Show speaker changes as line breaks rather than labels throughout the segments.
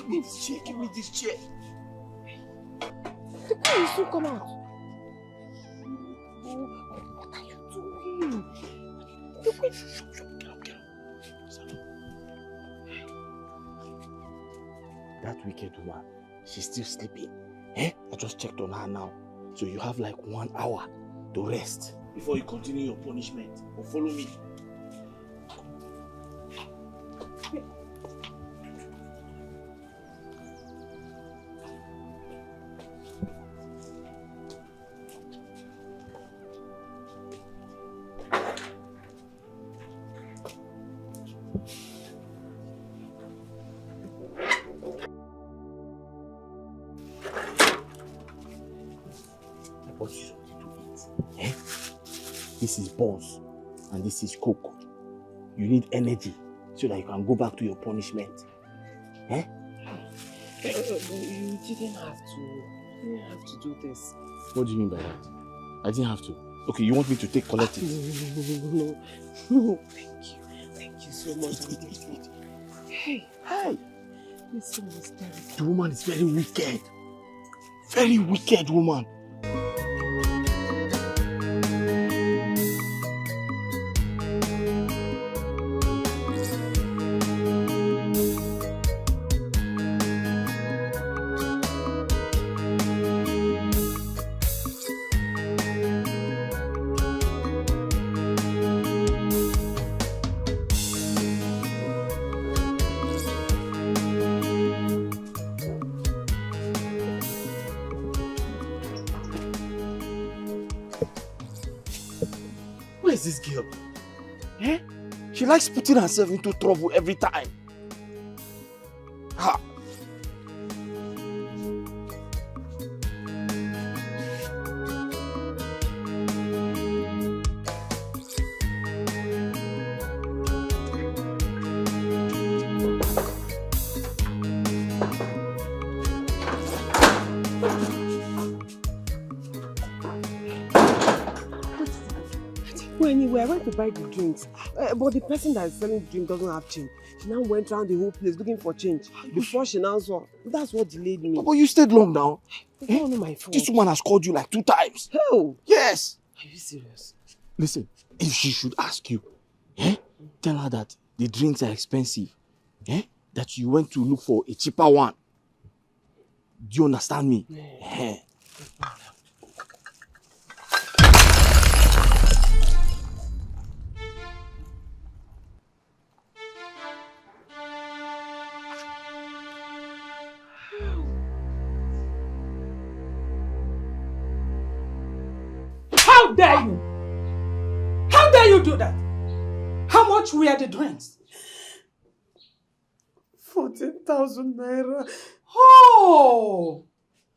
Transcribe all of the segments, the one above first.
Give me this chair, give me this chair.
The guy will soon come out. What are you doing? Look at you.
Get up. That wicked woman, she's still sleeping. Eh? I just checked on her now. So you have like 1 hour to rest before you continue your punishment. Or follow me. This is buns and this is coke. You need energy so that you can go back to your punishment. Eh?
You didn't have to do this.
What do you mean by that? I didn't have to. Okay, you want me to collect it?
No. Thank you so much.
Eat.
Hey. This one is terrible.
The woman is very wicked. Very wicked woman. This girl, eh? She likes putting herself into trouble every time. Ha!
Anyway, I went to buy the drinks, but the person that is selling the drink doesn't have change. She now went around the whole place looking for change. Before she now saw, that's what delayed me.
But you stayed long now.
It's not my fault.
This woman has called you like 2 times.
Oh!
Yes!
Are you serious?
Listen, if she should ask you, tell her that the drinks are expensive. That you went to look for a cheaper one. Do you understand me?
Yeah.
How dare you? How dare you do that? How much were the drinks?
14,000 naira.
Oh!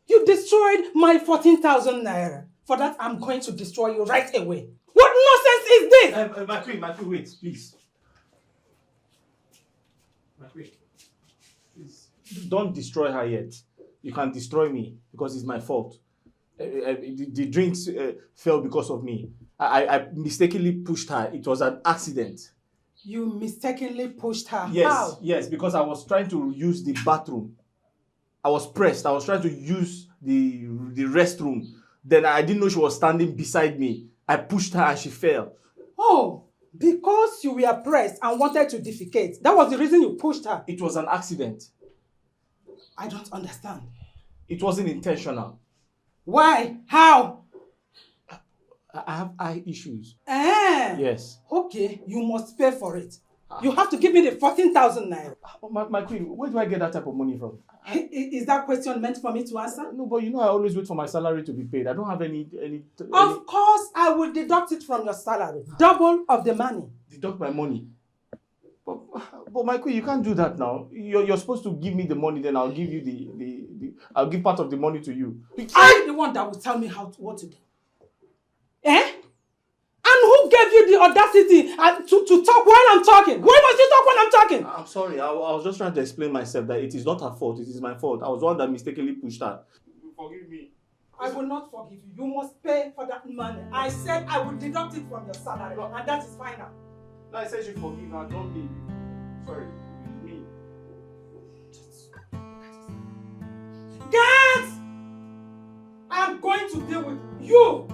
You destroyed my 14,000 naira. For that, I'm going to destroy you right away. What nonsense is this?
My queen, wait, please. My queen, please. Don't destroy her yet. You can destroy me because it's my fault. The drinks fell because of me. I mistakenly pushed her. It was an accident.
You mistakenly pushed her?
Yes,
How?
yes, because I was trying to use the bathroom. I was pressed. I was trying to use the restroom. Then I didn't know she was standing beside me. I pushed her and she fell.
Oh, because you were pressed and wanted to defecate. That was the reason you pushed her.
It was an accident.
I don't understand.
It wasn't intentional.
Why? How?
I have eye issues.
Yes. Okay, you must pay for it. You have to give me the 14,000 naira.
My queen, where do I get that type of money from?
Is that question meant for me to answer?
No, but you know I always wait for my salary to be paid. I don't have any...
Of course, I will deduct it from your salary. Double of the money.
Deduct my money? But my queen, you can't do that now. You're supposed to give me the money, then I'll give you I'll give part of the money to you.
I'm the one that will tell me what to do. Eh? And who gave you the audacity to talk while I'm talking? Why must you talk when I'm talking?
I'm sorry. I was just trying to explain myself that it is not her fault. It is my fault. I was the one that mistakenly pushed her. Forgive me.
I will not forgive you. You must pay for that money. I said I will deduct it from your salary, and that is final.
No, I said you forgive her. Don't leave. Sorry. Me.
am going to deal with you.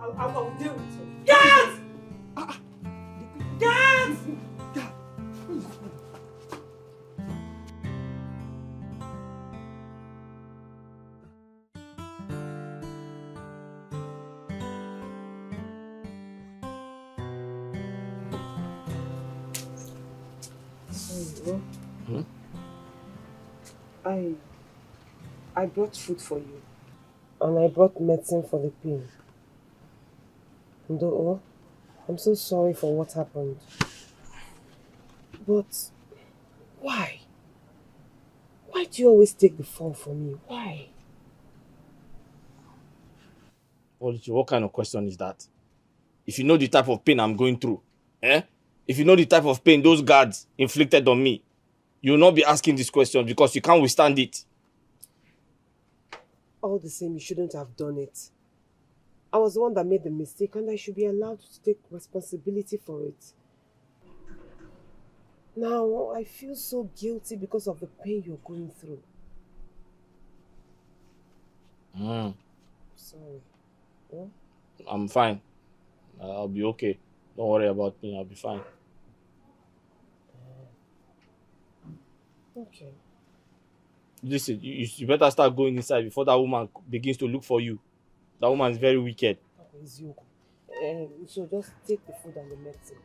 I will deal with you. Get! Get!
Hmm? I brought food for you. And I brought medicine for the pain. Ndo, I'm so sorry for what happened. But why? Why do you always take the fall for me? Why?
Oluchi, what kind of question is that? If you know the type of pain I'm going through, if you know the type of pain those guards inflicted on me, you will not be asking this question because you can't withstand it.
All the same, you shouldn't have done it. I was the one that made the mistake and I should be allowed to take responsibility for it. Now, I feel so guilty because of the pain you're going through. Sorry. Yeah?
I'm fine. I'll be okay. Don't worry about me. I'll be fine.
Okay.
Listen, you better start going inside before that woman begins to look for you. That woman is very wicked.
It's you. So just take the food and the medicine.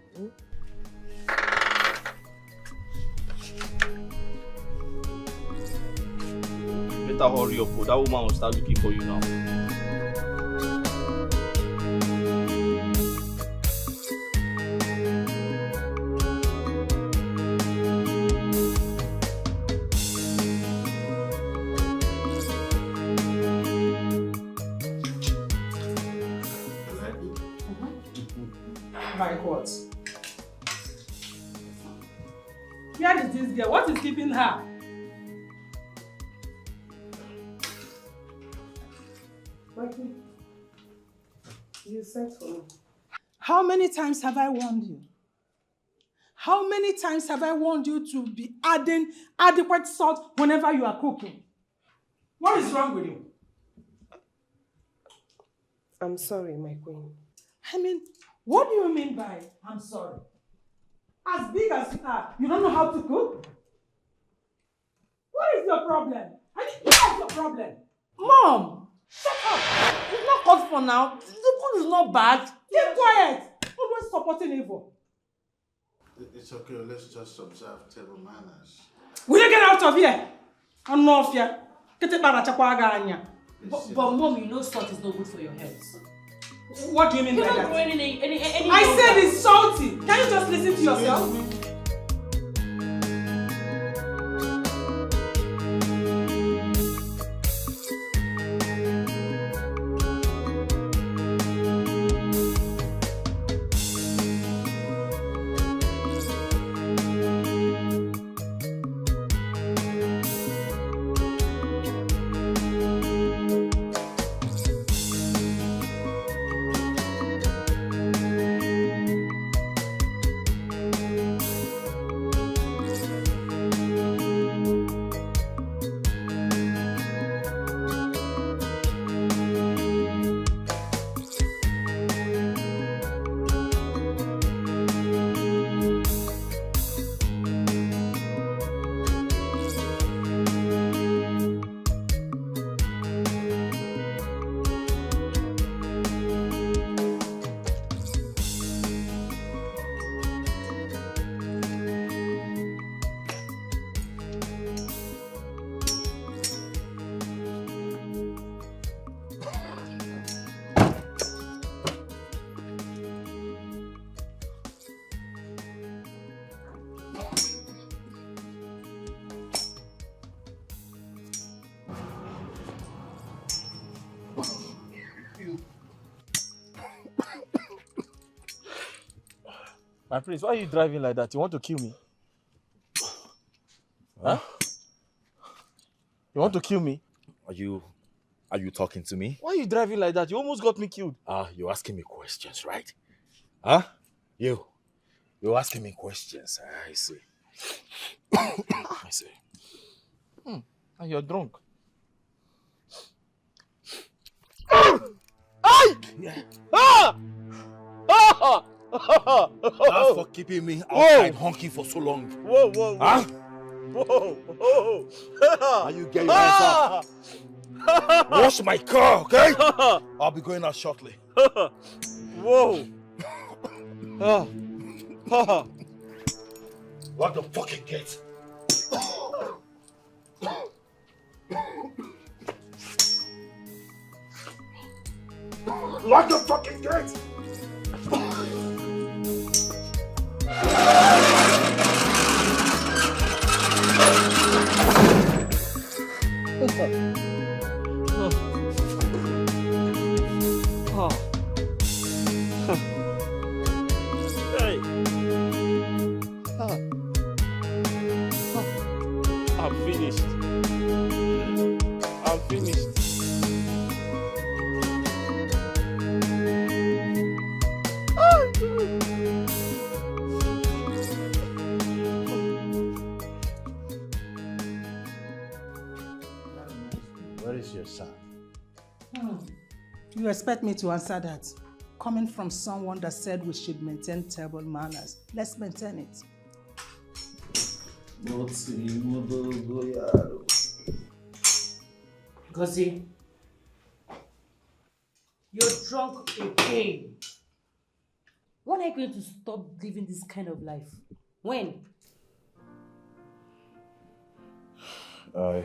Better hurry up, that woman will start looking for you now.
Like what? Where is this girl? What is keeping her?
Mikey, you sent for me.
How many times have I warned you? How many times have I warned you to be adding adequate salt whenever you are cooking? What is wrong with you?
I'm sorry, my queen.
I mean, what do you mean by I'm sorry? As big as you are, you don't know how to cook? What is your problem? I mean, what is your problem? Mom, shut up. It's not called for now. The food is not bad. Keep quiet. Always supporting evil.
It's okay, let's just observe table manners.
Will you get out of here? I'm not here. But
Mom, you know salt is not good for your health.
What do you mean by that?
Any
I said it's salty. Can you just listen to yourself?
My prince, why are you driving like that? You want to kill me? Huh? You want to kill me?
Are you talking to me?
Why are you driving like that? You almost got me killed.
You're asking me questions, right? Huh? You're asking me questions. I see. I see.
And you're drunk.
Yeah.
Ah! Ah!
That's for keeping me outside honking for so long.
Whoa, whoa, whoa.
Huh?
Whoa, whoa.
Now you get your hands up. Wash my car, okay? I'll be going out shortly.
Whoa.
Lock the fucking gate. Lock the fucking gate!
Hey. I'm finished. I'm finished.
Where is your son?
You expect me to answer that? Coming from someone that said we should maintain table manners. Let's maintain it.
Gozi, you're drunk again. When are you going to stop living this kind of life? When?
I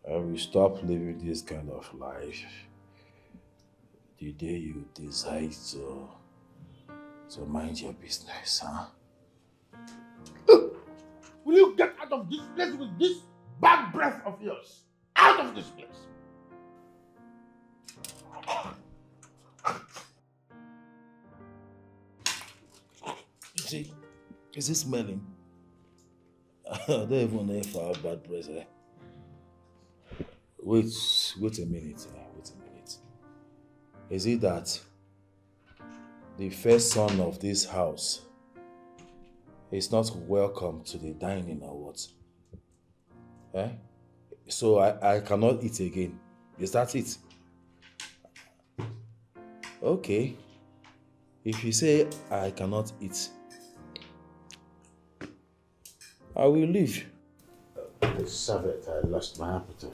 will stop living this kind of life the day you decide to mind your business, huh?
Will you get out of this place with this bad breath of yours? Out of this place!
See, is it smelling? I don't even know if I have bad breath. Wait a minute. Wait a minute. Is it that the first son of this house is not welcome to the dining or what? Eh? So I cannot eat again. Is that it? Okay. If you say I cannot eat, I will leave.
Serve it, I lost my appetite.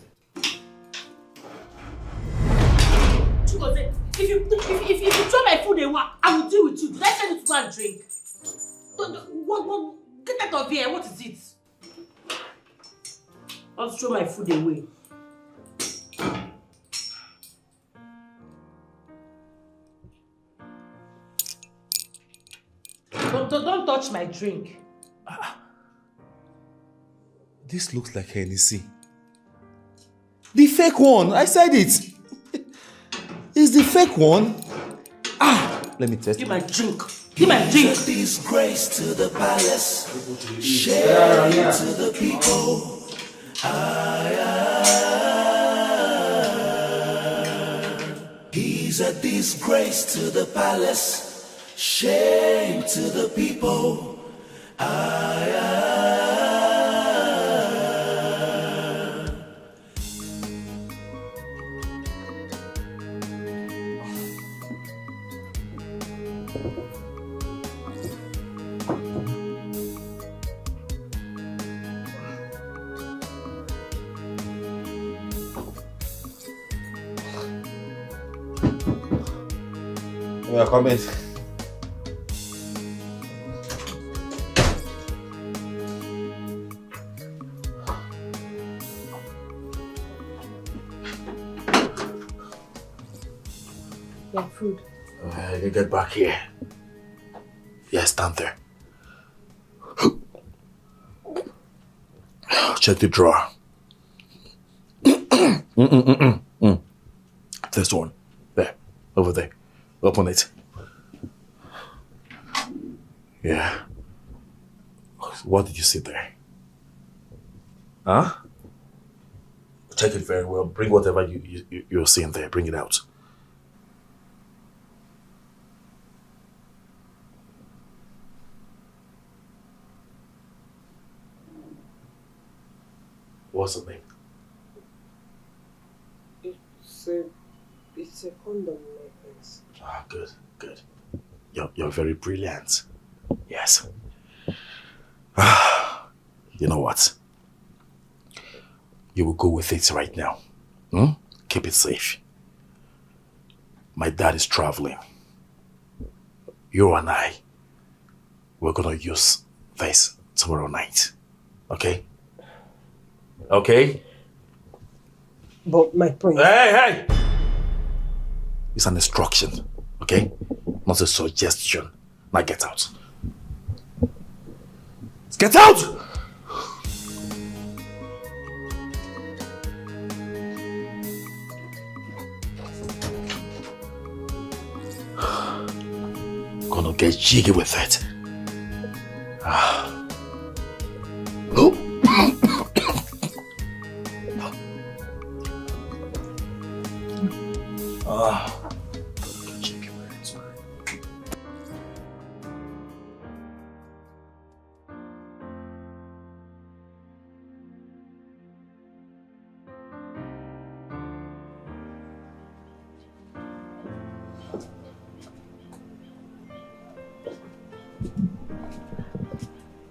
If you throw my food away, I will deal with you. Did I tell you to go and drink? What, get out of here. What is it? I'll throw my food away. Don't touch my drink.
This looks like Hennessy. The fake one, I said it. It's the fake one. Let me test it.
Give my drink. Give my drink.
Disgrace to the palace, shame to the people. He's a disgrace to the palace, shame to the people.
We are coming.
Yeah, food.
You get back here. Yeah, stand there. Check the drawer. This one. There. Over there. Open it. Yeah. What did you see there? Huh? Check it very well. Bring whatever you're seeing there. Bring it out. What's the name?
It's It's a condom in my pants.
Ah, good, good. You're very brilliant. Yes. You know what? You will go with it right now. Keep it safe. My dad is traveling. You and I, we're gonna use this tomorrow night. Okay? Okay?
But my prince...
Hey! It's an instruction, okay? Not a suggestion. Now get out. Get out! Gonna get jiggy with it. No. Get jiggy with it.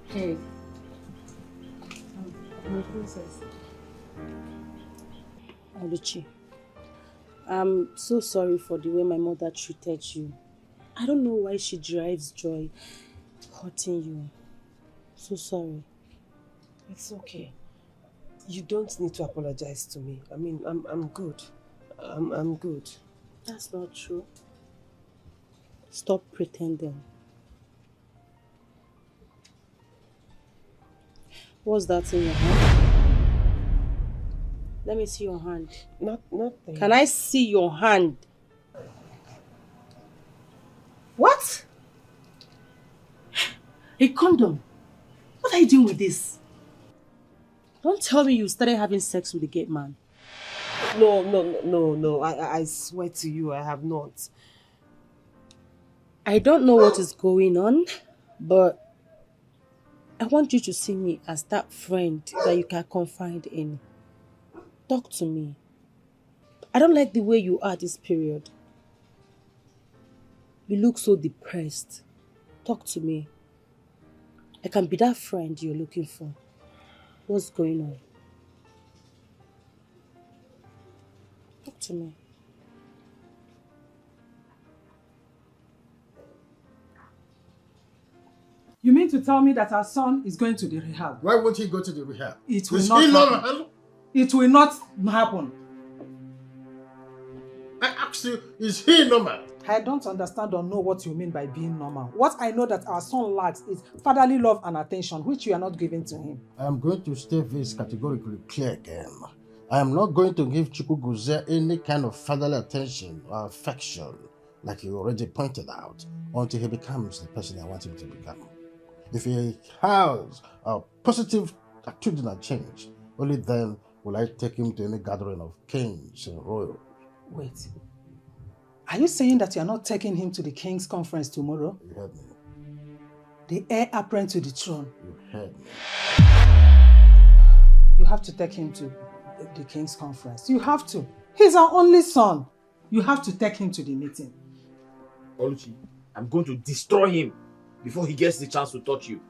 Hey. My princess. Oluchi, I'm so sorry for the way my mother treated you. I don't know why she derives joy hurting you. So sorry.
It's okay. You don't need to apologize to me. I mean, I'm good. I'm good.
That's not true. Stop pretending. What's that in your hand? Let me see your hand.
Nothing.
Can I see your hand?
What?
A condom. What are you doing with this? Don't tell me you started having sex with the gate man.
No. I swear to you, I have not.
I don't know what is going on, but I want you to see me as that friend that you can confide in. Talk to me. I don't like the way you are this period. You look so depressed. Talk to me. I can be that friend you're looking for. What's going on? Talk to me.
You mean to tell me that our son is going to the rehab?
Why won't he go to the rehab?
It will not happen. It will not happen.
I asked you, is he normal?
I don't understand or know what you mean by being normal. What I know that our son lacks is fatherly love and attention, which you are not giving to him.
I am going to state this categorically clear again. I am not going to give Chukwuguze any kind of fatherly attention or affection, like you already pointed out, until he becomes the person I want him to become. If he has a positive attitudinal change, only then will I take him to any gathering of kings and royals.
Wait. Are you saying that you are not taking him to the King's conference tomorrow?
You heard me.
The heir apparent to the throne.
You heard me.
You have to take him to the King's conference. You have to. He's our only son. You have to take him to the meeting.
Oluchi, I'm going to destroy him before he gets the chance to touch you.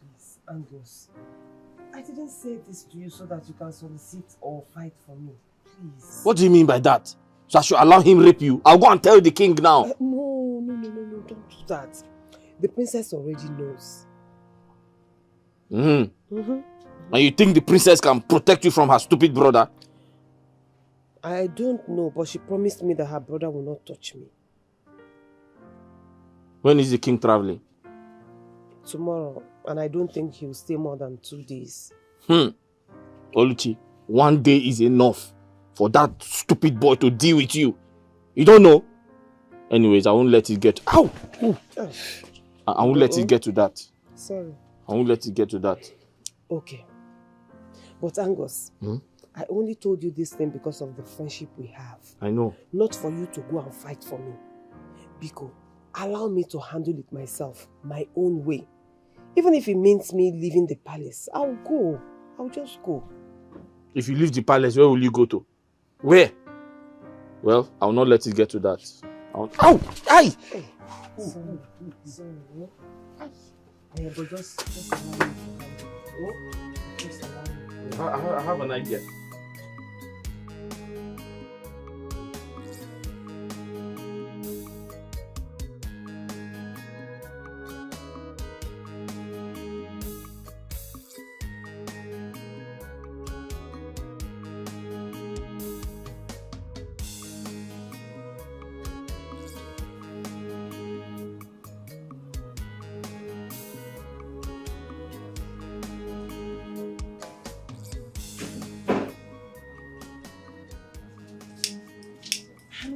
Please, Angus. I didn't say this to you so that you can solicit or fight for me. Please.
What do you mean by that? So I should allow him rape you? I'll go and tell the king now.
No, don't do that. The princess already knows.
And you think the princess can protect you from her stupid brother?
I don't know, but she promised me that her brother will not touch me.
When is the king traveling?
Tomorrow, and I don't think he'll stay more than 2 days.
Oluchi, 1 day is enough for that stupid boy to deal with you. You don't know? Anyways, I won't let it get... Ow! I won't let it get to that.
Sorry.
I won't let it get to that.
Okay. But Angus, I only told you this thing because of the friendship we have.
I know.
Not for you to go and fight for me. Biko, allow me to handle it myself, my own way. Even if it means me leaving the palace, I'll go. I'll just go.
If you leave the palace, where will you go to? Where? Well, I'll not let it get to that. Ow! Aye!
But just allow me to just allow me.
I have an idea.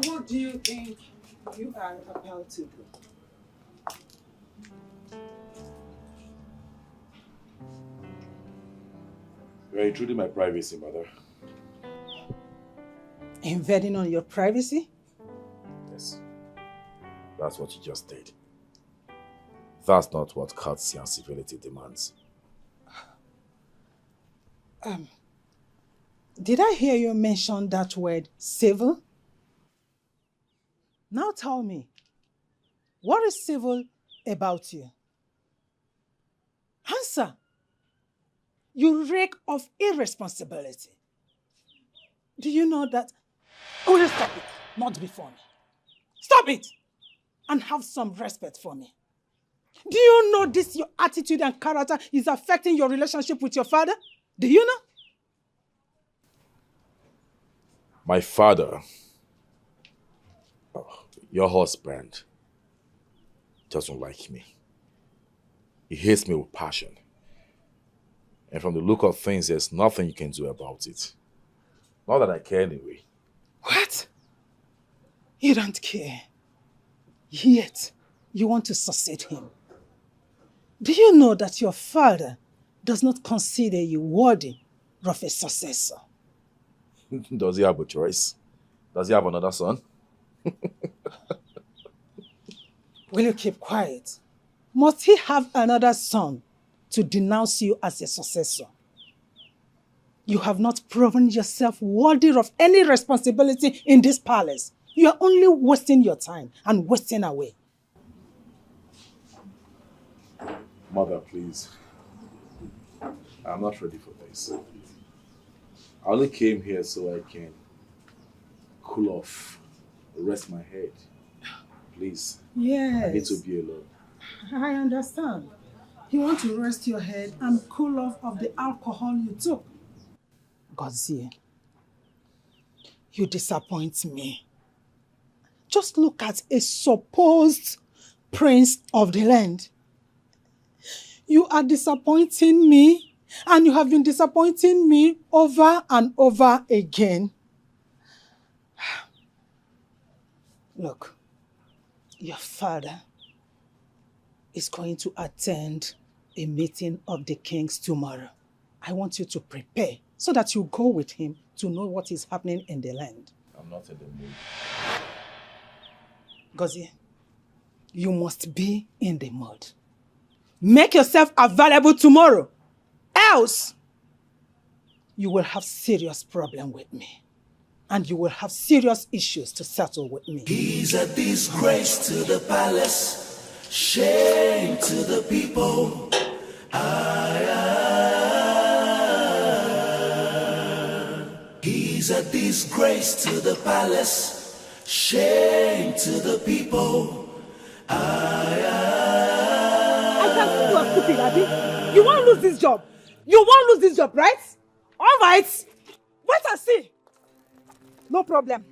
What do you think you are about to do?
You are intruding my privacy, mother.
Invading on your privacy?
Yes. That's what you just did. That's not what courtesy and civility demands.
Did I hear you mention that word civil? Now tell me, what is civil about you? Answer. You reek of irresponsibility. Do you know that? Oh, just stop it. Not before me. Stop it! And have some respect for me. Do you know this, your attitude and character is affecting your relationship with your father? Do you know?
My father, your husband, doesn't like me. He hates me with passion. And from the look of things, there's nothing you can do about it. Not that I care anyway.
What? You don't care. Yet, you want to succeed him. Do you know that your father does not consider you worthy of a successor?
Does he have a choice? Does he have another son?
Will you keep quiet? Must he have another son to denounce you as a successor? You have not proven yourself worthy of any responsibility in this palace. You are only wasting your time and wasting away.
Mother, please. I'm not ready for this. I only came here so I can cool off, rest my head. Please.
Yes.
I need to be alone.
I understand. You want to rest your head and cool off of the alcohol you took. Godzie, you disappoint me. Just look at a supposed prince of the land. You are disappointing me, and you have been disappointing me over and over again. Look, your father is going to attend a meeting of the kings tomorrow. I want you to prepare so that you go with him to know what is happening in the land.
I'm not in the mood.
Gozie, you must be in the mood. Make yourself available tomorrow. Else, you will have serious problem with me. And you will have serious issues to settle with me.
He's a disgrace to the palace, shame to the people. He's a disgrace to the palace, shame to the people.
I can see you are stupid, Adi. You won't lose this job. You won't lose this job, right? All right. Wait and see. No problem.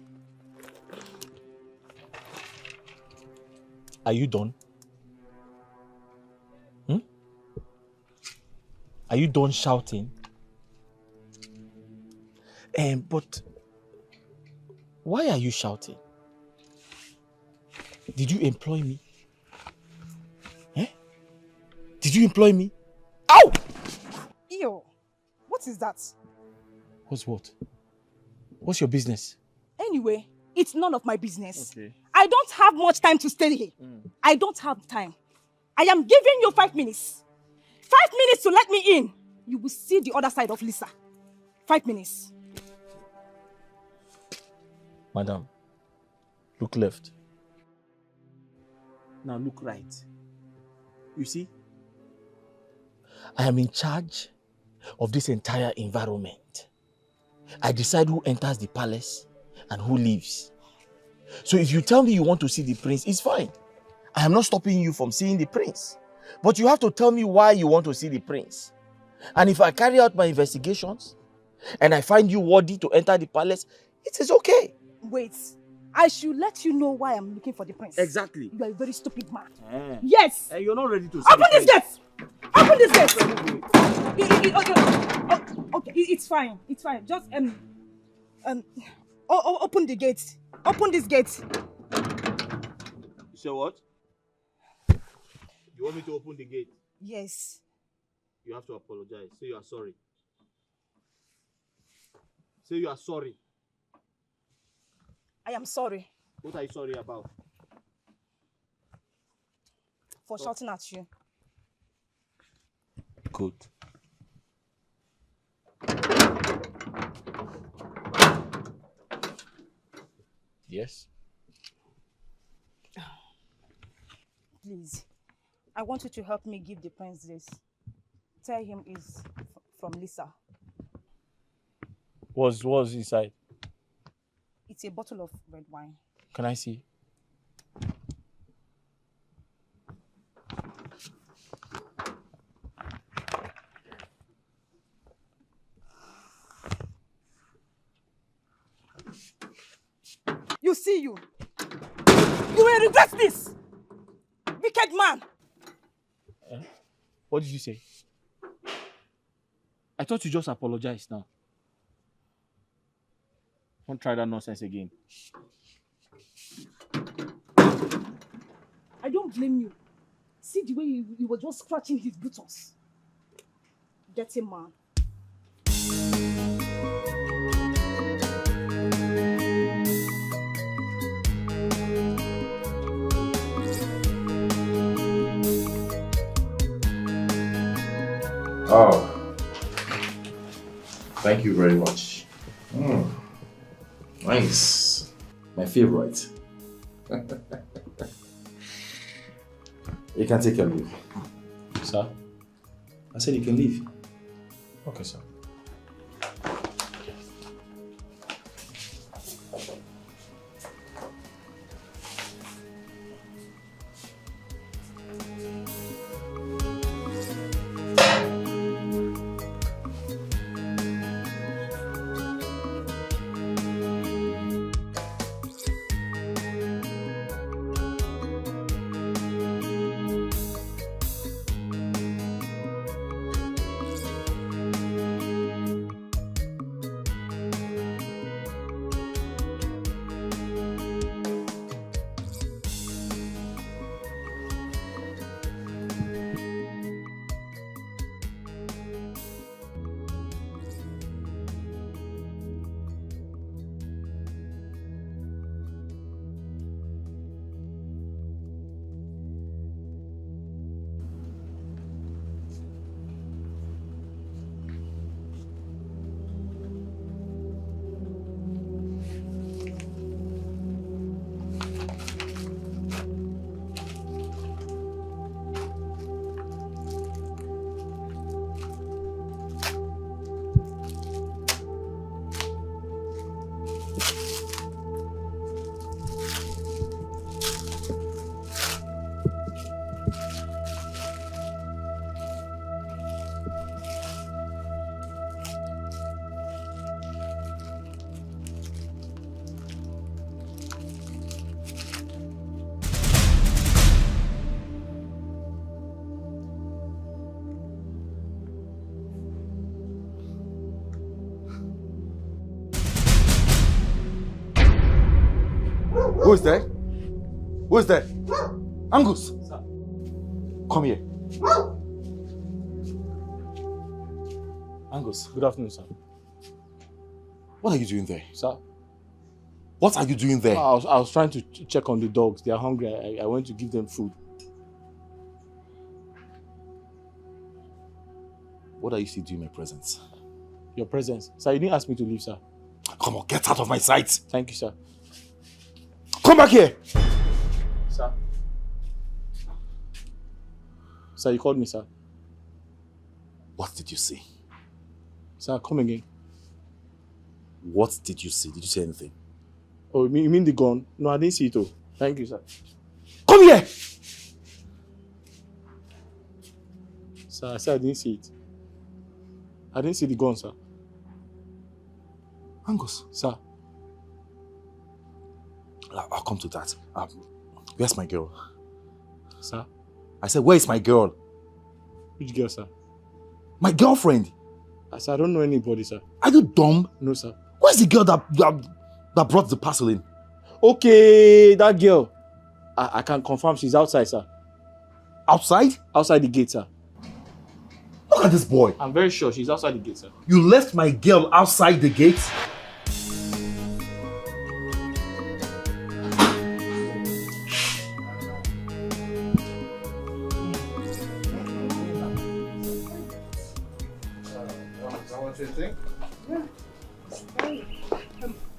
Are you done? Are you done shouting? But why are you shouting? Did you employ me? Did you employ me? Ow!
Ew. What is that?
What's what? What's your business?
Anyway, it's none of my business.
Okay.
I don't have much time to stay here. I don't have time. I am giving you 5 minutes. 5 minutes to let me in. You will see the other side of Lisa. 5 minutes.
Madam, Look left. Now look right. You see? I am in charge of this entire environment. I decide who enters the palace and who leaves. So if you tell me you want to see the prince, it's fine. I am not stopping you from seeing the prince. But you have to tell me why you want to see the prince. And if I carry out my investigations and I find you worthy to enter the palace, it is okay.
Wait, I should let you know why I'm looking for the prince.
Exactly.
You are a very stupid man. Yes.
You're not ready to see
Open this gate! Open this gate! Okay, it's fine. It's fine. Just open the gate. Open this gate.
You say what? You want me to open the gate?
Yes.
You have to apologize. Say you are sorry. Say you are sorry.
I am sorry.
What are you sorry about?
For shouting at you.
Good. Yes?
Please, I want you to help me give the prince this. Tell him it's from Lisa.
What's inside?
It's a bottle of red wine.
Can I see?
You see you. You will regret this. Wicked man.
What did you say? I thought you just apologized now. Don't try that nonsense again.
I don't blame you. See the way you were just scratching his buttocks. Dirty man.
Oh, thank you very much. Nice. My favorite. You can take your leave.
Sir?
I said you can leave.
Okay, sir.
Who is there? Who is there? Angus!
Sir.
Come here.
Angus, good afternoon, sir.
What are you doing there?
Sir?
What are you doing there?
I was trying to check on the dogs. They are hungry. I went to give them food.
What are you still doing in my presence?
Your presence. Sir, you didn't ask me to leave, sir.
Come on, get out of my sight!
Thank you, sir.
Come
Come back here!
Sir. Sir, you called me, sir.
What did you see?
Sir, come again.
What did you see? Did you see anything?
Oh, you mean the gun? No, I didn't see it. Oh, thank you, sir.
Come here!
Sir, I said I didn't see it. I didn't see the gun, sir.
Angus.
Sir.
I'll come to that. Where's my girl?
Sir?
I said, where is my girl?
Which girl, sir?
My girlfriend.
Sir, I don't know anybody, sir.
Are you dumb?
No, sir.
Where's the girl that brought the parcel in?
Okay, that girl. I can confirm she's outside, sir.
Outside?
Outside the gate, sir.
Look at this boy.
I'm very sure she's outside the gate, sir.
You left my girl outside the gate?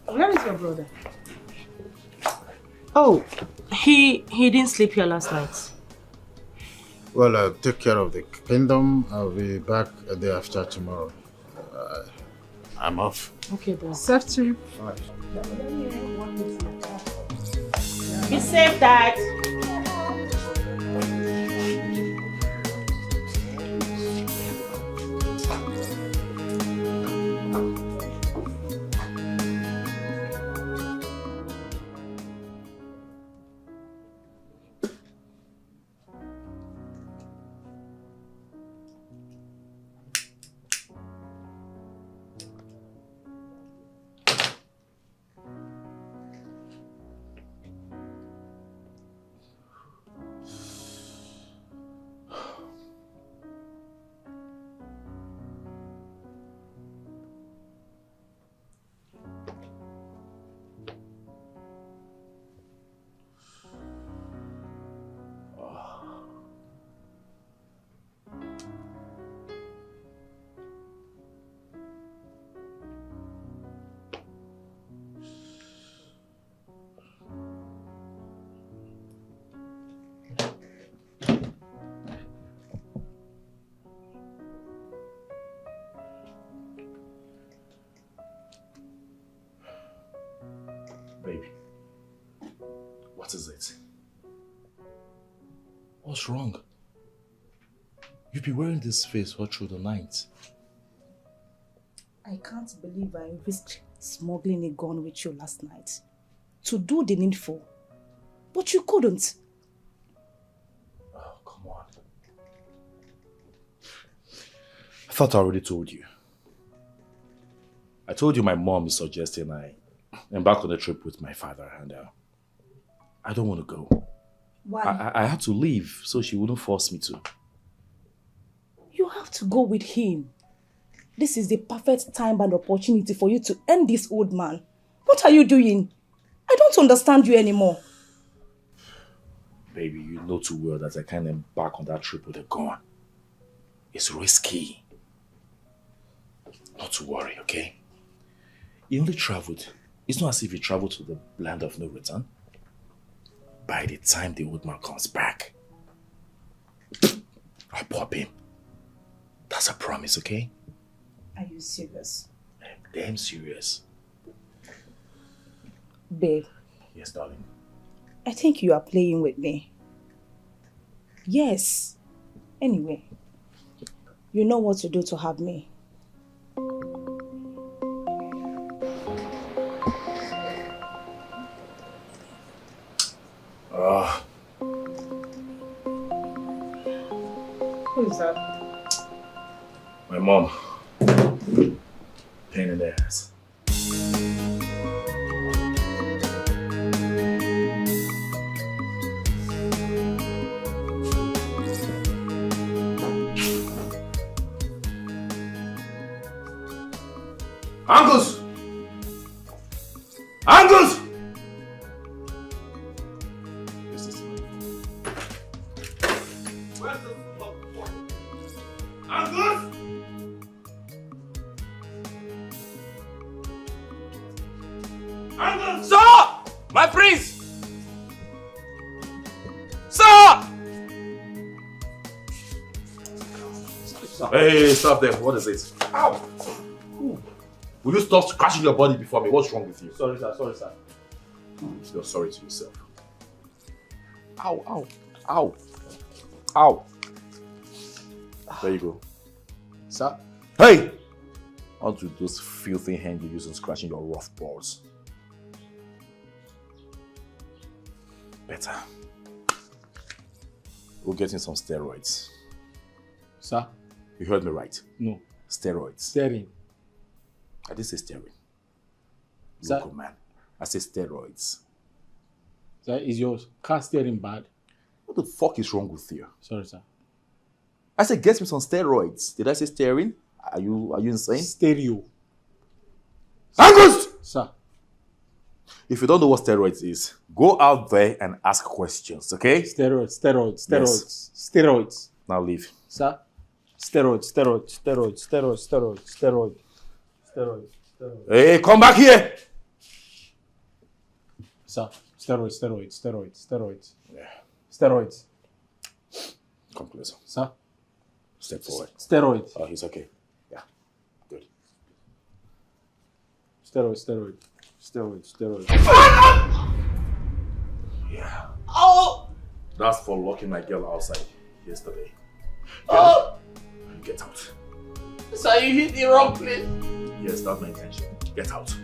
Where is your brother? Oh, he didn't sleep here last night.
Well, I'll take care of the kingdom. I'll be back a day after tomorrow. I'm off.
Okay, then.
Safe trip.
Be safe, Dad.
Baby, what is it? What's wrong? You've been wearing this face all through the night.
I can't believe I risked smuggling a gun with you last night to do the needful, but you couldn't.
Oh, come on. I thought I already told you. I told you my mom is suggesting I embark on a trip with my father, and I don't want to go.
Why?
I had to leave so she wouldn't force me to.
You have to go with him. This is the perfect time and opportunity for you to end this old man. What are you doing? I don't understand you anymore.
Baby, you know too well that I can't embark on that trip with a gun. It's risky. Not to worry, okay? He only traveled. It's not as if he traveled to the land of no return. By the time the old man comes back, I'll pop him. That's a promise, okay?
Are you serious?
I'm damn serious.
Babe.
Yes, darling.
I think you are playing with me. Yes. Anyway, you know what to do to have me. Who is that?
My mom. Pain in the ass. Angus! Angus! Angus! Angus!
Stop! My prince!
Hey, stop there. What is it? Ow! Ooh. Will you stop scratching your body before me? What's wrong with you?
Sorry, sir. Sorry, sir.
You're sorry to yourself. Ow, ow, ow, ow. There you go.
Sir?
Hey! Onto those filthy hands you use in scratching your rough balls. Better. We'll get in some steroids.
Sir?
You heard me right.
No.
Steroids.
Steering.
I didn't say steering.
Sir?
Local man. I said steroids.
Sir, is your car steering bad?
What the fuck is wrong with you?
Sorry, sir.
I said get me some steroids. Did I say steering? Are you insane?
Stereo.
Angus!
Sir.
If you don't know what steroids is, go out there and ask questions, okay?
Steroids.
Yes.
Steroids.
Now leave.
Sir? Steroids.
Hey, come back here!
Sir, steroids.
Yeah.
Steroids.
Come closer.
Sir?
Step forward.
Steroids.
Oh, he's okay. Yeah. Good.
Steroids.
Yeah.
Oh!
That's for locking my girl outside yesterday. Oh! Get out.
Sir, you hit the wrong place.
Yes, that's my intention. Get out.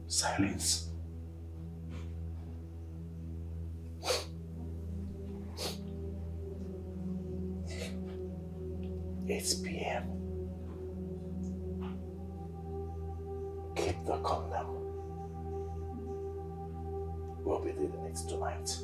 Silence. It's PM. Keep the condom. We'll be there the next tonight.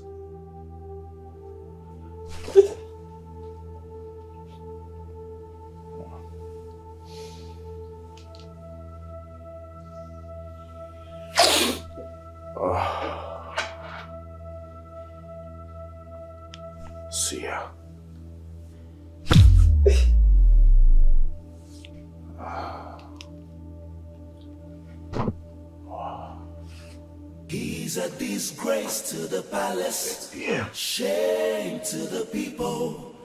See ya.
He's a disgrace to the palace,
Yeah.
shame to the people.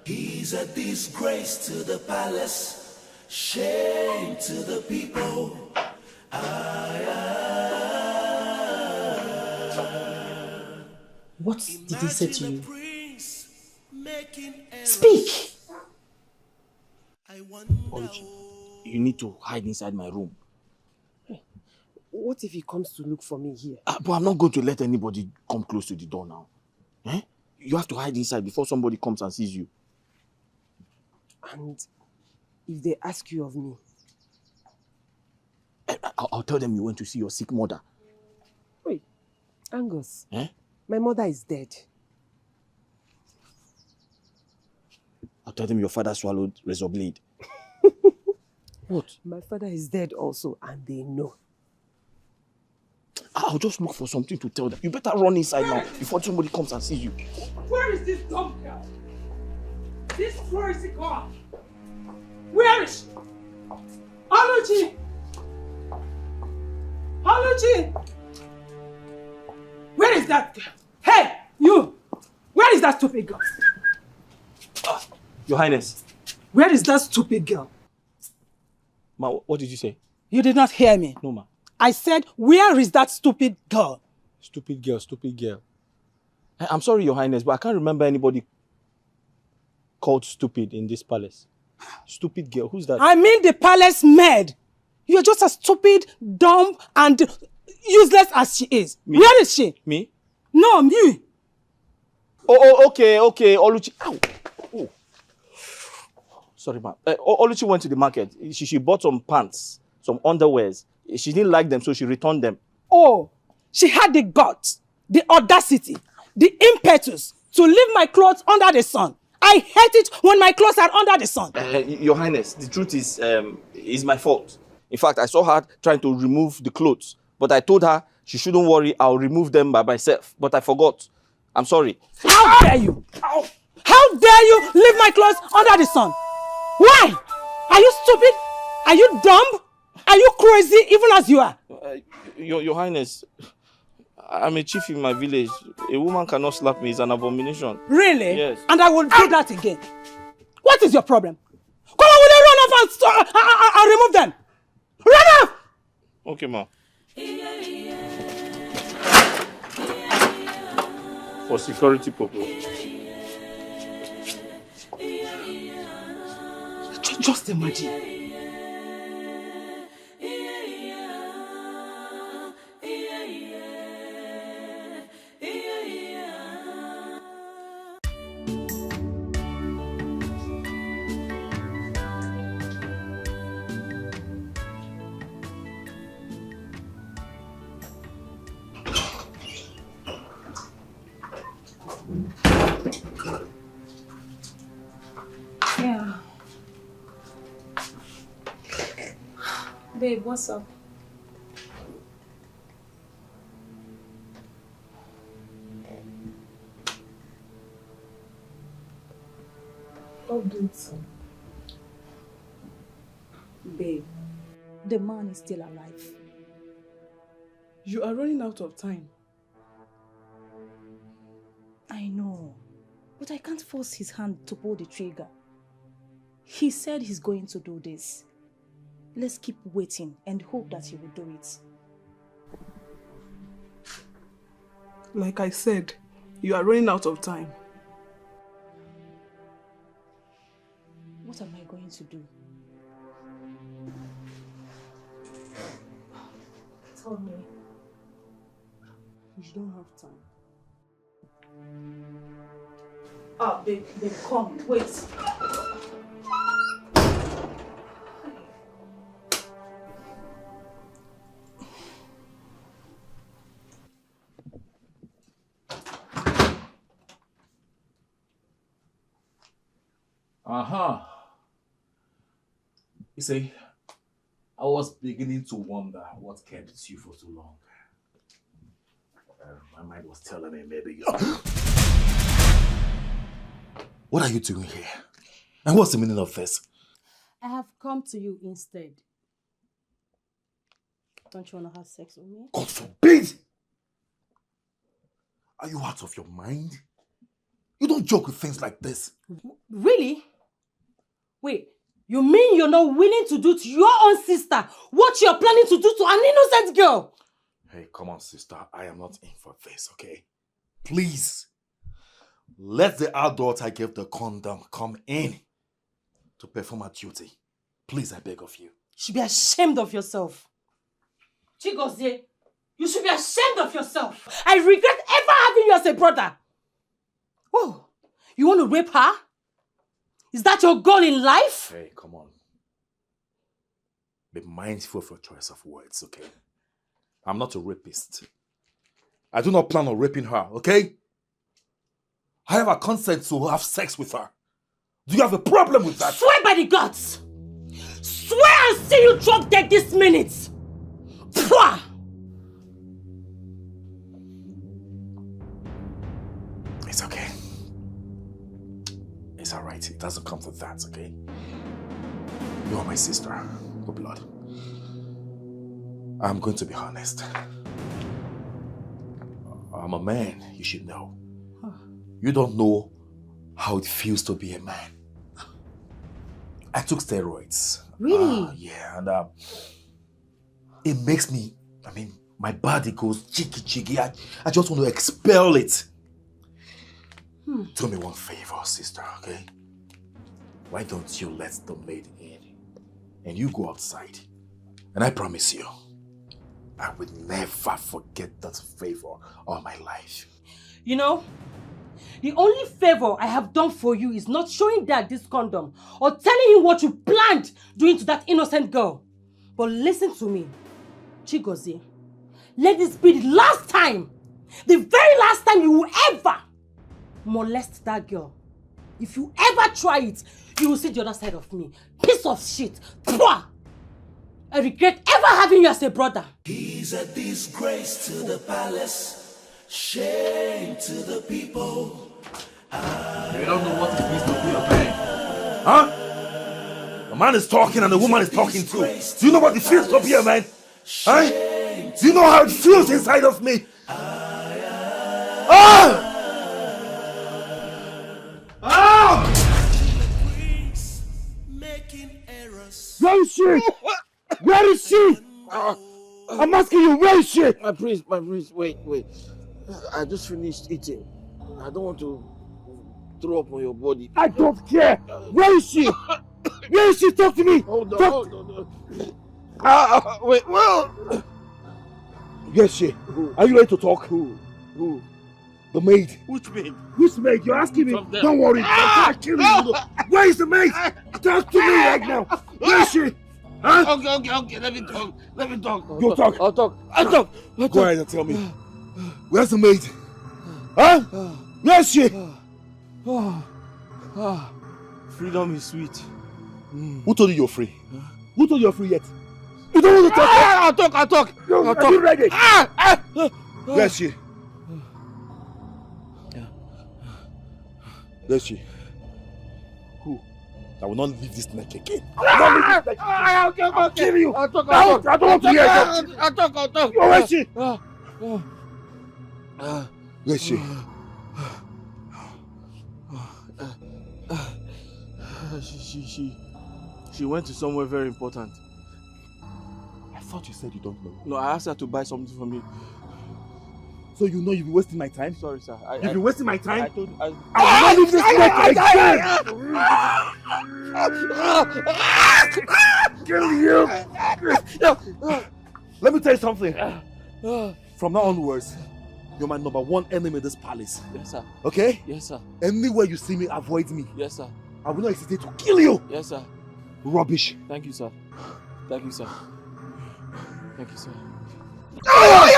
He's a disgrace to the palace, shame to the people.
What did he say to you? Speak!
Oluchi, you need to hide inside my room.
What if he comes to look for me here?
But I'm not going to let anybody come close to the door now. Eh? You have to hide inside before somebody comes and sees you.
And if they ask you of me?
I'll tell them you went to see your sick mother.
Wait, Angus.
Eh?
My mother is dead.
I'll tell them your father swallowed razor blade. What?
My father is dead also, and they know.
I'll just look for something to tell them. You better run inside now before somebody comes and sees you.
Where is this dumb girl? This crazy girl. Where is she? Oluchi! Oluchi! Where is that girl? Hey, you! Where is that stupid girl?
Your Highness.
Where is that stupid girl?
Ma, what did you say?
You did not hear me.
No, ma.
I said, where is that stupid girl?
Stupid girl. I'm sorry, Your Highness, but I can't remember anybody called stupid in this palace. Stupid girl, who's that?
I mean the palace maid. You're just as stupid, dumb, and useless as she is.
Me?
Where is she?
Me?
No, me.
Okay. Oluchi. Ow. Oh. Sorry, ma. Oluchi went to the market. She bought some pants, some underwears. She didn't like them, so she returned them.
Oh, she had the guts, the audacity, the impetus to leave my clothes under the sun. I hate it when my clothes are under the sun.
Your Highness, the truth is, it's my fault. In fact, I saw her trying to remove the clothes, but I told her she shouldn't worry. I'll remove them by myself. But I forgot. I'm sorry.
How dare you? How dare you leave my clothes under the sun? Why? Are you stupid? Are you dumb? Are you crazy even as you are?
Your Highness, I'm a chief in my village. A woman cannot slap me. It's an abomination.
Really?
Yes.
And I will do that again. What is your problem? Come on, will you run off and remove them? Run off!
Okay, ma. For security purpose.
Just imagine.
Yeah. Babe, what's up? Updates. Babe, the man is still alive.
You are running out of time.
I know, but I can't force his hand to pull the trigger. He said he's going to do this. Let's keep waiting and hope that he will do it.
Like I said, you are running out of time.
What am I going to do? Tell me.
You don't have time.
Ah, babe, come, wait.
You see, I was beginning to wonder what kept you for so long. My mind was telling me maybe you... What are you doing here? And what's the meaning of this?
I have come to you instead. Don't you want to have sex with me?
God forbid! Are you out of your mind? You don't joke with things like this.
Really? Wait, you mean you're not willing to do to your own sister what you're planning to do to an innocent girl?
Hey, come on, sister. I am not in for this, okay? Please. Let the adult I gave the condom come in to perform her duty. Please, I beg of you.
You should be ashamed of yourself. Chigozie, you should be ashamed of yourself. I regret ever having you as a brother. Oh, you want to rape her? Is that your goal in life?
Hey, come on. Be mindful of your choice of words, okay? I'm not a rapist. I do not plan on raping her, okay? I have a consent to have sex with her. Do you have a problem with that?
Swear by the gods! Swear I'll see you drop dead this minute! Pwah!
It's okay. It's alright. It doesn't come to that, okay? You are my sister, for blood. I'm going to be honest. I'm a man, you should know. You don't know how it feels to be a man. I took steroids.
Really?
Yeah, and it makes me, my body goes jiggy. I just want to expel it. Do me one favor, sister, okay? Why don't you let the maid in and you go outside? And I promise you, I would never forget that favor all my life.
You know, the only favor I have done for you is not showing Dad this condom or telling him what you planned doing to that innocent girl. But listen to me, Chigozie. Let this be the last time, the very last time you will ever molest that girl. If you ever try it, you will see the other side of me. Piece of shit. Pwah! I regret ever having you as a brother.
He's a disgrace to the palace, shame to the people.
You don't know what it means to be a man. Huh? The man is talking and the woman is talking too. Do you know what it feels to be a man? Huh? Do you know how it feels inside of me? Ah! Ah!
Where is she? Where is she? I'm asking you, where is she?
My priest, wait. I just finished eating. I don't want to throw up on your body.
I don't care. Where is she? Where is she? Talk to me.
Hold on.
Wait, well. Where is she?
Who?
Are you ready to talk?
Who?
The maid.
Which maid?
Which maid? You're asking me? Don't worry. I'm killing you. Where is the maid? Talk to me right now. Where is she? Huh?
Okay. Let me talk.
You talk.
I'll talk.
Go ahead and tell me. Where's the maid? Huh? Where is she?
Freedom is sweet.
Who told you you're free? Who told you you're free yet? You don't want to talk?
I'll talk.
Are you ready? Where is she? Where is she? Who? I will not leave this neck again. I'll kill you.
I'll talk.
I don't want to hear it.
I'll talk.
Where is she? Where is she?
She went to somewhere very important.
I thought you said you don't know.
No, I asked her to buy something for me.
So you know you've been wasting my time?
Sorry, sir.
You've been wasting my time?
I told you.
I will not leave this neck again! Kill you! Let me tell you something. From now onwards, you're my number one enemy in this palace.
Yes, sir.
Okay?
Yes, sir.
Anywhere you see me, avoid me.
Yes, sir.
I will not hesitate to kill you!
Yes, sir.
Rubbish.
Thank you, sir. Thank you, sir. Thank you, sir.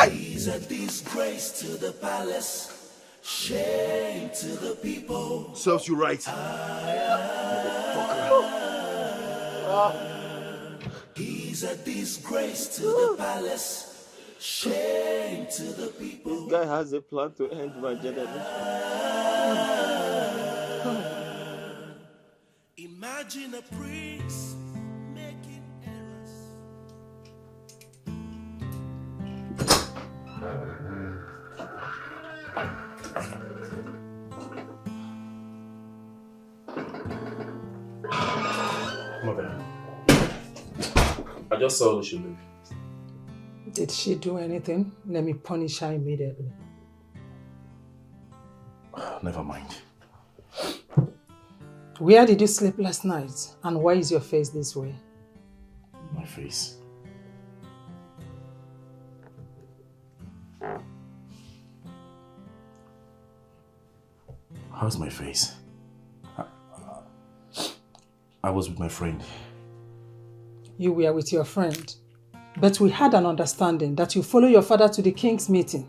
He's a disgrace to the palace, shame to the people.
Serves you right.
He's a disgrace to the palace, shame to the people.
This guy has a plan to end my generation.
Imagine a prince making errors.
Mother, I just saw she leave.
Did she do anything? Let me punish her immediately.
Never mind.
Where did you sleep last night? And why is your face this way?
My face. How's my face? I was with my friend.
You were with your friend. But we had an understanding that you follow your father to the king's meeting.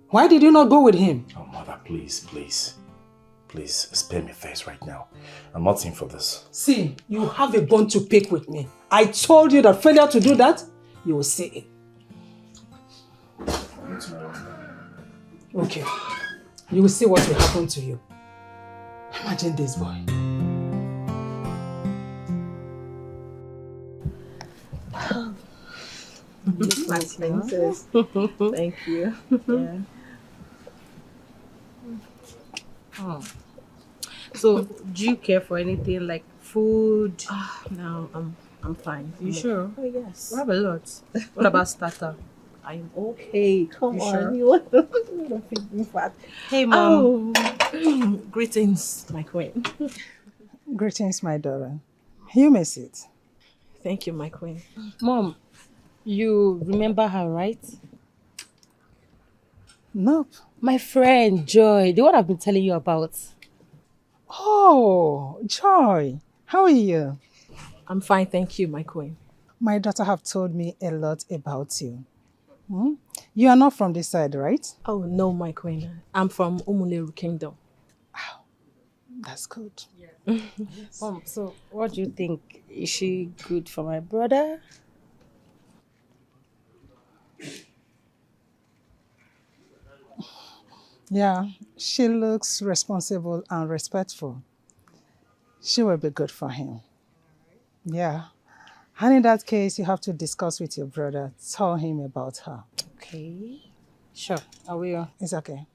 Why did you not go with him?
Oh, Mother, please. Please, spare me face right now. I'm not in for this.
See, you have a bone to pick with me. I told you that failure to do that, you will see it. Okay. You will see what will happen to you. Imagine this boy.
My princess. Thank you. Yeah.
Oh. So, do you care for anything like food?
No, I'm fine.
You sure?
Oh yes.
We have a lot. What about starter?
I'm okay. Come
You
on.
sure?
You want to feed me fat?
Hey, Mom.
Oh. Greetings, my queen.
Greetings, my daughter. You may sit.
Thank you, my queen.
Mom, you remember her, right?
Nope.
My friend, Joy, the one I've been telling you about.
Oh, Joy. How are you?
I'm fine, thank you, my queen.
My daughter have told me a lot about you. Hmm? You are not from this side, right?
Oh, no, my queen. I'm from Umuleru Kingdom.
That's good.
Yes. So what do you think? Is she good for my brother?
Yeah, she looks responsible and respectful. She will be good for him. Yeah. And in that case, you have to discuss with your brother. Tell him about her.
Okay. Sure, I will.
It's okay.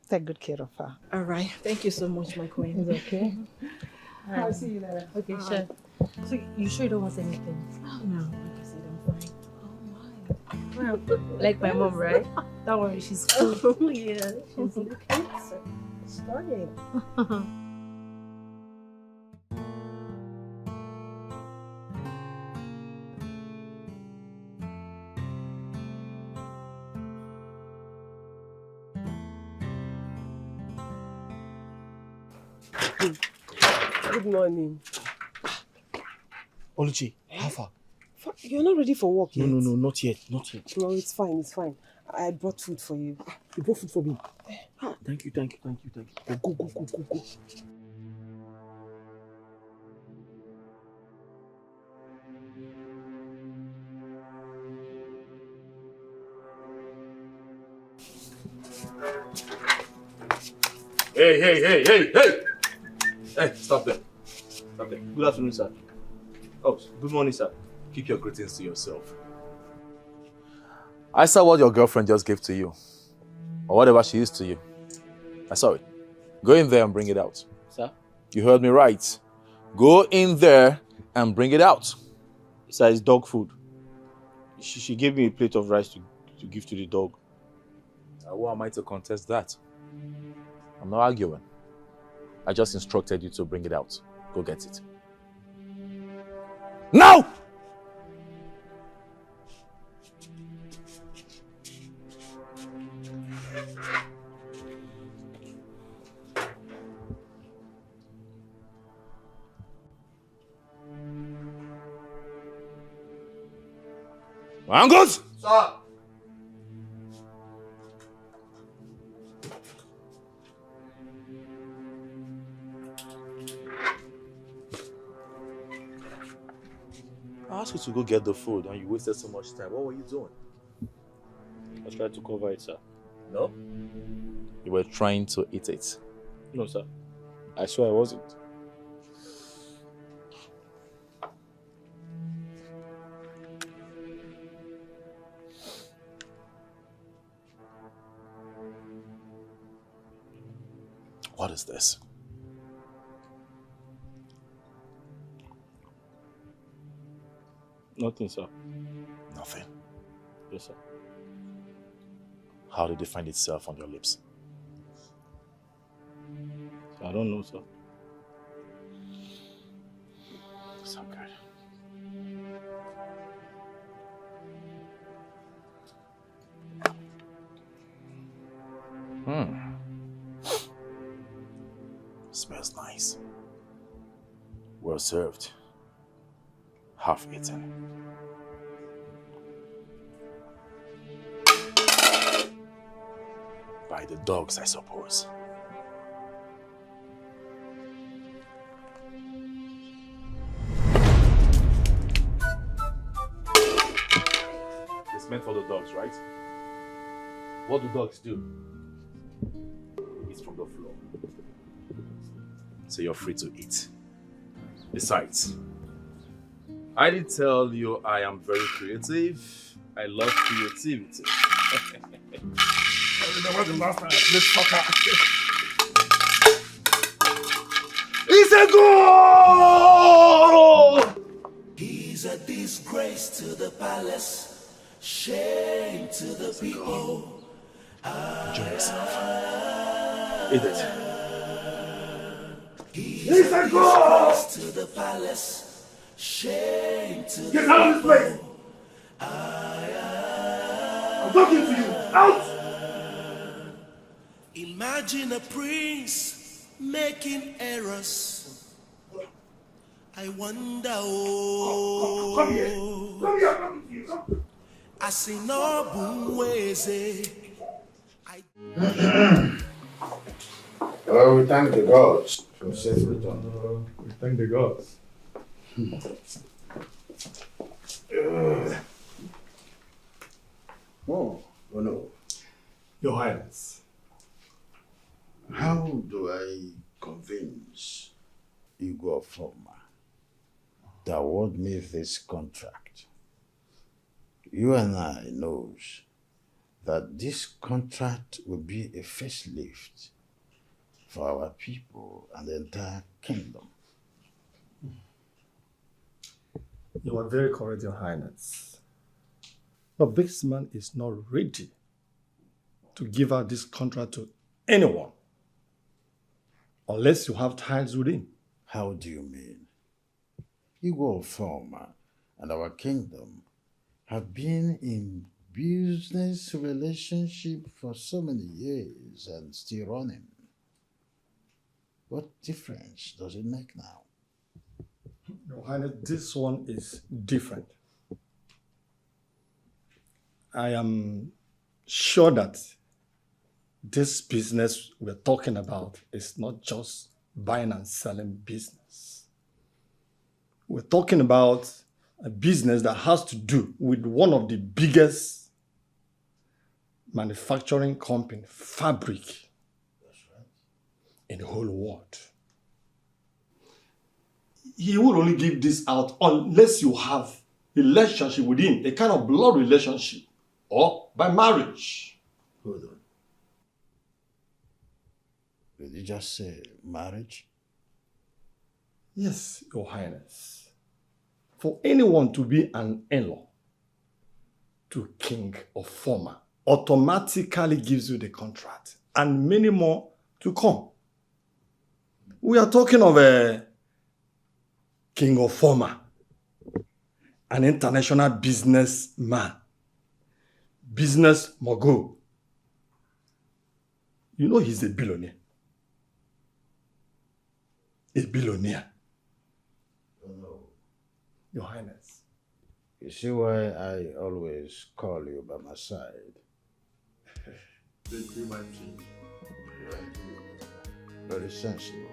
Take good care of her.
All right. Thank you so much, my queen.
It's okay.
I'll
see you later.
Okay, sure. So you sure you don't want anything?
Oh, no. Like I said, I'm fine.
Well, like my mom, right? Don't worry, she's cool.
Oh, yeah. She's looking stunning.
Good morning.
Oluchi, how far?
You're not ready for work yet?
No, not yet, not yet.
No, it's fine, it's fine. I brought food for you.
You brought food for me? Thank you. Go.
Hey! Hey, stop there.
Good afternoon, sir. Oh, good morning, sir.
Keep your greetings to yourself. I saw what your girlfriend just gave to you. Or whatever she is to you. I saw it. Go in there and bring it out.
Sir?
You heard me right. Go in there and bring it out.
Sir, it's dog food. She gave me a plate of rice to give to the dog.
Who am I to contest that? I'm not arguing. I just instructed you to bring it out. Go get it. Now! Angus!
Sir!
I asked you to go get the food and you wasted so much time. What were you doing?
I tried to cover it, sir.
No? You were trying to eat it.
No, sir. I swear I wasn't.
What is this?
Nothing, sir.
Nothing.
Yes, sir.
How did it find itself on your lips?
I don't know, sir.
So good. Smells nice. Well served. Half eaten. By the dogs, I suppose. It's meant for the dogs, right? What do dogs do? Eat from the floor. So you're free to eat. Besides, I did tell you I am very creative. I love creativity.
I remember the last time I played soccer.
It's a goal!
He's a disgrace to the palace, shame to the people.
Enjoy yourself. Eat it.
He's a disgrace to the palace, shame to the people.
Get out of this place! I'm talking to you! Out!
Imagine a prince making errors. I wonder, oh,
Come here.
I see no ways.
Well, we thank the gods for safe return.
We thank the gods.
Oh no.
Your Highness.
How do I convince Igor Forma to award me this contract? You and I knows that this contract will be a facelift for our people and the entire kingdom.
You are very correct, Your Highness. But this man is not ready to give out this contract to anyone unless you have ties with him.
How do you mean? Igor Forma and our kingdom have been in business relationship for so many years and still running. What difference does it make now?
Your Highness, this one is different. I am sure that this business we're talking about is not just buying and selling business. We're talking about a business that has to do with one of the biggest manufacturing company, fabric, in the whole world. He will only give this out unless you have a relationship with him, a kind of blood relationship, or by marriage.
Hold on. Did you just say marriage?
Yes, Your Highness. For anyone to be an in-law to King of Former automatically gives you the contract, and many more to come. We are talking of a King of Former, an international businessman, business mogul. You know he's a billionaire. A billionaire.
Oh, no.
Your Highness.
You see why I always call you by my side?
Thank you, my king.
Very sensible.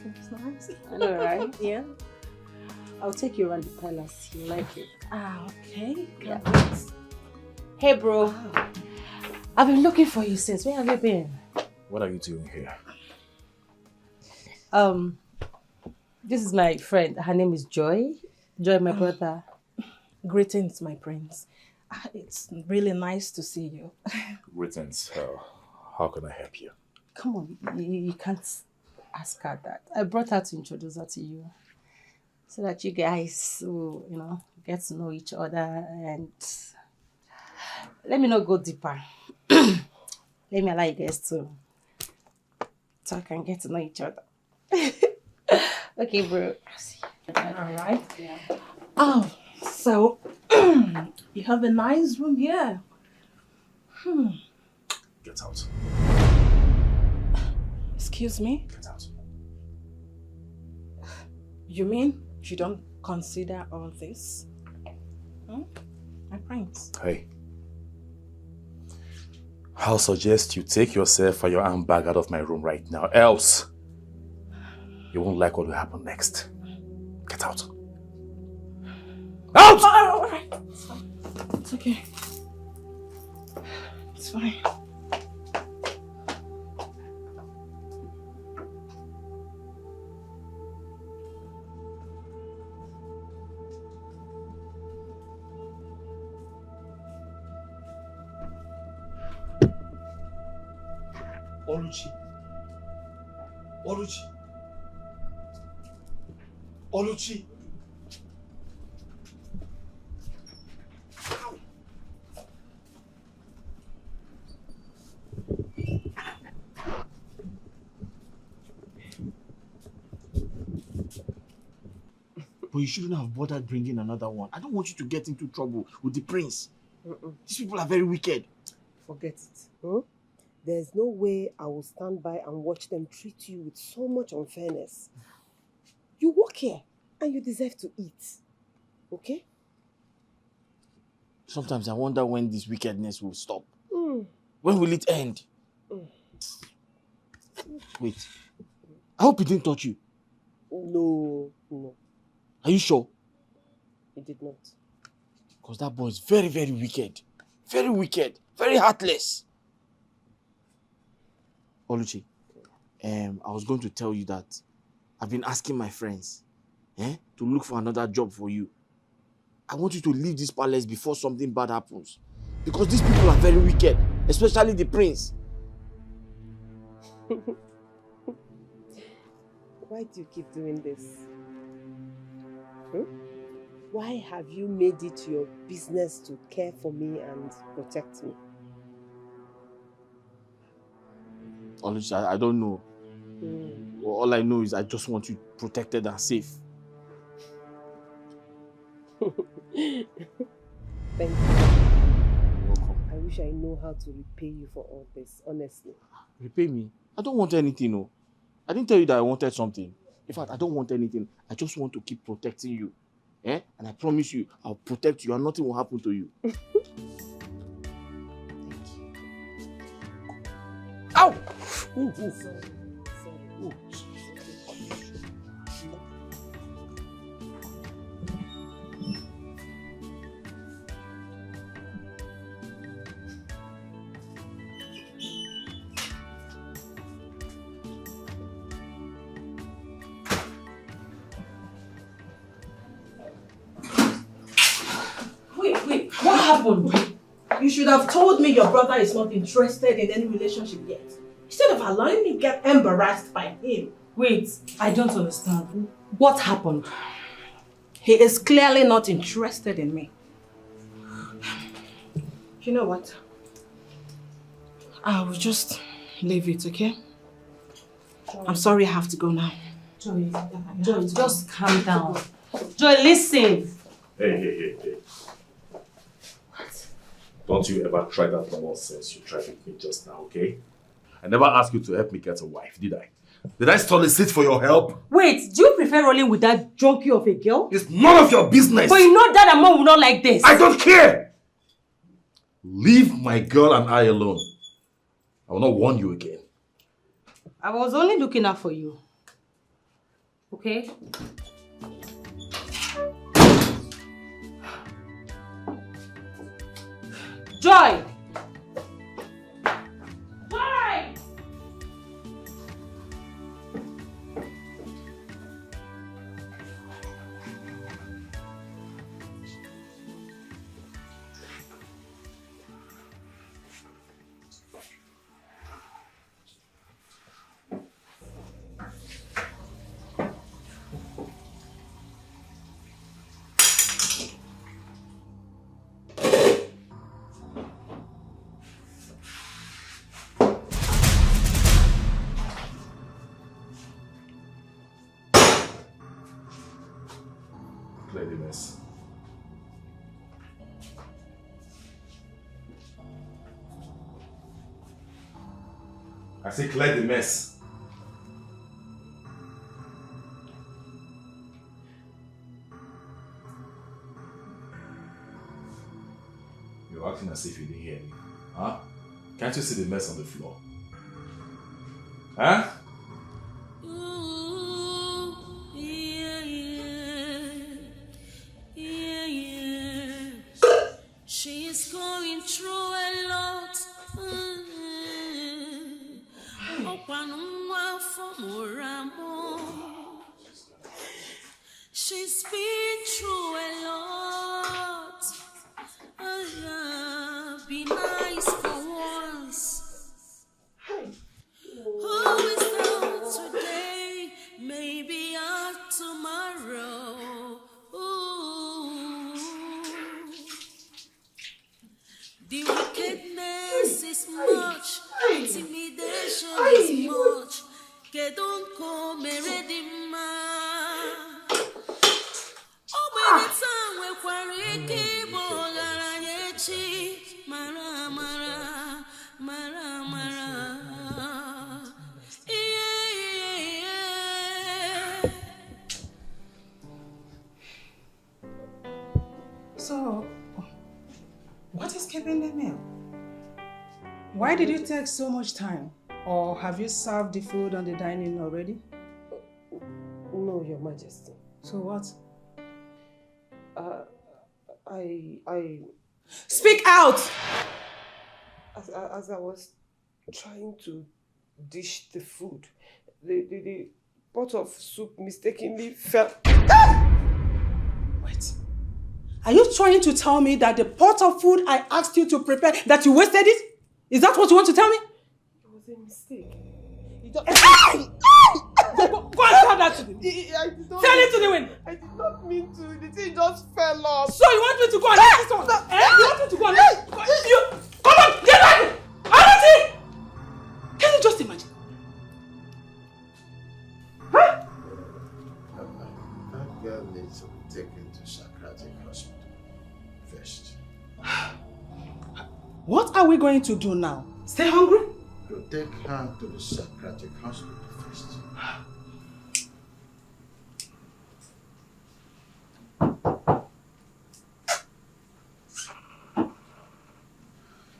Seems nice. I know, right? Yeah. I'll take you around the palace. You like it?
Okay.
Yeah. Hey, bro. I've been looking for you since. Where have you been?
What are you doing here?
This is my friend. Her name is Joy. Joy, my brother.
Greetings, my prince. It's really nice to see you.
Greetings. How can I help you?
Come on, you can't ask her that. I brought her to introduce her to you. So that you guys will, get to know each other and let me not go deeper. Let me allow you guys to talk and get to know each other. Okay, bro.
All right.
Yeah.
Oh, so you have a nice room here.
Get out.
Excuse me?
Get out.
You mean you don't consider all this? My prince.
Hey. I'll suggest you take yourself and your handbag out of my room right now, else you won't like what will happen next. Get out. Out!
All right. It's fine. It's okay. It's fine.
Oluchi. Oluchi. Oluchi. But you shouldn't have bothered bringing another one. I don't want you to get into trouble with the prince. These people are very wicked.
Forget it. There's no way I will stand by and watch them treat you with so much unfairness. You work here and you deserve to eat. Okay?
Sometimes I wonder when this wickedness will stop. When will it end? Wait. I hope he didn't touch you.
No.
Are you sure?
He did not.
Because that boy is very, very wicked. Very wicked. Very heartless. Oluchi, I was going to tell you that I've been asking my friends to look for another job for you. I want you to leave this palace before something bad happens. Because these people are very wicked, especially the prince.
Why do you keep doing this? Why have you made it your business to care for me and protect me?
Honestly, I don't know. All I know is I just want you protected and safe.
Thank you.
You're welcome.
I wish I know how to repay you for all this, honestly.
Repay me? I don't want anything, no. I didn't tell you that I wanted something. In fact, I don't want anything. I just want to keep protecting you. And I promise you, I'll protect you and nothing will happen to you.
Thank you.
Ow!
Sorry.
Ooh.
Wait, what happened? You should have told me your brother is not interested in any relationship yet. Instead of allowing me get embarrassed by him. Wait, I don't understand. What happened? He is clearly not interested in me. You know what? I will just leave it, okay? I'm sorry I have to go now.
Joy, just calm down. Joy, listen.
Hey. Don't you ever try that nonsense you tried with me just now, okay? I never asked you to help me get a wife, did I? Did I solicit for your help?
Wait, do you prefer rolling with that junkie of a girl?
It's none of your business!
But you know that mom will not like this.
I don't care! Leave my girl and I alone. I will not warn you again.
I was only looking out for you. Okay? Joy! Joy!
Clear the mess. I say clear the mess. You're acting as if you didn't hear me. Huh? Can't you see the mess on the floor? Huh?
She is going through a lot. She's been through a lot. Be nice for once. Who is down today? Maybe out tomorrow. Ooh. The wickedness is much, intimidation is much. Que don't come ready, ma.
So, what is keeping the meal? Why did you take so much time? Or have you served the food on the dining already?
No, Your Majesty.
So what?
I...
Speak out!
As I was trying to dish the food, the pot of soup mistakenly fell.
Wait. Are you trying to tell me that the pot of food I asked you to prepare, that you wasted it? Is that what you want to tell me?
It was a mistake.
Go and tell that to them. Tell it to the wind.
I did not mean to. The thing just fell off.
So you want me to go and let this one? You want me to go and let you? Come on, get back! Arati! Can you just imagine?
That girl needs to be taken to psychiatric hospital first.
What are we going to do now? Stay hungry?
To take her to the psychiatric hospital first.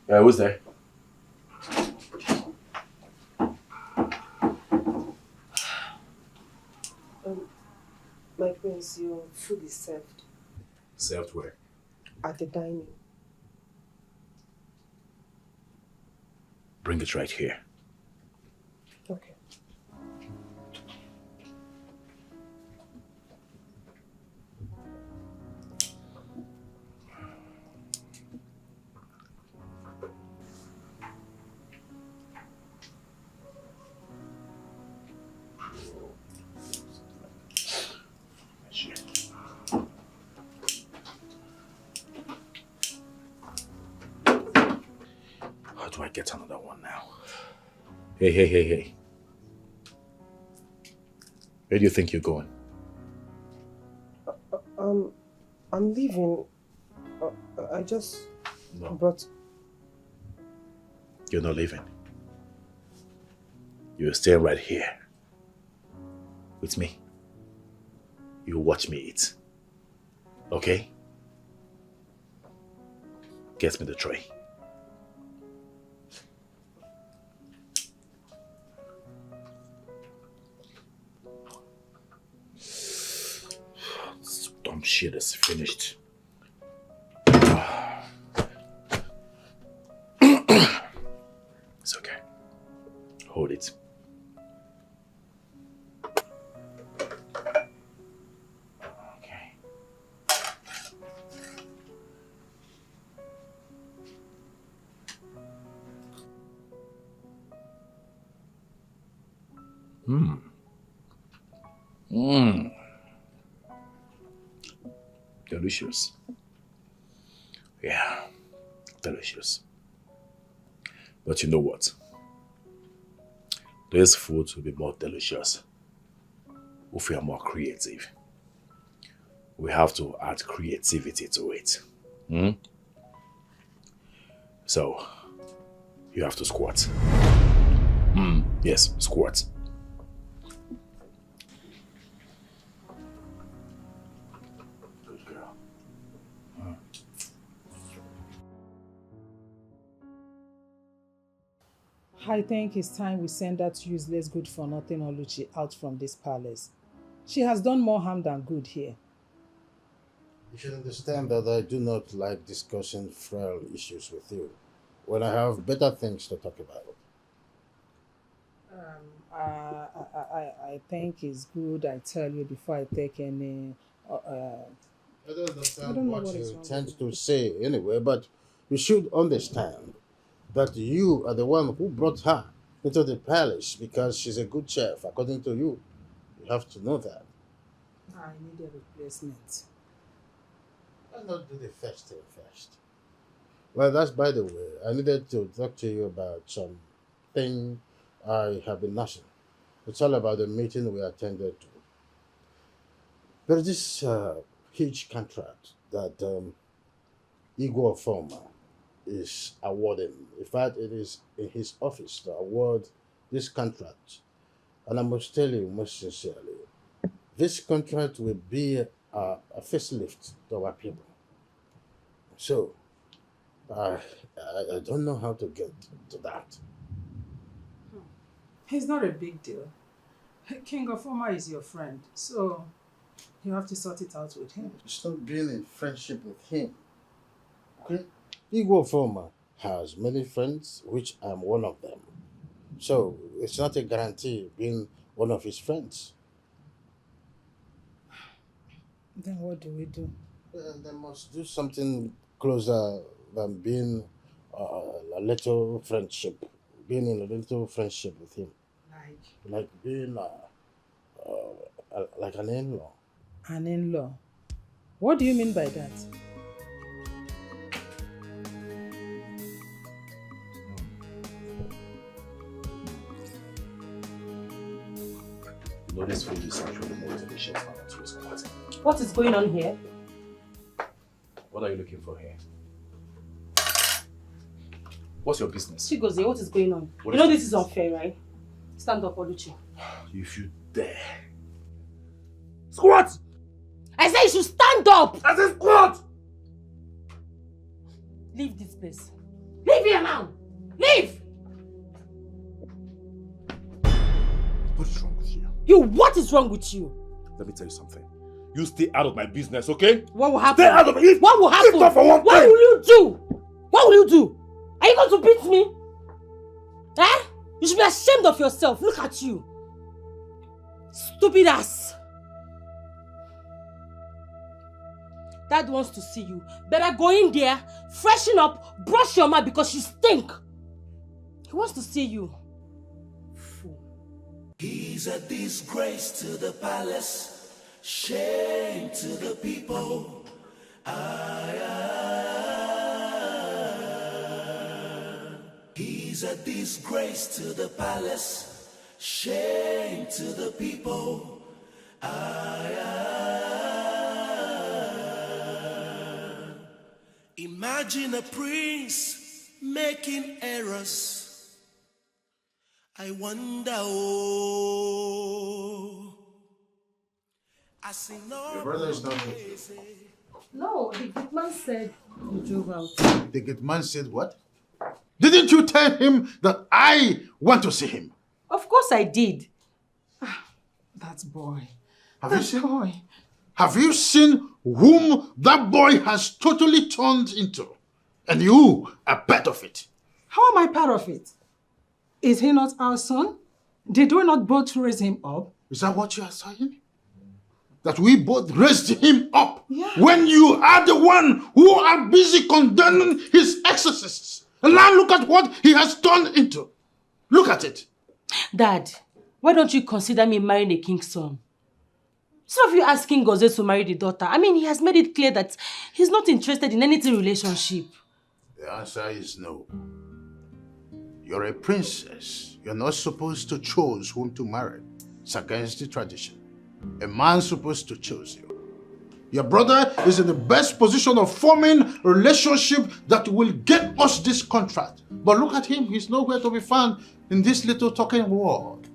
Yeah, who's there?
My prince, your food is served.
Served where?
At the dining.
Bring it right here.
Okay.
How do I get another one now? Hey. Where do you think you're going?
I'm leaving. I just
No.
brought...
You're not leaving. You're staying right here. With me. You watch me eat. Okay? Get me the tray. This dumb shit is finished. It's okay. Hold it. Okay. Delicious. Yeah, delicious. But you know what? This food will be more delicious if we are more creative. We have to add creativity to it. So, you have to squat. Yes, squat. Good girl.
I think it's time we send that useless good-for-nothing Oluchi out from this palace. She has done more harm than good here.
You should understand that I do not like discussing frail issues with you when I have better things to talk about.
I think it's good I tell you before I take any...
I don't understand
I don't know
what
what is
you
wrong
tend
with
to say anyway, but you should understand that you are the one who brought her into the palace because she's a good chef, according to you. You have to know that.
I need a replacement.
Why not do the first thing first? Well, that's by the way. I needed to talk to you about something I have been nursing. It's all about the meeting we attended to. There's this huge contract that Igor Former is awarding. In fact, it is in his office to award this contract. And I must tell you most sincerely, this contract will be a facelift to our people. So, I don't know how to get to that.
It's not a big deal. King of Oma is your friend, so you have to sort it out with him.
Stop being in friendship with him. Okay? Igor Former has many friends, which I'm one of them. So, it's not a guarantee being one of his friends.
Then what do we do?
They must do something closer than being a little friendship. Being in a little friendship with him. Like being like an in-law.
An in-law? What do you mean by that?
You know, this food is actually more delicious than it was quite.
What is going on here?
What are you looking for here? What's your business?
Chigozie, what is going on?
What
you know this is unfair, right? Stand up, Oluchi.
If you dare.
Squat! I said you should stand up!
I said squat!
Leave this place. Leave here now! Leave!
What is wrong with you?
What is wrong with you?
Let me tell you something. You stay out of my business, okay?
What will happen?
Stay out of it!
What will happen?
Lift up for one
What
thing.
will you do? What will you do? Are you going to beat me? Eh? You should be ashamed of yourself. Look at you. Stupid ass. Dad wants to see you. Better go in there, freshen up, brush your mouth because you stink. He wants to see you. Fool.
He's a disgrace to the palace, shame to the people. He's a disgrace to the palace, shame to the people. Imagine a prince making errors. I wonder, oh, I see no.
Your brother is not here.
No, the good man said you drove out.
The good man said what? Didn't you tell him that I want to see him?
Of course I did.
That boy.
Have you seen whom that boy has totally turned into? And you are part of it.
How am I part of it? Is he not our son? Did we not both raise him up?
Is that what you are saying? That we both raised him up?
Yeah.
When you are the one who are busy condemning his excesses. And now look at what he has turned into. Look at it.
Dad, why don't you consider me marrying a king's son? Instead of you asking Goze to marry the daughter, I mean, he has made it clear that he's not interested in anything relationship.
The answer is no. You're a princess. You're not supposed to choose whom to marry. It's against the tradition. A man's supposed to choose you. Your brother is in the best position of forming a relationship that will get us this contract. But look at him. He's nowhere to be found in this little talking world.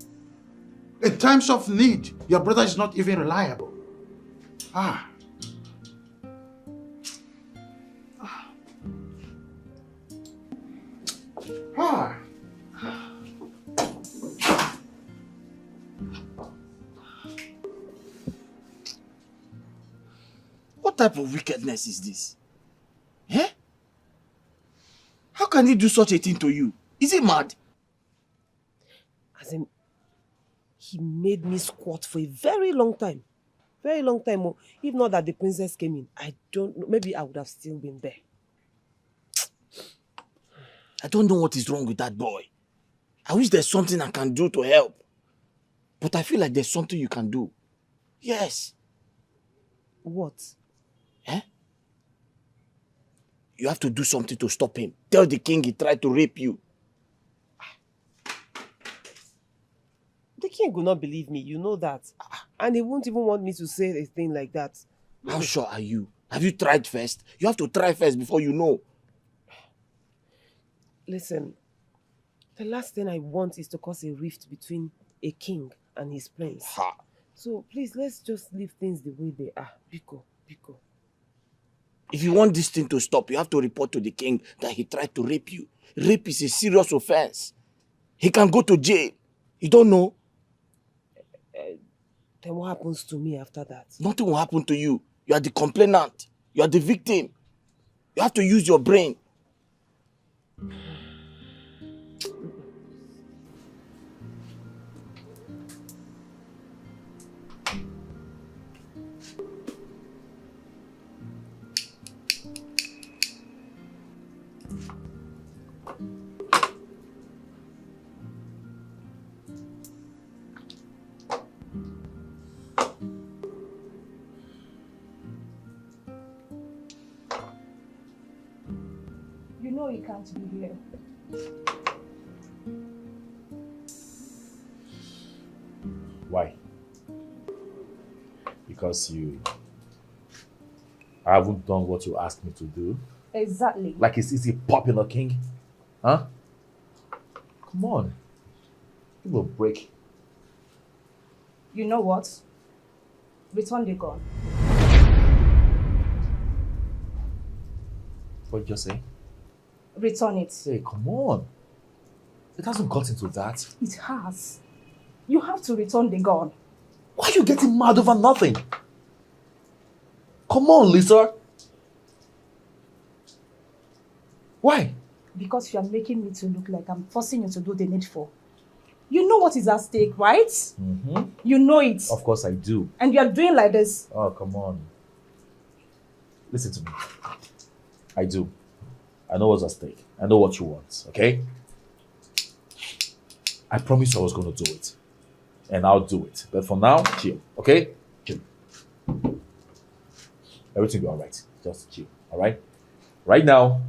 In times of need, your brother is not even reliable. Ah.
What type of wickedness is this? Eh? How can he do such a thing to you? Is he mad?
As in, he made me squat for a very long time. Very long time. Oh. If not that the princess came in, I don't know. Maybe I would have still been there.
I don't know what is wrong with that boy. I wish there's something I can do to help. But I feel like there's something you can do. Yes.
What?
Eh? You have to do something to stop him. Tell the king he tried to rape you.
The king will not believe me, you know that. And he won't even want me to say a thing like that.
How sure are you? Have you tried first? You have to try first before you know.
Listen, the last thing I want is to cause a rift between a king and his prince.
Ha.
So please, let's just leave things the way they are. Biko.
If you want this thing to stop, you have to report to the king that he tried to rape you. Rape is a serious offense. He can go to jail. You don't know?
Then what happens to me after that?
Nothing will happen to you. You are the complainant. You are the victim. You have to use your brain.
You know you can't be here.
Why? Because I haven't done what you asked me to do.
Exactly.
Like it's easy popular king? Huh? Come on. Give me a break.
You know what? Return the gun.
What did you say?
Return it.
Hey, come on. It hasn't got into that.
It has. You have to return the gun.
Why are you getting mad over nothing? Come on, Lisa. Why?
Because you are making me to look like I'm forcing you to do the needful. You know what is at stake, right?
Mm-hmm.
You know it.
Of course I do.
And you are doing like this.
Oh, come on. Listen to me. I do. I know what's at stake. I know what you want, okay? I promised I was going to do it. And I'll do it. But for now, chill, okay? Chill. Everything will be all right. Just chill, all right? Right now,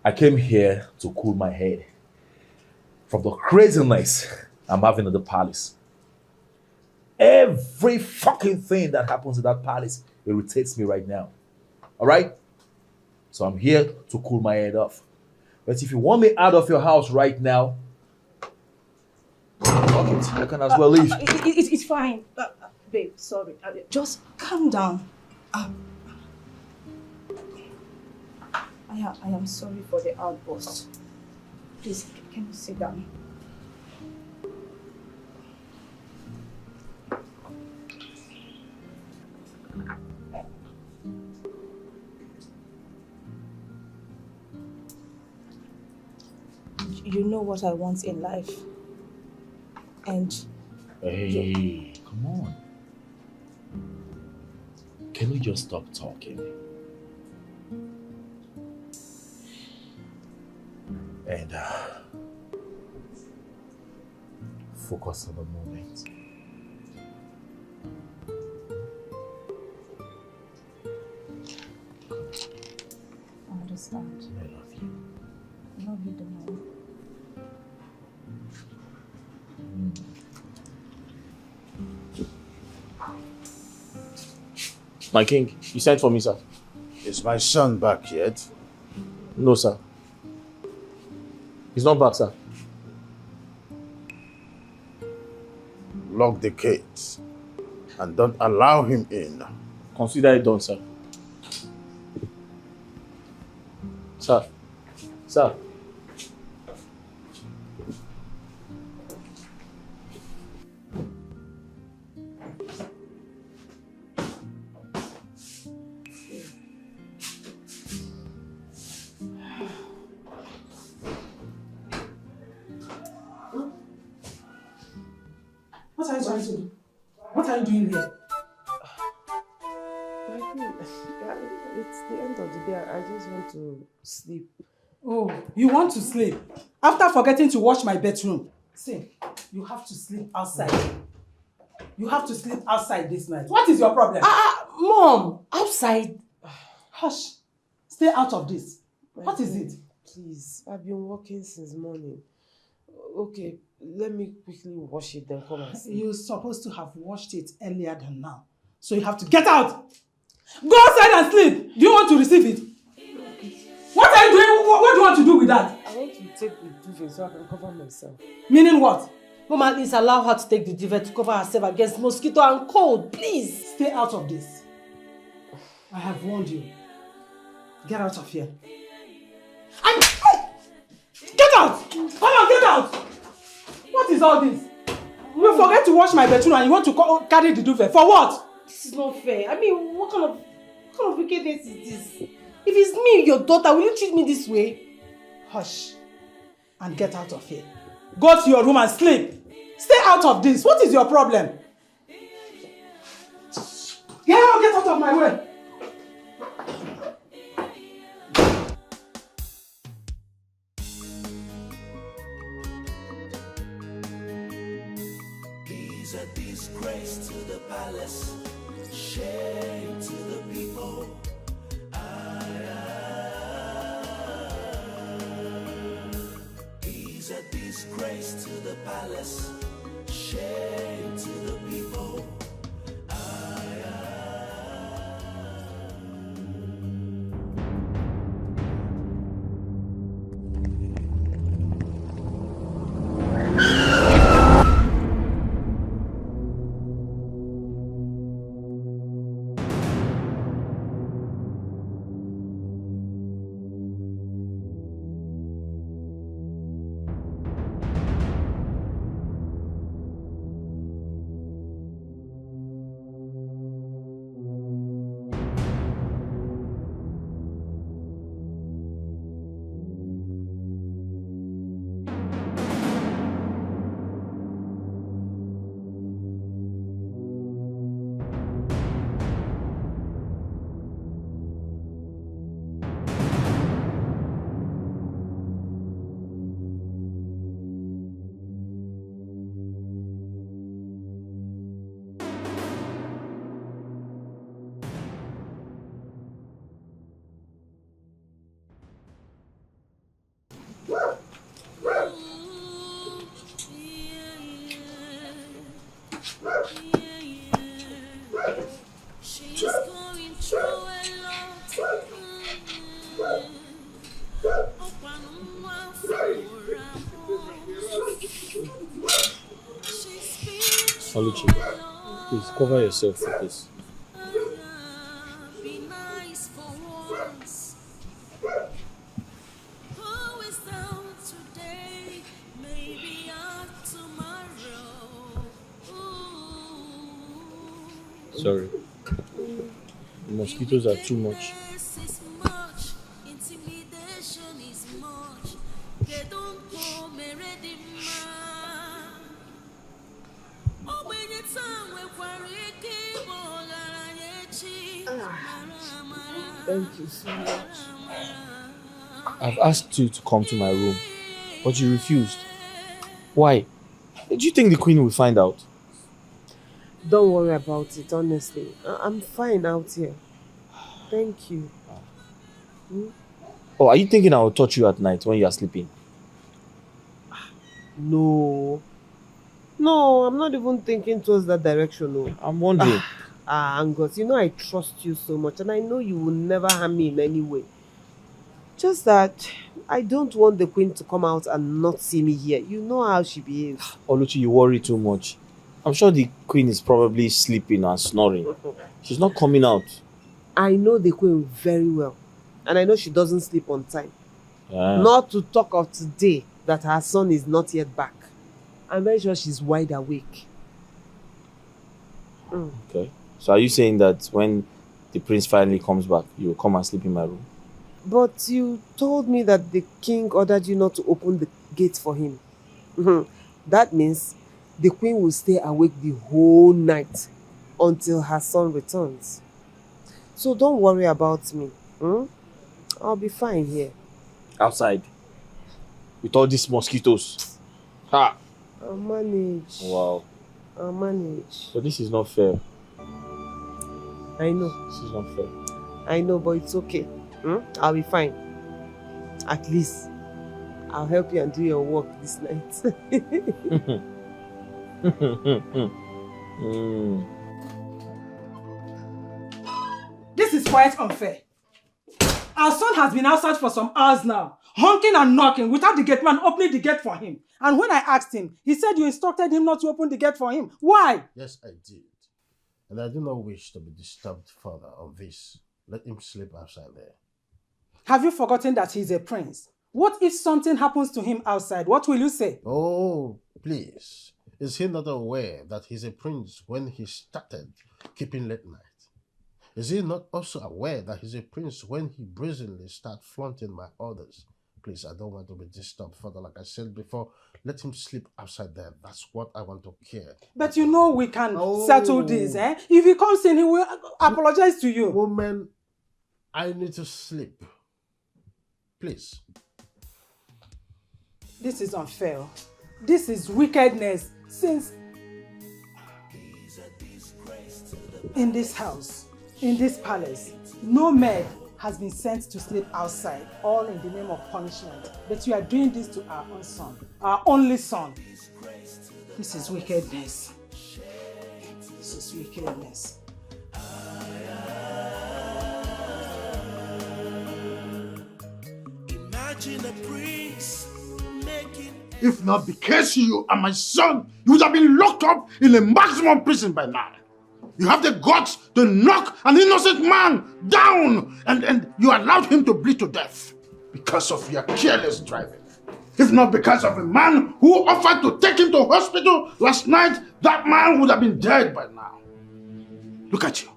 I came here to cool my head from the craziness I'm having in the palace. Every fucking thing that happens in that palace irritates me right now. All right? So I'm here to cool my head off. But if you want me out of your house right now, fuck it. I can as well leave.
It's fine. Babe, sorry. Just calm down. I am sorry for the outburst. Please, can you sit down? You know what I want in life. And...
Hey, come on. Can we just stop talking? And focus on the moment.
I understand.
I love you.
I love you the more.
My king, you sent for me, sir.
Is my son back yet?
No, sir. He's not back, sir.
Lock the gates and don't allow him in.
Consider it done, sir. Sir. Sir.
What are you trying to do? What are you doing here?
It's the end of the day. I just want to sleep.
Oh, you want to sleep? After forgetting to wash my bedroom. See, you have to sleep outside. You have to sleep outside this night. What is your problem?
Mom, outside.
Hush. Stay out of this. What is it?
Please, I've been working since morning. Okay, let me quickly wash it, then come and sleep.
You're supposed to have washed it earlier than now. So you have to get out. Go outside and sleep. Do you want to receive it? What are you doing? What do you want to do with that?
I want to take the duvet so I can cover myself.
Meaning what?
Mama, please allow her to take the duvet to cover herself against mosquito and cold, please.
Stay out of this. I have warned you. Get out of here. Get out! Come on, get out! What is all this? You forget to wash my bedroom and you want to carry the duvet. For what?
This is not fair. I mean, what kind of wickedness is this? If it's me, your daughter, will you treat me this way?
Hush. And get out of here. Go to your room and sleep. Stay out of this. What is your problem? Yeah, get out of my way.
He's a disgrace to the palace, shame to the people. He's a disgrace to the palace, shame to the people.
Oluchi, please cover yourself with this. Sorry. The mosquitoes are too much.
Thank you so much.
I've asked you to come to my room, but you refused. Why? Do you think the queen will find out?
Don't worry about it, honestly. I'm fine out here. Thank you.
Oh, are you thinking I will touch you at night when you are sleeping?
No. No, I'm not even thinking towards that direction. No.
I'm wondering.
Angus, you know I trust you so much and I know you will never harm me in any way. Just that I don't want the queen to come out and not see me here. You know how she behaves.
Oluchi, you worry too much. I'm sure the queen is probably sleeping and snoring. She's not coming out.
I know the queen very well. And I know she doesn't sleep on time.
Yeah.
Not to talk of today that her son is not yet back. I'm very sure she's wide awake.
Okay. So are you saying that when the prince finally comes back, you will come and sleep in my room?
But you told me that the king ordered you not to open the gate for him. That means the queen will stay awake the whole night until her son returns. So don't worry about me. I'll be fine here.
Outside? With all these mosquitoes? Ha!
I'll manage.
Wow.
I'll manage.
But this is not fair.
I know.
This is not fair.
I know, but it's okay. I'll be fine. At least, I'll help you and do your work this night.
This quite unfair. Our son has been outside for some hours now, honking and knocking without the gate man opening the gate for him. And when I asked him, he said you instructed him not to open the gate for him. Why?
Yes, I did. And I do not wish to be disturbed further on this. Let him sleep outside there.
Have you forgotten that he's a prince? What if something happens to him outside? What will you say?
Oh, please. Is he not aware that he's a prince when he started keeping late night? Is he not also aware that he's a prince when he brazenly starts flaunting my orders? Please, I don't want to be disturbed further. Like I said before, let him sleep outside there. That's what I want to hear.
But you know we can settle this, eh? If he comes in, he will apologize to you.
Woman, I need to sleep. Please.
This is unfair. This is wickedness. Since in this house, in this palace, no maid has been sent to sleep outside, all in the name of punishment. But you are doing this to our own son, our only son. This is wickedness. This is wickedness.
Imagine a prince making.
If not because you are my son, you would have been locked up in a maximum prison by now. You have the guts to knock an innocent man down and you allowed him to bleed to death because of your careless driving. If not because of a man who offered to take him to hospital last night, that man would have been dead by now. Look at you.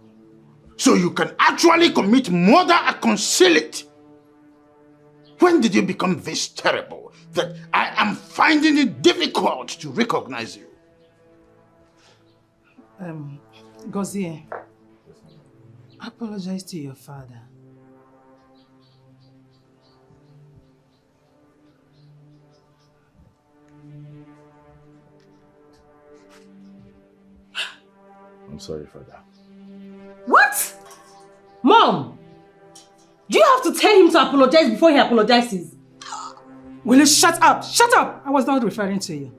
So you can actually commit murder and conceal it. When did you become this terrible that I am finding it difficult to recognize you?
Gozie, apologize to your father.
I'm sorry, Father.
What? Mom! Do you have to tell him to apologize before he apologizes?
Will you shut up? Shut up! I was not referring to you.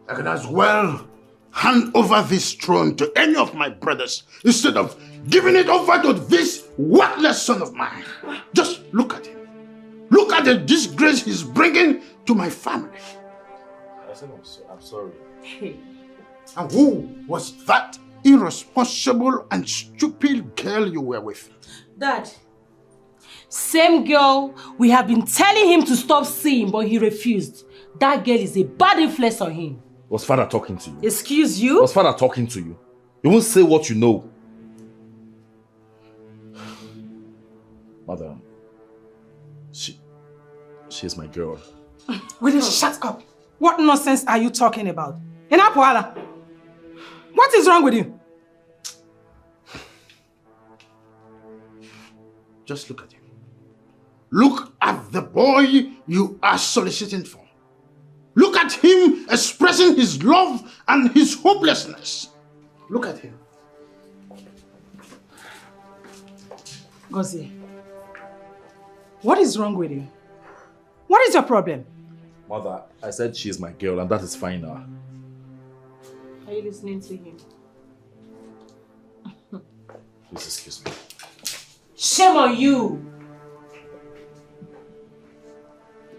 I can as well hand over this throne to any of my brothers instead of giving it over to this worthless son of mine. Just look at him. Look at the disgrace he's bringing to my family.
I said I'm sorry.
Hey.
And who was that irresponsible and stupid girl you were with?
Dad, same girl we have been telling him to stop seeing, but he refused. That girl is a bad influence on him.
Was Father talking to you?
Excuse you?
Was Father talking to you? You won't say what you know. Madam, she's my girl.
Will you shut up? What nonsense are you talking about? Inapuala, what is wrong with you?
Just look at him. Look at the boy you are soliciting for. Look at him expressing his love and his hopelessness. Look at him.
Gozie, what is wrong with you? What is your problem?
Mother, I said she is my girl and that is fine now.
Are you listening to him?
Please excuse me.
Shame on you!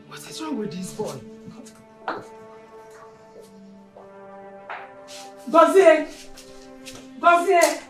What is wrong with this boy? Gozie! Gozie!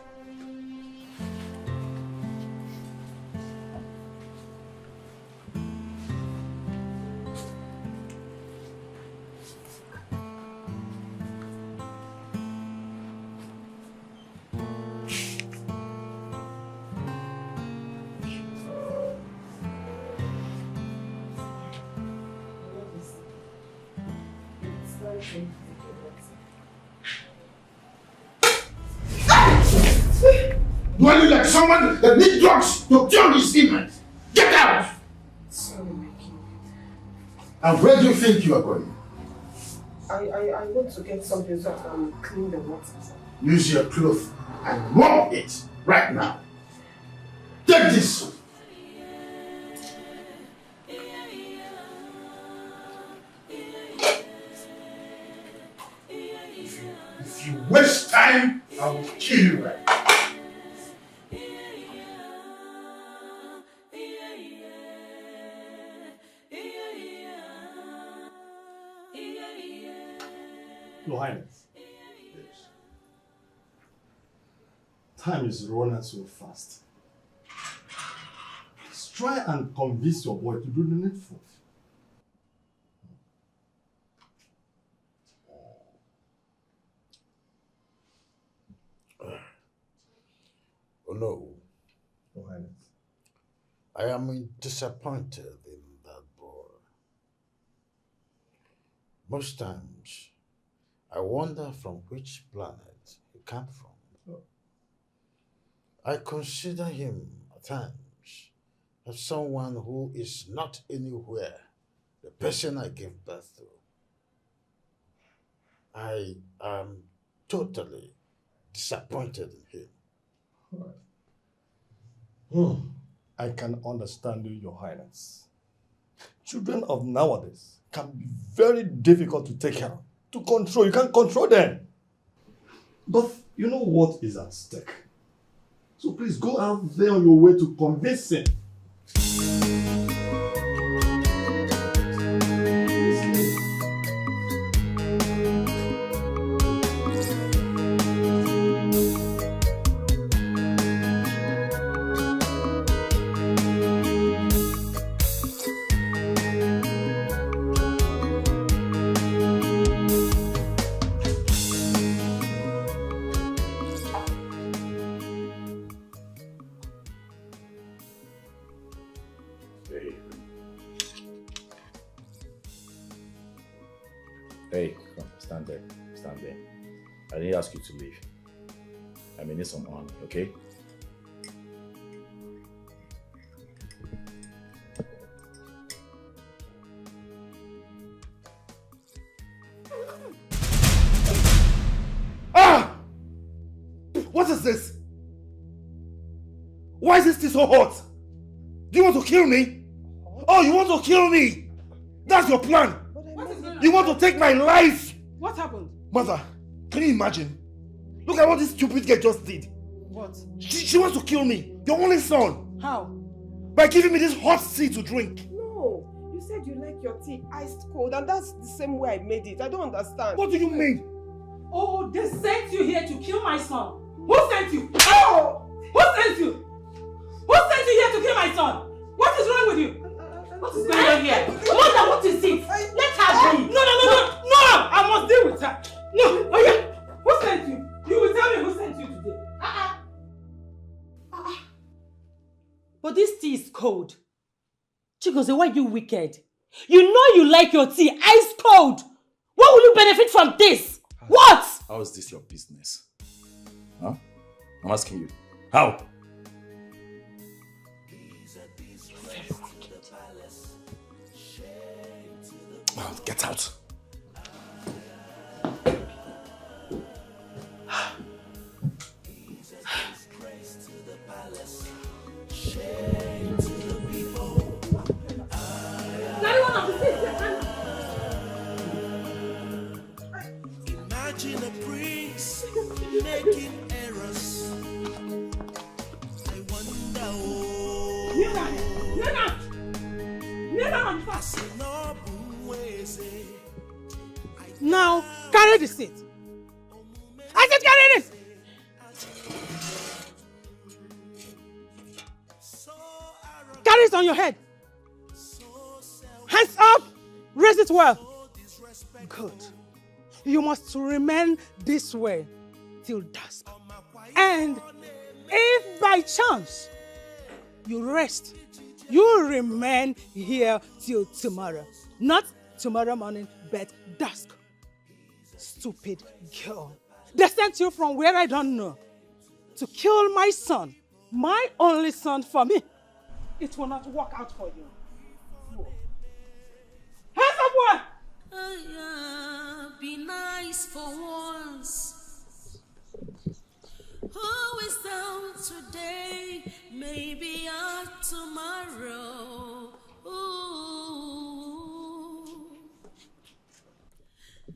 Do I look like someone that needs drugs to cure his ailment? Get out!
Sorry, my king.
And where do you think you are going?
I want to get something so I can clean the water.
Use your cloth and mop it right now. Take this. If you waste time, I will kill you right now. Your Highness. Yes. Time is running so fast. Please try and convince your boy to do the needful.
Oh no.
Your Highness.
I am disappointed in that boy. Most times, I wonder from which planet he came from. I consider him at times as someone who is not anywhere, the person I gave birth to. I am totally disappointed in him.
I can understand you, Your Highness. Children of nowadays can be very difficult to take care, to control. You can't control them. But you know what is at stake. So please go out there on your way to convince him.
Hey, come, stand there. Stand there. I didn't ask you to leave. I may need some honey, okay?
Ah! What is this? Why is this tea so hot? Do you want to kill me? Oh, you want to kill me? That's your plan. You want to take my life?
What happened?
Mother, can you imagine? Look at what this stupid girl just did.
What?
She wants to kill me, your only son.
How?
By giving me this hot tea to drink.
No, you said you like your tea iced cold, and that's the same way I made it. I don't understand.
What do you mean?
Oh, they sent you here to kill my son. Who sent you? Oh! Who sent you? Who sent you here to kill my son? What is wrong with you? What is going on here? Mother, what is it? Let her be. No! I must deal with her. No, oh yeah. Who sent you? You will tell me who sent you today.
But this tea is cold. Chigozie, why are you wicked? You know you like your tea ice cold. What will you benefit from this? What?
How is this your business? Huh? I'm asking you. How? Oh, get out.
Imagine a prince making errors. I wonder,
Now, carry the seat. I said carry this! Carry it on your head. Hands up! Raise it well. Good. You must remain this way till dusk. And if by chance you rest, you remain here till tomorrow. Not tomorrow morning, but dusk. Stupid girl. They sent you from where I don't know to kill my son, my only son for me. It will not work out for you. Hands up, one!
Be nice for once. Who is down today? Maybe out tomorrow. Ooh.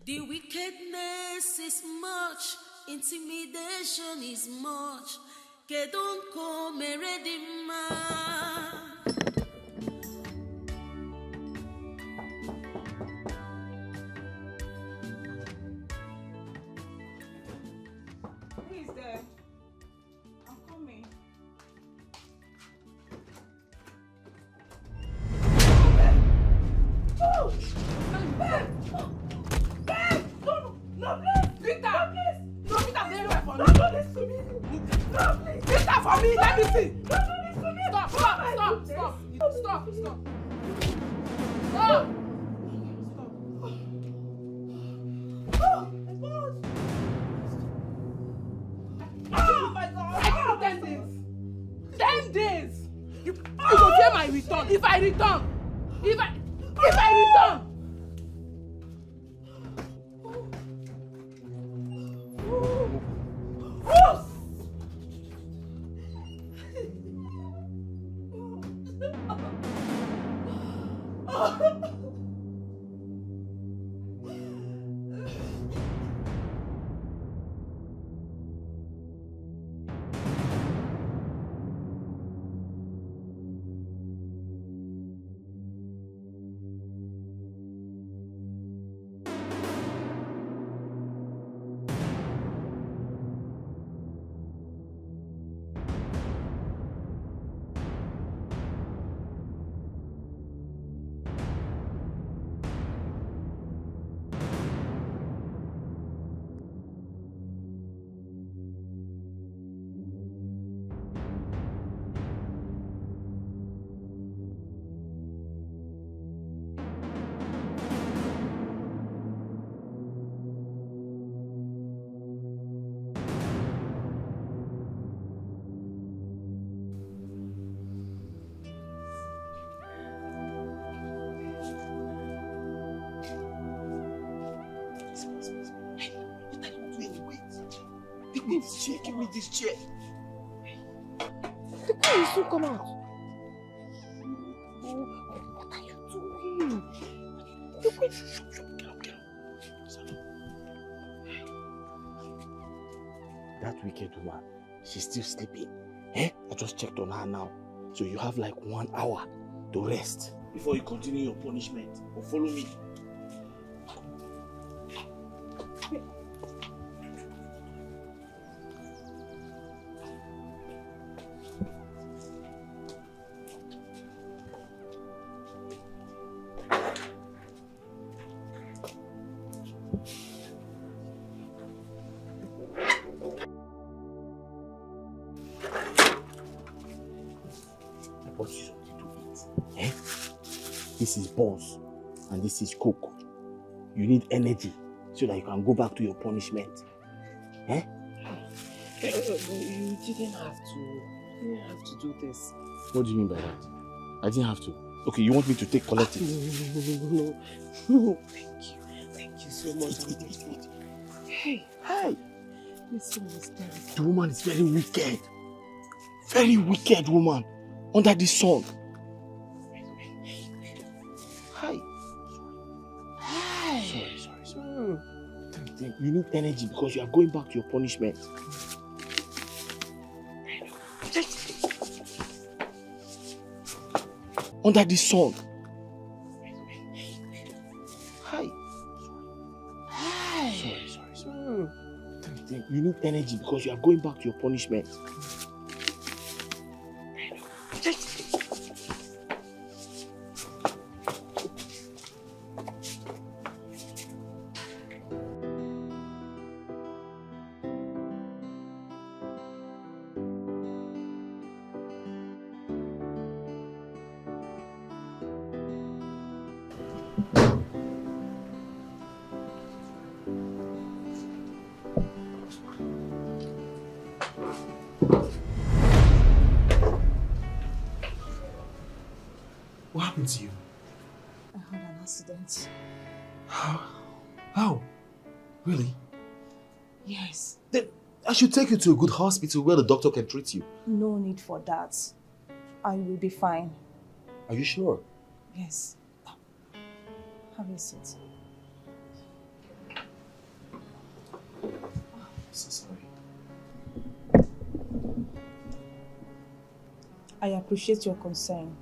The wickedness is much, intimidation is much. Kedonko meredima.
Babe! Babe! No, please! Victor! No, please! No, Victor, very well for me. Don't do this to me! No, please! Victor, for me, let me see! Don't do this to me! Stop! Oh my God! I give you 10 days! 10 days! You will pay my return if I return! If I return!
me this chair. Give me this chair.
The guy will soon come out. Oh, what are you doing? The way
Get up. That wicked woman, she's still sleeping. Eh? I just checked on her now. So you have like 1 hour to rest before you continue your punishment. Or follow me. This is buns and this is coke. You need energy so that you can go back to your punishment. Eh?
You didn't have to. You didn't have to do this.
What do you mean by that? I didn't have to. Okay, you want me to collect it?
No. Thank you so much.
Eat.
Hey. This one is terrible.
The woman is very wicked. Very wicked woman. Under the sun. Sorry. You need energy because you are going back to your punishment. Under the sun. Sorry. You need energy because you are going back to your punishment.
What happened to you?
I had an accident.
How? Really?
Yes.
Then I should take you to a good hospital where the doctor can treat you.
No need for that. I will be fine.
Are you sure?
Yes. Have a seat.
I'm so sorry.
I appreciate your concern.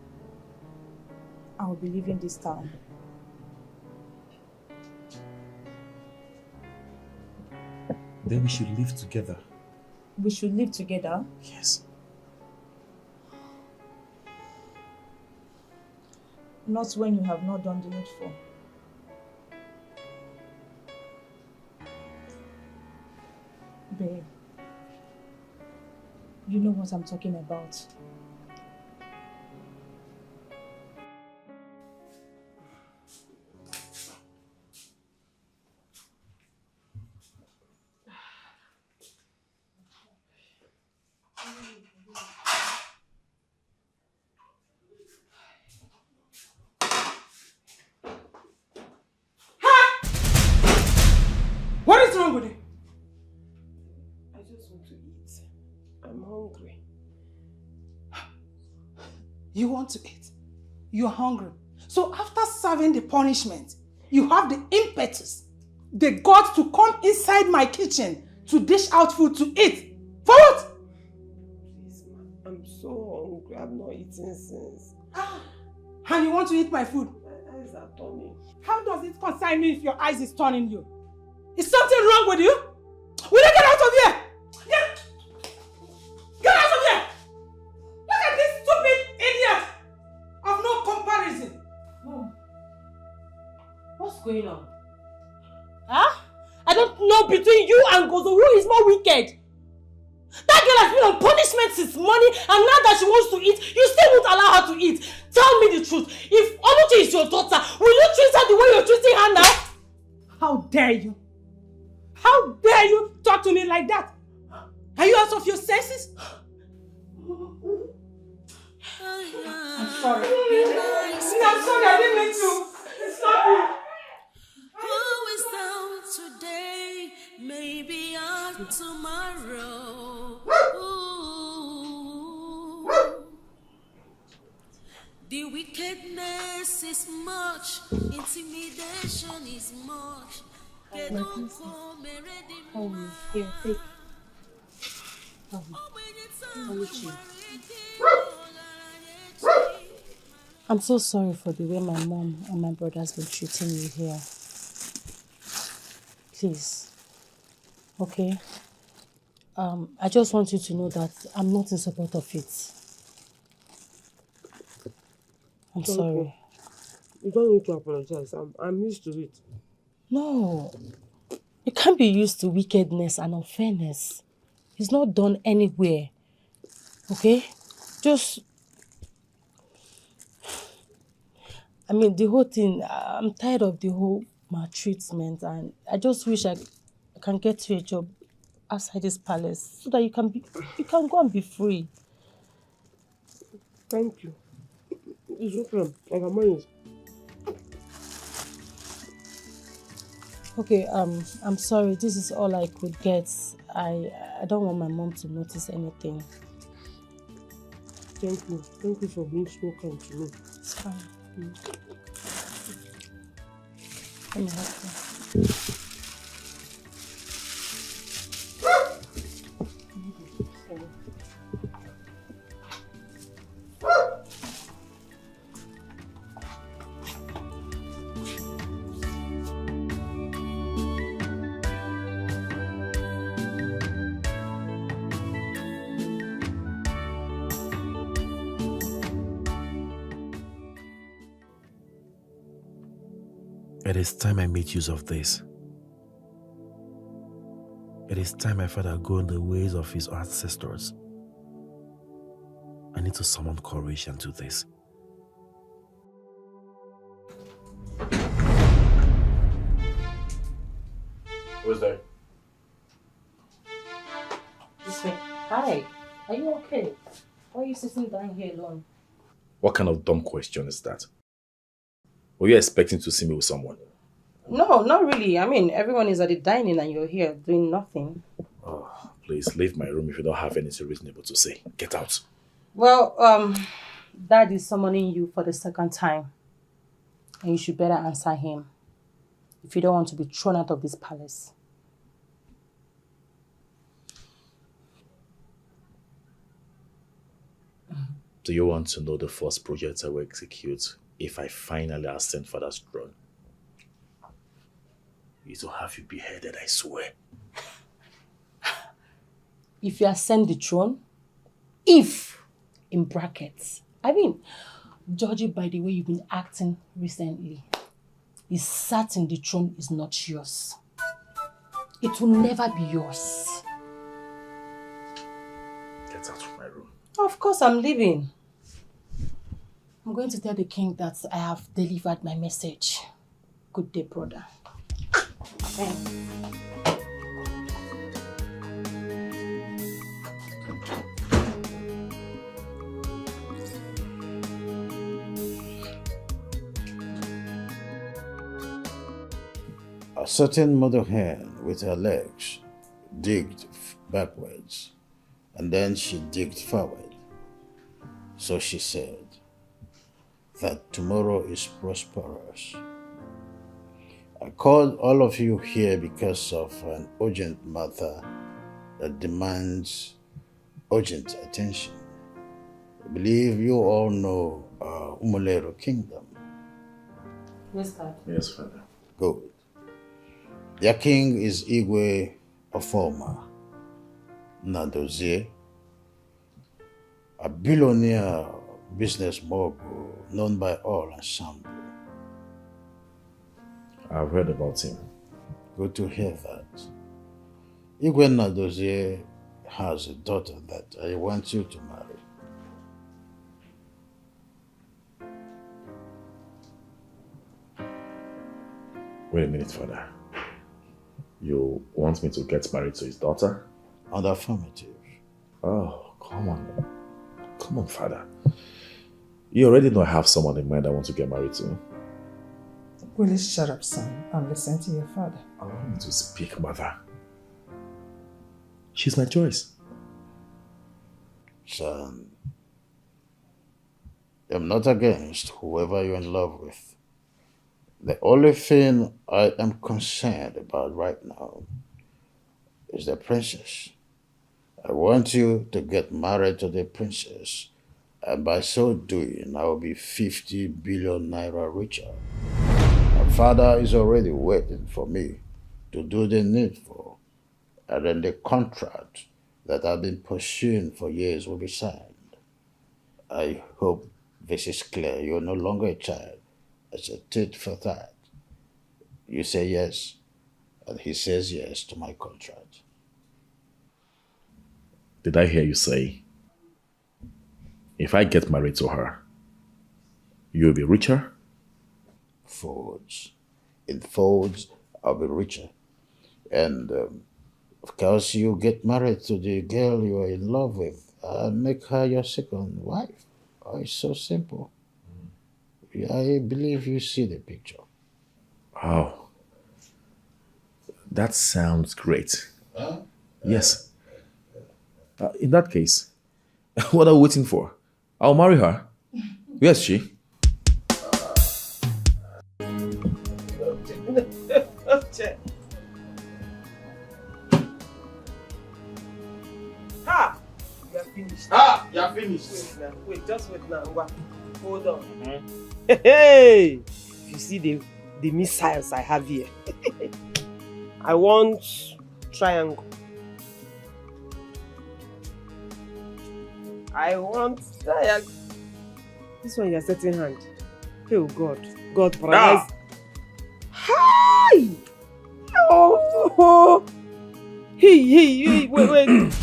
I will be leaving this town.
Then we should live together.
We should live together?
Yes.
Not when you have not done the needful.
Babe, you know what I'm talking about. What is wrong with you?
I just want to eat. I'm hungry.
You want to eat? You're hungry. So after serving the punishment, you have the impetus, the guts to come inside my kitchen to dish out food to eat. For what?
Please, ma. I'm so hungry. I've not eaten since.
And you want to eat my food?
My eyes are turning.
How does it concern me if your eyes is turning you? Is something wrong with you? Will you get out of here? Get out of here! Look at this stupid idiot of no comparison.
Mom, what's going on? Huh? I don't know between you and Gozo who is more wicked. That girl has been on punishment since morning, and now that she wants to eat, you still won't allow her to eat. Tell me the truth. If Oluchi is your daughter, will you treat her the way you're treating her now?
How dare you? How dare you talk to me like that? Are you out of your senses? I'm sorry. I'm sorry, I didn't mean to. Stop it.
Who is down today? Maybe on tomorrow. Ooh. The wickedness is much, intimidation is much.
Here, take. Oluchi. I'm so sorry for the way my mom and my brother has been treating you here. Please. Okay? I just want you to know that I'm not in support of it. I'm sorry.
You don't need to apologize. I'm used to it.
No. You can't be used to wickedness and unfairness. It's not done anywhere. Okay? Just... I mean, the whole thing, I'm tired of the whole maltreatment, and I just wish I can get you a job outside this palace so that you can go and be free.
Thank you. It's okay. I can manage.
Okay, I'm sorry. This is all I could get. I don't want my mom to notice anything.
Thank you. Thank you for being so kind to me.
It's fine. Let me help you.
It is time I make use of this. It is time my father go in the ways of his ancestors. I need to summon courage and do this. Who's there?
This way. Hi. Are you okay? Why are you sitting down here alone?
What kind of dumb question is that? Were you expecting to see me with someone?
No, not really. I mean, everyone is at the dining and you're here doing nothing.
Oh, please leave my room if you don't have anything reasonable to say. Get out.
Well, Dad is summoning you for the second time. And you should better answer him if you don't want to be thrown out of this palace.
Do you want to know the first project I will execute if I finally ascend Father's throne? It will have you beheaded, I swear.
If you ascend the throne, if, in brackets, I mean, judging by the way you've been acting recently, it's certain the throne is not yours. It will never be yours.
Get out of my room.
Of course I'm leaving. I'm going to tell the king that I have delivered my message. Good day, brother.
A certain mother hen with her legs digged backwards, and then she digged forward. So she said that tomorrow is prosperous. I called all of you here because of an urgent matter that demands urgent attention. I believe you all know Umulero Kingdom.
Yes, Dad.
Yes, Father.
Good. Their king is Igwe Ofoma Nadozie, a billionaire business mogul known by all ensemble.
I've heard about him.
Good to hear that. Igwe Nadozie has a daughter that I want you to marry.
Wait a minute, Father. You want me to get married to his daughter?
On the affirmative.
Oh, come on. Come on, Father. You already know I have someone in mind I want to get married to.
Will you shut up, son, and listen to your father?
Allow me to speak, Mother. She's my choice.
Son, I'm not against whoever you're in love with. The only thing I am concerned about right now is the princess. I want you to get married to the princess, and by so doing, I will be 50 billion naira richer. My father is already waiting for me to do the needful, and then the contract that I've been pursuing for years will be signed. I hope this is clear. You're no longer a child. It's a tit for tat. You say yes, and he says yes to my contract.
Did I hear you say, if I get married to her, you'll be richer?
Folds. In folds, I'll be richer. And of course, you get married to the girl you're in love with and make her your second wife. Oh, it's so simple. I believe you see the picture.
Oh, that sounds great.
Huh?
Yes. In that case, what are we waiting for? I'll marry her. Where's she?
Ha! You are finished.
Ah, you are finished.
Wait, just wait now. Hold on.
Mm-hmm.
Hey! You see the missiles I have here. I want triangle. I want triangle. This one you are setting hand. Oh God. God paradise. Hi! Oh! Hey, wait.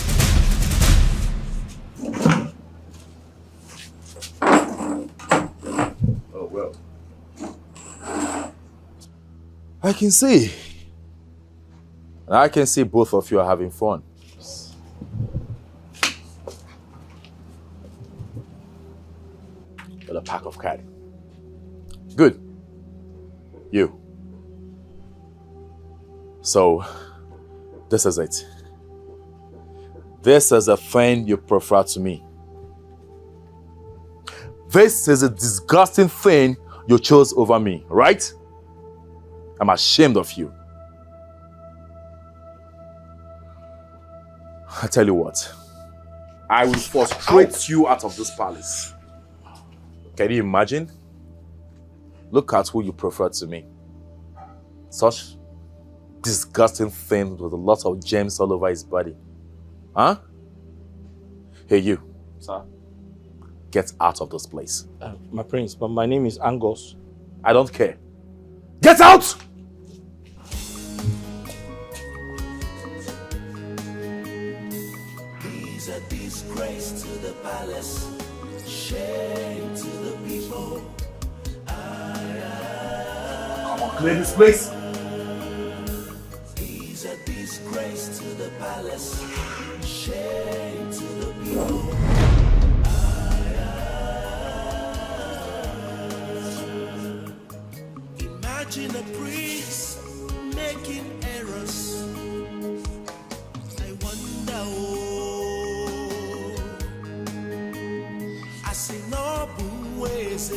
Oh, well. I can see. I can see both of you are having fun. With a pack of cards. Good. You. So, this is it. This is a friend you prefer to me. This is a disgusting thing you chose over me, right? I'm ashamed of you. I tell you what, I will frustrate you out of this palace. Can you imagine? Look at who you prefer to me. Such disgusting thing with a lot of gems all over his body. Huh? Hey, you.
Sir?
Get out of this place.
My prince, but my name is Angus.
I don't care. Get out!
He's a disgrace disgrace to the palace, shame to the people.
Come on, clear this place.
He's a disgrace to the palace, shame to the people. Imagine a priest making errors. I wonder, I see no ways.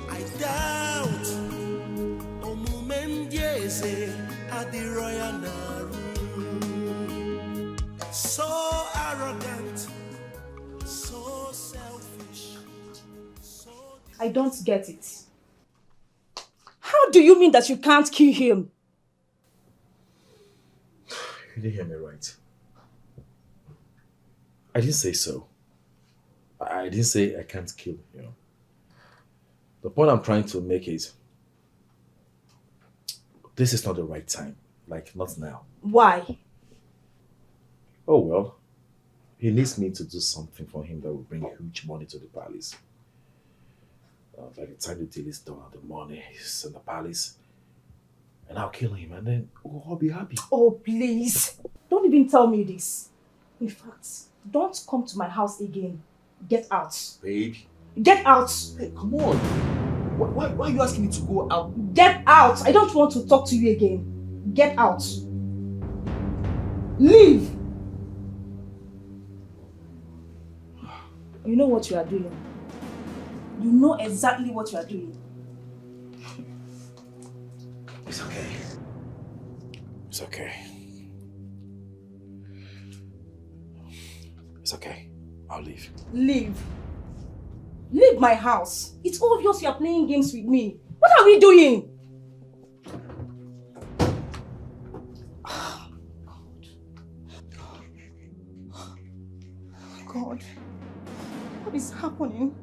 I doubt. At the royal Naru. So arrogant, so selfish.
I don't get it. How do you mean that you can't kill him?
You didn't hear me right. I didn't say so. I didn't say I can't kill him. The point I'm trying to make is this is not the right time. Like, not now.
Why?
Oh, well. He needs me to do something for him that will bring huge money to the palace. By the time the deal is done, the money is in the palace. And I'll kill him and then we'll all be happy.
Oh, please. Don't even tell me this. In fact, don't come to my house again. Get out.
Babe.
Get out.
Hey, come on. Why are you asking me to go out?
Get out! I don't want to talk to you again. Get out. Leave! You know what you are doing. You know exactly what you are doing.
It's okay. It's okay. It's okay. I'll leave.
Leave. Leave my house. It's obvious you are playing games with me. What are we doing? God. What is happening?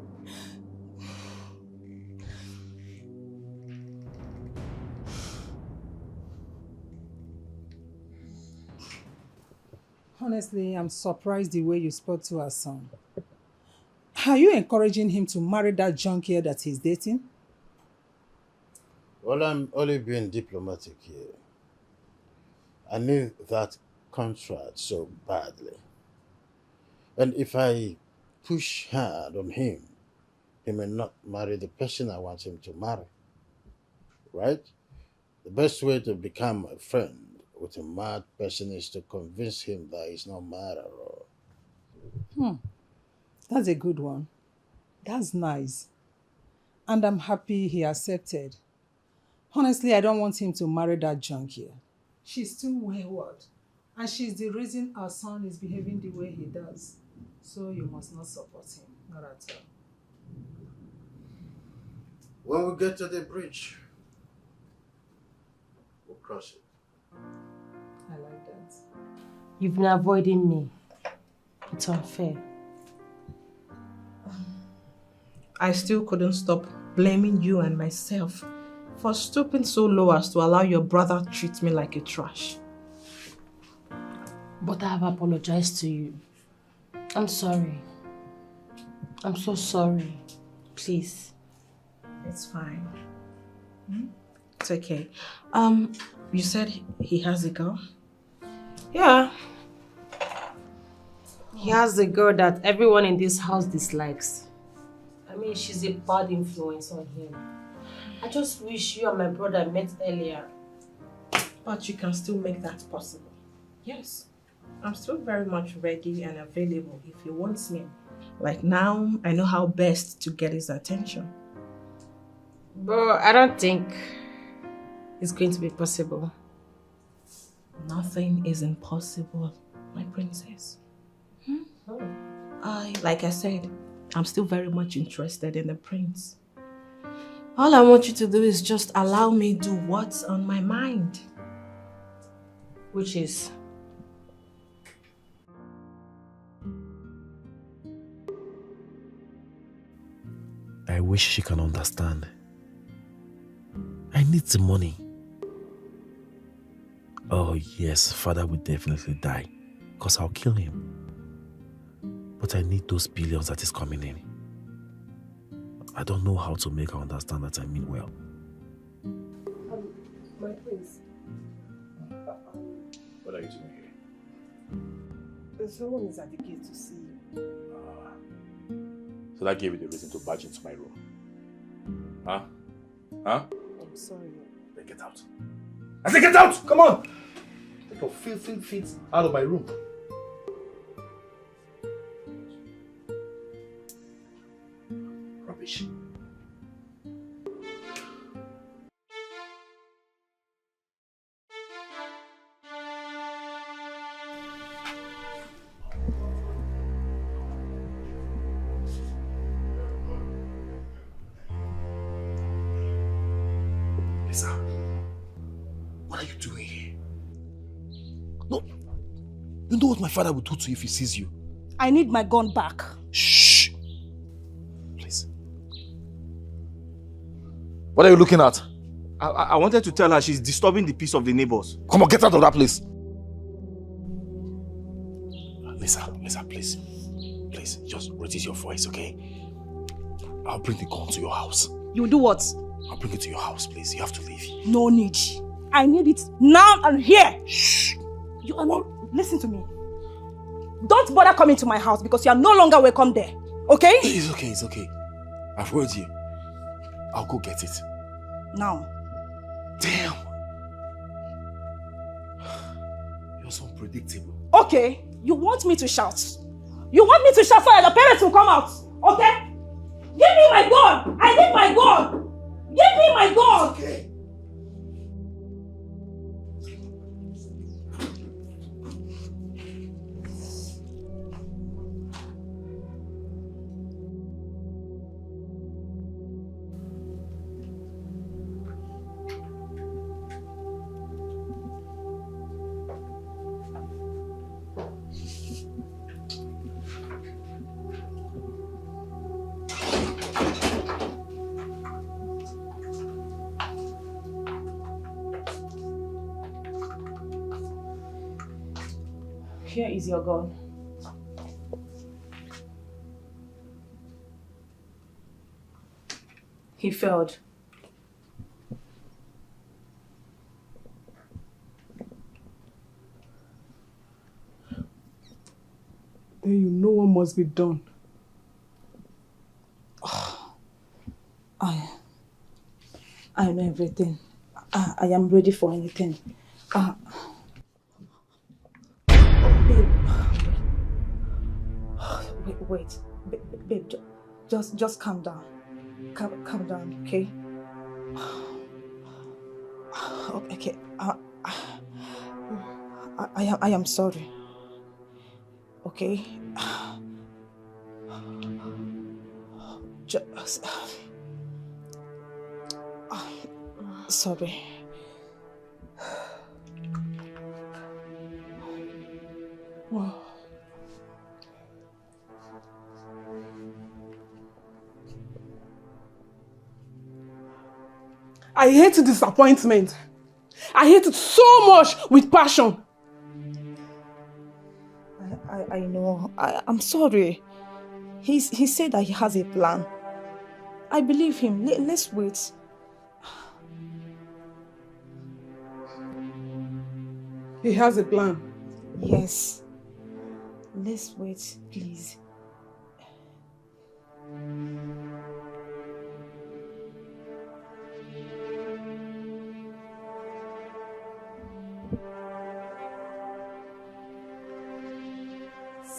Honestly, I'm surprised the way you spoke to our son. Are you encouraging him to marry that junkie that he's dating?
Well, I'm only being diplomatic here. I need that contract so badly. And if I push hard on him, he may not marry the person I want him to marry. Right? The best way to become a friend with a mad person is to convince him that he's not mad at all.
That's a good one. That's nice. And I'm happy he accepted. Honestly, I don't want him to marry that junkie. She's too wayward. And she's the reason our son is behaving the way he does. So you must not support him. Not at all.
When we get to the bridge, we'll cross it.
I like that.
You've been avoiding me. It's unfair.
I still couldn't stop blaming you and myself for stooping so low as to allow your brother to treat me like a trash.
But I have apologized to you. I'm sorry. I'm so sorry. Please.
It's fine. It's okay. You said he has a girl?
Yeah. He has a girl that everyone in this house dislikes. I mean, she's a bad influence on him. I just wish you and my brother met earlier.
But you can still make that possible. Yes. I'm still very much ready and available if he wants me. Like now, I know how best to get his attention.
But I don't think it's going to be possible.
Nothing is impossible, my princess. Like I said, I'm still very much interested in the prince. All I want you to do is just allow me do what's on my mind.
Which is?
I wish she can understand. I need the money. Oh yes, father will definitely die, because I'll kill him. But I need those billions that is coming in. I don't know how to make her understand that I mean well.
My prince.
What are you doing here?
Someone is at the gate to see you.
So that gave you the reason to barge into my room. Huh? Huh?
I'm sorry.
Then get out. I said get out! Come on! Take your filthy feet out of my room. Rubbish. Lisa, what are you doing here? No, you know what my father would do to you if he sees you?
I need my gun back.
Shh! Please. What are you looking at?
I wanted to tell her she's disturbing the peace of the neighbors.
Come on, get out of that place. Lisa, please. Please, just reduce your voice, okay? I'll bring the gun to your house.
You do what?
I'll bring it to your house, please. You have to leave.
No need. I need it now and here.
Shh.
You are not... Listen to me. Don't bother coming to my house because you are no longer welcome there. Okay?
It's okay. I've heard you. I'll go get it.
Now.
Damn. You're so unpredictable.
Okay. You want me to shout? You want me to shout so that your parents will come out? Okay? Give me my gun! I need my gun! Give me my gun!
It's okay.
Here is your gun. He failed.
Then you know what must be done.
I know everything. I am ready for anything. Wait. Babe, just calm down. Calm down, okay? Okay. I am sorry. Okay? Just... sorry.
Wow. I hate disappointment. I hate it so much with passion.
I know. I'm sorry. He said that he has a plan. I believe him. Let's wait.
He has a plan.
Yes. Let's wait, please.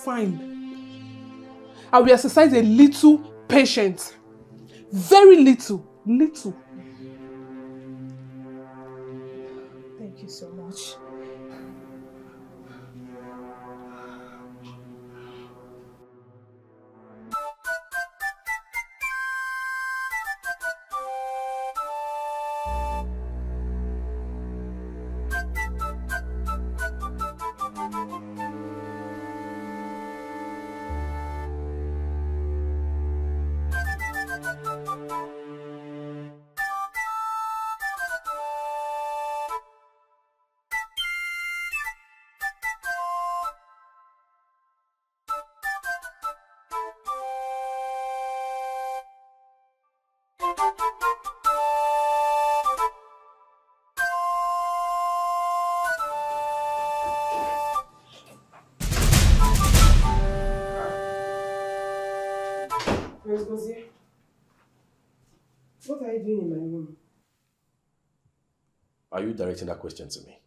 Fine. I will exercise a little patience. Very little. Little.
Thank you so much.
Gozie, what are you doing in my room?
Are you directing that question to me?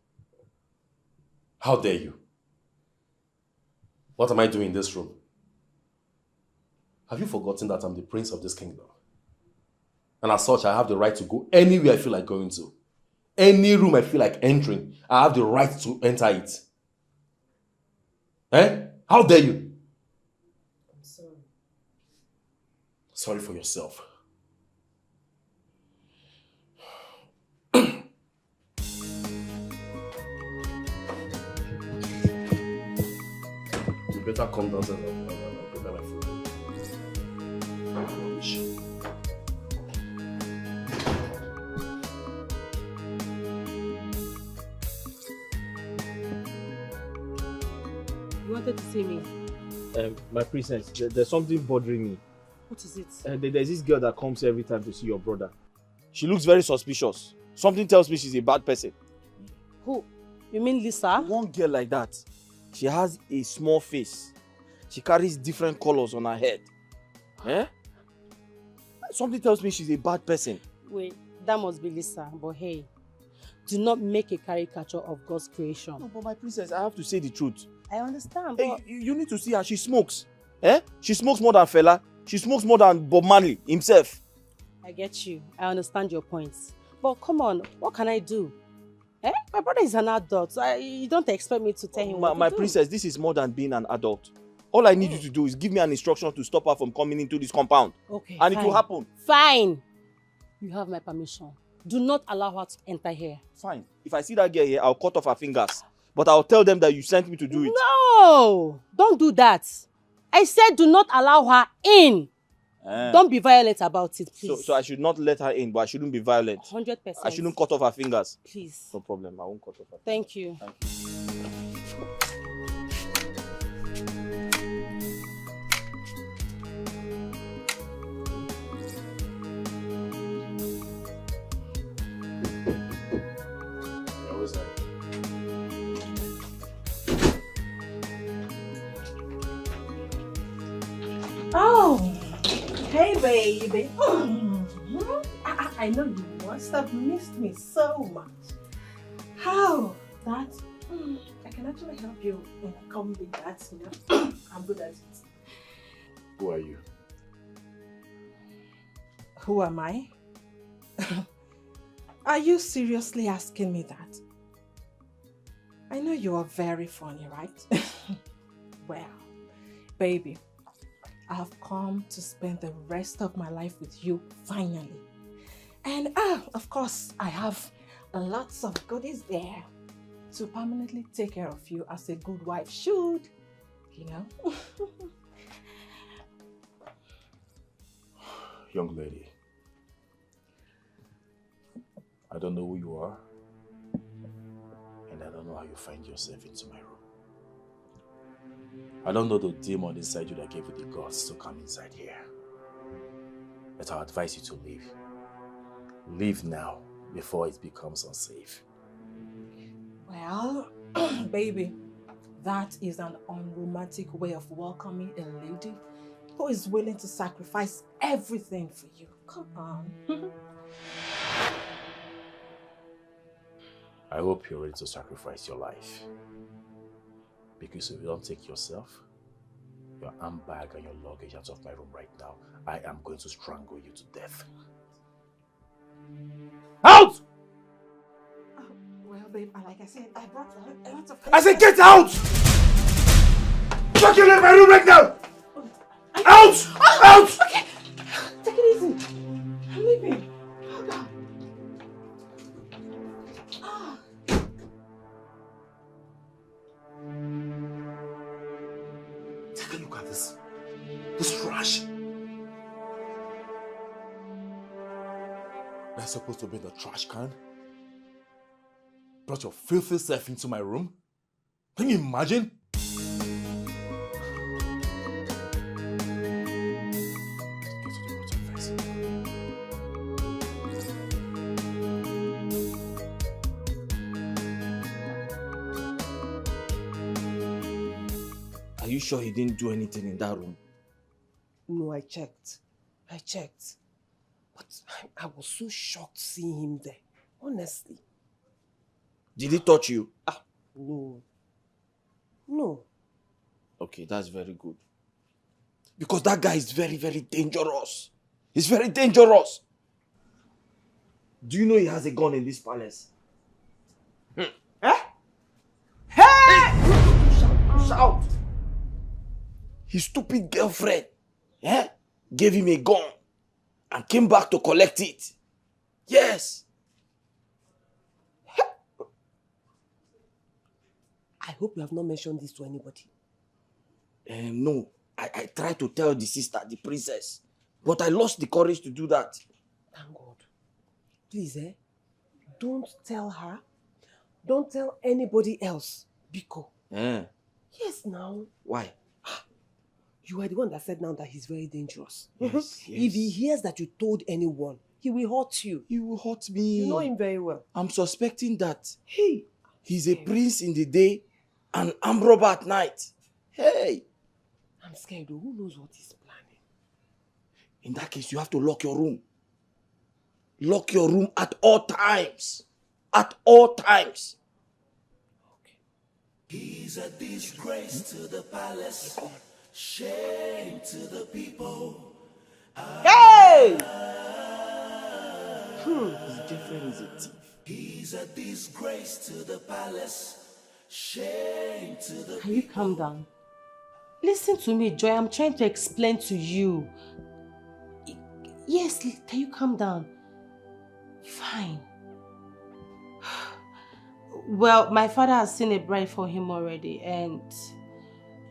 How dare you? What am I doing in this room? Have you forgotten that I'm the prince of this kingdom? And as such, I have the right to go anywhere I feel like going to. Any room I feel like entering, I have the right to enter it. Eh? How dare you?
I'm sorry.
Sorry for yourself. You better come downstairs and prepare my food.
You wanted to see me?
My princess, there's something bothering me.
What is it?
There's this girl that comes every time to see your brother. She looks very suspicious. Something tells me she's a bad person.
Who? You mean Lisa?
One girl like that. She has a small face. She carries different colors on her head. Eh? Something tells me she's a bad person.
Wait, that must be Lisa. But hey, do not make a caricature of God's creation.
No, but my princess, I have to say the truth.
I understand,
Hey,
but...
you need to see her. She smokes. Eh? She smokes more than Fela. She smokes more than Bob Marley himself.
I get you. I understand your points. But come on, what can I do? Eh? My brother is an adult. You don't expect me to tell him what to do.
My princess, this is more than being an adult. All I need you to do is give me an instruction to stop her from coming into this compound.
Okay,
and
fine.
it will happen.
Fine. You have my permission. Do not allow her to enter here.
Fine. If I see that girl here, I'll cut off her fingers. But I'll tell them that you sent me to do it.
No! Don't do that. I said do not allow her in. Don't be violent about it, please.
So I should not let her in, but I shouldn't be violent.
100%.
I shouldn't cut off her fingers.
Please.
No problem. I won't cut off her fingers.
Thank you.
Thank you.
Oh, hey baby. I know you must have missed me so much. How? That? I can actually help you in comedy that, you know. I'm good at it.
Who are you?
Who am I? Are you seriously asking me that? I know you are very funny, right? Well, baby, I have come to spend the rest of my life with you, finally. And of course, I have lots of goodies there to permanently take care of you as a good wife should, you know?
Young lady, I don't know who you are, and I don't know how you find yourself into my room. I don't know the demon inside you that gave you the guts to come inside here. But I advise you to leave. Leave now, before it becomes unsafe.
Well, baby, that is an unromantic way of welcoming a lady who is willing to sacrifice everything for you. Come on.
I hope you're ready to sacrifice your life. Because if you don't take yourself, your handbag and your luggage out of my room right now, I am going to strangle you to death. Out!
Oh, well, babe, like I said, I brought a lot of...
I said get out! Fucking leave my room right now! Out! Out!
Okay, take it easy. I'm leaving. Oh, God. Ah.
Take a look at this. This trash. Am I supposed to be in the trash can? Brought your filthy self into my room? Can you imagine?
Are you sure he didn't do anything in that room?
No, I checked. I checked. But I was so shocked seeing him there. Honestly.
Did he touch you?
No. No.
Okay, that's very good. Because that guy is very, very dangerous. He's very dangerous. Do you know he has a gun in this palace?
Eh?
Hey! Shout! His stupid girlfriend gave him a gun and came back to collect it. Yes.
I hope you have not mentioned this to anybody.
No. I tried to tell the sister, the princess, but I lost the courage to do that.
Thank God. Please, don't tell her. Don't tell anybody else. Biko. Yes, now.
Why?
You are the one that said now that he's very dangerous.
Yes.
If he hears that you told anyone, he will hurt you.
He will hurt me.
You know him very well.
I'm suspecting that.
Hey.
He's a prince in the day and armed robber at night. Hey.
I'm scared. Who knows what he's planning?
In that case, you have to lock your room. Lock your room at all times. At all times.
He's a disgrace to the palace, shame to the people.
Hey!
His girlfriend is a thief.
He's a disgrace to the palace, shame to the people.
Can you calm down? Listen to me, Joy. I'm trying to explain to you. Yes, can you calm down? Fine. Well, my father has seen a bride for him already, and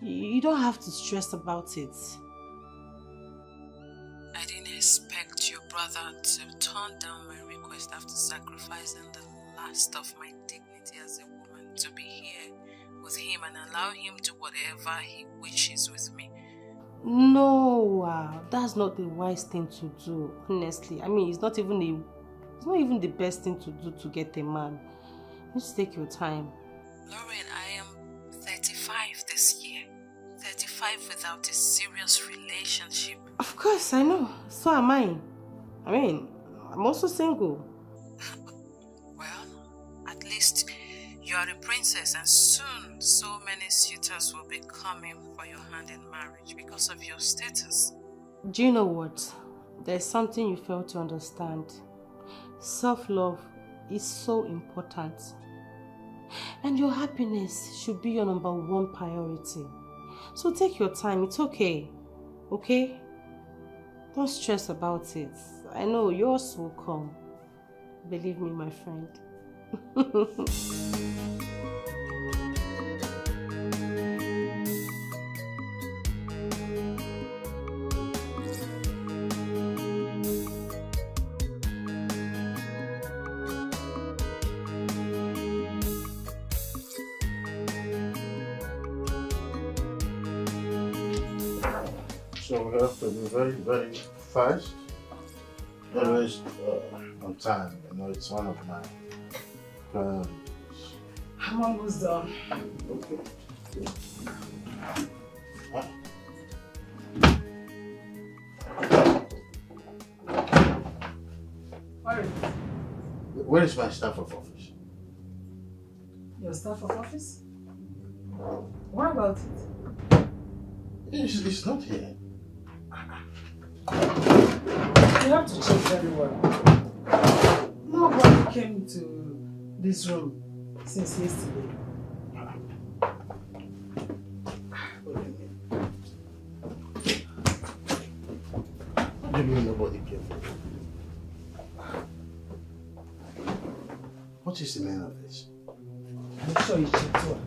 you don't have to stress about it.
I didn't expect your brother to turn down my request after sacrificing the last of my dignity as a woman to be here with him and allow him to do whatever he wishes with me.
No, that's not the wise thing to do, honestly. I mean, it's not even the best thing to do to get a man. Just take your time.
Lauren, I am 35 this year. 35 without a serious relationship.
Of course, I know. So am I. I mean, I'm also single.
Well, at least you are a princess, and soon so many suitors will be coming for your hand in marriage because of your status.
Do you know what? There's something you fail to understand. Self-love is so important. And your happiness should be your #1 priority. So take your time, it's okay. Okay? Don't stress about it. I know yours will come. Believe me, my friend.
So we have to be very, very fast. Always on time. You know, it's one of my priorities.
I'm almost done.
Okay. Where is my staff of office?
Your staff of office? What about it?
It's not here.
You have to check very well. Nobody came to this room since yesterday.
What do you mean nobody came? What is the meaning of this?
I'm sure you checked well.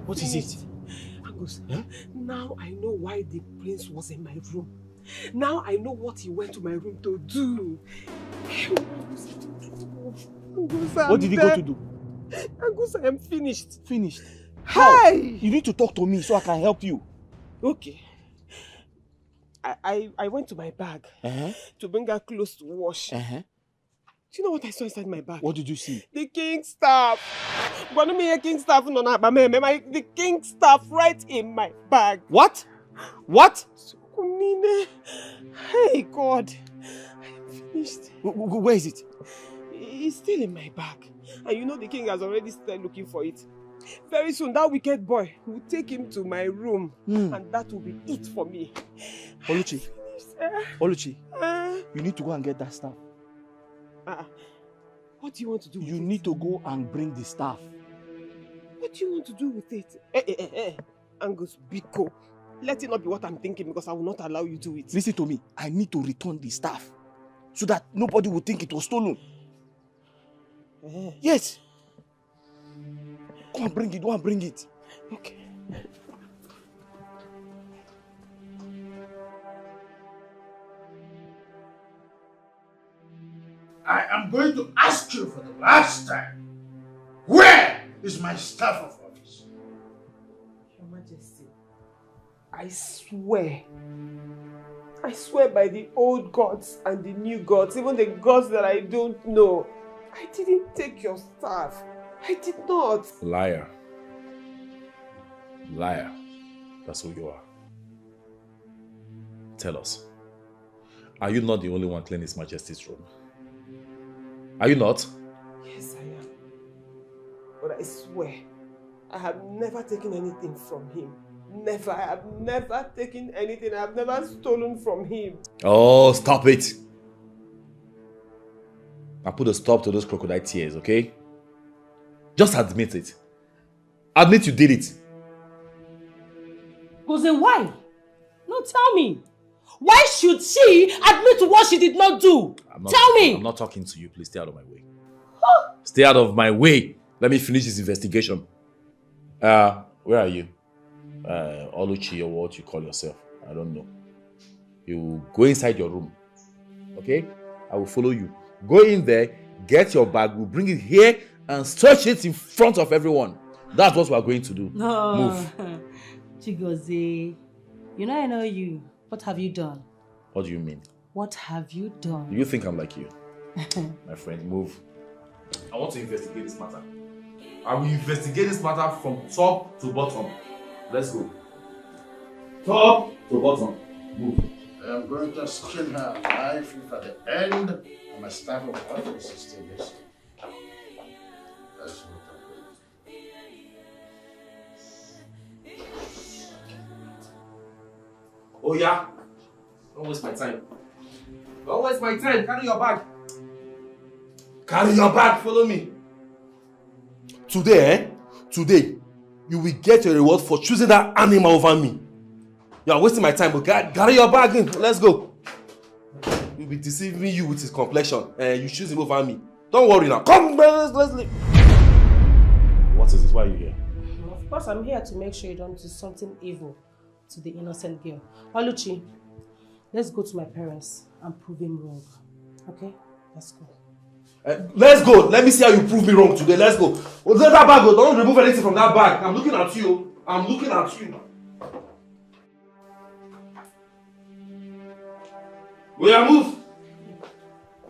What is it?
Angus, now I know why the prince was in my room. Now I know what he went to my room to do. Angus,
What did he go to do?
Angus, I am finished.
Finished? How?
Hey!
You need to talk to me so I can help you.
Okay. I went to my bag to bring her clothes to wash. Do you know what I saw inside my bag?
What did you see?
The king's staff. The king's staff right in my bag.
What? What?
Hey God, I'm finished.
Where is it?
It's still in my bag. And you know the king has already started looking for it. Very soon that wicked boy will take him to my room and that will be it for me.
Oluchi, you need to go and get that staff.
What do you want to do with it?
You need to go and bring the staff.
What do you want to do with it? Angus Biko, let it not be what I'm thinking because I will not allow you to do it.
Listen to me. I need to return the staff so that nobody will think it was stolen. Yes. Go and bring it. Go and bring it.
Okay.
I am going to ask you for the last time. Where is my staff of office?
Your Majesty, I swear by the old gods and the new gods, even the gods that I don't know, I didn't take your staff. I did not.
Liar. Liar. That's who you are. Tell us. Are you not the only one cleaning His Majesty's room? Are you not?
Yes, I am. But I swear, I have never taken anything from him. Never. I have never taken anything. I have never stolen from him.
Oh, stop it. Now put a stop to those crocodile tears, okay? Just admit it. Admit you did it.
Jose, why? No, tell me. Why should she admit to what she did not do? Tell me.
I'm not talking to you. Please stay out of my way. Stay out of my way. Let me finish this investigation. Where are you? Oluchi or what you call yourself. I don't know. You go inside your room. Okay? I will follow you. Go in there, get your bag, we'll bring it here and stretch it in front of everyone. That's what we are going to do.
No.
Move.
Chigozie, you know I know you. What have you done?
What do you mean?
What have you done?
Do you think I'm like you? My friend, move. I want to investigate this matter. I will investigate this matter from top to bottom. Let's go. Top to bottom. Move.
I am going to skin her alive if at the end of my staff of office is still missing. That's what I'm going to do.
Oh yeah? Don't waste my time. Don't waste my time. Carry your bag. Carry your bag. Follow me.
Today, Today, you will get a reward for choosing that animal over me. You are wasting my time, but carry your bag in. Let's go. He'll be deceiving you with his complexion, and you choose him over me. Don't worry now. Come, let's leave. What is this? Why are you here?
Of course, I'm here to make sure you don't do something evil to the innocent girl. Oluchi, let's go to my parents and prove him wrong. Okay? Let's go.
Let's go. Let me see how you prove me wrong today. Let's go. Let that bag go. Don't remove anything from that bag. I'm looking at you. I'm looking at you. Will you move?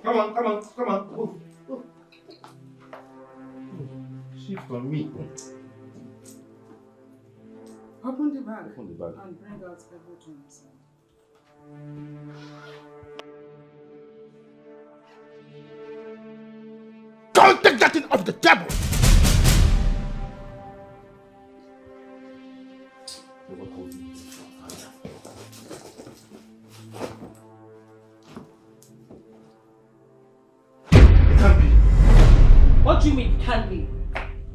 Come on, come on, come on. Move. Move. Shift from me.
Open the bag.
Open the bag.
And bring out everything inside.
Don't take that thing off the table!
It can't be.
What do you mean it can't be?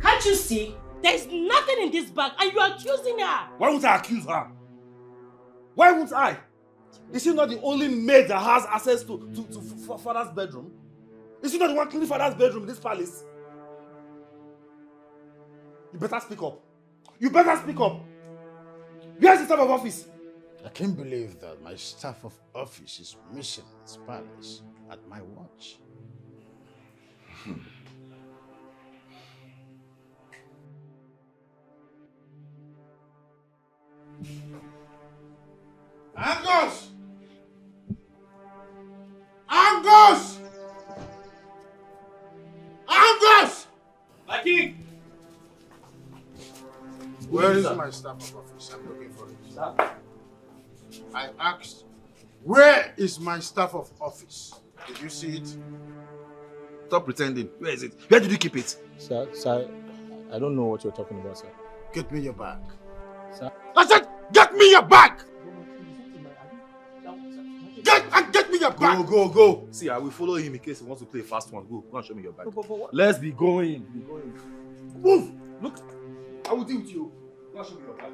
Can't you see? There's nothing in this bag and you're accusing her.
Why would I accuse her? Why would I? Is she not the only maid that has access to father's bedroom? Is she not the one cleaning father's bedroom in this palace? You better speak up. You better speak up. Where's the staff of office?
I can't believe that my staff of office is missing in this palace at my watch. Angus! Where is my staff of office? I'm looking for it. Sir? I asked, where is my staff of office? Did you see it?
Stop pretending. Where is it? Where did you keep it?
Sir, I don't know what you're talking about, sir.
Get me your bag.
Sir?
I said, get me your bag! Get me your bag!
Go. See, I will follow him in case he wants to play a fast one. Go and show me your bag. Let's be going. Move! Look, I will deal with you. Go and show me your bag.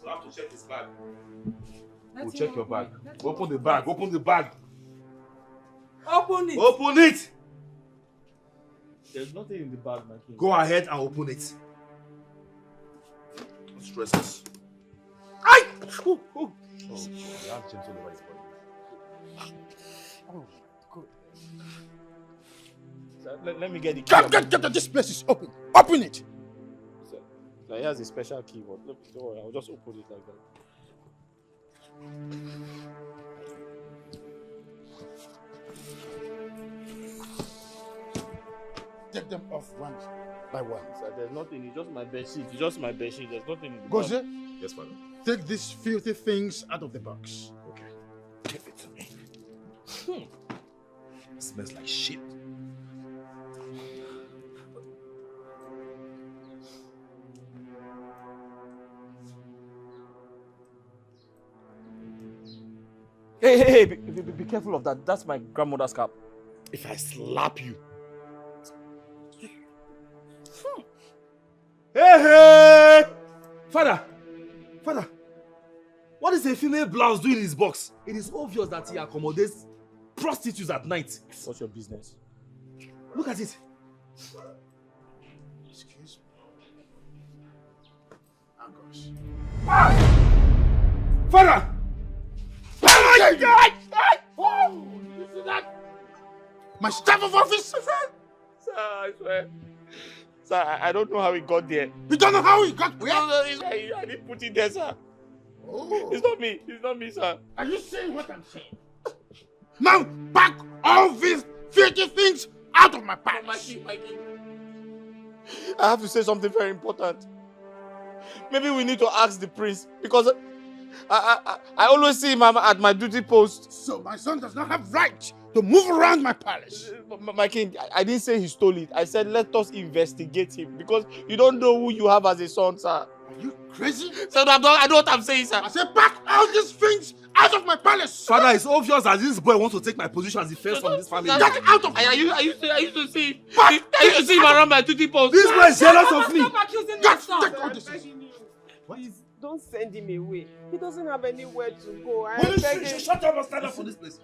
We'll have to check his bag. We'll check your bag. Open the bag. Open the bag.
Open it.
Open it.
There's nothing in the bag, my king.
Go ahead and open it. Don't stress us. Aye! Oh, you have James all over his body.
Oh, good.
Sir, let me get the key.
Get this place is open. Open it.
Sir, he has a special key, but don't worry, I'll just open it like that.
Take them off one by one.
Sir, there's nothing. It's just my bedsheet. It's just my bedsheet. There's nothing in the
Goze,
bag.
Yes, father.
take these filthy things out of the box.
Okay. Give it to me. It smells like shit.
Hey, be careful of that. That's my grandmother's cap.
If I slap you. Hey! Father! What is a female blouse doing in his box? It is obvious that he accommodates prostitutes at night.
What's your business?
Look at it.
Excuse me. Angus.
Father!
Oh my God! Oh, you see that? My staff of office!
Sir, I swear. Sir, I don't know how it got there.
You don't know how it got where?
No, I didn't put it there, sir.
Oh.
It's not me. It's not me, sir.
Are you saying what I'm saying? Now pack all these filthy things out of my palace.
Mikey. I have to say something very important. Maybe we need to ask the prince because I always see him at my duty post.
So my son does not have right to move around my palace.
My king, I didn't say he stole it. I said let us investigate him because you don't know who you have as a son, sir.
Are you crazy?
Sir, I know what I'm saying, sir.
I said pack all these things out of my palace.
Father, it's obvious that this boy wants to take my position as the first from this family.
Get out of
I used to see him around my duty post.
This boy is jealous of me.
Stop accusing
Get
yourself.
take all this.
Please, don't send him away. He doesn't have anywhere to go. I
Will
beg
you
him.
shut up and stand up for this place?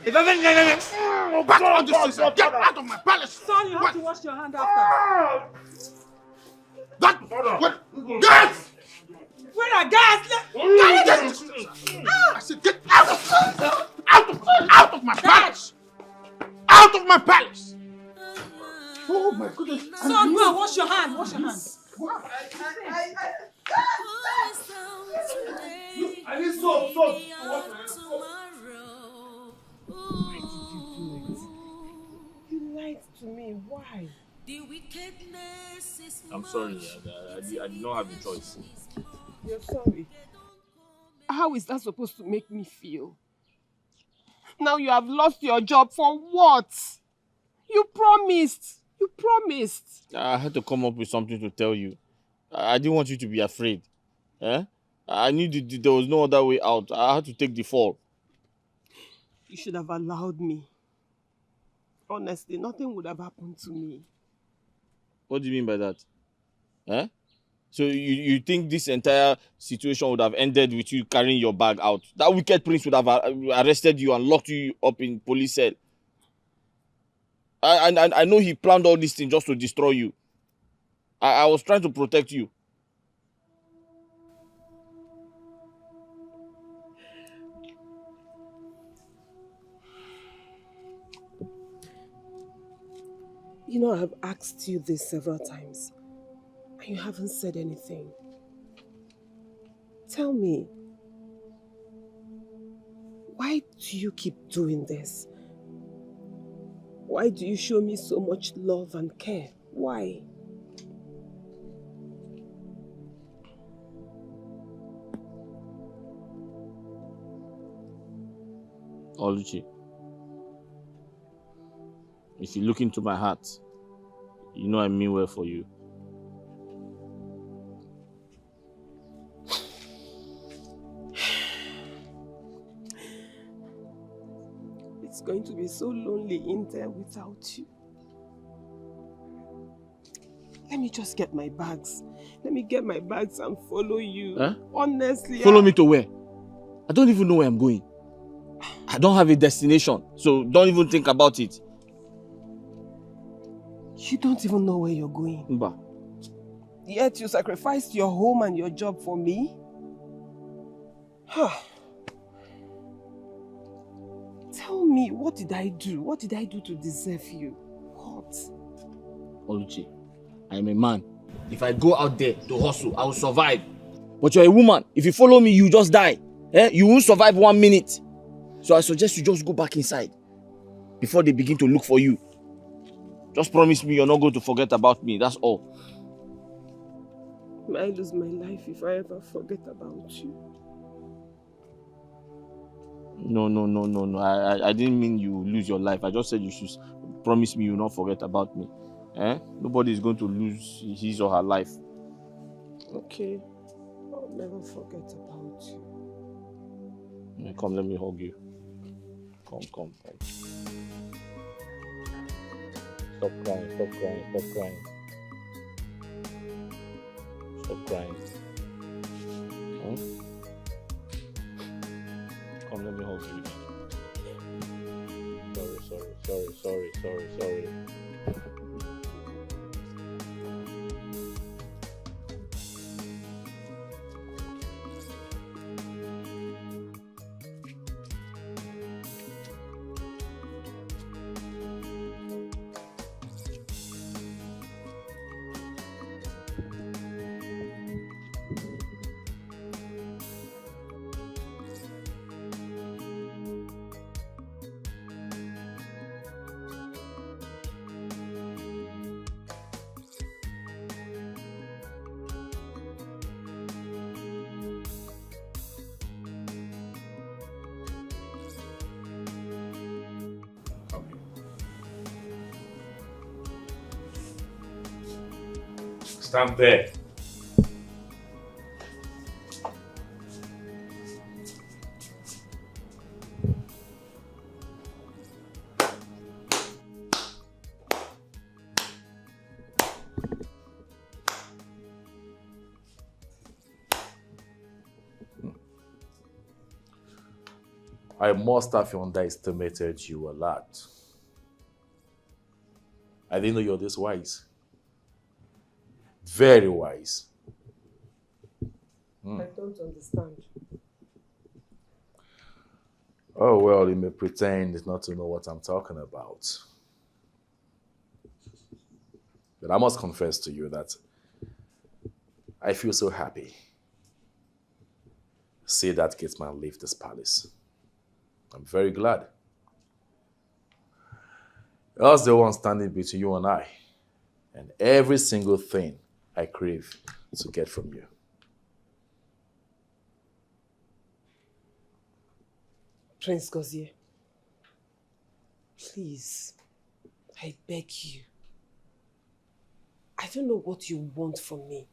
Pack all these things. Get out of my palace.
Son, you have to wash your hand after.
Get!
Where are gas?
I said get out of my palace. Out of my palace. Oh my goodness.
Son, go and wash your hand. Wash your hand.
I need soap.
You lied to me. Why?
I'm sorry. I did not have a choice.
You're sorry. How is that supposed to make me feel? Now you have lost your job for what? You promised.
I had to come up with something to tell you. I didn't want you to be afraid. I knew there was no other way out. I had to take the fall.
You should have allowed me. Honestly, nothing would have happened to me.
What do you mean by that? So you think this entire situation would have ended with you carrying your bag out? That wicked prince would have arrested you and locked you up in police cell. I know he planned all these things just to destroy you. I was trying to protect you.
You know, I've asked you this several times, and you haven't said anything. Tell me, why do you keep doing this? Why do you show me so much love and care? Why?
Oluchi, if you look into my heart, you know I mean well for you.
It's going to be so lonely in there without you. Let me just get my bags. Let me get my bags and follow you.
Huh?
Honestly.
Follow me to where? I don't even know where I'm going. I don't have a destination, so don't even think about it.
You don't even know where you're going.
Mba.
Yet you sacrificed your home and your job for me? Tell me, what did I do? What did I do to deserve you? What?
Oluchi, I am a man. If I go out there to hustle, I will survive. But you're a woman. If you follow me, you just die. You won't survive 1 minute. So I suggest you just go back inside before they begin to look for you. Just promise me you're not going to forget about me. That's all.
May I lose my life if I ever forget about you?
No. I didn't mean you lose your life. I just said you should promise me you'll not forget about me. Nobody is going to lose his or her life.
Okay. I'll never forget about you.
Come, let me hug you. Come. Stop crying. Stop crying. Huh? Come, let me hug you. Sorry.
Stand there. I must have underestimated you a lot. I didn't know you're this wise. Very wise.
I don't understand.
Oh, well, you may pretend not to know what I'm talking about. But I must confess to you that I feel so happy. See that gate man leave this palace. I'm very glad. Else the one standing between you and I, and every single thing I crave to get from you.
Prince Gozie, please, I beg you. I don't know what you want from me.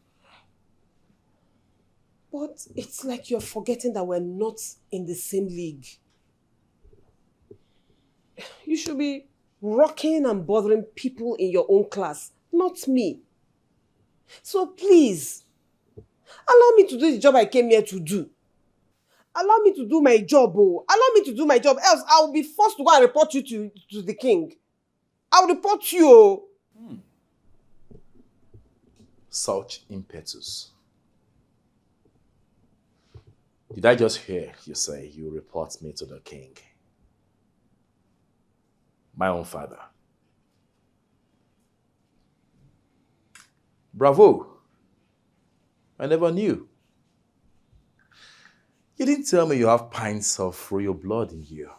But it's like you're forgetting that we're not in the same league. You should be rocking and bothering people in your own class, not me. So please, allow me to do the job I came here to do. Allow me to do my job, oh. Allow me to do my job, else I will be forced to go and report you to the king. I'll report you, oh.
Such impetus. Did I just hear you say you report me to the king? My own father. Bravo. I never knew. You didn't tell me you have pints of royal blood in you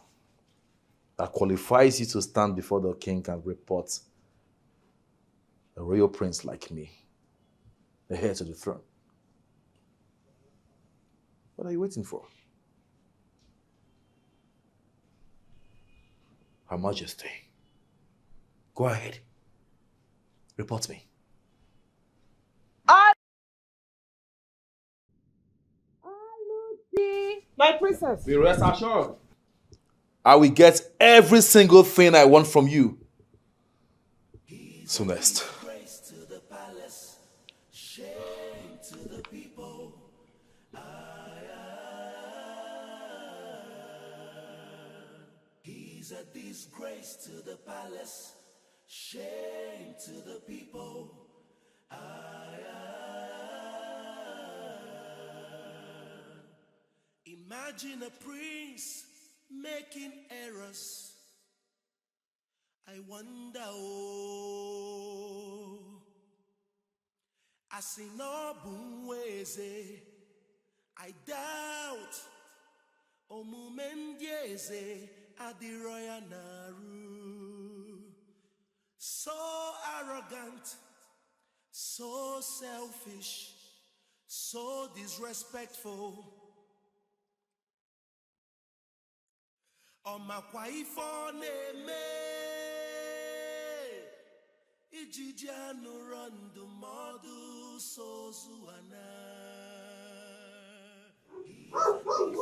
that qualifies you to stand before the king and report a royal prince like me, the heir to the throne. What are you waiting for? Her Majesty, go ahead. Report me.
My princess.
Be rest assured. I will get every single thing I want from you. Soonest.
He's a disgrace to the palace, shame to the people. Imagine a prince making errors. I wonder, oh, Asinobunweze, I doubt, Omumendieze, Adiroya Naru. So arrogant, so selfish, so disrespectful. Ọmakwa ife ọ na-eme ijiji anụrụ ndụmọdụ sozu ana.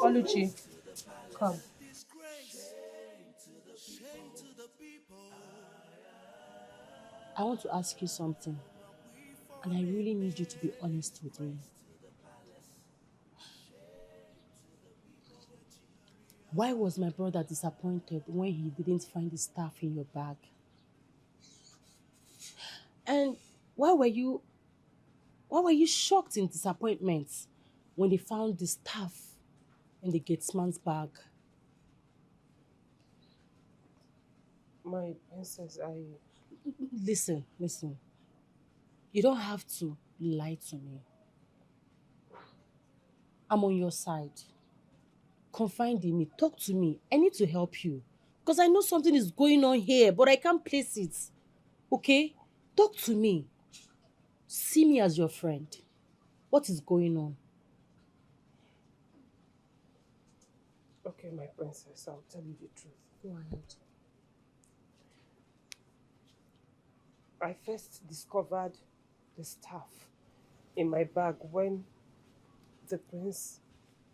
Oluchi, come.
I want to ask you something, and I really need you to be honest with me. Why was my brother disappointed when he didn't find the stuff in your bag? And why were you shocked in disappointment when they found the stuff in the gatesman's bag?
My princess,
Listen. You don't have to lie to me. I'm on your side. Confide in me. Talk to me. I need to help you. Because I know something is going on here, but I can't place it. Okay? Talk to me. See me as your friend. What is going on?
Okay, my princess, I'll tell you the truth.
Go ahead.
I first discovered the stuff in my bag when the prince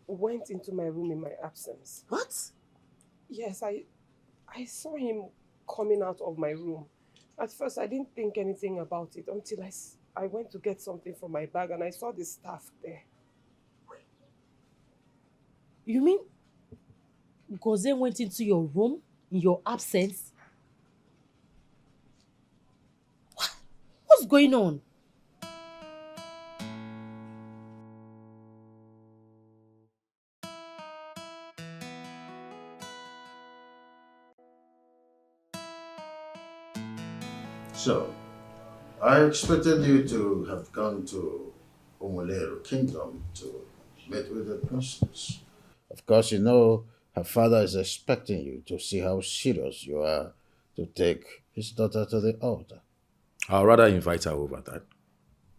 went into my room in my absence.
What?
Yes, I saw him coming out of my room. At first, I didn't think anything about it until I went to get something from my bag and I saw the stuff there.
You mean Goze went into your room in your absence? What's going on?
So, I expected you to have gone to Umulero Kingdom to meet with the princess. Of course, you know her father is expecting you to see how serious you are to take his daughter to the altar.
I'll rather invite her over, Dad.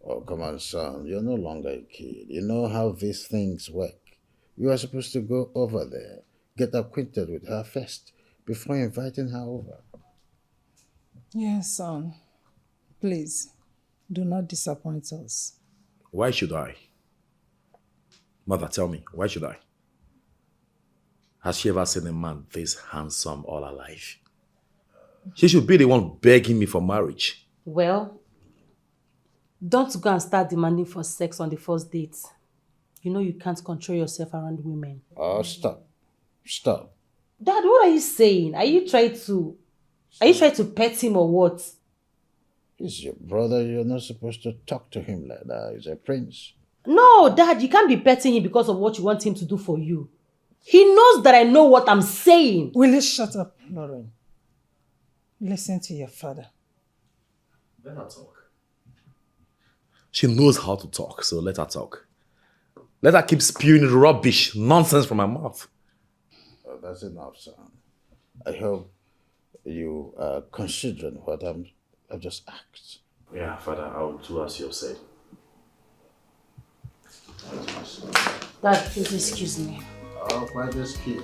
Oh, come on, son. You're no longer a kid. You know how these things work. You are supposed to go over there, get acquainted with her first, before inviting her over.
Yes, son. Please, do not disappoint us.
Why should I? Mother, tell me, why should I? Has she ever seen a man this handsome all her life? She should be the one begging me for marriage.
Well, don't go and start demanding for sex on the first date. You know you can't control yourself around women.
Oh, stop. Stop.
Dad, what are you saying? Are you trying to pet him or what?
He's your brother. You're not supposed to talk to him like that. He's a prince.
No, Dad, you can't be petting him because of what you want him to do for you. He knows that I know what I'm saying.
Will you shut up, Lauren? Listen to your father.
Let her talk.
She knows how to talk, so let her talk. Let her keep spewing rubbish, nonsense from her mouth.
Oh, that's enough, son. I hope you are considering what I've just asked.
Yeah, Father, I will do as you have said.
Dad, please excuse me.
Oh, quite excuse.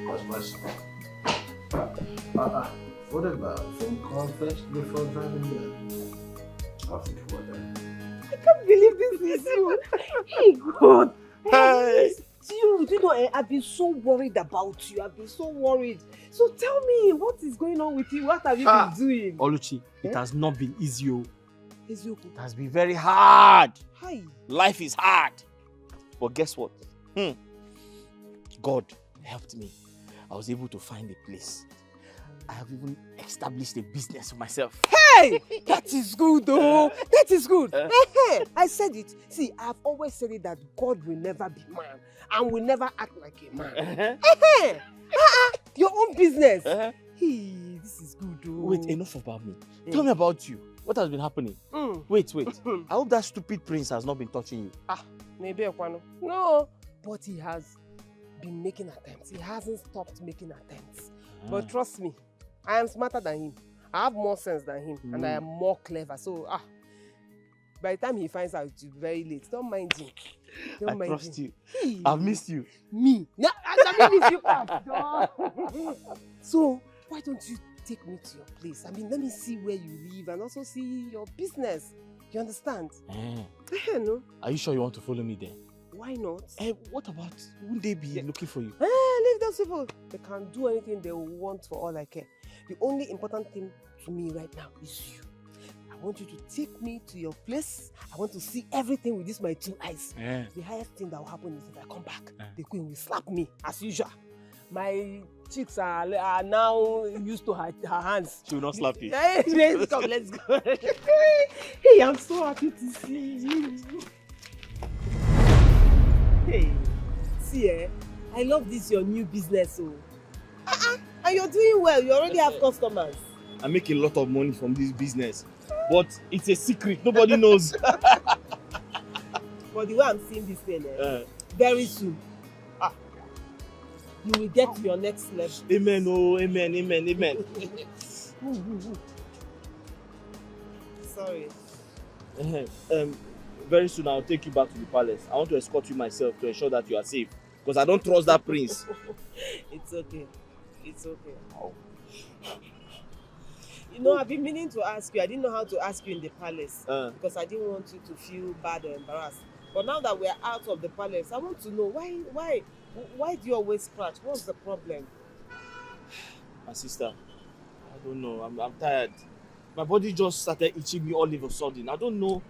What's my son? What about phone call first before driving there?
I'll think about that.
I can't believe this is you. Hey, God. Hey. You know, I've been so worried about you. I've been so worried. So tell me, what is going on with you? What have you been doing?
Oluchi, it has not been easy.
It
has been very hard.
Hi.
Life is hard. But guess what? God helped me. I was able to find a place. I have even established a business for myself.
Hey! That is good, though. That is good. I said it. See, I've always said it that God will never be man and will never act like a man. Your own business. Hey, this is good, though.
Wait, enough about me. Tell me about you. What has been happening? Wait. I hope that stupid prince has not been touching you.
Maybe Ekwano. No, but he has been making attempts. He hasn't stopped making attempts. But trust me, I am smarter than him. I have more sense than him, and I am more clever. So, by the time he finds out, it's very late. Don't mind him.
I trust you. I've missed you.
Me? No, I miss you. So, why don't you take me to your place? I mean, let me see where you live and also see your business. You understand? No?
Are you sure you want to follow me there?
Why not?
What about, wouldn't they be looking for you?
Leave those people. They can do anything they want for all I care. The only important thing to me right now is you. I want you to take me to your place. I want to see everything with this my two eyes. The highest thing that will happen is if I come back, the queen will slap me as usual. My cheeks are now used to her hands.
She will not slap you.
Let's go. Hey, I'm so happy to see you. Hey, see, I love this your new business. And you're doing well. You already have customers.
I make a lot of money from this business, but it's a secret. Nobody knows.
But the way I'm seeing this thing, very soon, you will get to your next level.
Amen. Oh, amen.
Sorry.
Very soon I'll take you back to the palace. I want to escort you myself to ensure that you are safe. Because I don't trust that prince.
It's okay. You know, I've been meaning to ask you. I didn't know how to ask you in the palace. Because I didn't want you to feel bad or embarrassed. But now that we're out of the palace, I want to know why do you always scratch? What's the problem?
My sister, I don't know. I'm tired. My body just started itching me all of a sudden. I don't know.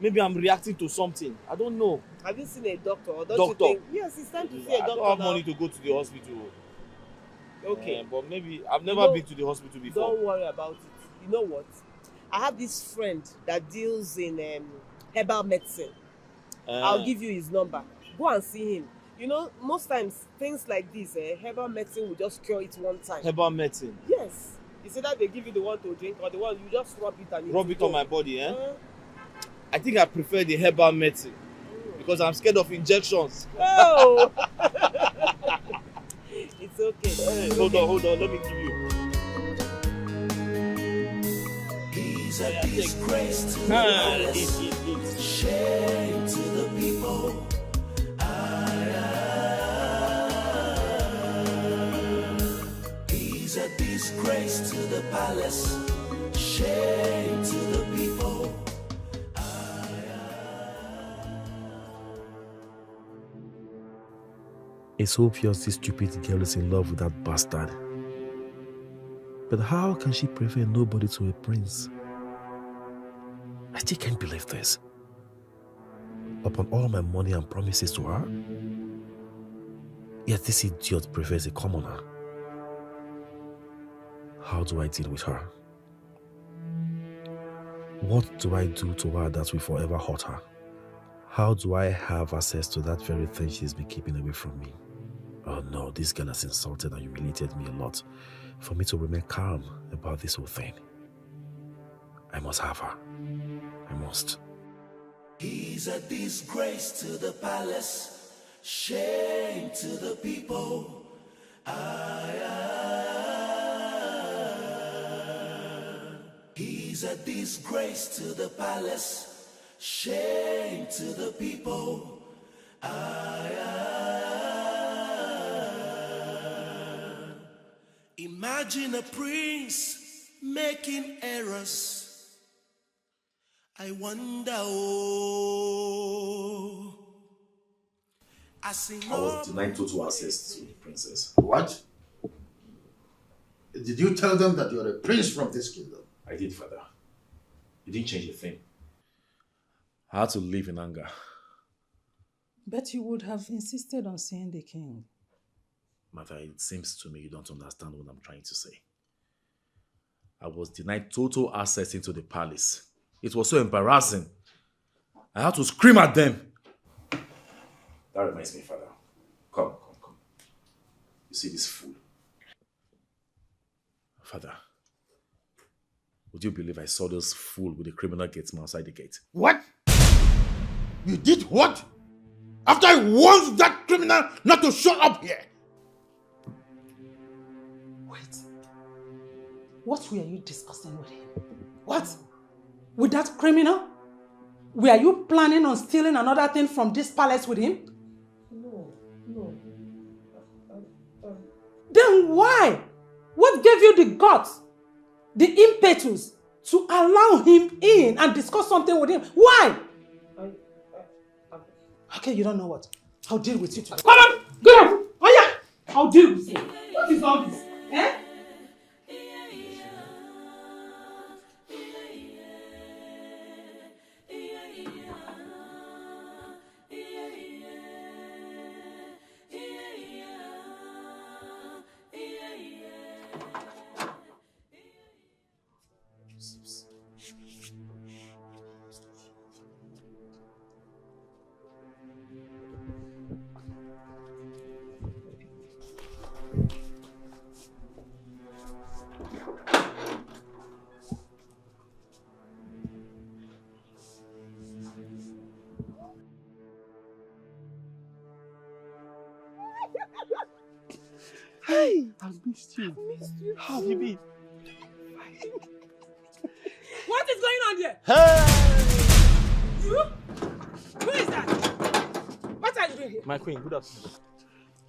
Maybe I'm reacting to something. I don't know.
Have you seen a doctor? Or don't you think? Yes, it's time to see a doctor.
I don't have money to go to the hospital.
Okay.
But maybe I've never been to the hospital before.
Don't worry about it. You know what? I have this friend that deals in herbal medicine. I'll give you his number. Go and see him. You know, most times things like this, herbal medicine will just cure it one time.
Herbal medicine?
Yes. It's either they give you the one to drink or the one you just rub it and
rub it on my body, I think I prefer the herbal medicine because I'm scared of injections.
Oh! It's okay.
Hold on. Let me give you.
He's a disgrace to the palace. Shame to the people. He's a disgrace to the palace. Shame to the people.
It's obvious this stupid girl is in love with that bastard. But how can she prefer nobody to a prince? I still can't believe this. Upon all my money and promises to her, yet this idiot prefers a commoner. How do I deal with her? What do I do to her that will forever hurt her? How do I have access to that very thing she's been keeping away from me? Oh no, this girl has insulted and humiliated me a lot for me to remain calm about this whole thing. I must have her.
must.
He's a disgrace to the palace, shame to the people. He's a disgrace to the palace, shame to the people. Imagine a prince making errors. I wonder,
I was denied total access to the princess.
What? Did you tell them that you're a prince from this kingdom?
I did, Father. It didn't change a thing. I had to live in anger.
But you would have insisted on seeing the king.
Mother, it seems to me you don't understand what I'm trying to say. I was denied total access into the palace. It was so embarrassing. I had to scream at them. That reminds me, Father. Come. You see this fool? Father, would you believe I saw this fool with the criminal gatesman outside the gate?
What? You did what? After I warned that criminal not to show up here.
Wait. What were you discussing with him? What? With that criminal? Were you planning on stealing another thing from this palace with him?
No.
Then why? What gave you the guts, the impetus to allow him in and discuss something with him? Why? Okay, you don't know what. I'll deal with you today. Come on! Get out! Oh yeah! I'll deal with you. What is all this? Eh?
Hey, I've missed you. How have you been?
What is going on here?
Hey!
You? Who is that? What are you doing here?
My queen, good afternoon.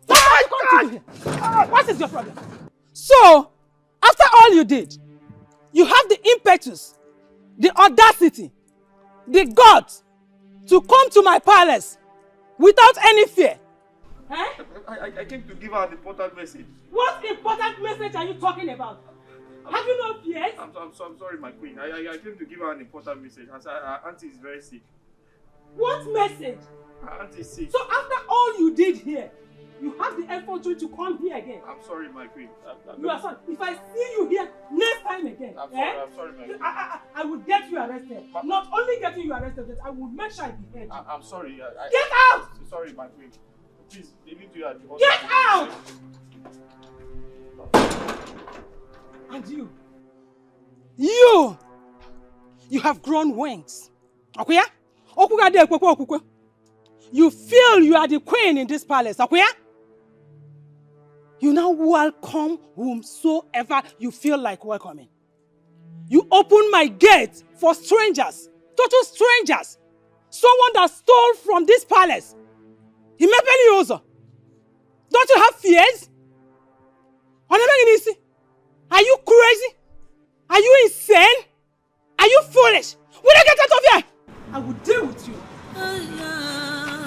What are you going to do here? What is your problem? So, after all you did, you have the impetus, the audacity, the guts to come to my palace without any fear. Eh?
I came to give her an important message.
What important message are you talking about? Have you no fears?
I'm sorry, my queen. I came to give her an important message. Her auntie is very sick.
What message?
Her auntie is sick.
So after all you did here, you have the effort to come here again.
I'm sorry, my queen.
You are sorry. If I see you here next time again,
I'm sorry, my queen.
I will get you arrested. Not only getting you arrested, but I will make sure I behead you.
I'm sorry.
Get out!
Sorry, my queen. Please, leave it to you at the
Get out! And you have grown wings. Okay? You feel you are the queen in this palace. Okay? You now welcome whomsoever you feel like welcoming. You open my gate for strangers, total strangers. Someone that stole from this palace. Don't you have fears? Are you crazy? Are you insane? Are you foolish? Will I get out of here? I will deal with you. I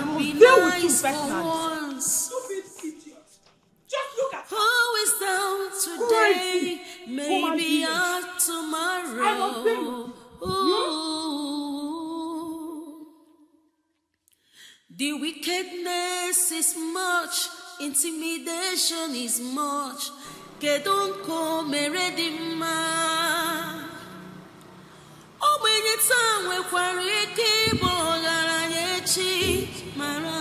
will deal with you personally. Stupid idiot. Just look at her.
Who is down today? Maybe tomorrow.
I will deal with you.
The wickedness is much, intimidation is much. Kedonko meredima. Obenye tanwe kwariki bogara yechi. Mara.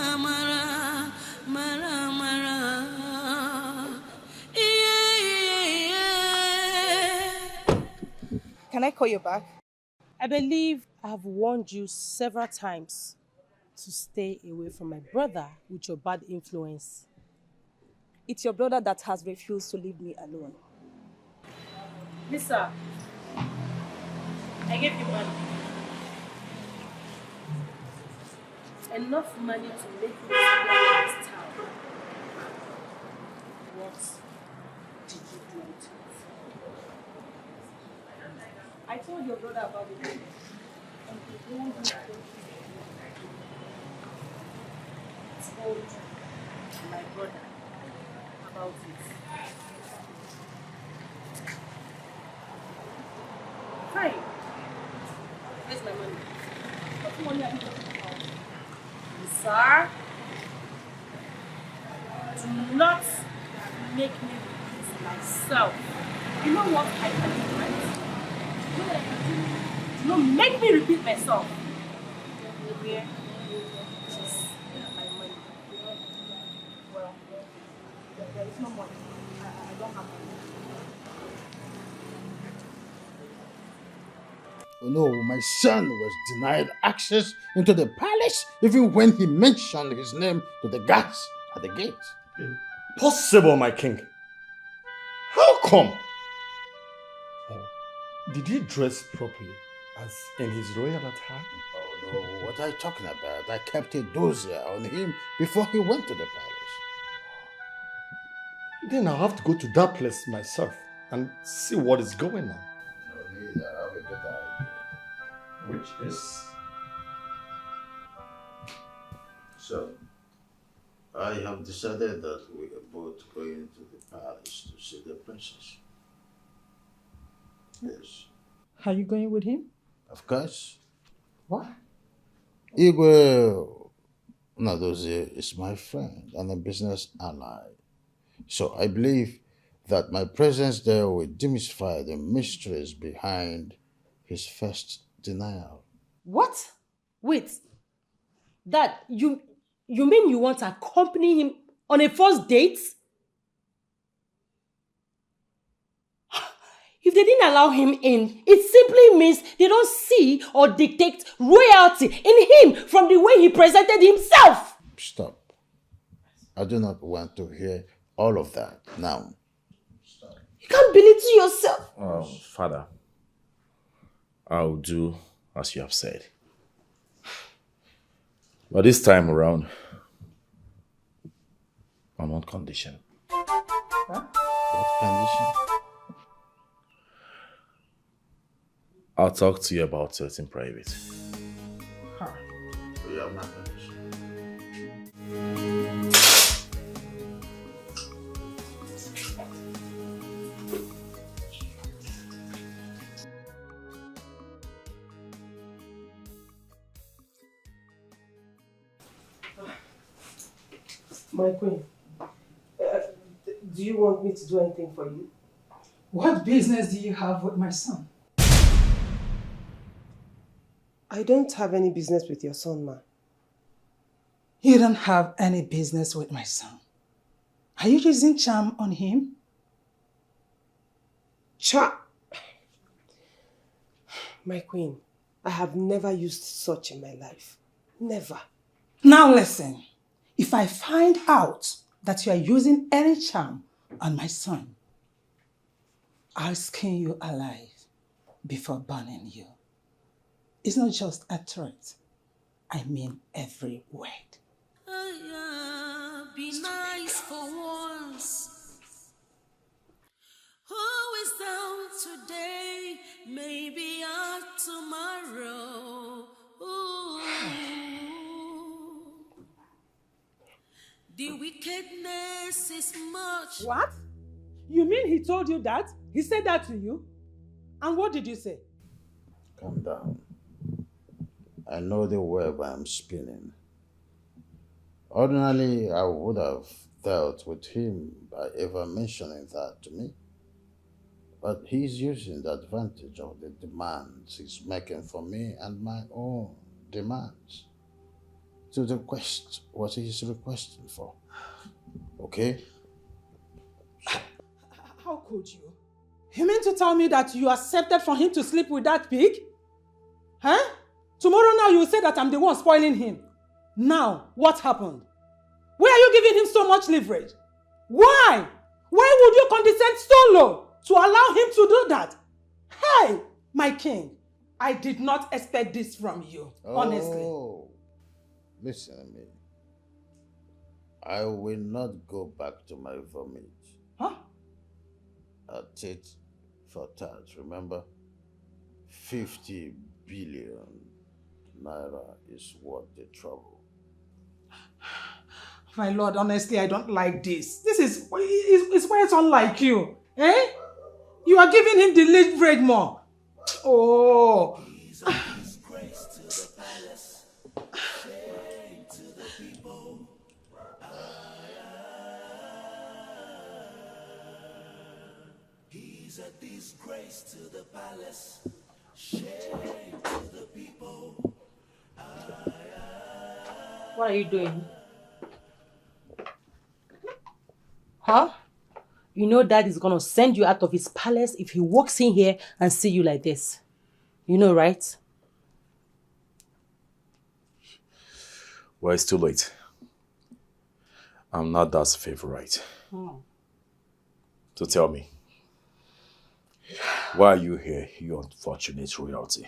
Can I call you back?
I believe I've warned you several times to stay away from my brother with your bad influence.
It's your brother that has refused to leave me alone.
Lisa, I gave you money. Enough money to make you stay in this town. What did you do with it?
I told your brother about the money. And he warned me to
told my brother about it. Fine. Where's my money? What money are you talking about? Sir, do not make me repeat myself. You know what I can do, right? You know what I can do? Do not make me repeat myself. Where is my money? Well, there is no money. I don't have money.
Oh no, my son was denied access into the palace even when he mentioned his name to the guards at the gate.
Impossible, my king. How come? Oh, did he dress properly as in his royal attire?
Oh no, what are you talking about? I kept a dossier on him before he went to the palace.
Then I'll have to go to that place myself and see what is going on.
No need, I have a good idea.
Which is?
So, I have decided that we are both going to the palace to see the princess. Yes.
Are you going with him?
Of course.
What?
Igwe Nadozie is my friend and a business ally. So I believe that my presence there will demystify the mysteries behind his first denial.
What? Wait. Dad, you mean you want to accompany him on a first date? If they didn't allow him in, it simply means they don't see or dictate royalty in him from the way he presented himself.
Stop. I do not want to hear all of that now. Stop.
You can't belittle yourself.
Father, I'll do as you have said. But this time around, on one condition.
Huh? What condition?
I'll talk to you about it in private.
Huh. You have my condition.
My queen, do you want me to do anything for you?
What business do you have with my son?
I don't have any business with your son, ma.
You don't have any business with my son. Are you using charm on him?
Charm? My queen, I have never used such in my life. Never.
Now listen. If I find out that you are using any charm on my son, I'll skin you alive before burning you. It's not just a threat. I mean every word.
Be nice for once. Who is down today? Maybe out tomorrow. Ooh. The wickedness is much.
What? You mean he told you that? He said that to you? And what did you say?
Calm down. I know the web I'm spinning. Ordinarily, I would have dealt with him by ever mentioning that to me. But he's using the advantage of the demands he's making for me and my own demands to request what he's requesting for. Okay?
How could you? You mean to tell me that you accepted for him to sleep with that pig? Huh? Tomorrow now you will say that I'm the one spoiling him. Now, what happened? Why are you giving him so much leverage? Why? Why would you condescend so low to allow him to do that? Hey, my king, I did not expect this from you, honestly.
Oh, listen to me. I will not go back to my vomit.
Huh?
A tit for tat, remember? 50 billion naira is worth the trouble.
My lord, honestly, I don't like this. This is why it's unlike you. Eh? You are giving him the leverage more. Oh.
He's a disgrace to the palace. Shame to the people.
What are you doing? Huh? You know Dad is gonna send you out of his palace if he walks in here and see you like this. You know, right?
Well, it's too late. I'm not Dad's favorite. So tell me, why are you here, you unfortunate royalty?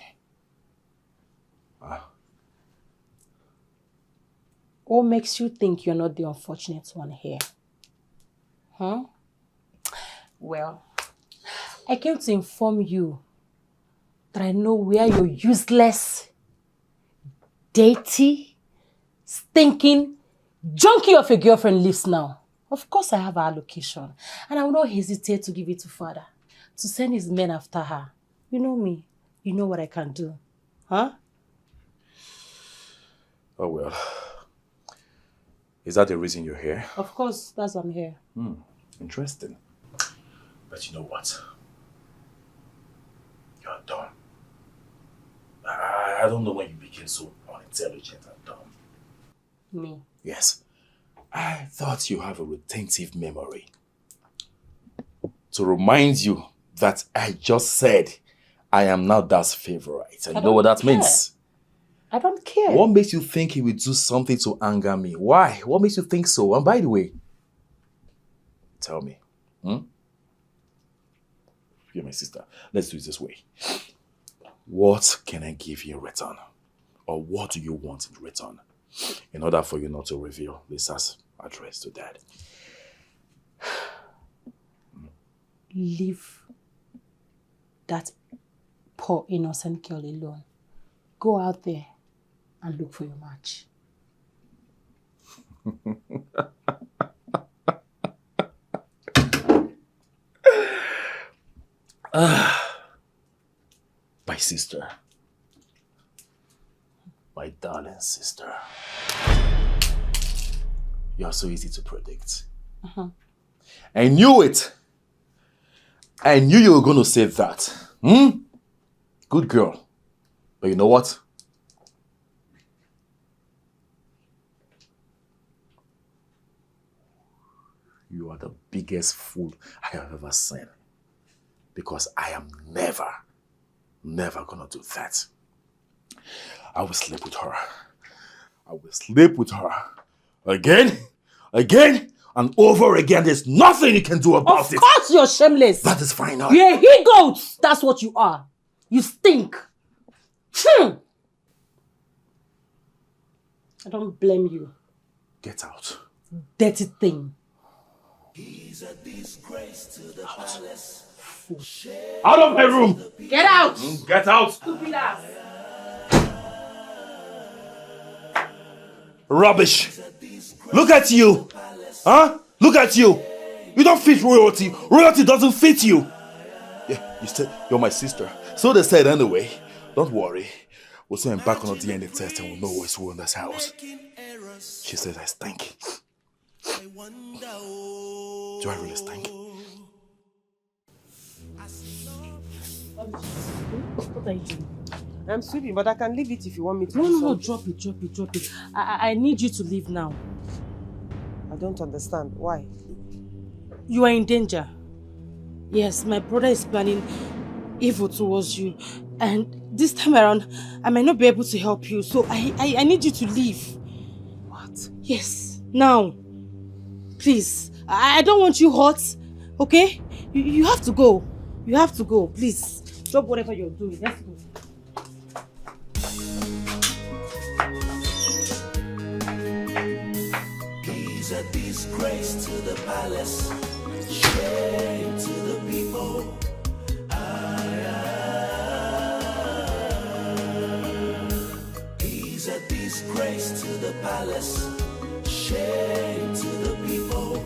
What makes you think you're not the unfortunate one here? Huh? Well, I came to inform you that I know where your useless, dirty, stinking, junkie of a girlfriend lives now. Of course I have her location, and I will not hesitate to give it to Father, to send his men after her. You know me. You know what I can do. Huh?
Oh well. Is that the reason you're here?
Of course, that's why I'm here.
Interesting. But you know what? You're dumb. I don't know when you became so unintelligent and dumb.
Me?
Yes. I thought you have a retentive memory. To remind you that I just said I am now Dad's favorite. And you know what that means?
I don't care.
What makes you think he will do something to anger me? Why? What makes you think so? And by the way, tell me. You're my sister. Let's do it this way. What can I give you in return? Or what do you want in return? In order for you not to reveal Lisa's address to Dad.
Leave that poor innocent girl alone. Go out there and look for your match.
My sister. My darling sister. You're so easy to predict. I knew it. I knew you were going to say that. Good girl. But you know what? You are the biggest fool I have ever seen. Because I am never gonna do that. I will sleep with her. I will sleep with her. Again, and over again. There's nothing you can do about it.
Of course you're shameless.
That is fine now.
You're a he-goat. That's what you are. You stink. I don't blame you.
Get out.
Dirty thing.
He's a disgrace to the palace.
Out of my room!
Get out!
Get out!
Stupid ass!
Rubbish! Look at you! Huh? Look at you! You don't fit royalty. Royalty doesn't fit you. Yeah, you said you're my sister. So they said anyway. Don't worry. We'll send back on a DNA test and we'll know what's wrong in this house. She says I stink. Do I really stink?
What are you doing?
I'm sweeping, but I can leave it if you want me to.
No, drop it. I need you to leave now.
I don't understand. Why?
You are in danger. Yes, my brother is planning evil towards you. And this time around, I might not be able to help you. So I need you to leave.
What?
Yes, now. Please, I don't want you hurt, okay? You have to go. You have to go, please. Stop whatever you're doing. Let's go.
He's a disgrace to the palace, shame to the people. He's a disgrace to the palace, shame to the people.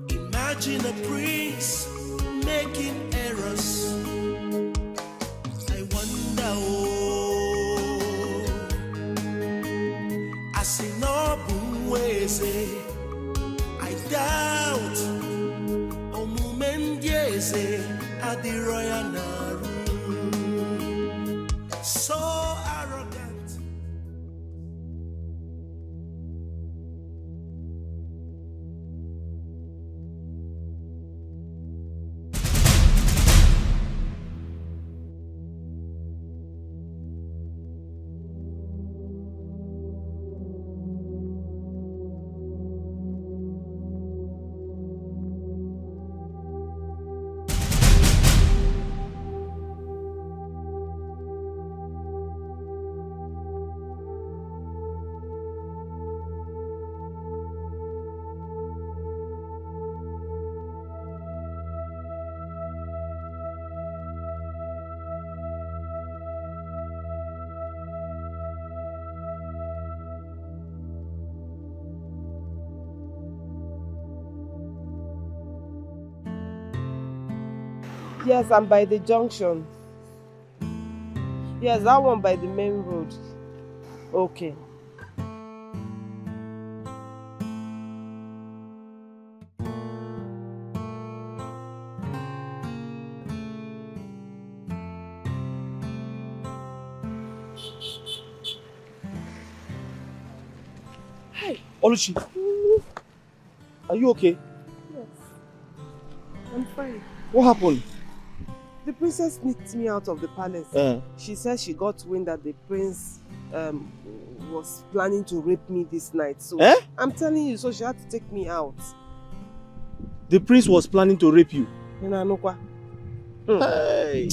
Imagine a prince making errors. I wonder, I see no ways. I doubt, at the royal Naru. So arrogant.
Yes, I'm by the junction. Yes, that one by the main road. Okay.
Hey, Oluchi. Are you okay?
Yes. I'm fine.
What happened?
The princess sneaked me out of the palace. She said she got wind that the prince was planning to rape me this night. So I'm telling you, so she had to take me out.
The prince was planning to rape you?
Hey!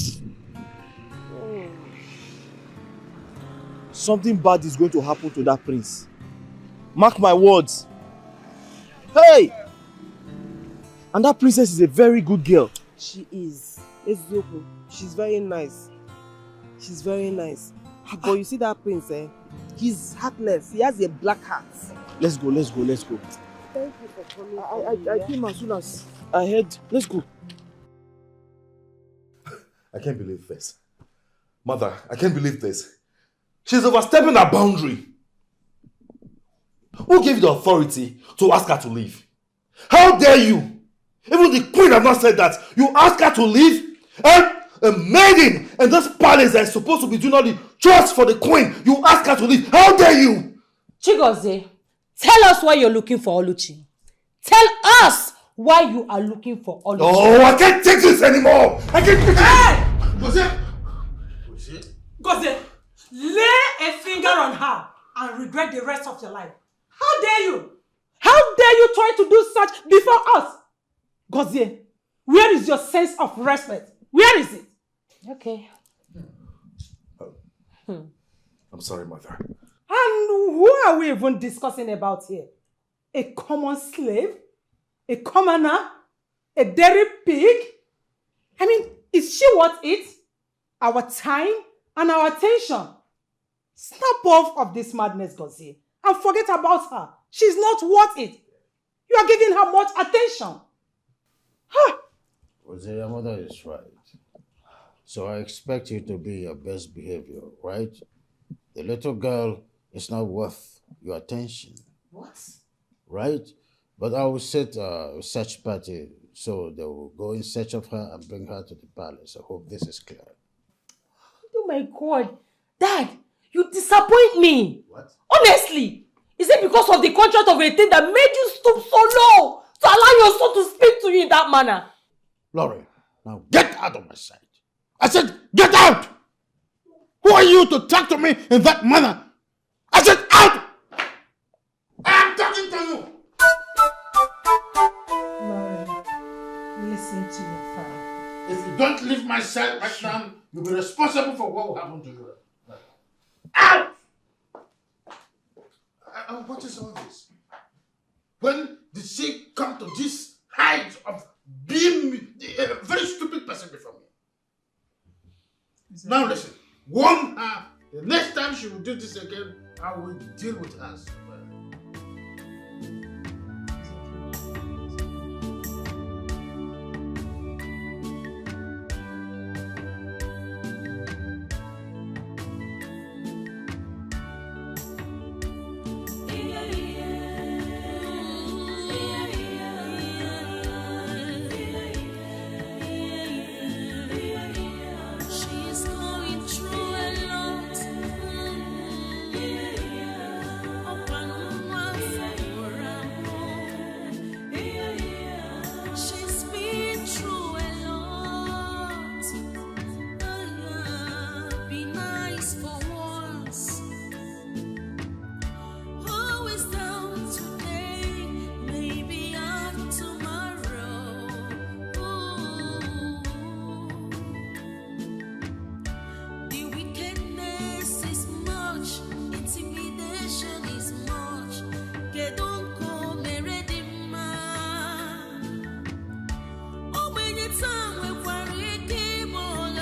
Something bad is going to happen to that prince. Mark my words. Hey! And that princess is a very good girl.
She is. Ezioku. She's very nice. She's very nice. But you see that prince, he's heartless. He has a black heart.
Let's go, let's go, let's go.
Thank you for coming.
I came as soon as I heard. Let's go.
I can't believe this. Mother, I can't believe this. She's overstepping her boundary. Who gave you the authority to ask her to leave? How dare you? Even the queen has not said that. You ask her to leave? And a maiden in this palace that is supposed to be doing all the chores for the queen, you ask her to leave. How dare you?
Chigozie, tell us why you're looking for Oluchi. Tell us why you are looking for Oluchi.
Oh, I can't take this anymore. I can't take
it. Gozie, lay a finger on her and regret the rest of your life. How dare you? How dare you try to do such before us? Gozie, where is your sense of respect? Where is it?
Okay.
I'm sorry, Mother.
And who are we even discussing about here? A common slave? A commoner? A dairy pig? I mean, is she worth it? Our time and our attention? Snap off of this madness, Gozie, and forget about her. She's not worth it. You are giving her much attention.
Jose, your mother is right. So I expect you to be your best behavior, right? The little girl is not worth your attention.
What?
Right? But I will set a search party so they will go in search of her and bring her to the palace. I hope this is clear.
Oh my God. Dad, you disappoint me.
What?
Honestly. Is it because of the contract of a thing that made you stoop so low to allow your son to speak to you in that manner?
Lauren, now get out of my sight. I said, get out! Who are you to talk to me in that manner? I said, out! I am talking to you!
Lauren, listen to your father.
If you don't leave my side right now, you'll be responsible for what will happen to you. Out! What is all this? When did she come to this height of being a very stupid person before me? Now listen, warn her. The next time she will do this again, I will deal with her.
She's going through a lot. She's been through a lot. Be nice for once. Who is down today? Maybe up tomorrow. The wickedness is much, intimidation is much. Get on come ready, man. Oh, when it's time we worry, keep on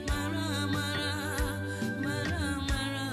mara, mara, mara, mara.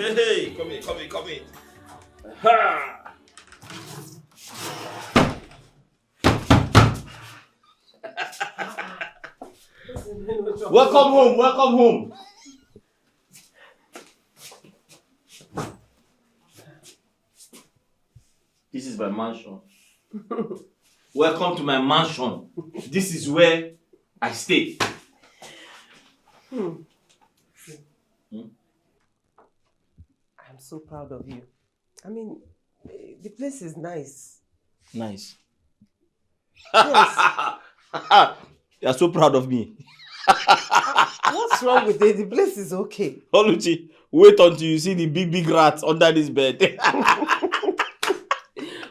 Hey, come in. Ha! Welcome home. This is my mansion. Welcome to my mansion. This is where I stay.
I'm so proud of you. I mean, the place is nice.
Nice.
Yes.
You're so proud of me.
What's wrong with it? The place is okay.
Oluchi, wait until you see the big rats under this bed.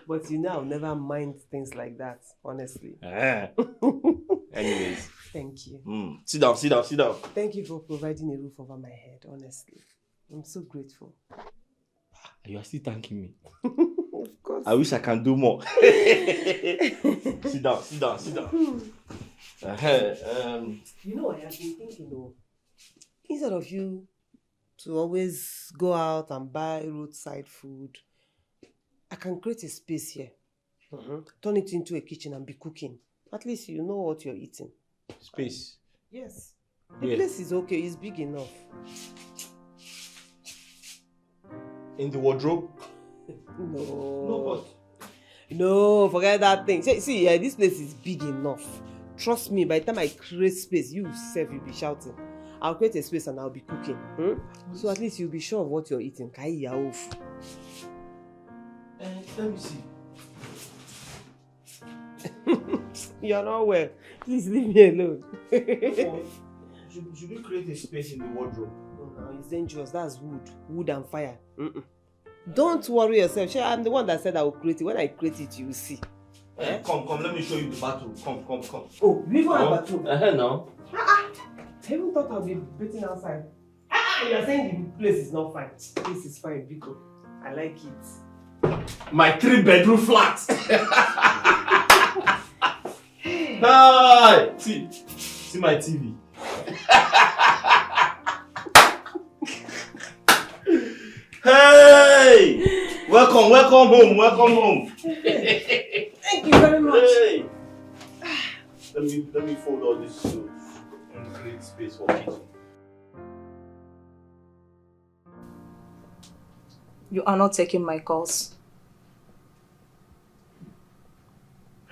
But you know, I'll never mind things like that, honestly.
Anyways.
Thank you.
Sit down.
Thank you for providing a roof over my head, honestly. I'm so grateful.
You are still thanking me.
Of course.
I wish I can do more. Sit down.
You know, I have been thinking, instead of you to always go out and buy roadside food, I can create a space here. Turn it into a kitchen and be cooking. At least you know what you're eating.
Space?
Yes. The place is okay. It's big enough.
In the wardrobe?
No, forget that thing. See, this place is big enough. Trust me, by the time I create space, you self you'll be shouting. I'll create a space and I'll be cooking. So at least you'll be sure of what you're eating. Kai ya off.
Let me see.
You're not well. Please leave me alone.
Should we create a space in the wardrobe?
No, it's dangerous. That's wood. Wood and fire. Don't worry yourself. I'm the one that said I will create it. When I create it, you will see.
Come, let me show you the bathroom. Come.
Oh, we go to the bathroom.
No.
I even thought I'll be bathing outside. You're saying the place is not fine. This is fine, Biko. I like it.
My 3-bedroom flat. Hi! See my TV. Hey! Welcome home.
Thank you very much.
Hey. Let me fold all this so and create space for kitchen.
You are not taking my calls.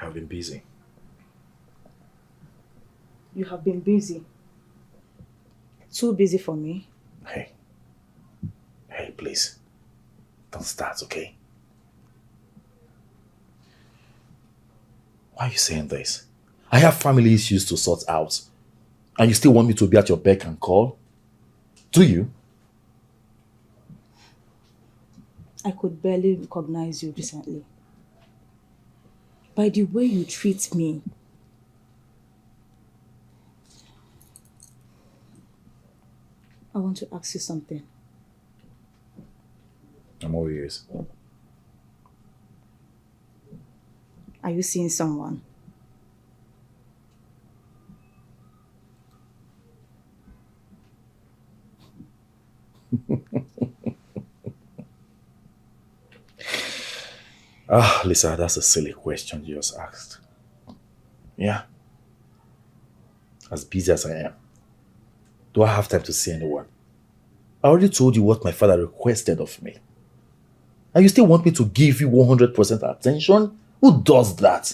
I've been busy.
You have been busy. Too busy for me.
Hey, please. Don't start, okay? Why are you saying this? I have family issues to sort out. And you still want me to be at your beck and call? Do you?
I could barely recognize you recently. By the way you treat me. I want to ask you something.
I'm all ears.
Are you seeing someone?
Lisa, that's a silly question you just asked. Yeah. As busy as I am, do I have time to see anyone? I already told you what my father requested of me. And you still want me to give you 100% attention? Who does that?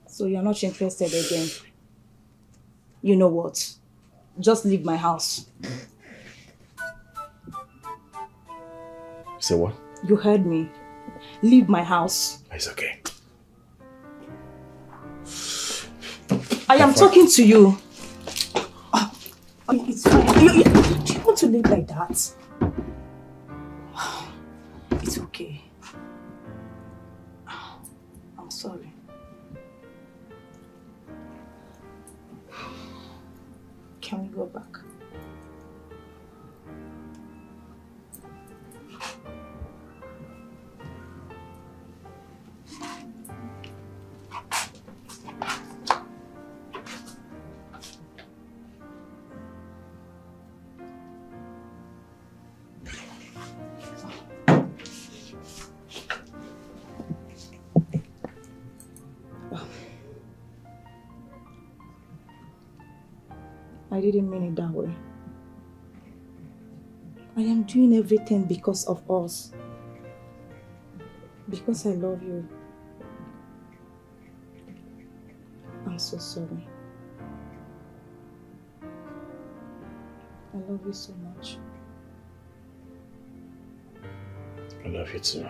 So you're not interested again? You know what? Just leave my house.
Say what?
You heard me. Leave my house.
It's okay.
I am talking to you. It's fine. Do you want to live like that? It's okay. I'm sorry. Can we go back? I didn't mean it that way. I am doing everything because of us. Because I love you. I'm so sorry. I love you so much.
I love you too.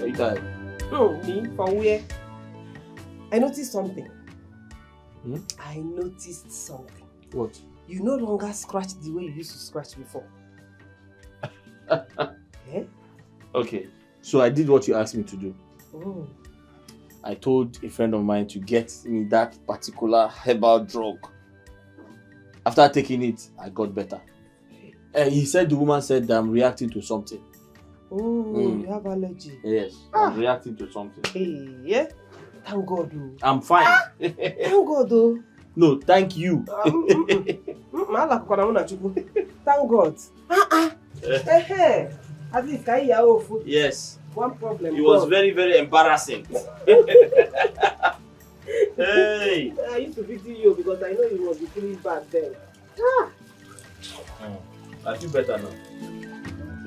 Are you tired?
Me? From where? I noticed something.
Hmm?
I noticed something.
What?
You no longer scratch the way you used to scratch before. Eh?
Okay, so I did what you asked me to do.
Oh.
I told a friend of mine to get me that particular herbal drug. After taking it, I got better. He said the woman said that I'm reacting to something.
Oh, you have allergy.
Yes, I'm reacting to something.
Hey, yeah? Thank God, though.
I'm fine.
Thank God, though.
No, thank you.
Thank God. At least I hear food.
Yes.
One problem.
It was very, very embarrassing. Hey.
I used to pity you because I know you must be feeling bad then.
I feel better now.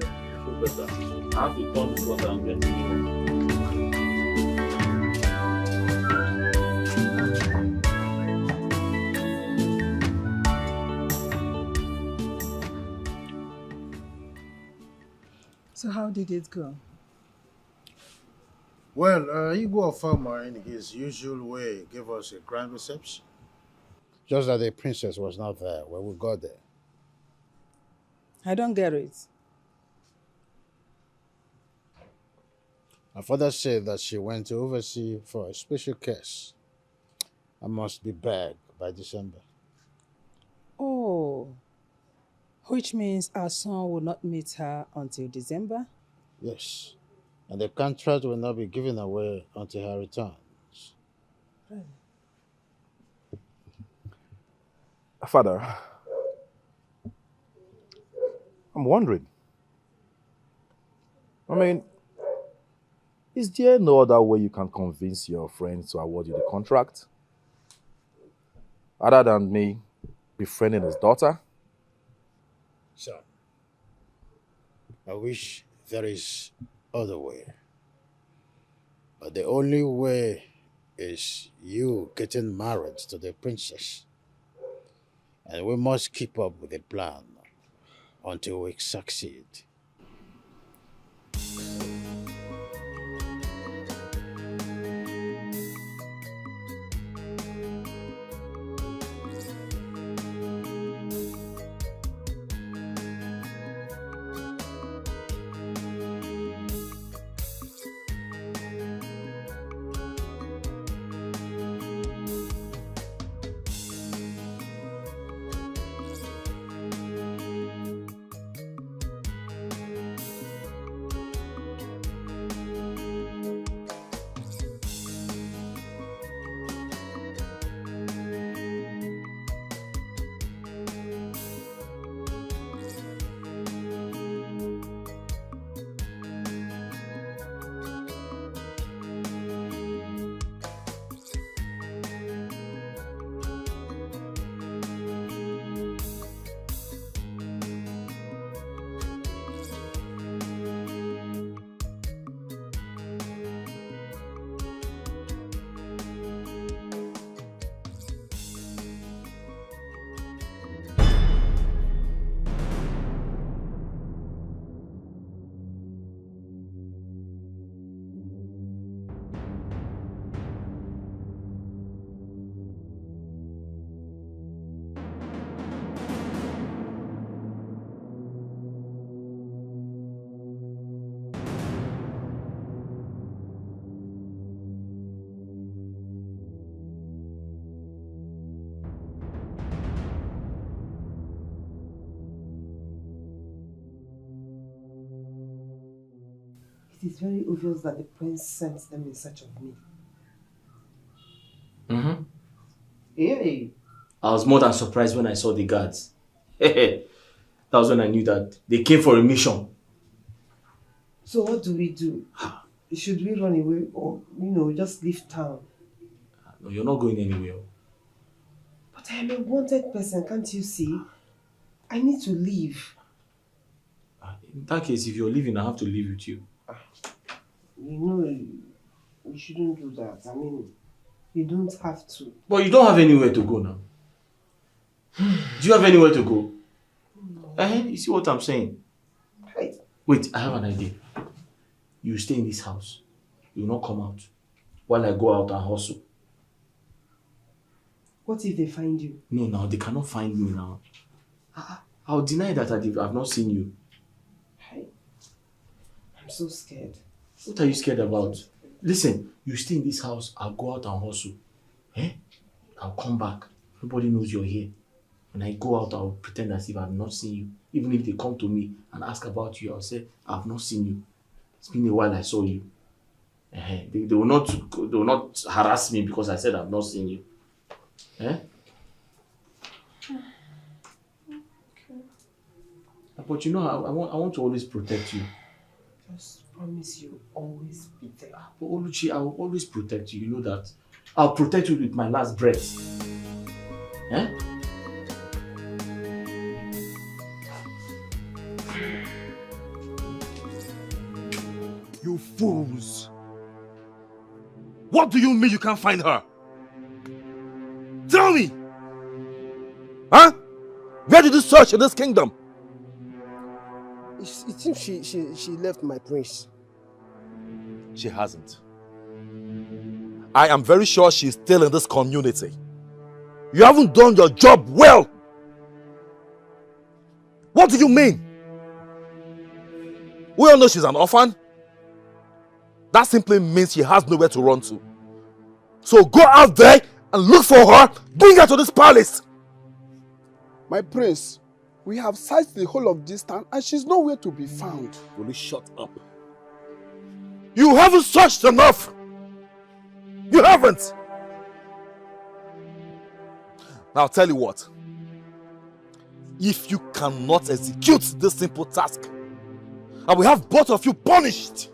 I feel better. I have to turn this water and get it.
So how did it go?
Well, Igbo farmer in his usual way gave us a grand reception. Just that the princess was not there when we got there.
I don't get it.
My father said that she went to oversee for a special case. I must be back by December.
Oh, which means our son will not meet her until December?
Yes, and the contract will not be given away until her returns.
Father, I'm wondering. I mean, is there no other way you can convince your friend to award you the contract? Other than me befriending his daughter?
Son, I wish there is other way. But the only way is you getting married to the princess. And we must keep up with the plan until we succeed.
It is very obvious that the prince sent them in search of me.
Mm-hmm.
Hey.
I was more than surprised when I saw the guards. That was when I knew that they came for a mission.
So what do we do? Should we run away or, just leave town?
No, you're not going anywhere.
But I am a wanted person, can't you see? I need to leave.
In that case, if you're leaving, I have to leave with you.
We shouldn't do that. I mean, you don't have to.
But you don't have anywhere to go now. Do you have anywhere to go? No. You see what I'm saying?
Right.
Wait, I have an idea. You stay in this house. you will not come out while I go out and hustle.
What if they find you?
No, now they cannot find me now. I'll deny that I've not seen you.
I'm so scared.
What are you scared about? Listen, you stay in this house, I'll go out and hustle. I'll come back. Nobody knows you're here. When I go out, I'll pretend as if I've not seen you. Even if they come to me and ask about you, I'll say, I've not seen you. It's been a while I saw you. They will not harass me because I said I've not seen you. But you know, I want to always protect you.
Just promise you always be there.
But Oluchi, I will always protect you. You know that. I'll protect you with my last breath.
You fools! What do you mean you can't find her? Tell me! Huh? Where did you search in this kingdom?
It seems she left my prince.
She hasn't. I am very sure she's still in this community. You haven't done your job well. What do you mean? We all know she's an orphan. That simply means she has nowhere to run to. So go out there and look for her. Bring her to this palace.
My prince, we have searched the whole of this town and she's nowhere to be found.
Will you shut up? You haven't searched enough. You haven't. Now I'll tell you what. If you cannot execute this simple task, I will have both of you punished.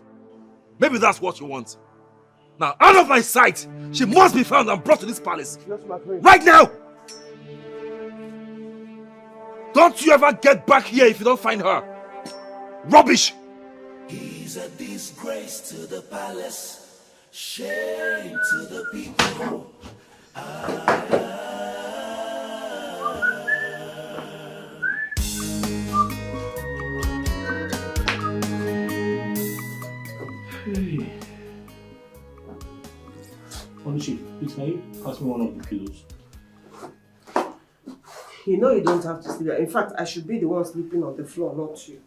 Maybe that's what you want. Now, out of my sight, she must be found and brought to this palace.
Yes, my prince.
Right now! Don't you ever get back here if you don't find her. Rubbish!
He's a disgrace to the palace, shame to the people.
Hey. Oluchi, please can you pass me one of the pillows?
You know you don't have to sleep there. In fact, I should be the one sleeping on the floor, not you.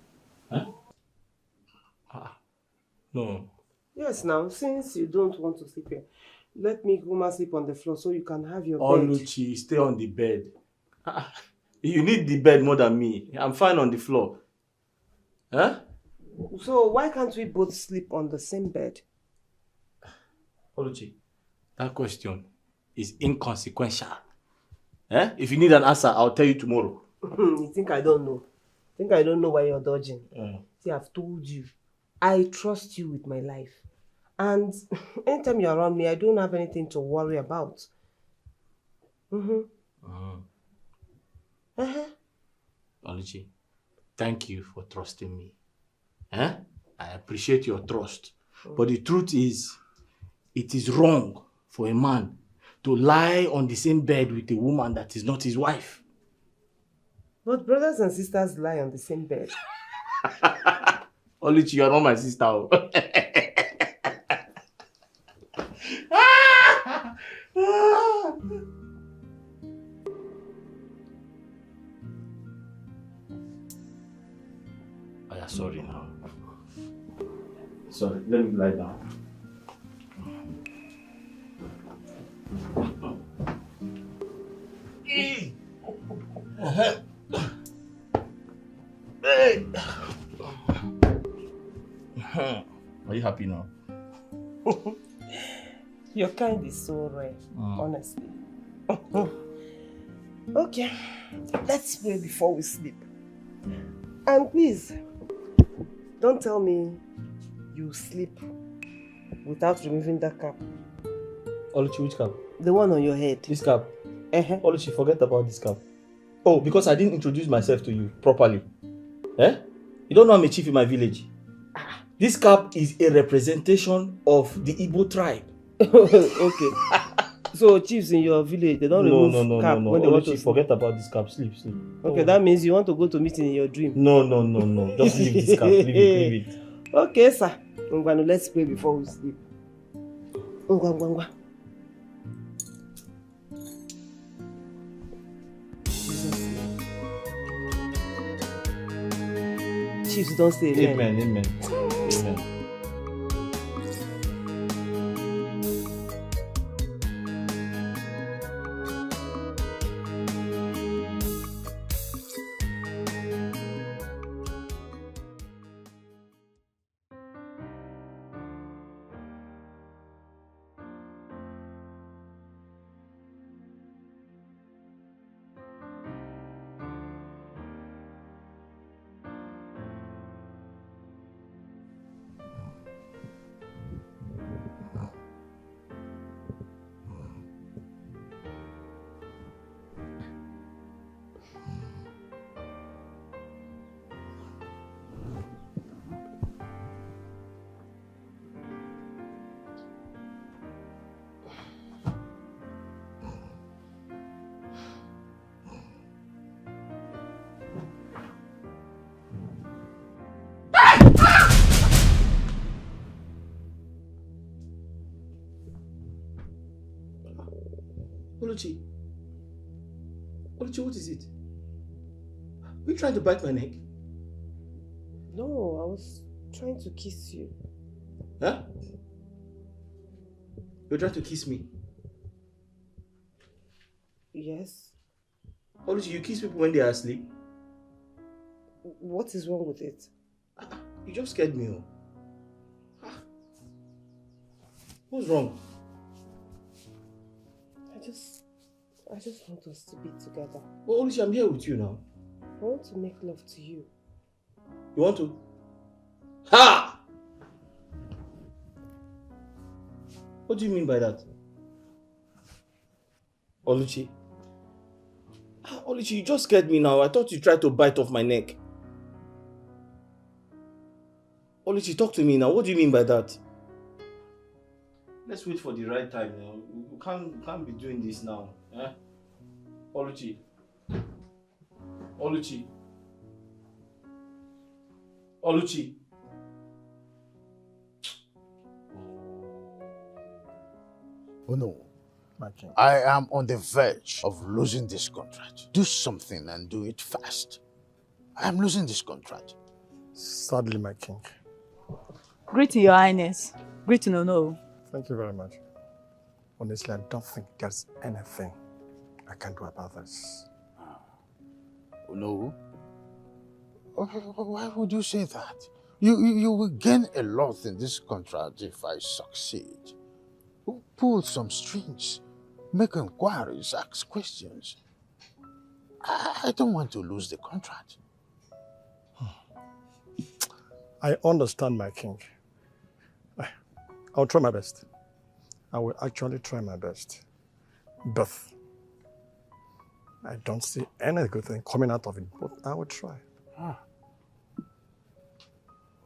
No.
Yes, now, since you don't want to sleep here, let me come and sleep on the floor so you can have your bed.
Oluchi, stay on the bed. You need the bed more than me. I'm fine on the floor.
So why can't we both sleep on the same bed?
Oluchi, that question is inconsequential. If you need an answer, I'll tell you tomorrow.
You think I don't know? Think I don't know why you're dodging? See, I've told you. I trust you with my life. And anytime you're around me, I don't have anything to worry about.
Oluchi, thank you for trusting me. I appreciate your trust. But the truth is, it is wrong for a man to lie on the same bed with a woman that is not his wife.
But brothers and sisters lie on the same bed.
Oluchi, you are not my sister. I am sorry now. Sorry, let me lie down. Hey. Are you happy now?
Your kind is so rare, honestly. Okay, let's pray before we sleep. And please, don't tell me you sleep without removing that cap.
Oluchi, which cap?
The one on your head.
This cap? Oluchi, forget about this cap. Oh, because I didn't introduce myself to you properly. You don't know I'm a chief in my village. This cap is a representation of the Igbo tribe.
Okay. So chiefs in your village, they don't remove cap when they want to
forget about this cap. Sleep.
Okay, that means you want to go to meeting in your dream.
No. Just leave this cap. Leave it.
Okay, sir. Let's pray before we sleep. Ngwa. Chiefs don't say amen.
Amen. Amen.
Oluchi, what is it? Are you trying to bite my neck?
No, I was trying to kiss you.
Huh? You're trying to kiss me?
Yes.
Oluchi, you kiss people when they are asleep?
What is wrong with it?
You just scared me. What's wrong?
I just want us to be together.
Well, Oluchi, I'm here with you now.
I want to make love to you.
You want to? Ha! What do you mean by that? Oluchi? Oluchi, you just scared me now. I thought you tried to bite off my neck. Oluchi, talk to me now. What do you mean by that? Let's wait for the right time now. We can't be doing this now. Eh? Oluchi. Oluchi. Oluchi.
Oh no. I am on the verge of losing this contract. Do something and do it fast. I am losing this contract.
Sadly, my king.
Greeting, Your Highness. Greeting, no.
Thank you very much. Honestly, I don't think there's anything I can do about this.
Oh no. Why would you say that? You will gain a lot in this contract if I succeed. Pull some strings, make inquiries, ask questions. I don't want to lose the contract.
I understand, my king. I'll try my best. I will actually try my best. But I don't see any good thing coming out of it, but I will try.
Oh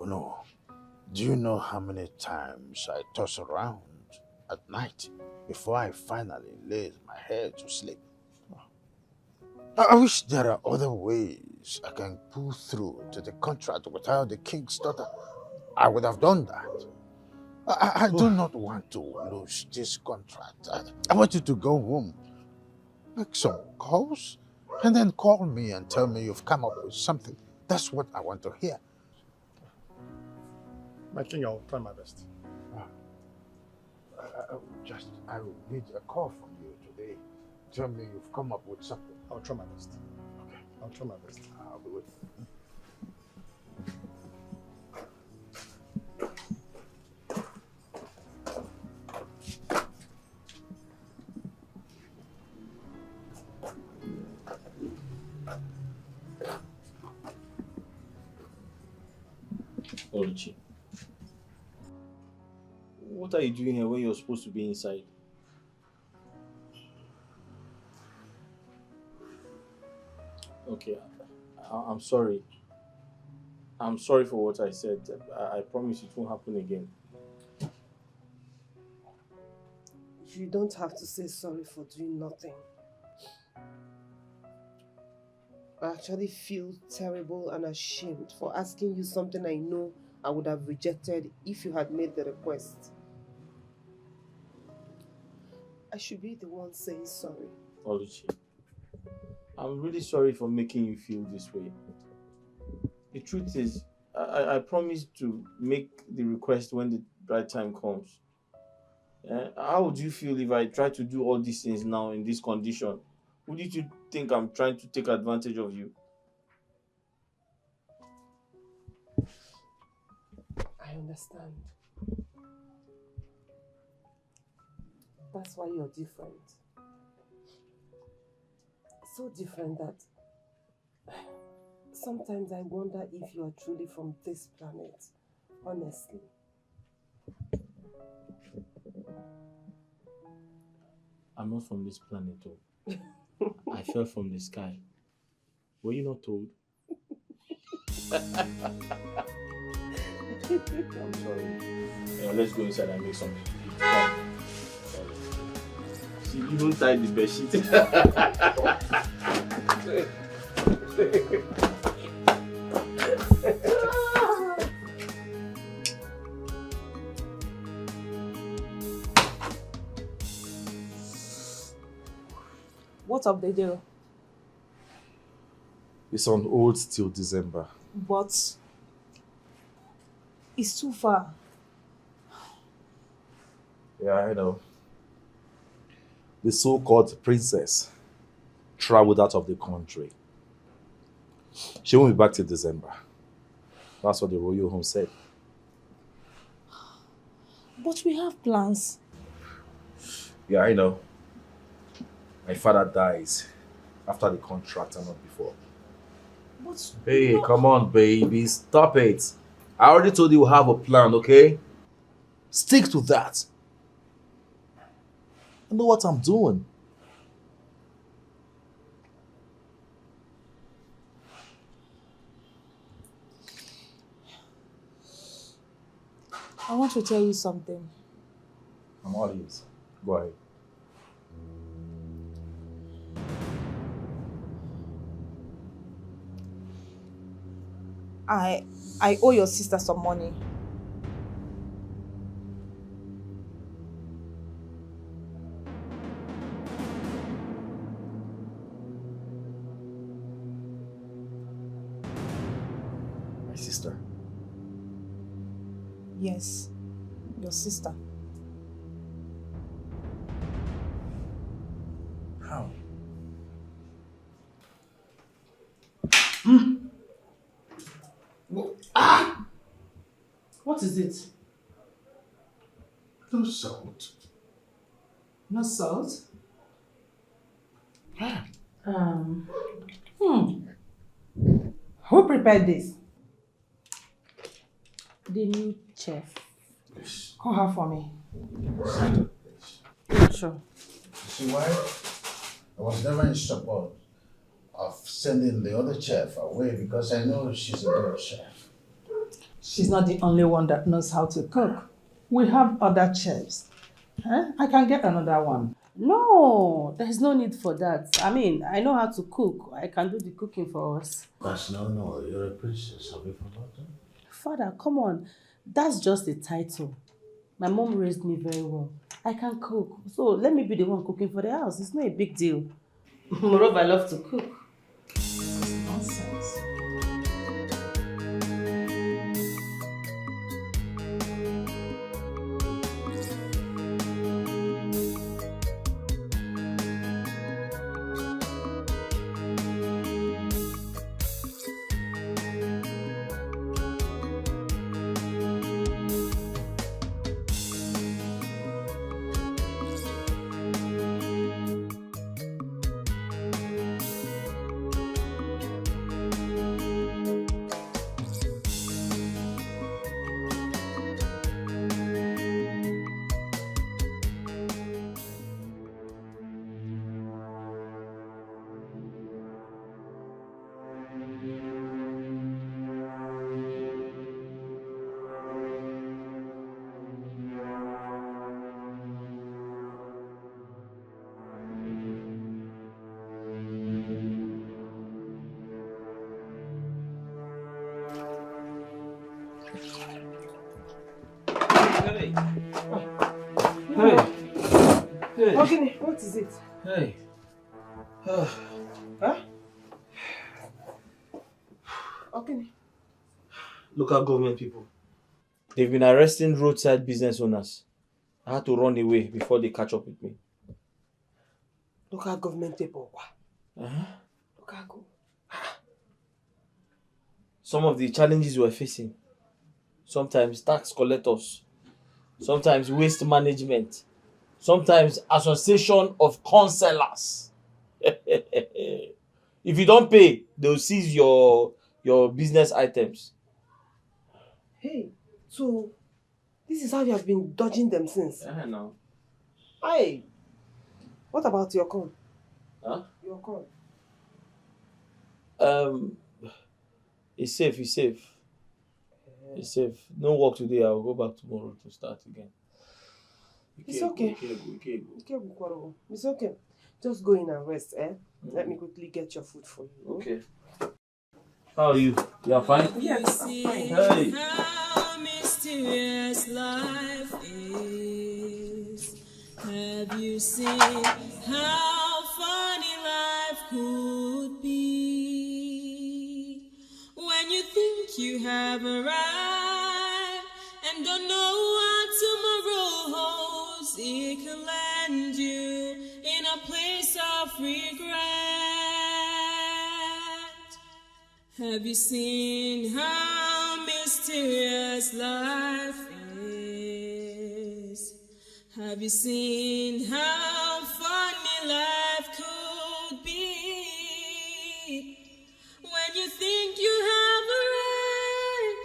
no. Do you know how many times I toss around at night before I finally lay my head to sleep? I wish there are other ways I can pull through to the contract without the king's daughter. I would have done that. I do not want to lose this contract. I want you to go home, make some calls, and then call me and tell me you've come up with something. That's what I want to hear.
My king, I'll try my best.
I will need a call from you today. Tell me you've come up with something.
I'll try my best.
Okay.
I'll try my best.
I'll be waiting.
Oluchi. What are you doing here when you're supposed to be inside? Okay, I'm sorry. I'm sorry for what I said. I promise it won't happen again.
You don't have to say sorry for doing nothing. I actually feel terrible and ashamed for asking you something I know I would have rejected if you had made the request. I should be the one saying sorry.
Oluchi, I'm really sorry for making you feel this way. The truth is, I promise to make the request when the right time comes. How would you feel if I try to do all these things now in this condition? Wouldn't you think I'm trying to take advantage of you?
I understand. That's why you're different. So different that sometimes I wonder if you are truly from this planet, honestly.
I'm not from this planet, though. I fell from the sky. Were you not told? I'm sorry. Let's go inside and make something. See, you don't tie the bed sheet.
What of the deal?
It's on hold till December.
But it's too far.
Yeah, I know. The so-called princess traveled out of the country. She won't be back till December. That's what the royal home said.
But we have plans.
Yeah, I know. My father dies after the contract and not before.
But
Hey, come on, baby. Stop it. I already told you we have a plan, okay? Stick to that. I know what I'm doing.
I want to tell you something.
I'm all ears. Go ahead.
I owe your sister some money.
My sister.
Yes, your sister.
How?
What is it?
No salt.
No salt? Who prepared this?
The new chef.
Call her for me.
Sure.
See why? I was never in support of sending the other chef away because I know she's a good chef.
She's not the only one that knows how to cook. We have other chefs. I can get another one.
No, there's no need for that. I mean, I know how to cook. I can do the cooking for us.
But no, you're a princess. Have you forgotten?
Father, come on. That's just a title. My mom raised me very well. I can cook. So let me be the one cooking for the house. It's not a big deal. Moreover, I love to cook.
Nonsense.
Hey. Okay, what is it?
Hey.
Huh? Okay.
Local government people. They've been arresting roadside business owners. I had to run away before they catch up with me.
Local government people.
Uh-huh.
Local government.
Some of the challenges we're facing. Sometimes tax collectors. Sometimes waste management. Sometimes association of counselors. If you don't pay, they'll seize your business items.
Hey, so this is how you have been dodging them since?
I know.
Hey, what about your con?
Huh?
Your con?
It's safe, it's safe. It's safe. No work today, I'll go back tomorrow to start again.
It's okay. It's okay. Just go in and rest, eh? Let me quickly get your food for you.
Okay. How are you? You are fine?
Yes, I'm fine.
Hey.
How mysterious life is. Have you seen how funny life could be? When you think you have arrived and don't know what tomorrow holds, it can land you in a place of regret. Have you seen how mysterious life is? Have you seen how funny life could be? When you think you have arrived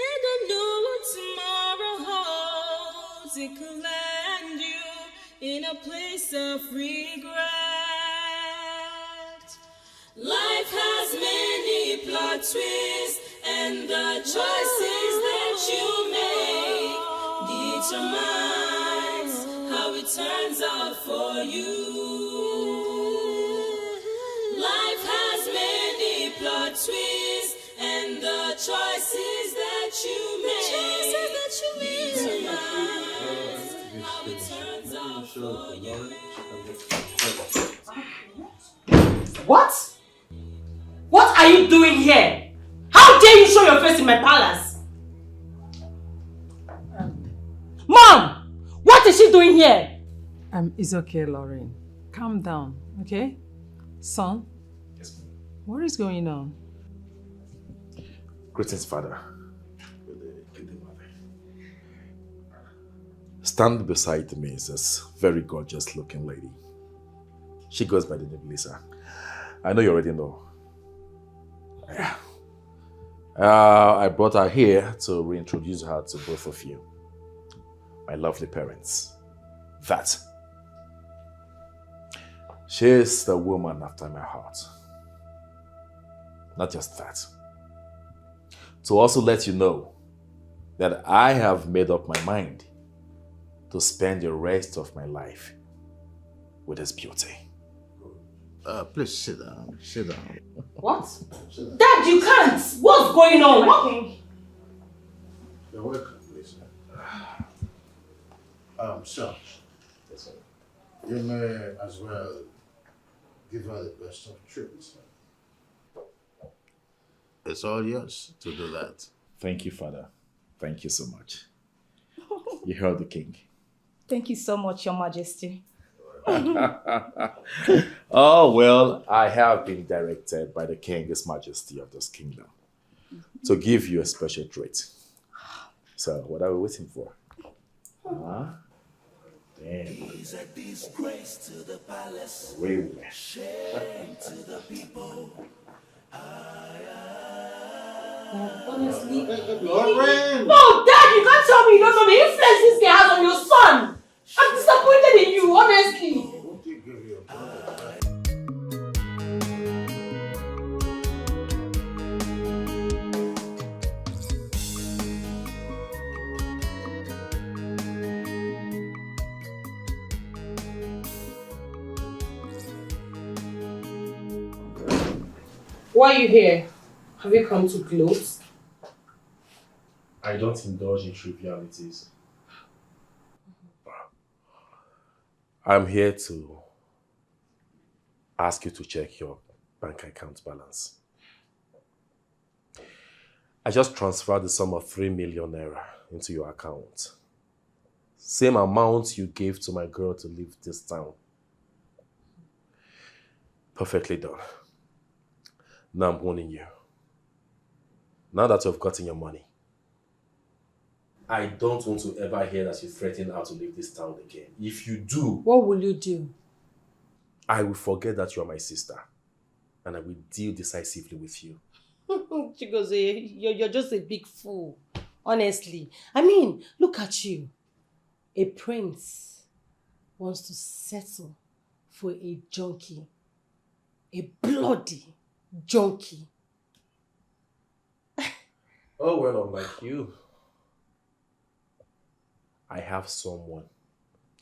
and don't know what tomorrow holds, it could land you in a place of regret. Life has many plot twists, and the choices that you make determines how it turns out for you. Life has many plot twists, and the choices that you make determines how it turns out for you.
What? What are you doing here? How dare you show your face in my palace? Mom! What is she doing here?
It's okay, Lauren. Calm down, okay? Son?
Yes, ma'am.
What is going on?
Greetings, Father. Stand beside me is this very gorgeous looking lady. She goes by the name Lisa. I know you already know. Yeah. I brought her here to reintroduce her to both of you, my lovely parents. That she is the woman after my heart. Not just that. To also let you know that I have made up my mind to spend the rest of my life with his beauty.
Please sit down. Sit down.
What? Dad, you can't! What's going on? What?
You're welcome, Lisa. Sir, you may as well give her the best of treatment. It's all yours to do that.
Thank you, Father. Thank you so much. You heard the king.
Thank you so much, Your Majesty.
Oh, well, I have been directed by the king, his majesty of this kingdom, to give you a special treat. So, what are we waiting for? Huh? Damn.
He's a disgrace to the palace.
Really?
Shame to the people.
Honestly.
Lauren!
No, Dad, you can't tell me you don't know the influence this guy has on your son. I'm disappointed in you, honestly. Why are you here? Have you come to gloat?
I don't indulge in trivialities. I'm here to ask you to check your bank account balance. I just transferred the sum of 3 million naira into your account. Same amount you gave to my girl to leave this town. Perfectly done. Now I'm warning you. Now that you've gotten your money, I don't want to ever hear that you threaten her to leave this town again. If you do...
What will you do?
I will forget that you are my sister. And I will deal decisively with you.
Chigozie, you're just a big fool. Honestly. I mean, look at you. A prince wants to settle for a junkie. A bloody junkie.
Oh, well, unlike you, I have someone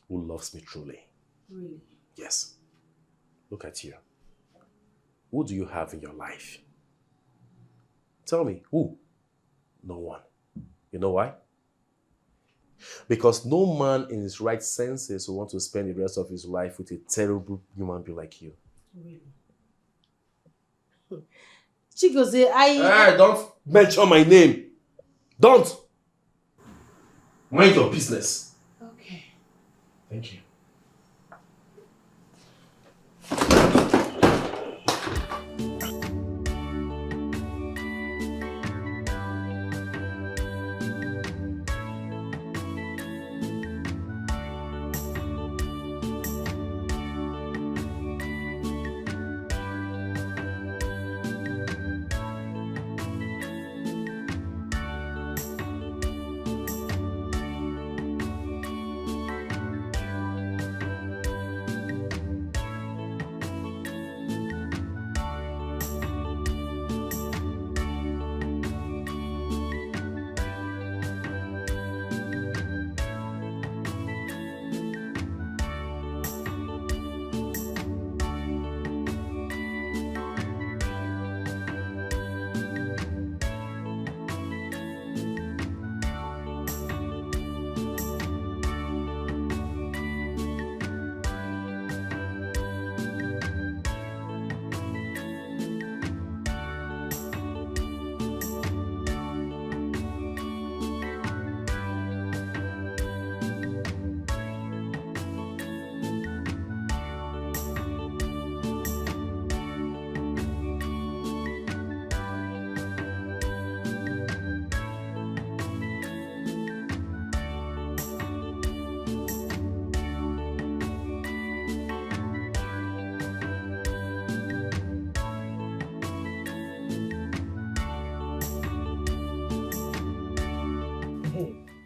who loves me truly.
Really?
Yes. Look at you. Who do you have in your life? Tell me, who? No one. You know why? Because no man in his right senses will want to spend the rest of his life with a terrible human being like you.
Really? Chigozie,
Hey, don't mention my name. Don't. Mind your business.
Okay.
Thank you.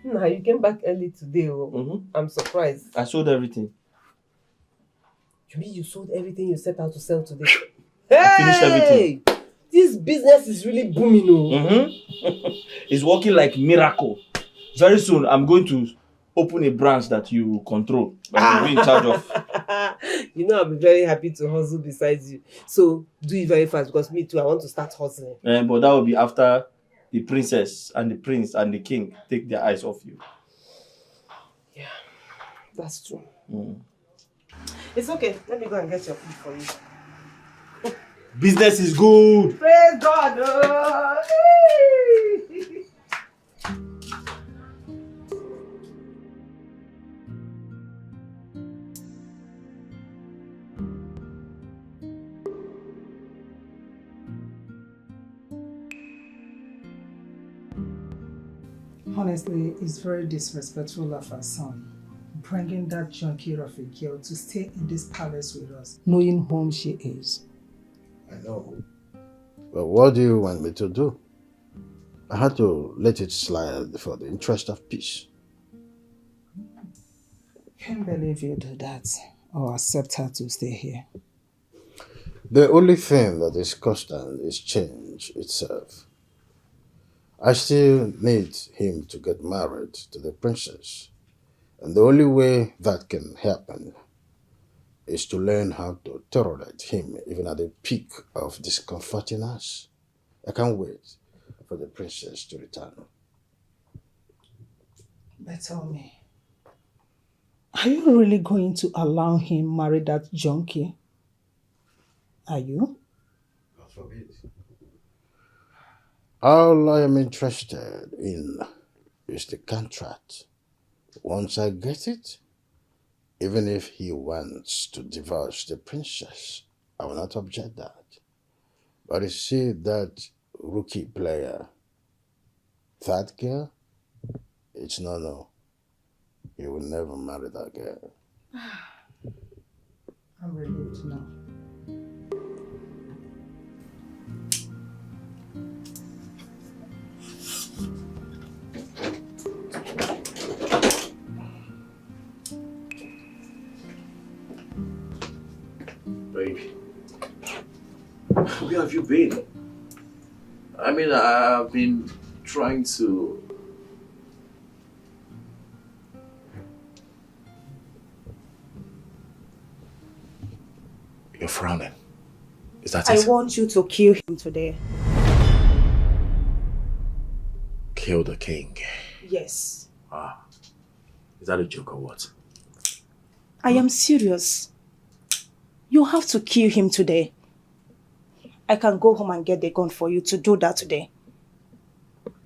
Nah, you came back early today. Oh. I'm surprised.
I sold everything.
You mean you sold everything you set out to sell today?
I finished everything.
This business is really booming. Oh.
It's working like miracle. Very soon, I'm going to open a branch that you control. But you'll be in charge of.
You know, I'll be very happy to hustle besides you. So, do it very fast because me too, I want to start hustling.
But that will be after the princess and the prince and the king take their eyes off you.
Yeah, that's true. It's okay. Let me go and get your food for you.
Business is good.
Praise God. Oh.
Honestly, it's very disrespectful of our son, bringing that junkie of a girl to stay in this palace with us, knowing whom she is.
I know. But what do you want me to do? I had to let it slide for the interest of peace.
Can't believe you do that or accept her to stay here.
The only thing that is constant is change itself. I still need him to get married to the princess. And the only way that can happen is to learn how to tolerate him even at the peak of discomforting us. I can't wait for the princess to return.
But tell me, Are you really going to allow him marry that junkie? Are you?
God forbid. All I am interested in is the contract. Once I get it, even if he wants to divorce the princess, I will not object that. But you see that rookie player, that girl, it's no. He will never marry that girl.
I'm relieved now.
Baby, where have you been? I mean, I've been trying to... You're frowning. Is that it?
I want you to kill him today.
Kill the king.
Yes.
Ah, is that a joke or what?
I am serious. You have to kill him today. I can go home and get the gun for you to do that today.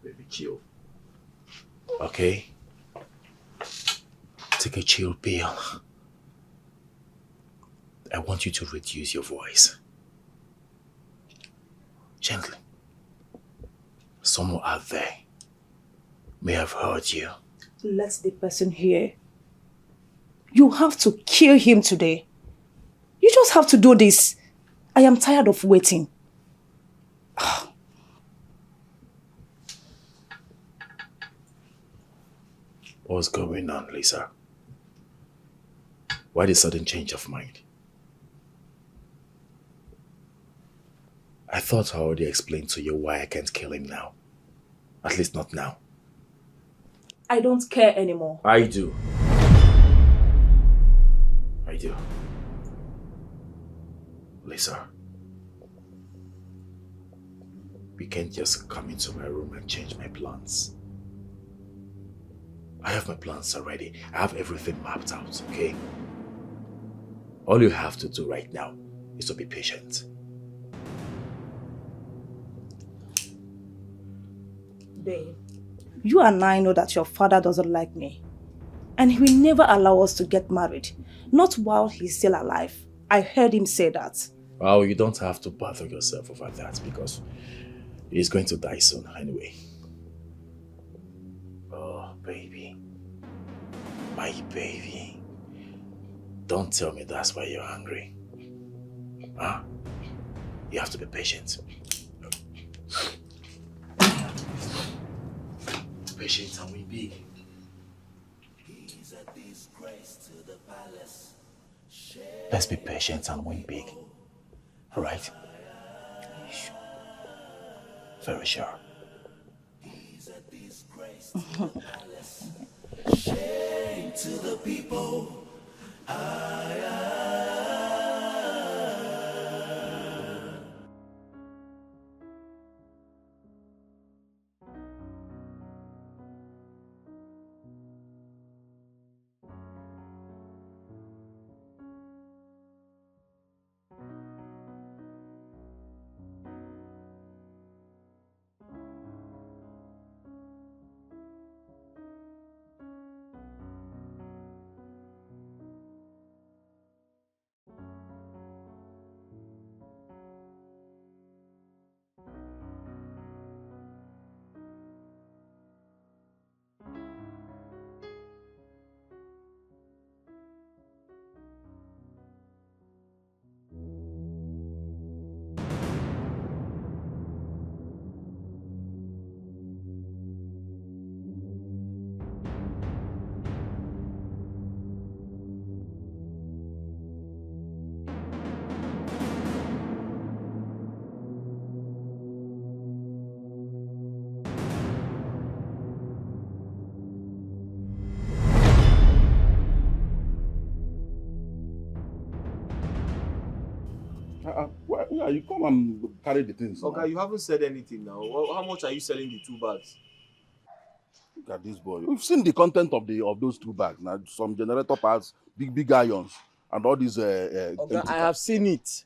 Baby, chill. Okay? Take a chill pill. I want you to reduce your voice. Gently. Someone out there may have heard you.
Let the person hear. You have to kill him today. You just have to do this. I am tired of waiting.
What's going on, Lisa? Why the sudden change of mind? I thought I already explained to you why I can't kill him now. At least not now.
I don't care anymore.
I do. I do. Lisa, we can't just come into my room and change my plans. I have my plans already. I have everything mapped out, okay? All you have to do right now is to be patient.
Babe, you and I know that your father doesn't like me. And he will never allow us to get married. Not while he's still alive. I heard him say that.
Well, you don't have to bother yourself over that because he's going to die soon anyway. Oh, baby. My baby. Don't tell me that's why you're angry. Huh? You have to be patient. Patient and we big. Let's be patient and win big. Alright? Very sure.
Shame to the people.
Where you come and carry the things?
Okay, you haven't said anything now. How much are you selling the 2 bags?
Look at this boy. We've seen the content of those 2 bags. Now, some generator parts, big irons, and all these.
Okay, I have seen it.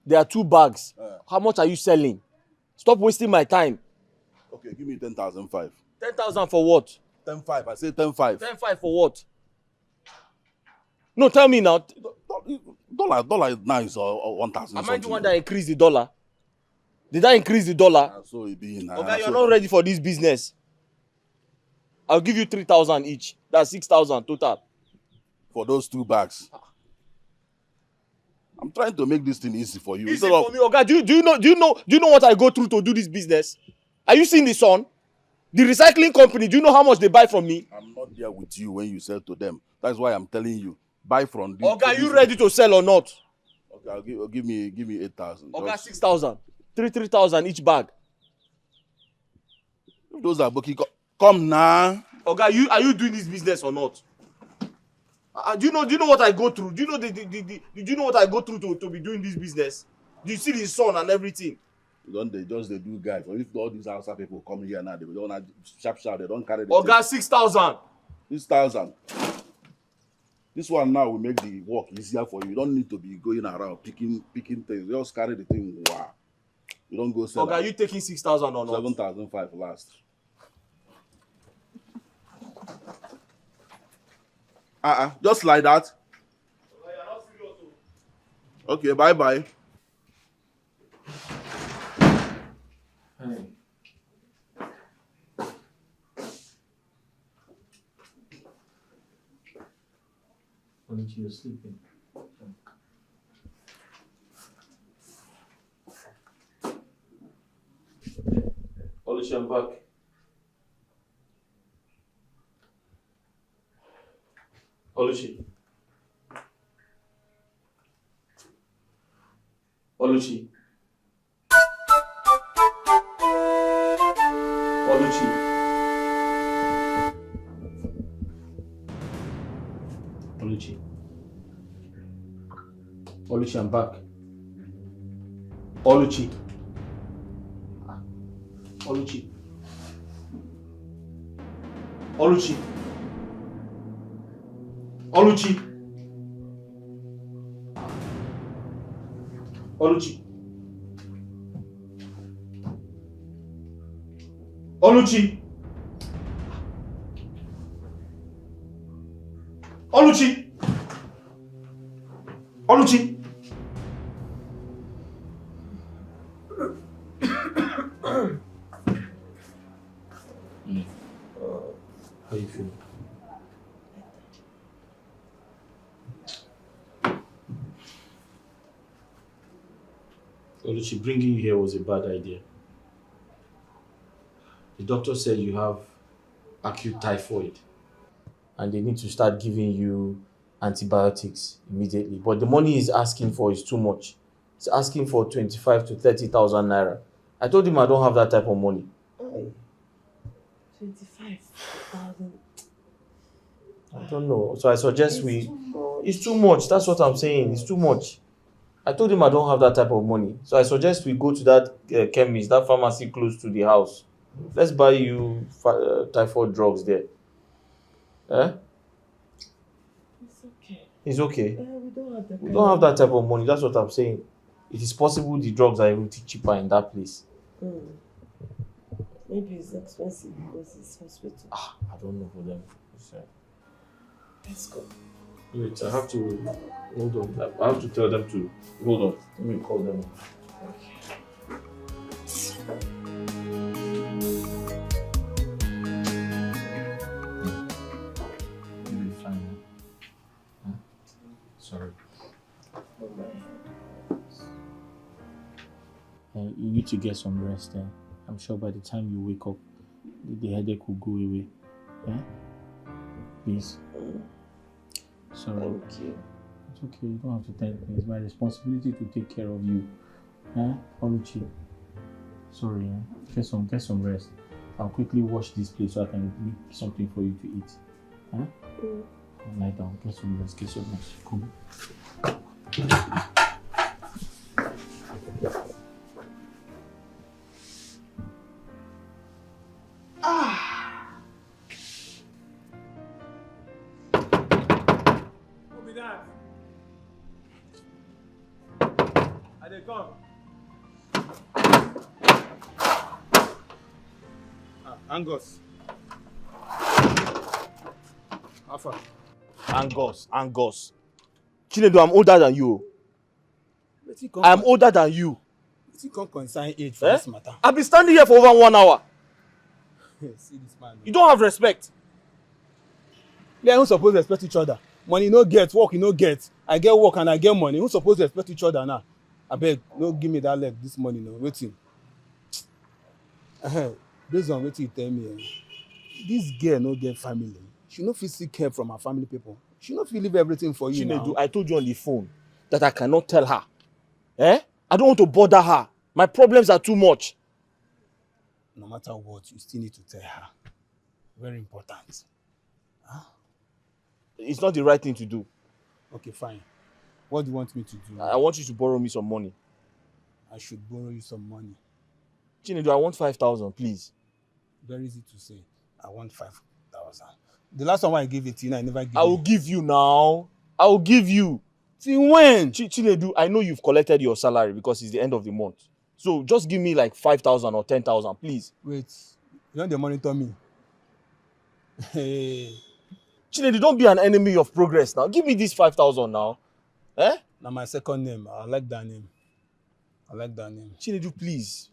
There are 2 bags. How much are you selling? Stop wasting my time.
Okay, give me 10,500.
10,000 for what?
10,500. I say 10,500.
10,500 for what? No, tell me now.
Dollar now is 1,000.
Am I the one that increased the dollar? Did I increase the dollar?
So it be now.
Okay, you're not ready for this business. I'll give you 3,000 each. That's 6,000 total.
For those 2 bags. I'm trying to make this thing easy for you.
Easy for me, Oga. Do you know what I go through to do this business? Are you seeing the sun? The recycling company, do you know how much they buy from me?
I'm not there with you when you sell to them. That's why I'm telling you. Buy from this.
Oga, are you ready to sell or not?
Okay, give me 8,000.
Oga, 6,000. 3,000 each bag.
Those are booking. Come now.
Oga, are you doing this business or not? Do you know what I go through? Do you know do you know what I go through to be doing this business? Do you see the sun and everything?
They do guys. Or if all these outside people come here now, they don't have sharp. They don't carry the.
Oga, 6,000.
6,000. This one now will make the work easier for you. You don't need to be going around picking things. Just carry the thing. Wow. You don't go sell.
Oga, you taking 6,000 or not?
7,500 last. Just like that. Okay, bye.
Hey. Oluchi, you're sleeping. Oluchi, I'm back. Oluchi. Oluchi. Oluchi. Oluchi. Oluchi, I'm back. Oluchi. Oluchi. Oluchi. Oluchi. Oluchi. Oluchi. Oluchi. Oluchi. How you feeling? Oluchi, bringing you here was a bad idea. The doctor said you have acute typhoid and they need to start giving you antibiotics immediately. But the money he's asking for is too much. He's asking for 25 to 30,000 naira. I told him I don't have that type of money.
25,000.
I don't know. So I suggest it's too much. That's what I'm saying. It's too much. I told him I don't have that type of money. So I suggest we go to that chemist, that pharmacy close to the house. Let's buy you typhoid drugs there. Eh?
It's okay.
It's okay.
We
don't have that type of money. That's what I'm saying. It is possible the drugs are even cheaper in that place.
Maybe it's expensive because it's hospital.
I don't know for them.
Let's go.
Wait, I have to hold on. I have to tell them to hold on. Let me call them. You'll be fine. Huh? Sorry. You need to get some rest. I'm sure by the time you wake up, the headache will go away. Yeah? Please. Sorry.
Thank you.
It's okay, you don't have to thank me. It's my responsibility to take care of you. Oluchi. Sorry, get some rest. I'll quickly wash this place so I can make something for you to eat. Lie down, get some rest, Come.
come.
Angus. How far?
Angus. Chinedu, I'm older than you. I'm older than you.
You can't consign age for this matter.
I've been standing here for over 1 hour.
See this man.
You don't have respect.
We are not supposed to respect each other. Money no get, work you no get. I get work and I get money. Who's supposed to respect each other now? I beg, no give me that leg this morning. No, waiting. Based on what you tell me, this girl no get family. She no fit seek help from her family people. She no fit leave everything for you
Chinedu,
now.
I told you on the phone that I cannot tell her. I don't want to bother her. My problems are too much.
No matter what, you still need to tell her. Very important. Huh?
It's not the right thing to do.
Okay, fine. What do you want me to do?
I want you to borrow me some money.
I should borrow you some money.
Chinedu, I want 5,000, please.
Very easy to say. I want 5,000. The last one I gave it to you, I never gave you.
I will give you now. I will give you.
Till when?
Chinedu, I know you've collected your salary because it's the end of the month. So just give me like 5,000 or 10,000, please.
Wait, you want to monitor me? Hey.
Chinedu, don't be an enemy of progress now. Give me this 5,000 now.
Now my second name. I like that name.
Chinedu, please.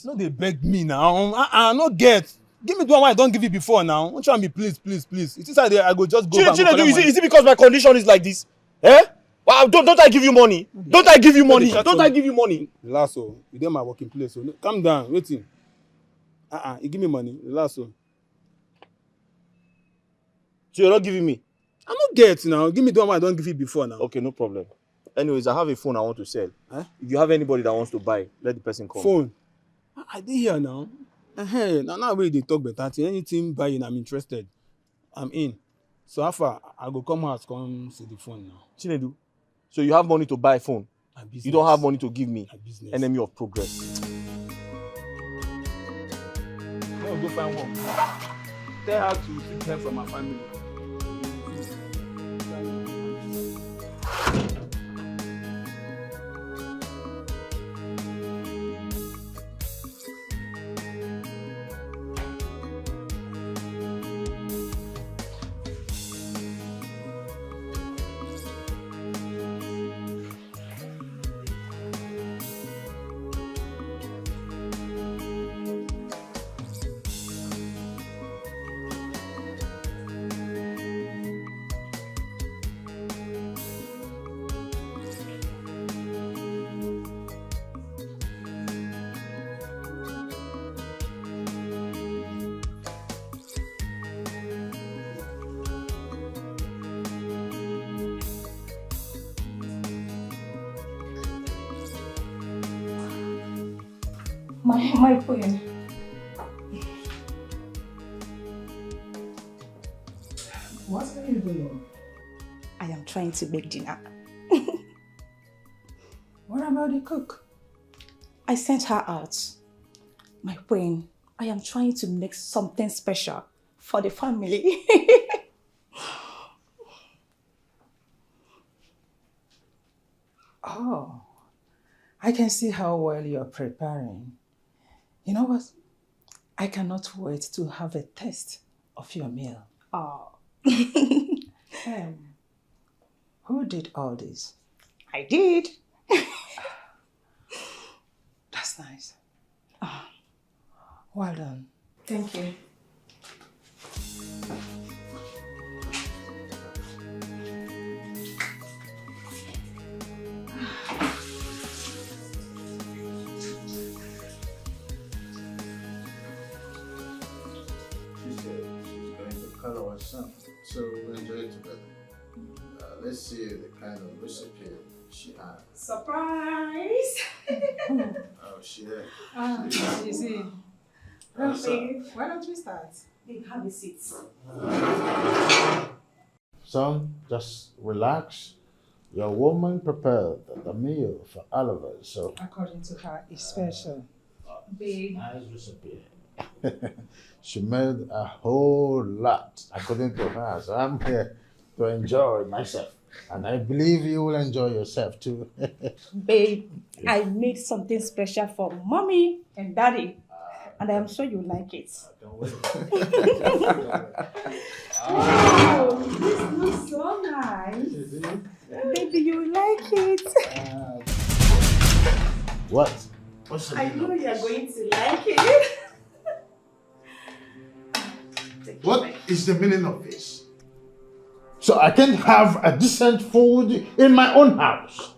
No, they beg me now. No get. Give me the one I don't give you before now. Don't try me, please. It is like I go just go back.
Chinedu, is it because my condition is like this? Well, don't I give you money? Don't I give you money?
Relax, you dey my working place. So calm down, waiting. You give me money. Relax. So
you're not giving me?
I'm not get now. Give me the one I don't give you before now.
Okay, no problem. Anyways, I have a phone I want to sell. If you have anybody that wants to buy, let the person come.
Phone? I did hear now. Now where they talk better. Anything buying, I'm interested. I'm in. So how far? I go come house, come see the phone now.
Chinedu, so you have money to buy a phone? You don't have money to give me? Enemy of progress.
I'll go find work. Tell her to seek help from my family.
My queen.
What are you doing?
I am trying to make dinner.
What about the cook?
I sent her out. My queen, I am trying to make something special for the family.
Oh, I can see how well you're preparing. You know what? I cannot wait to have a taste of your meal.
Oh.
Who did all this?
I did.
That's nice. Well done.
Thank you.
Color or something, so we'll enjoy it together. Let's see the kind of recipe she has.
Surprise!
Oh, she there.
You see.
Well,
Why don't we start?
Babe, have a seat.
Son, just relax. Your woman prepared the meal for all of us, so.
According to her, it's special.
Babe.
Nice recipe. She made a whole lot, according to her, so I'm here to enjoy myself.
And I believe you will enjoy yourself too.
Babe, I made something special for mommy and daddy. And I am sure you like it. Wow, this looks so nice. Baby, you like it.
What? What's the
I
meaning
know
of
you're
this?
going to like it.
What is the meaning of this? So I can have a decent food in my own house.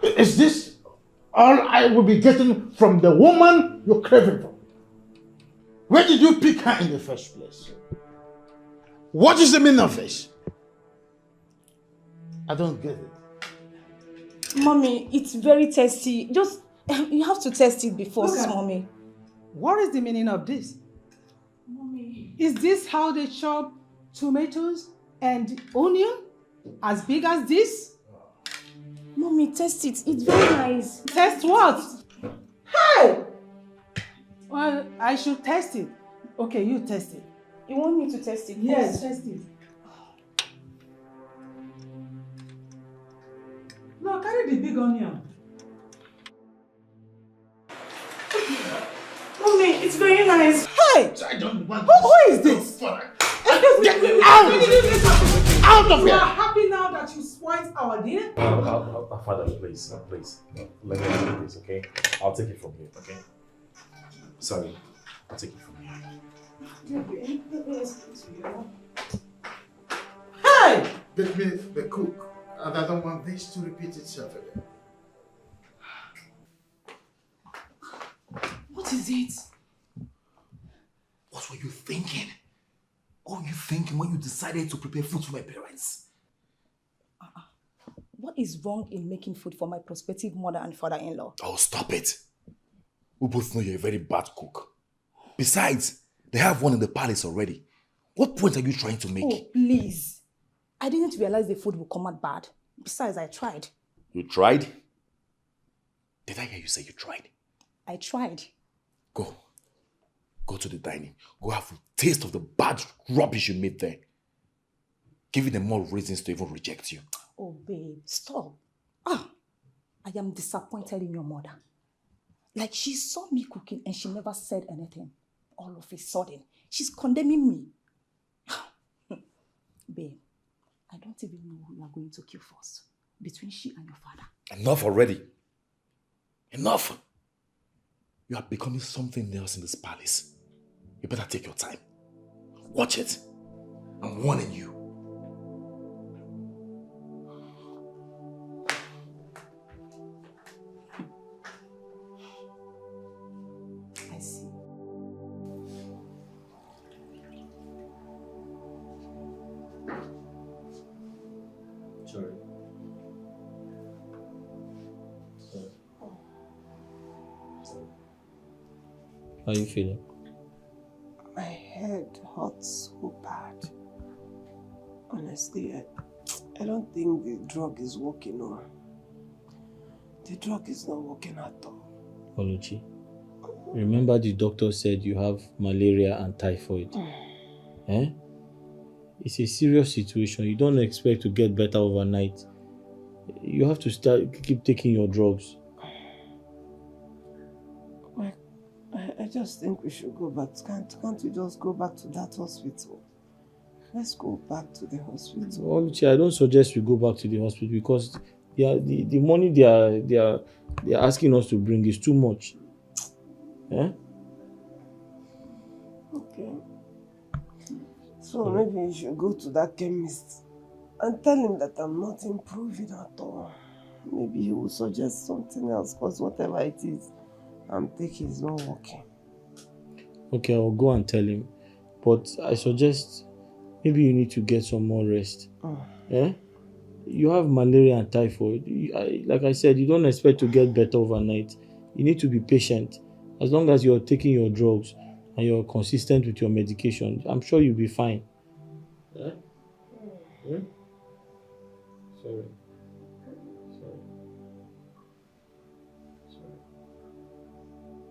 Is this all I will be getting from the woman you're craving for? Where did you pick her in the first place? What is the meaning of this? I don't get it.
Mommy, it's very tasty. Just, you have to test it before,
Look at-
mommy.
What is the meaning of this?
Mommy.
Is this how they chop tomatoes and onion? As big as this?
Mommy, test it. It's very nice.
Test what? Hey! Well, I should test it. Okay, you test it.
You want me to test it?
Yes,
first?
test it. No, carry the big onion.
Mommy, it's very nice.
Hey!
I don't want
Who is this?
Get out! Out of
You
here!
are happy now that you spoiled our dinner?
Father, please, please. Let me do this, okay? I'll take it from here, okay? Sorry, I'll take it from here.
Hey!
Get me the cook, and I don't want this to repeat itself again.
What is it?
What were you thinking? What were you thinking when you decided to prepare food for my parents?
What is wrong in making food for my prospective mother and father-in-law?
Oh, stop it. We both know you're a very bad cook. Besides, they have one in the palace already. What point are you trying to make?
Oh, please. I didn't realize the food would come out bad. Besides, I tried.
You tried? Did I hear you say you tried?
I tried.
Go. Go to the dining. Go have a taste of the bad rubbish you made there. Giving them more reasons to even reject you.
Oh, babe, stop. I am disappointed in your mother. Like, she saw me cooking and she never said anything. All of a sudden, she's condemning me. Babe, I don't even know who you are going to kill first. Between she and your father.
Enough already. Enough. You are becoming something else in this palace. You better take your time. Watch it. I'm warning you.
I see.
Sorry. How are you feeling?
My head hurts so bad. Honestly, I don't think the drug is working. No. The drug is not working at all.
Oluchi, remember the doctor said you have malaria and typhoid. Eh? It's a serious situation. You don't expect to get better overnight. You have to keep taking your drugs.
I just think we should go back. Can't we just go back to that hospital? Let's go back to the hospital.
Oluchi, I don't suggest we go back to the hospital because the money they are asking us to bring is too much. Eh?
Okay. So maybe you should go to that chemist and tell him that I'm not improving at all. Maybe he will suggest something else because whatever it is I'm taking is not working.
Okay, I'll go and tell him. But I suggest maybe you need to get some more rest. Eh? You have malaria and typhoid. Like I said, you don't expect to get better overnight. You need to be patient. As long as you're taking your drugs and you're consistent with your medication, I'm sure you'll be fine. Eh? Hmm? Sorry.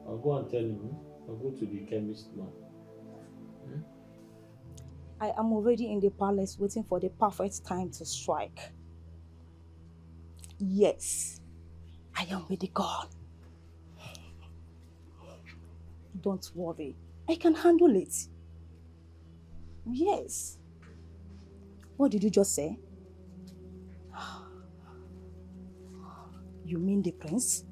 I'll go and tell him. I'll go to the chemist now.
I am already in the palace waiting for the perfect time to strike. Yes, I am with the god. Don't worry, I can handle it. Yes. What did you just say? You mean the prince?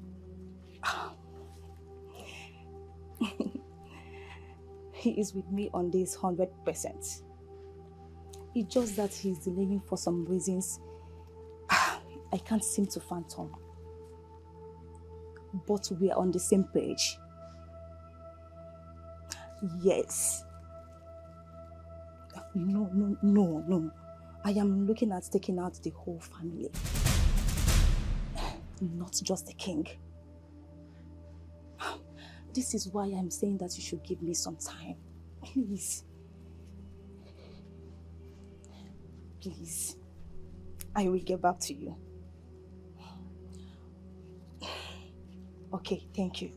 He is with me on this 100%. It's just that he's delaying for some reasons I can't seem to fathom. But we are on the same page. Yes. No. I am looking at taking out the whole family. Not just the king. This is why I'm saying that you should give me some time. Please. Please. I will get back to you. Okay, thank you.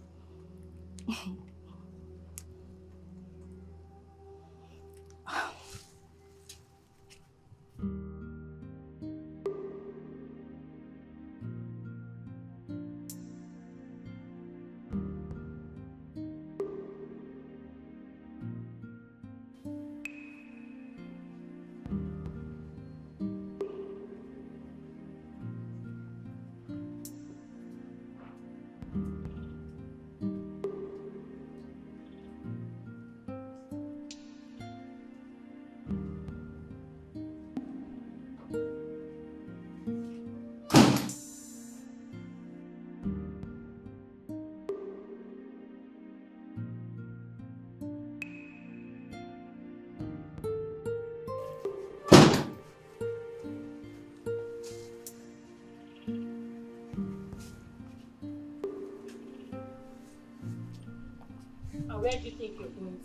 Where do you think you're going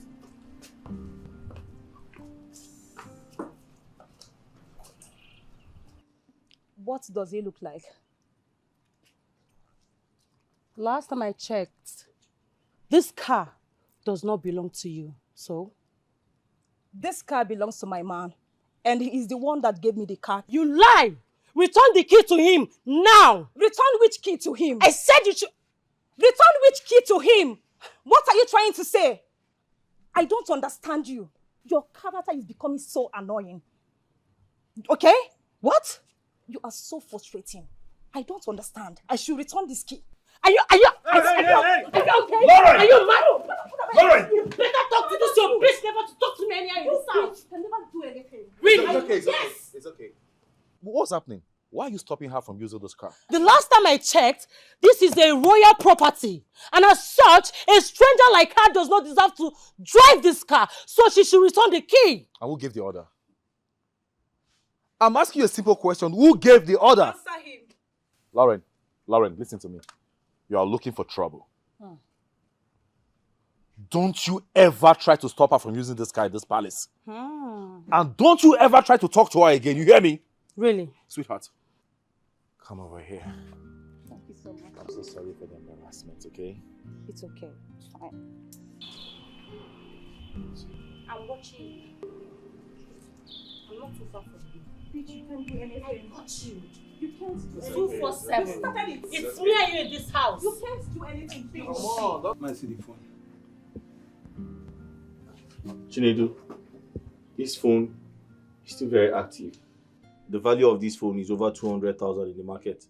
to?
What does he look like?
Last time I checked, this car does not belong to you, so?
This car belongs to my man, and he is the one that gave me the car.
You lie! Return the key to him, now!
Return which key to him?
I said you should...
Return which key to him? What are you trying to say? I don't understand you. Your character is becoming so annoying. Okay? What? You are so frustrating. I don't understand. I should return this key.
Are you okay?
Lauren!
Are you mad?
Lauren!
You better talk to this your bitch never to talk to me anyhow in this house.
You can never do anything.
Really?
It's okay,
Yes!
It's okay. What's happening? Why are you stopping her from using this car?
The last time I checked, this is a royal property. And as such, a stranger like her does not deserve to drive this car. So she should return the key.
And who gave the order? I'm asking you a simple question. Who gave the order?
Answer him.
Lauren, listen to me. You are looking for trouble. Don't you ever try to stop her from using this car in this palace. And don't you ever try to talk to her again. You hear me?
Really?
Sweetheart, come over here.
Thank you so much.
I'm so sorry for the embarrassment, okay?
It's okay. It's fine. I'm watching you. I'm not too far from you. Bitch, you can't do anything. I got you. You can't do anything.
247.
You started it.
It's me and you in this house.
You can't do anything. Bitch.
Come on, don't mind see the phone.
Chinedu, this phone is still very active. The value of this phone is over 200,000 in the market.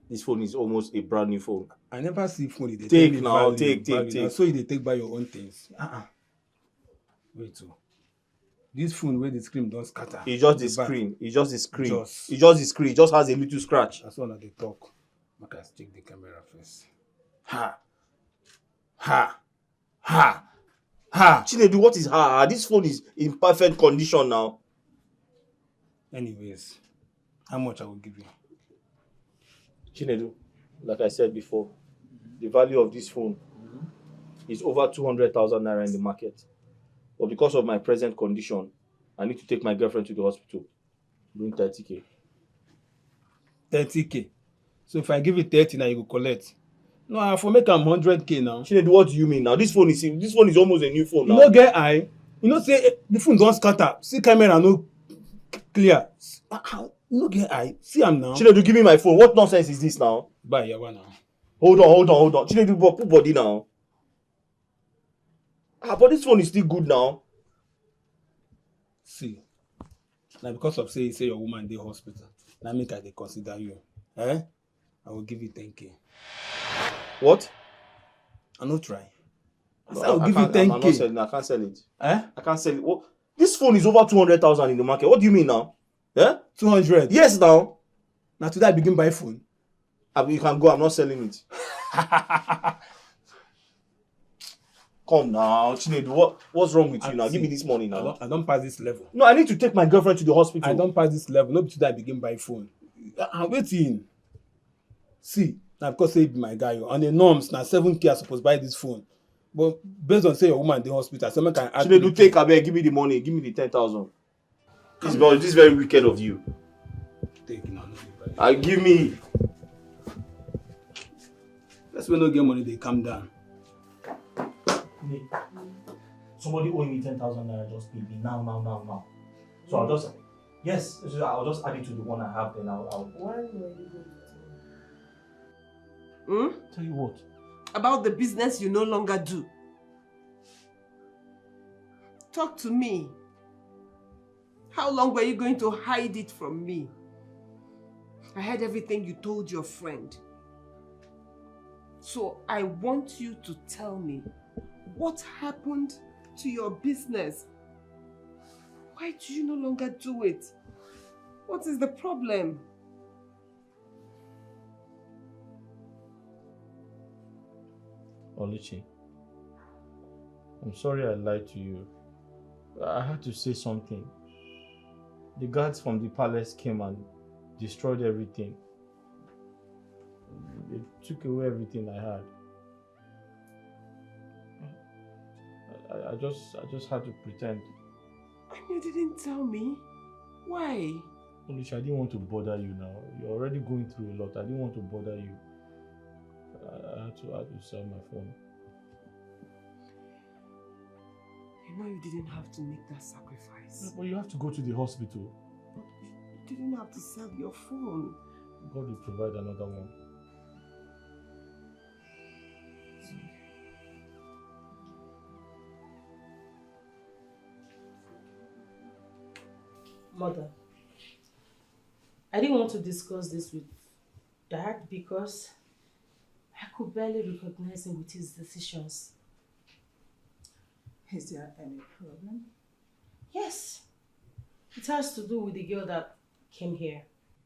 This phone is almost a brand new phone.
I never see phone. They
Take
tell me
now,
value,
take.
value. Now, so they take by your own things. Wait, so this phone where the screen don't scatter.
It's just the screen. It's just the screen. It's just the screen. It just has a little scratch.
That's one of the talk. I can check the camera first.
Chinedu, what is ha? This phone is in perfect condition now.
Anyways, how much I will give you?
Chinedu, like I said before, the value of this phone is over 200,000 naira in the market. But because of my present condition, I need to take my girlfriend to the hospital. Bring 30K.
30K. So if I give you 30 now, you go collect. No, I for make am 100K now.
Chinedu, what do you mean now? This phone is almost a new phone now.
You no get eye. You know, say the phone don't scatter. See camera no clear. How? You no get eye. See am now.
Chinedu, give me my phone. What nonsense is this now?
Bye, yawa now.
Hold on. Chinedu, put body now. But this phone is still good now.
See, now because of say your woman dey hospital, now make I dey consider you. I will give you 10K.
What?
I no try.
I will give you 10K. I'm not selling. I can't sell it. I can't sell it. What? This phone is over 200,000 in the market. What do you mean now?
200?
Yes, now.
Now today I begin buy phone.
You can go. I'm not selling it. Come now, Chinedu. What's wrong with you now? Give me this money now.
I don't pass this level.
No, I need to take my girlfriend to the hospital.
I don't pass this level. No, today I begin buy phone. I'm waiting. See, now because say be my guy, on the norms, now 7K I supposed buy this phone. But based on say your woman in the hospital, so I can add.
Chinedu, take abeg, give me the money. Give me the 10,000. This is very wicked of you.
Take now.
Give me.
Let's when no get money, they calm down.
Somebody owing me 10,000 naira just paid me now. So I'll just I'll just add it to the one I have. Then I'll.
Why were you going to
tell you what?
About the business you no longer do. Talk to me. How long were you going to hide it from me? I heard everything you told your friend. So I want you to tell me what happened to your business. Why do you no longer do it? What is the problem?
Oluchi, I'm sorry I lied to you. I had to say something. The guards from the palace came and destroyed everything. They took away everything I had. I just had to pretend.
And you didn't tell me? Why?
Oluchi, I didn't want to bother you now. You're already going through a lot. I didn't want to bother you. I had to sell my phone.
You know you didn't have to make that sacrifice.
No, but you have to go to the hospital.
But you didn't have to sell your phone.
God will provide another one.
Mother, I didn't want to discuss this with Dad because I could barely recognize him with his decisions.
Is there any problem?
Yes. It has to do with the girl that came here.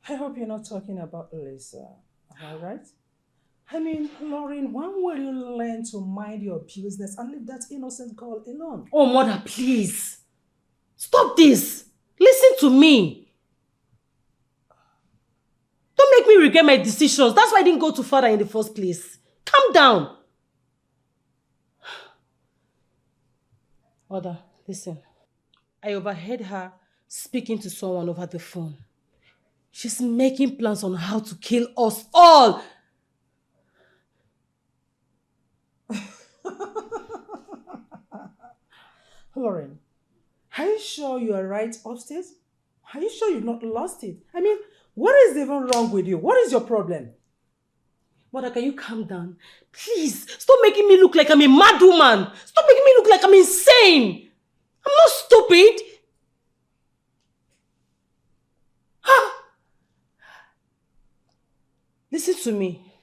I hope you're not talking about Lisa. All right? I mean, Lauren, when will you learn to mind your business and leave that innocent girl alone?
Oh, Mother, please. Stop this. Listen to me. Don't make me regret my decisions. That's why I didn't go to father in the first place. Calm down. Mother, listen. I overheard her speaking to someone over the phone. She's making plans on how to kill us all.
Lauren, are you sure you are right upstairs? Are you sure you've not lost it? I mean, what is even wrong with you? What is your problem?
Mother, can you calm down? Please, stop making me look like I'm a mad woman. Stop making me look like I'm insane. I'm not stupid. Listen to me.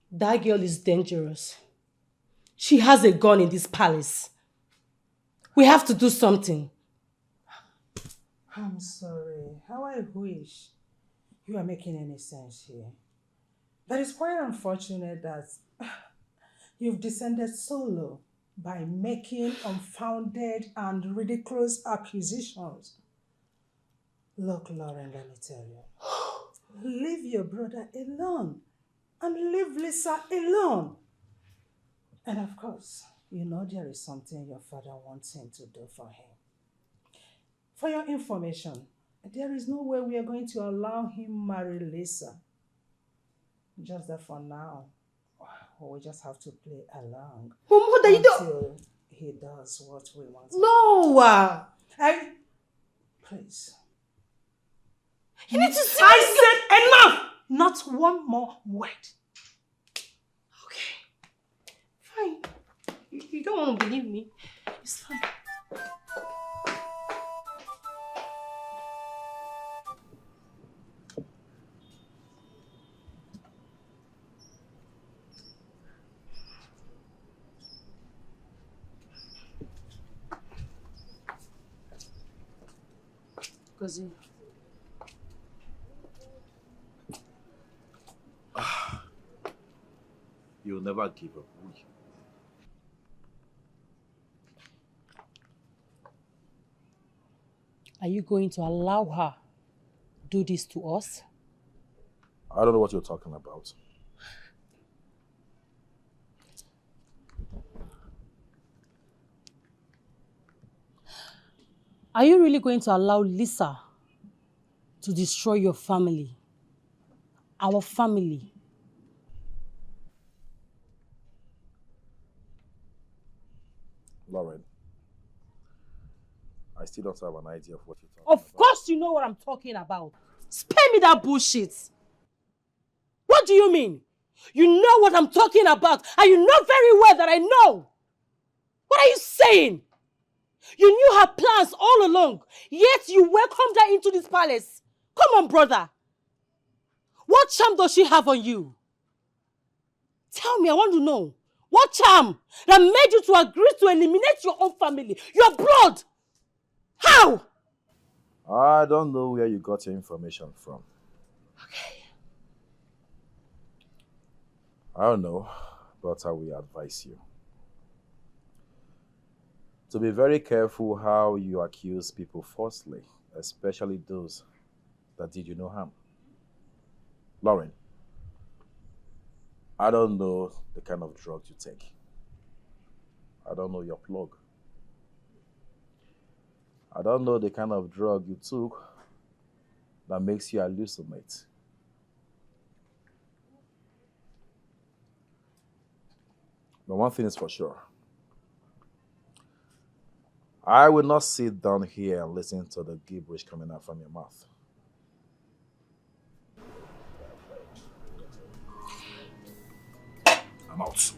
That girl is dangerous. She has a gun in this palace. We have to do something.
I'm sorry. How I wish you are making any sense here. That is quite unfortunate that you've descended so low by making unfounded and ridiculous accusations. Look, Lauren, let me tell you. Leave your brother alone and leave Lisa alone. And of course, you know there is something your father wants him to do for him. For your information, there is no way we are going to allow him marry Lisa. Just that for now, we just have to play along.
Mother, you don't...
he does what we want.
No!
Please.
You need to see
I said enough! Not one more word.
Fine. You don't want to believe me. It's fine.
Gozie.
You'll never give up, will you?
Are you going to allow her do this to us?
I don't know what you're talking about.
Are you really going to allow Lisa to destroy your family? Our family?
Lauren, I still don't have an idea of what you're talking
Of course you know what I'm talking about. Spare me that bullshit. What do you mean? You know what I'm talking about, and you know very well that I know. What are you saying? You knew her plans all along, yet you welcomed her into this palace. Come on, brother. What charm does she have on you? Tell me, I want to know. What charm that made you to agree to eliminate your own family, your blood? How?
I don't know where you got your information from.
Okay.
I don't know, but I will advise you to be very careful how you accuse people falsely, especially those that did you no harm. Lauren, I don't know the kind of drugs you take. I don't know your plug. I don't know the kind of drug you took that makes you hallucinate. But one thing is for sure. I will not sit down here and listen to the gibberish coming out from your mouth. I'm out.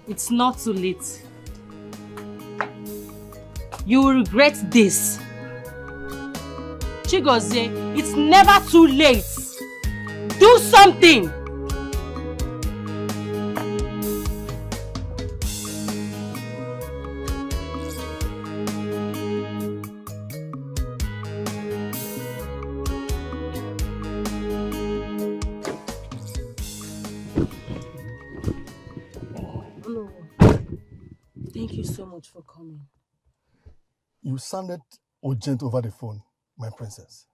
It's not too late. You will regret this. Chigozie, it's never too late. Do something. Thank you so much for coming.
You sounded urgent over the phone, my princess.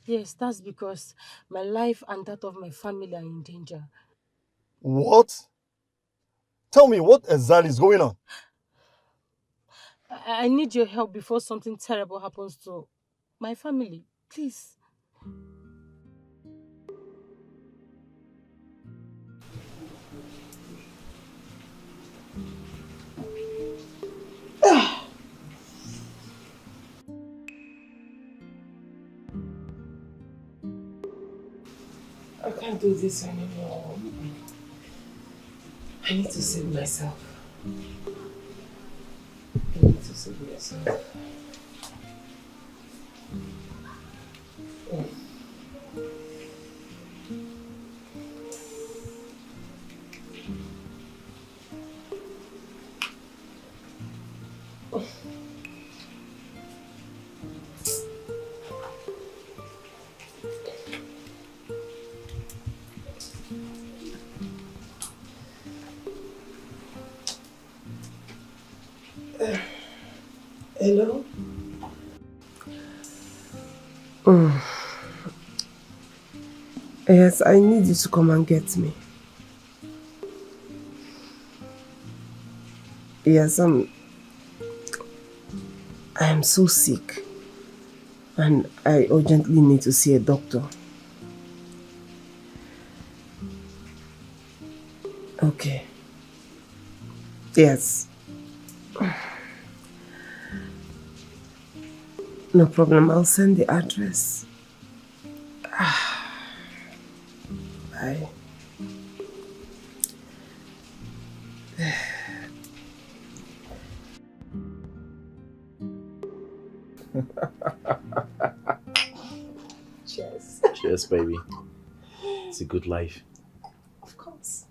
Yes, that's because my life and that of my family are in danger.
What? Tell me, what exactly is going on?
I need your help before something terrible happens to my family. Please.
I can't do this anymore. I need to save myself. I need to save myself. Hello? Yes, I need you to come and get me. Yes, I am so sick and I urgently need to see a doctor. Okay. Yes.
No problem, I'll send the address. Bye.
Cheers.
Cheers, baby. It's a good life.
Of course.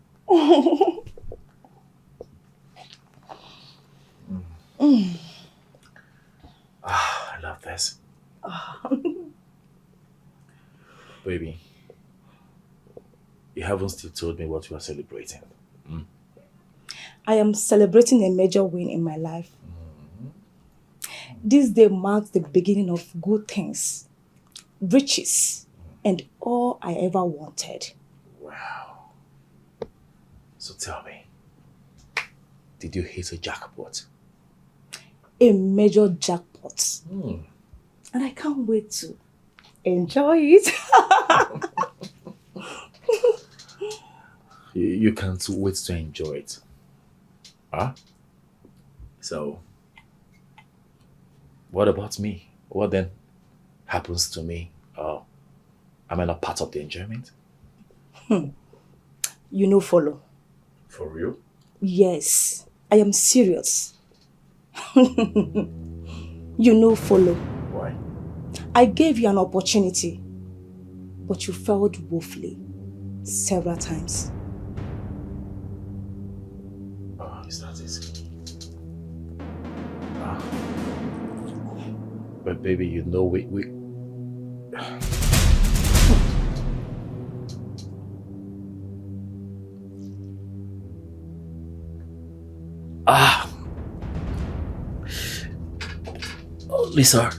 I love this. Baby, you haven't still told me what you are celebrating.
I am celebrating a major win in my life. This day marks the beginning of good things, riches, and all I ever wanted.
Wow. So tell me, did you hit a jackpot?
A major jackpot. And I can't wait to enjoy it.
You can't wait to enjoy it. Huh? So, what about me? What then happens to me? Oh, am I not part of the enjoyment?
You know, follow.
For real?
Yes, I am serious. You know, follow.
Why?
I gave you an opportunity, but you failed woefully several times.
Oh, is that it? But baby, you know we Oh, Lisa,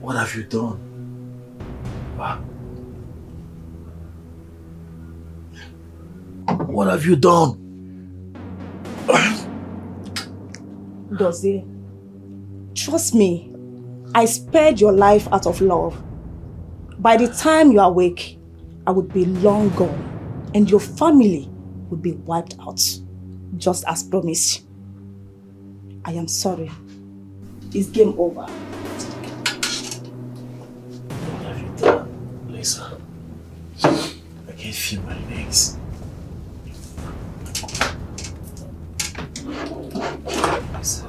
what have you done? What have you done?
Dozie, trust me, I spared your life out of love. By the time you are awake, I would be long gone and your family would be wiped out, just as promised. I am sorry. It's game over.
What have you done, Lisa? I can't feel my legs. Lisa.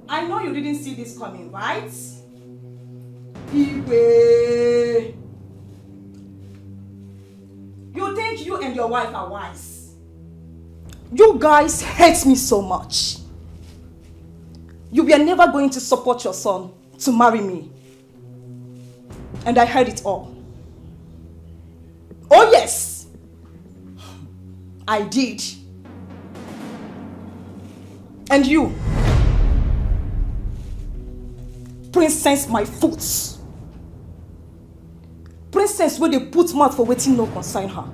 I know you didn't see this coming, right? Iwe. You think you and your wife are wise? You guys hate me so much. You were never going to support your son to marry me. And I heard it all. Oh yes, I did. And you, princess my foot. Princess where they put mouth for waiting no concern her.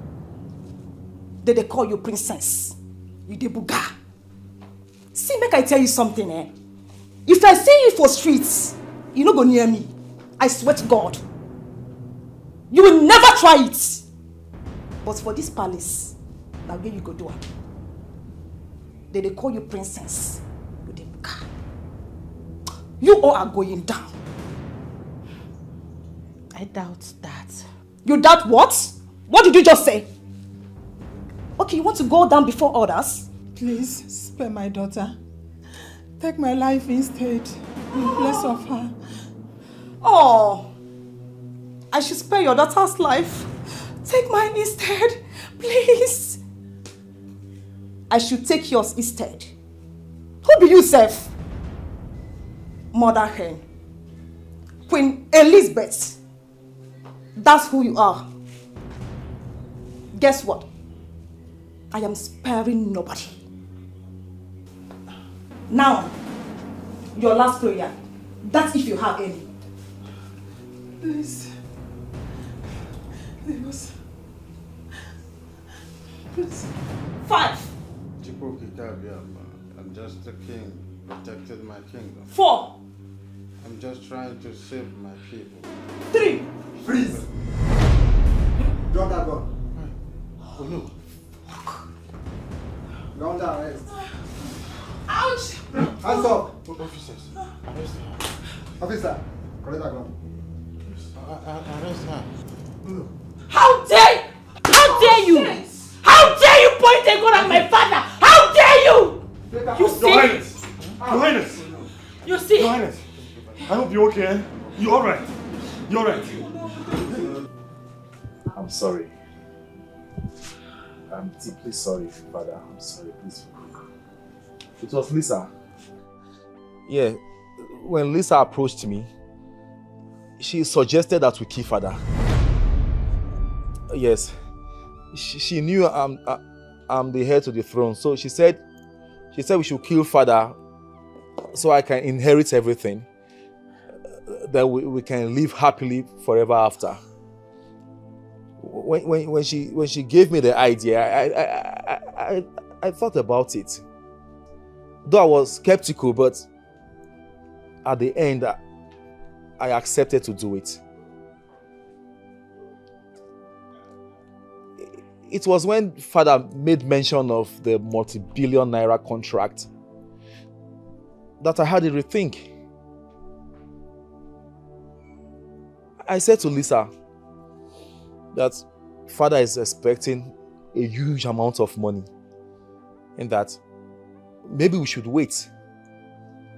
Then they call you princess. You dey buga. See, make I tell you something, eh? If I see you for streets, you no go near me. I swear to God. You will never try it. But for this palace, now where you go do it. Then they call you princess. You dey buga. You all are going down.
I doubt that.
You doubt what? What did you just say? Okay, you want to go down before others?
Please, spare my daughter. Take my life instead, in place of her.
Oh, I should spare your daughter's life. Take mine instead, please. I should take yours instead. Who be you, Seth? Mother hen. Queen Elizabeth. That's who you are. Guess what? I am sparing nobody. Now, your last prayer. That's if you have any.
Please. Leave us.
5.
I'm just a king, protected my kingdom.
4.
I'm just trying to save my people.
3.
Freeze! Drop that gun.
Oh no.
You're under arrest.
Ouch!
Hands up!
Officers, arrest her.
Officer, collect that gun.
Arrest her.
How dare you? How dare you point a gun at my father? How dare you? You see?
Your Highness! Your Highness!
You see?
Your Highness! I hope you're okay. You're alright. You're alright.
I'm sorry. I'm deeply sorry, Father. I'm sorry. Please forgive me. It was Lisa.
Yeah, when Lisa approached me, she suggested that we kill Father. Yes, she knew I'm the heir to the throne, so she said we should kill Father so I can inherit everything. That we can live happily forever after. When she gave me the idea, I thought about it. Though I was skeptical, but at the end, I accepted to do it. It was when Father made mention of the multi-billion naira contract that I had a rethink. I said to Lisa that Father is expecting a huge amount of money and that maybe we should wait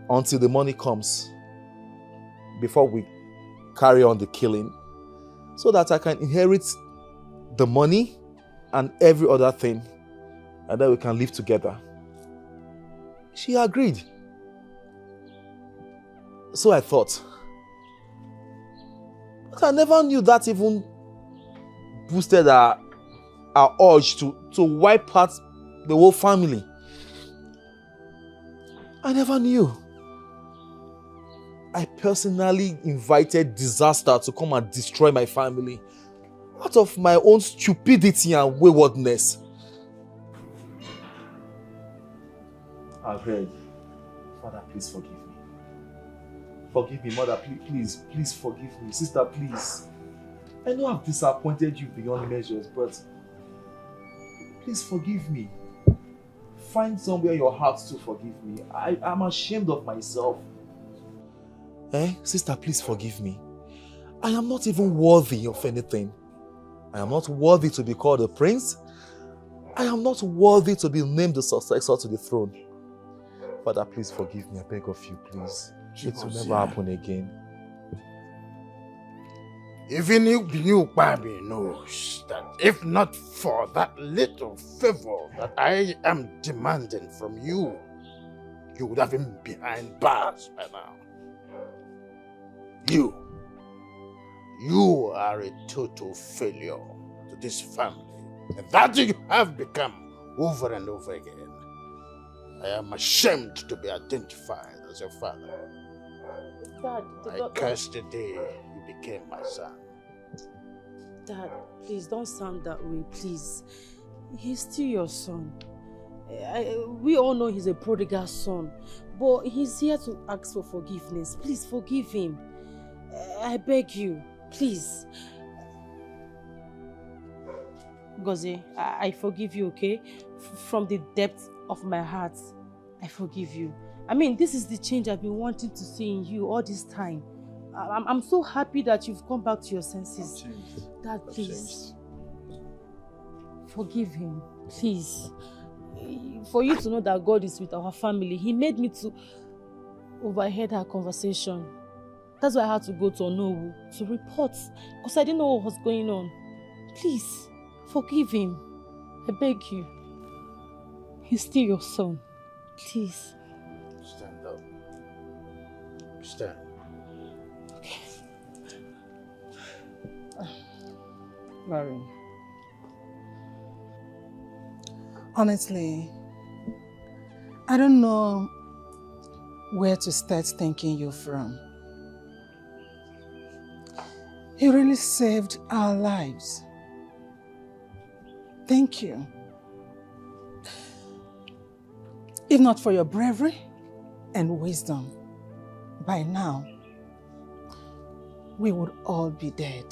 until the money comes before we carry on the killing so that I can inherit the money and every other thing and then we can live together. She agreed. So I thought. But I never knew that even boosted our urge to wipe out the whole family. I never knew. I personally invited disaster to come and destroy my family out of my own stupidity and waywardness. I've heard. Father, please forgive me. Forgive me, Mother, please forgive me. Sister, please. I know I've disappointed you beyond measures, but please forgive me. Find somewhere in your heart to forgive me. I'm ashamed of myself. Sister, please forgive me. I am not even worthy of anything. I am not worthy to be called a prince. I am not worthy to be named the successor to the throne. Father, please forgive me. I beg of you, please. It will never happen again.
Even you, Bobby, knows that if not for that little favor that I am demanding from you, you would have been behind bars by now. You are a total failure to this family. And that you have become over and over again. I am ashamed to be identified as your father.
Dad,
I curse the day you became my son.
Dad, please don't sound that way, please. He's still your son. We all know he's a prodigal son, but he's here to ask for forgiveness. Please forgive him. I beg you, please. Gozie, I forgive you, okay? From the depth of my heart, I forgive you. I mean, this is the change I've been wanting to see in you all this time. I'm so happy that you've come back to your senses. Dad, please. Forgive him, please. For you to know that God is with our family, he made me to overheard our conversation. That's why I had to go to Nollywood to report, because I didn't know what was going on. Please, forgive him. I beg you. He's still your son. Please.
Stand up. Stand.
Okay.
Larry. Honestly, I don't know where to start thanking you from. You really saved our lives. Thank you. If not for your bravery and wisdom, by now, we would all be dead.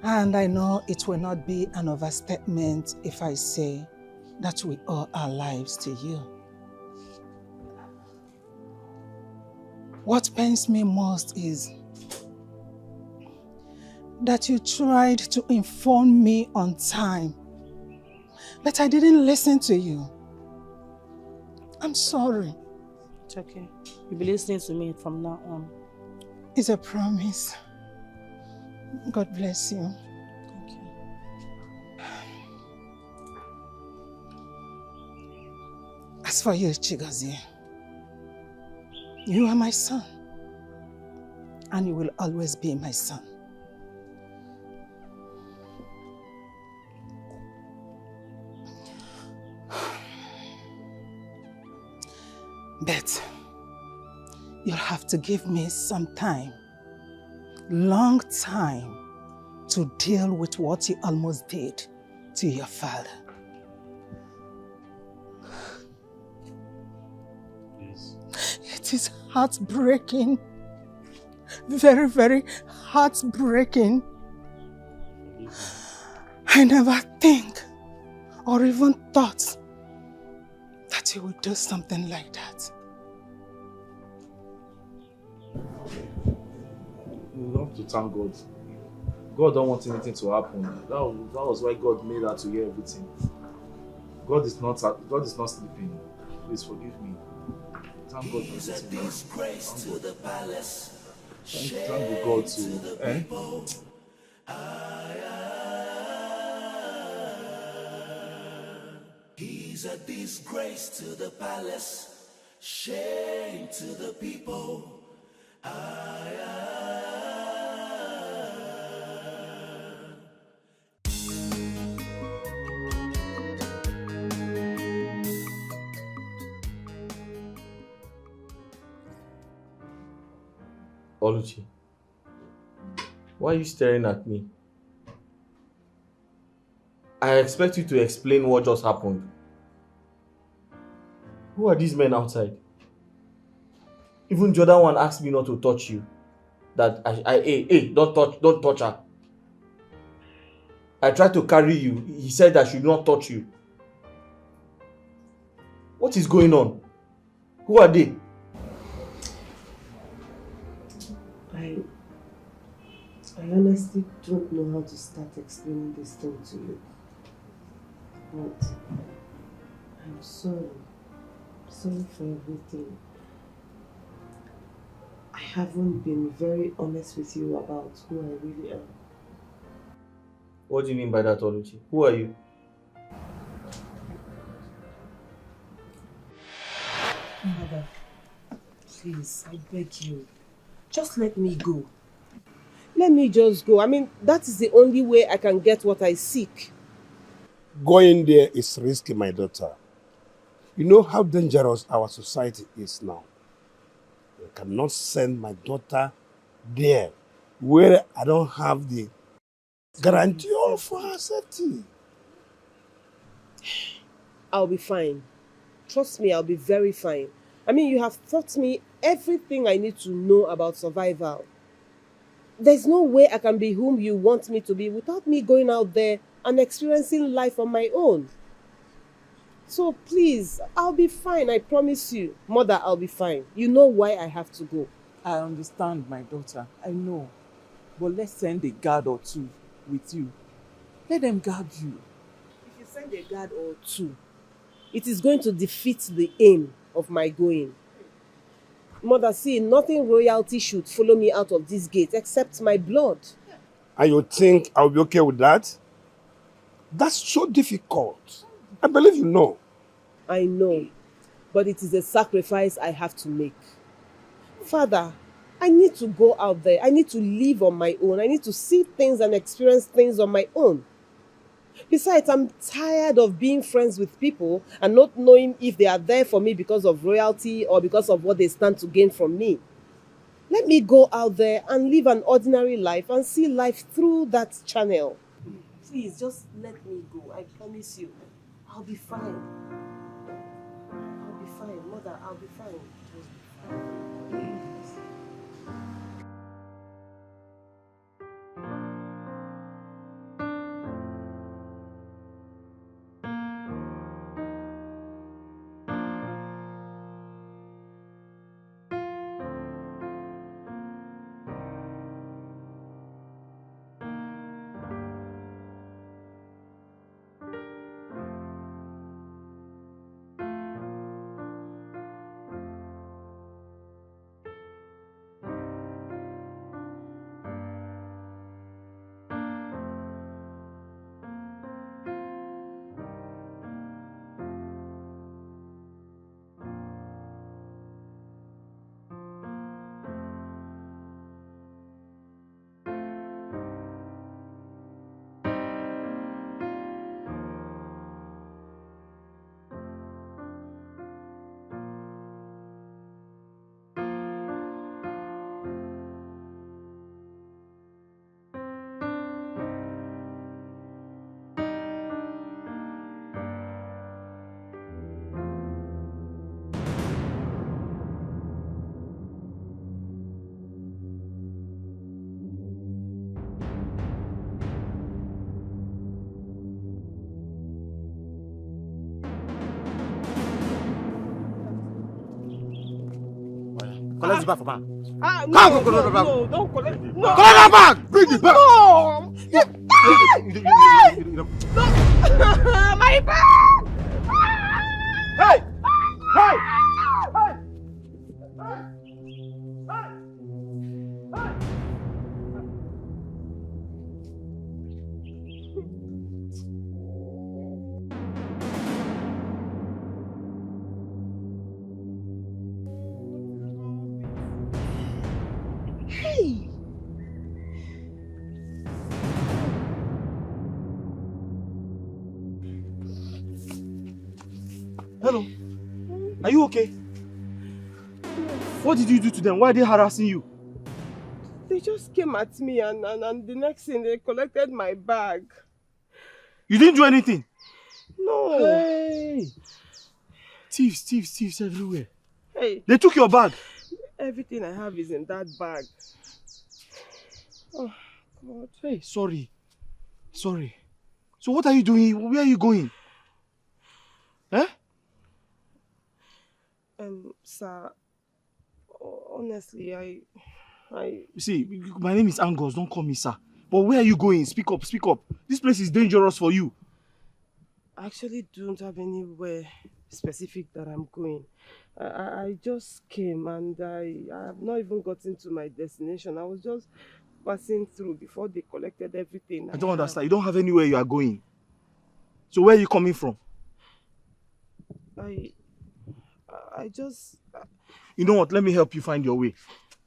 And I know it will not be an overstatement if I say that we owe our lives to you. What pains me most is that you tried to inform me on time, but I didn't listen to you. I'm sorry.
It's okay. You'll be listening to me from now on.
It's a promise. God bless you.
Thank you.
As for you, Chigozie, you are my son, and you will always be my son. But you'll have to give me some time, long time, to deal with what you almost did to your father.
Please.
It is heartbreaking. Very, very heartbreaking. I never think or even thought that you would do something like that.
We have to thank God. God don't want anything to happen. That was why God made her to hear everything. God is not sleeping. Please forgive me. Thank God for everything.
Disgrace to the palace.
Thank the God too. Eh?
He's a disgrace to the palace, shame to the people.
Oluchi, why are you staring at me? I expect you to explain what just happened. Who are these men outside? Even the other one asked me not to touch you. That hey, don't touch her. I tried to carry you. He said I should not touch you. What is going on? Who are they?
I honestly don't know how to start explaining this thing to you. But I'm sorry. Sorry for everything. I haven't been very honest with you about who I really am.
What do you mean by that, Oluchi? Who are you?
Mother, please, I beg you. Just let me go. Let me just go. I mean, that is the only way I can get what I seek.
Going there is risky, my daughter. You know how dangerous our society is now. I cannot send my daughter there where I don't have the guarantee of her safety.
I'll be fine. Trust me, I'll be very fine. I mean, you have taught me everything I need to know about survival. There's no way I can be whom you want me to be without me going out there and experiencing life on my own. So please, I'll be fine, I promise you. Mother, I'll be fine. You know why I have to go.
I understand, my daughter. I know. But let's send a guard or two with you. Let them guard you.
If you send a guard or two, it is going to defeat the aim of my going. Mother, see, nothing royalty should follow me out of this gate except my blood.
And you think I'll be okay with that? That's so difficult. I believe you know.
I know, but it is a sacrifice I have to make. Father, I need to go out there. I need to live on my own. I need to see things and experience things on my own. Besides, I'm tired of being friends with people and not knowing if they are there for me because of royalty or because of what they stand to gain from me. Let me go out there and live an ordinary life and see life through that channel. Please, just let me go. I promise you. I'll be fine. I'll be fine, mother. I'll be fine. Just be fine.
Collect the bag from her.
No, don't collect. No.
Collect that bag! Bring the bag!
No! My bag!
Hey! Hey!
Hey!
Hello. Are you okay? What did you do to them? Why are they harassing you?
They just came at me and the next thing they collected my bag.
You didn't do anything?
No.
Hey! Thieves everywhere.
Hey.
They took your bag.
Everything I have is in that bag. Oh, God.
Hey, sorry. So what are you doing? Where are you going? Eh?
Sir, honestly, I...
See, my name is Angus. Don't call me sir. But where are you going? Speak up. This place is dangerous for you.
I actually don't have anywhere specific that I'm going. I just came and I have not even gotten to my destination. I was just passing through before they collected everything.
I don't understand. You don't have anywhere you are going. So where are you coming from?
I just...
You know what? Let me help you find your way.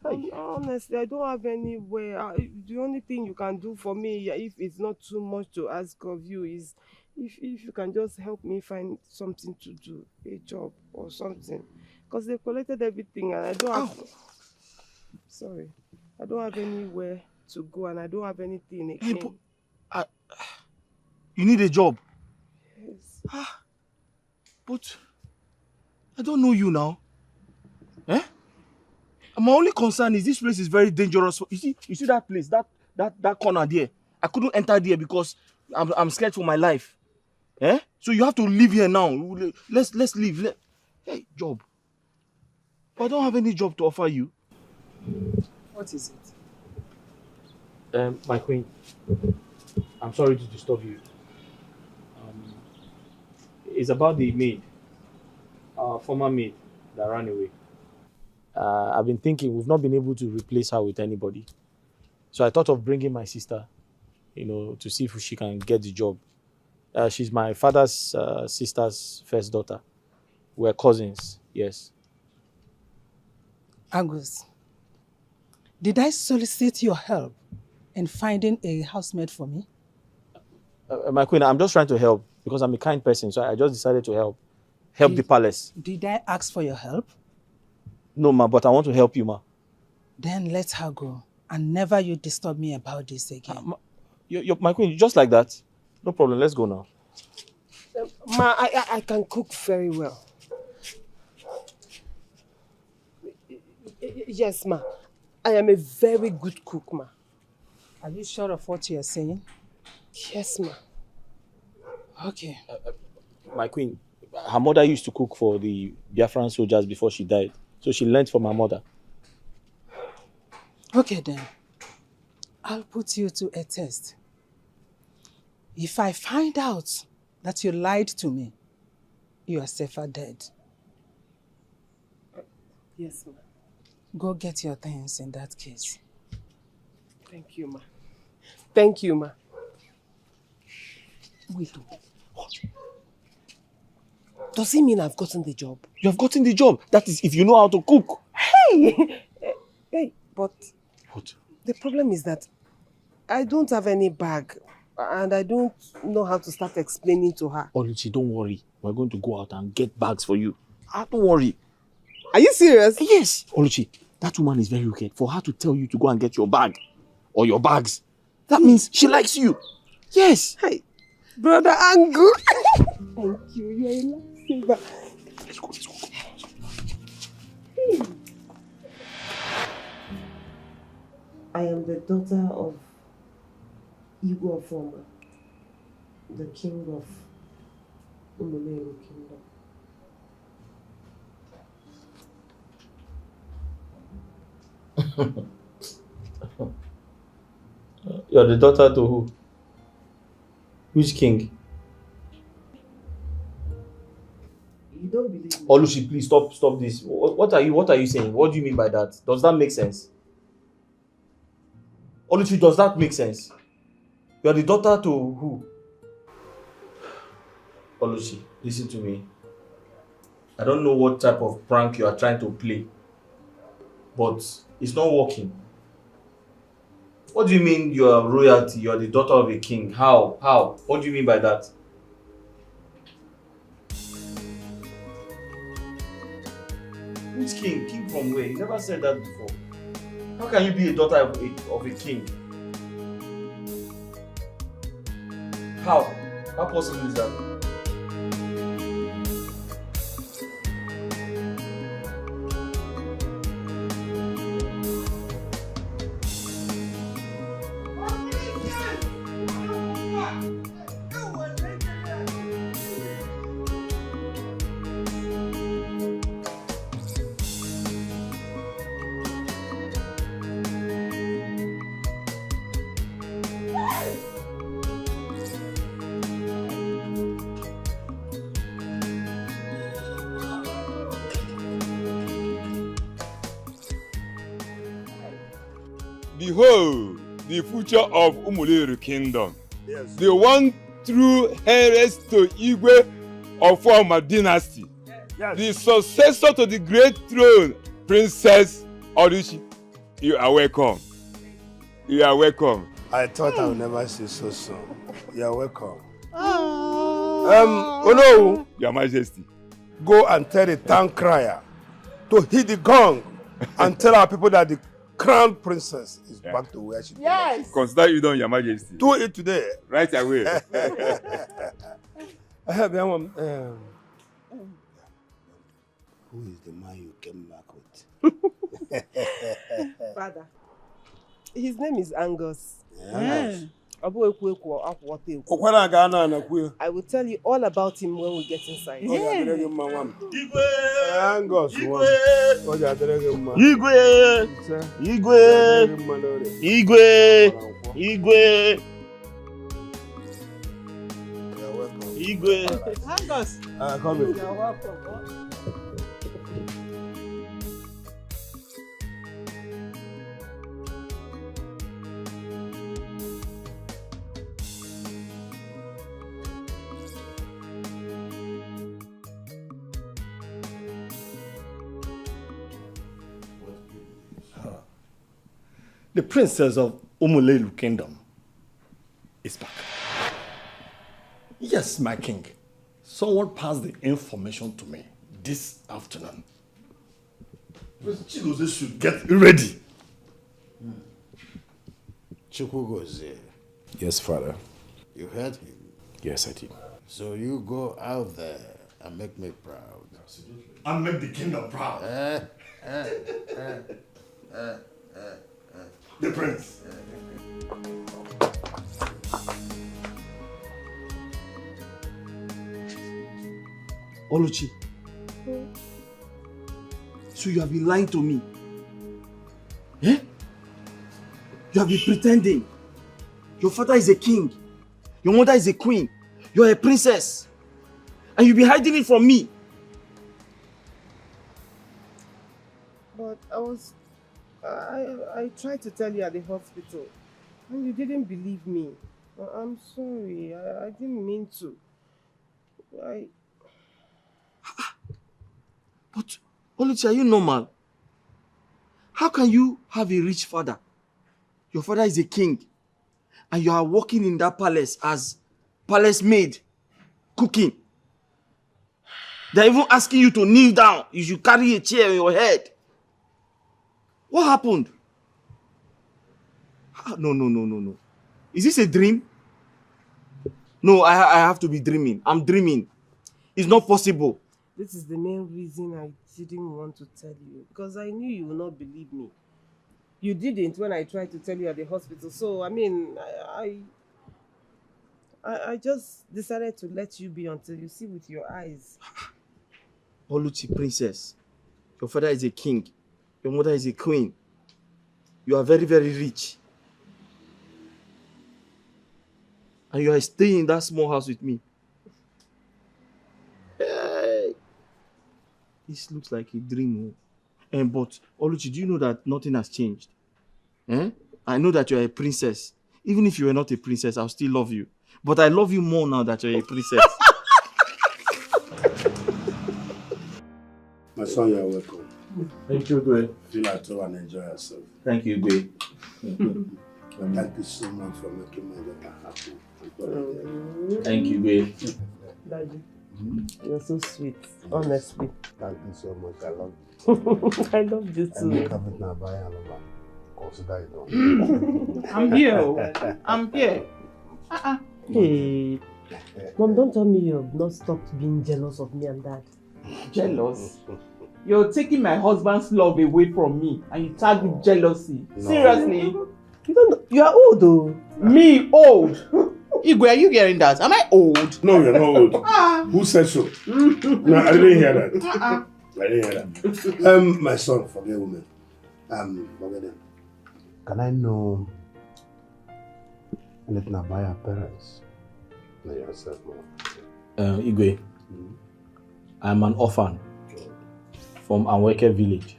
Honestly, I don't have anywhere. The only thing you can do for me, if it's not too much to ask of you, is if you can just help me find something to do, a job or something. Because they collected everything and I don't have... Sorry. I don't have anywhere to go and I don't have anything again.
Hey, you need a job?
Yes.
But I don't know you now. Eh? My only concern is this place is very dangerous. You see that place, that corner there. I couldn't enter there because I'm scared for my life. Eh? So you have to leave here now. Let's leave. Hey, job. But I don't have any job to offer you.
What is
My queen, I'm sorry to disturb you. It's about the maid, our former maid that ran away. I've been thinking we've not been able to replace her with anybody. So I thought of bringing my sister, to see if she can get the job. She's my father's sister's first daughter. We're cousins, yes.
Angus, did I solicit your help in finding a housemaid for me?
My queen, I'm just trying to help because I'm a kind person, so I just decided to help the palace.
Did I ask for your help?
No, ma, but I want to help you, ma.
Then let her go, and never you disturb me about this again.
My queen, just like that. No problem, let's go now.
Ma, I can cook very well. Yes, ma. I am a very good cook, ma.
Are you sure of what you're saying?
Yes, ma.
Okay.
My queen, her mother used to cook for the Biafran soldiers before she died. So she learned from her mother.
Okay then. I'll put you to a test. If I find out that you lied to me, you are safer dead.
Yes, ma.
Go get your things in that case.
Thank you, ma. Thank you, ma.
Wait.
Does it mean I've gotten the job?
You have gotten the job. That is, if you know how to cook.
Hey! Hey, but...
What?
The problem is that I don't have any bag. And I don't know how to start explaining to her.
Oluchi, don't worry. We're going to go out and get bags for you. Don't worry.
Are you serious?
Yes. Oluchi, that woman is very wicked. For her to tell you to go and get your bag or your bags, that means she likes you. Yes.
Hey, Brother Angu. Thank you. You're a lifesaver.
Let's go.
Hey. I am the daughter of Igwe Ofoma, the king of Umuleru Kingdom.
You're the daughter to who? Which king?
You don't believe me?
Oluchi, please stop this. What are you saying? What do you mean by that? Does that make sense? Oluchi, does that make sense? You're the daughter to who? Oluchi, listen to me. I don't know what type of prank you are trying to play, but it's not working. What do you mean you are royalty? You are the daughter of a king. How? What do you mean by that? Which king? King from where? You never said that before. How can you be a daughter of a king? How? How possible is that?
Behold, the future of Umuleru Kingdom.
Yes.
The one true heiress to Igwe of Ofoma dynasty.
Yes.
The successor to the great throne, Princess Oluchi. You are welcome. You are welcome.
I thought I would never see so soon. You are welcome. Oh no!
Your Majesty.
Go and tell the town crier to hit the gong and tell our people that the crown princess is back to where she belongs.
Yes. Consider you done, Your Majesty.
Do it today.
Right away.
Who is the man you came back with?
Father, his name is Angus.
Angus.
I will tell you all about him when we get inside.
Angus.
Igwe.
Angus.
Come in.
You're welcome.
The princess of Umuleru Kingdom is back. Yes, my king. Someone passed the information to me this afternoon. Chigozie should get ready.
Chigozie.
Yes, father.
You heard him?
Yes, I did.
So you go out there and make me proud.
Absolutely. And make the kingdom proud. The prince.
Oluchi. So you have been lying to me. Eh? You have been pretending. Your father is a king. Your mother is a queen. You are a princess. And you've been hiding it from me.
But I tried to tell you at the hospital, and you didn't believe me. I'm sorry. I didn't mean to.
But, Oluchi, are you normal? How can you have a rich father? Your father is a king. And you are working in that palace as palace maid, cooking. They're even asking you to kneel down. You should carry a chair on your head. What happened? No. Is this a dream? No, I have to be dreaming. I'm dreaming. It's not possible.
This is the main reason I didn't want to tell you, because I knew you would not believe me. You didn't when I tried to tell you at the hospital. So, I mean, I just decided to let you be until you see with your eyes.
Oluchi, princess, your father is a king. Your mother is a queen. You are very, very rich. And you are staying in that small house with me. Hey. This looks like a dream. But, Oluchi, do you know that nothing has changed? I know that you are a princess. Even if you were not a princess, I'll still love you. But I love you more now that you're a princess.
My son, you're welcome.
Thank you, Gwe.
Feel at home and enjoy yourself.
Thank you, Gwe.
Thank you so much for making my daughter happy.
Thank you, Gwe.
Daddy, you're so sweet, honestly.
Thank you so much. I love you.
I love you too.
Consider it done.
I'm here. I'm here.
Hey, Mom, don't tell me you've not stopped being jealous of me and Dad.
Jealous? You're taking my husband's love away from me and you tag with jealousy. No. Seriously?
You don't know, you are old though.
Me old? Igwe, are you hearing that? Am I old?
No, you're not old. Who said so? No, I didn't hear that. I didn't hear that. My son, forget women. Forget them. Can I know anything about your parents? Not yourself, Mom.
Igwe, I'm an orphan from Anweke village.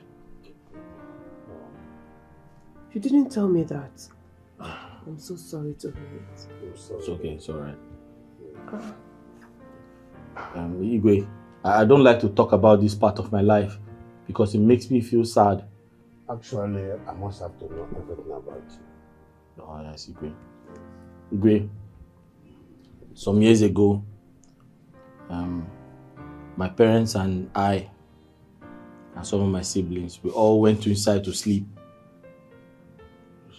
You didn't tell me that. I'm so sorry to hear it.
It's okay, it's alright. Igwe, I don't like to talk about this part of my life because it makes me feel sad.
Actually, I must have to know everything about you.
Oh, yes, Igwe. Igwe, some years ago, my parents and I and some of my siblings, we all went inside to sleep.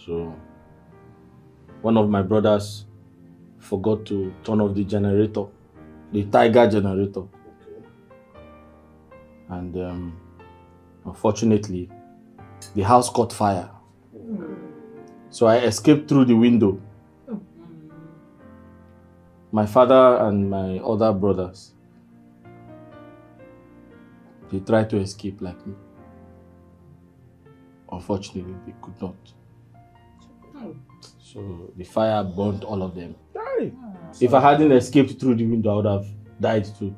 So, one of my brothers forgot to turn off the generator, the Tiger generator. And unfortunately, the house caught fire. So I escaped through the window. My father and my other brothers, they tried to escape like me. Unfortunately, they could not. So the fire burnt all of them. If I hadn't escaped through the window, I would have died too.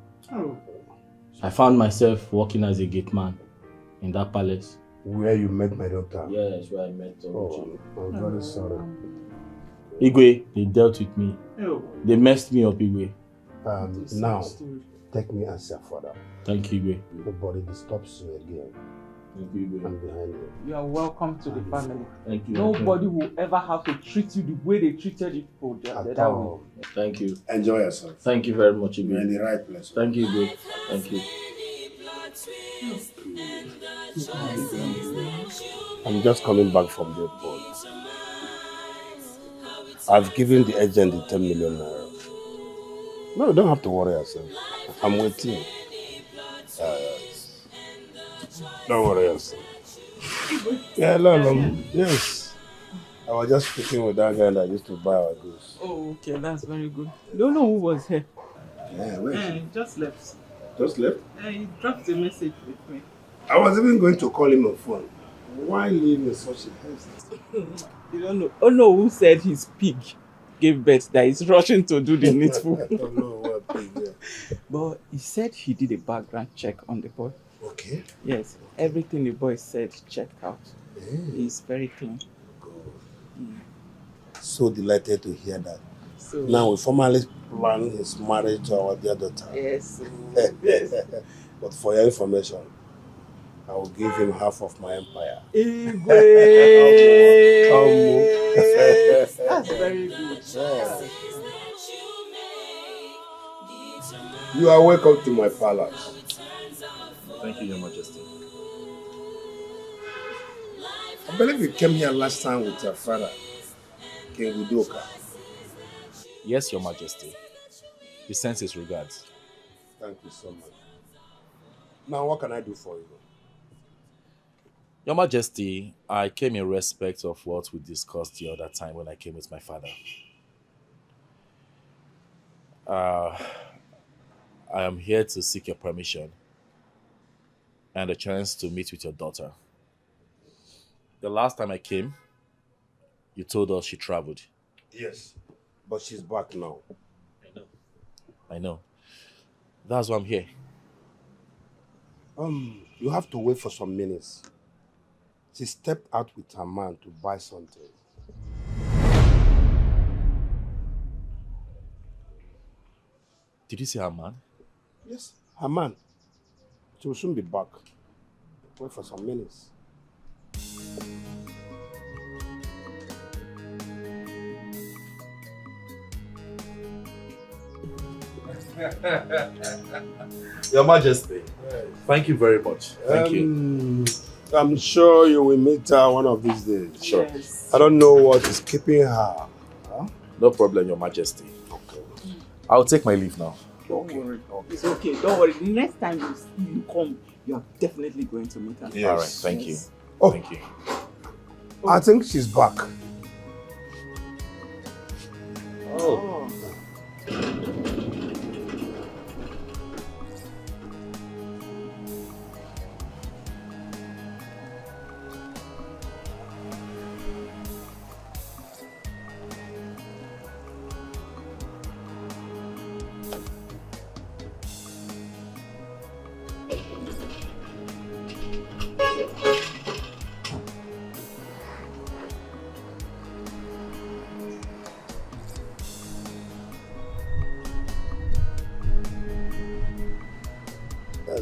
I found myself working as a gate man in that palace.
Where you met my daughter?
Yes, where I met her.
I'm very sorry.
Igwe, they dealt with me. They messed me up, Igwe.
Now, take me as your father.
Thank you, Igwe.
Nobody disturbs you again.
Thank you, Igwe.
I'm behind you.
You are welcome to the family.
Thank you.
Nobody will ever have to treat you the way they treated you for that way.
Thank you.
Enjoy yourself.
Thank you very much, Igwe.
You're in the right place.
Thank you, Igwe. Thank you.
I'm just coming back from the airport. I've given the agent the 10 million naira. No, you don't have to worry yourself. I'm with you. Don't worry yourself. Yeah, Lolo. Yes. I was just speaking with that guy that used to buy our goods.
Oh, okay, that's very good. Don't know who was here.
Yeah, where is
He just left.
Just left?
He dropped a message with me.
I was even going to call him on phone. Why leave in such a haste?
You don't know. Oh no, who said his pig gave birth that he's rushing to do the needful?
I don't know what pig, yeah.
But he said he did a background check on the boy.
Okay.
Yes, everything the boy said checked out. He's very clean.
So delighted to hear that.
So,
now we formally plan his marriage to our dear daughter.
Yes.
But for your information, I will give him half of my empire.
That's very good.
You are welcome to my palace.
Thank you, Your Majesty.
I believe you came here last time with your father, King Udoka.
Yes, Your Majesty. He sends his regards.
Thank you so much. Now, what can I do for you?
Your Majesty, I came in respect of what we discussed the other time when I came with my father. I am here to seek your permission and a chance to meet with your daughter. The last time I came, you told us she traveled.
Yes, but she's back now.
I know. That's why I'm here.
You have to wait for some minutes. She stepped out with her man to buy something.
Did you see her man?
Yes, her man. She will soon be back. Wait for some minutes.
Your Majesty, thank you very much. Thank you.
I'm sure you will meet her one of these days.
Sure.
Yes.
I don't know what is keeping her. Huh?
No problem, Your Majesty. Okay. I'll take my leave now.
Don't worry. It's okay. Don't worry. The next time you come, you are definitely going to meet her.
Yes.
All right. Thank you.
Oh.
Thank you.
I think she's back.
Oh.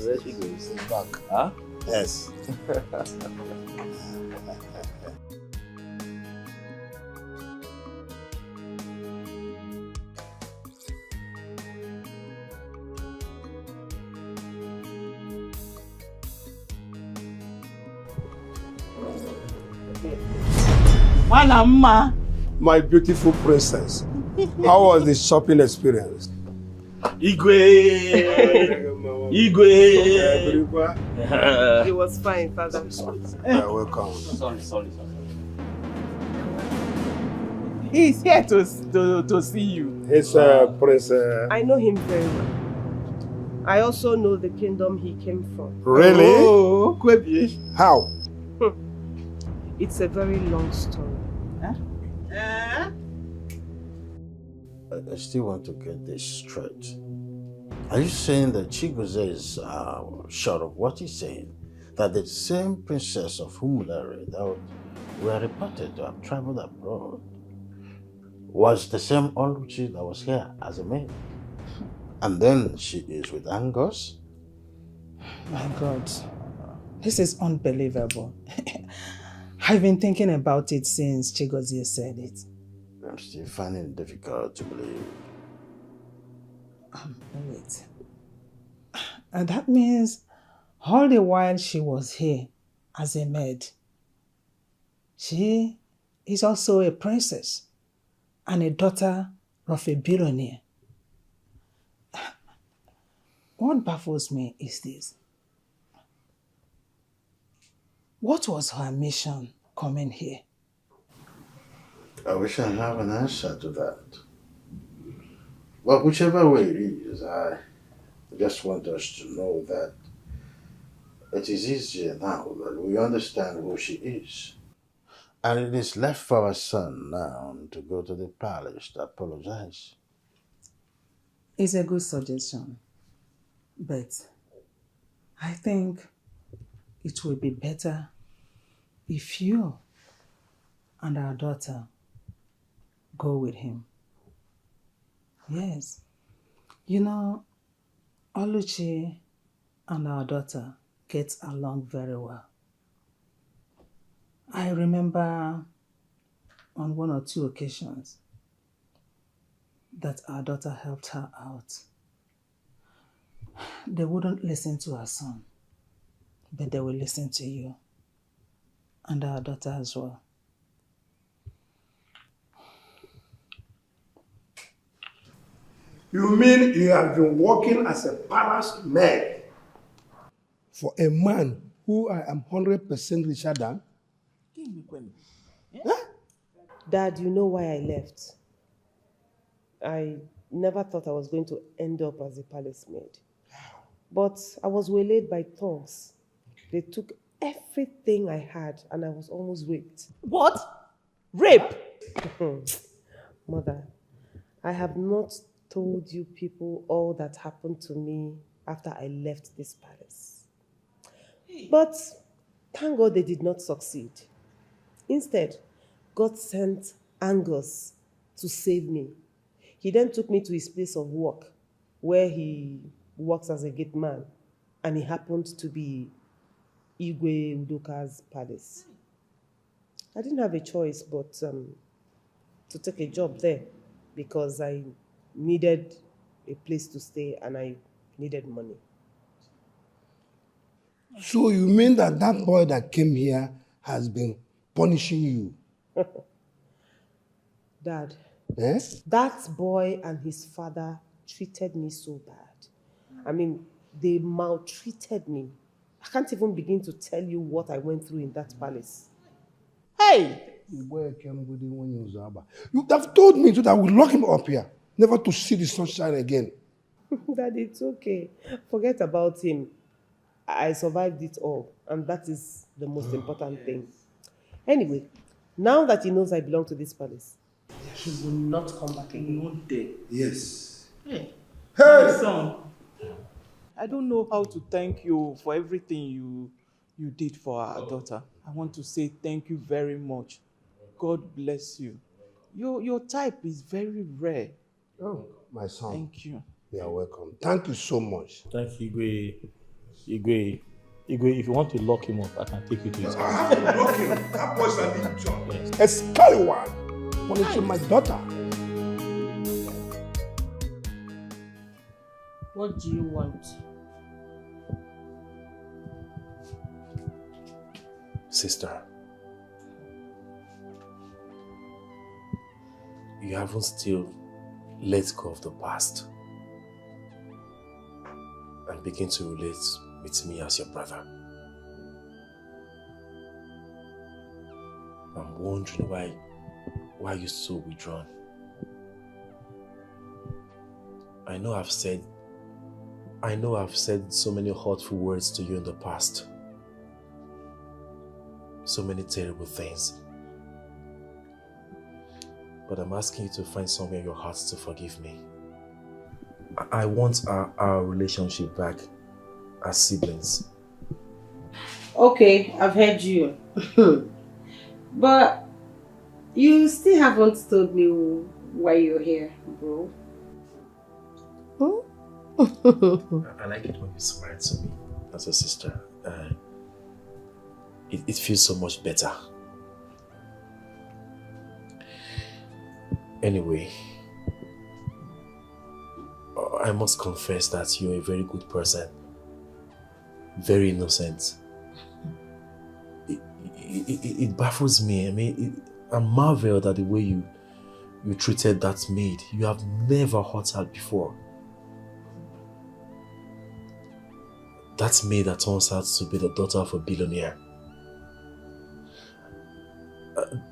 There she goes. She's back.
Huh?
Yes.
Mama.
My beautiful princess, how was the shopping experience?
Igwe!
It was fine, Father.
You're welcome.
Sorry.
He's here to see you.
It's Prince.
I know him very well. I also know the kingdom he came from.
Really?
Oh, Kwebi.
How?
It's a very long story.
I still want to get this straight. Are you saying that Chigoze is short of what he's saying? That the same princess of Humulare that were reported to have traveled abroad was the same Oluchi that was here as a maid? And then she is with Angus?
My God, this is unbelievable. I've been thinking about it since Chigozie said it.
I'm still finding it difficult to believe.
Wait. And that means all the while she was here as a maid, she is also a princess and a daughter of a billionaire.
What baffles me is this. What was her mission coming here?
I wish I have an answer to that. But whichever way it is, I just want us to know that it is easier now that we understand who she is. And it is left for our son now to go to the palace to apologize.
It's a good suggestion. But I think it will be better if you and our daughter go with him. Yes. You know, Oluchi and our daughter get along very well. I remember on 1 or 2 occasions that our daughter helped her out. They wouldn't listen to her son, but they will listen to you and our daughter as well.
You mean you have been working as a palace maid for a man who I am 100% richer than?
Dad, you know why I left. I never thought I was going to end up as a palace maid. But I was waylaid by thugs. They took everything I had and I was almost raped.
What? Rape?
Mother, I have not told you people all that happened to me after I left this palace. But thank God they did not succeed. Instead, God sent Angus to save me. He then took me to his place of work, where he works as a gate man, and it happened to be Igwe Udoka's palace. I didn't have a choice but to take a job there because I needed a place to stay and I needed money.
So you mean that that boy that came here has been punishing you?
Dad,
Eh?
that boy and his father treated me so bad. I mean, they maltreated me. I can't even begin to tell you what I went through in that palace.
Hey! You have told me that I will lock him up here, never to see the sunshine again.
Dad, it's okay. Forget about him. I survived it all, and that is the most important thing. Anyway, now that he knows I belong to this palace, he will not come back again.
Not there.
Yes.
Hey.
Hey!
My son, I don't know how to thank you for everything you did for our daughter. I want to say thank you very much. God bless you. Your type is very rare.
Oh, my son.
Thank you.
You are welcome. Thank you so much.
Thank you, Igwe. Igwe, if you want to lock him up, I can take you to his house.
I have to lock him. That boy's a big job. A scallywag. Punishing my daughter.
What do you want?
Sister, you haven't still let go of the past and begin to relate with me as your brother. I'm wondering why you're so withdrawn. I know I've said so many hurtful words to you in the past. So many terrible things. But I'm asking you to find somewhere in your heart to forgive me. I want our relationship back as siblings.
Okay, I've heard you. But you still haven't told me why you're here, bro.
I like it when you smile to me as a sister. It feels so much better. Anyway, I must confess that you're a very good person. Very innocent. It baffles me. I mean, I'm marveled at the way you treated that maid. You have never hurt her before.
that maid that turns out to be the daughter of a billionaire.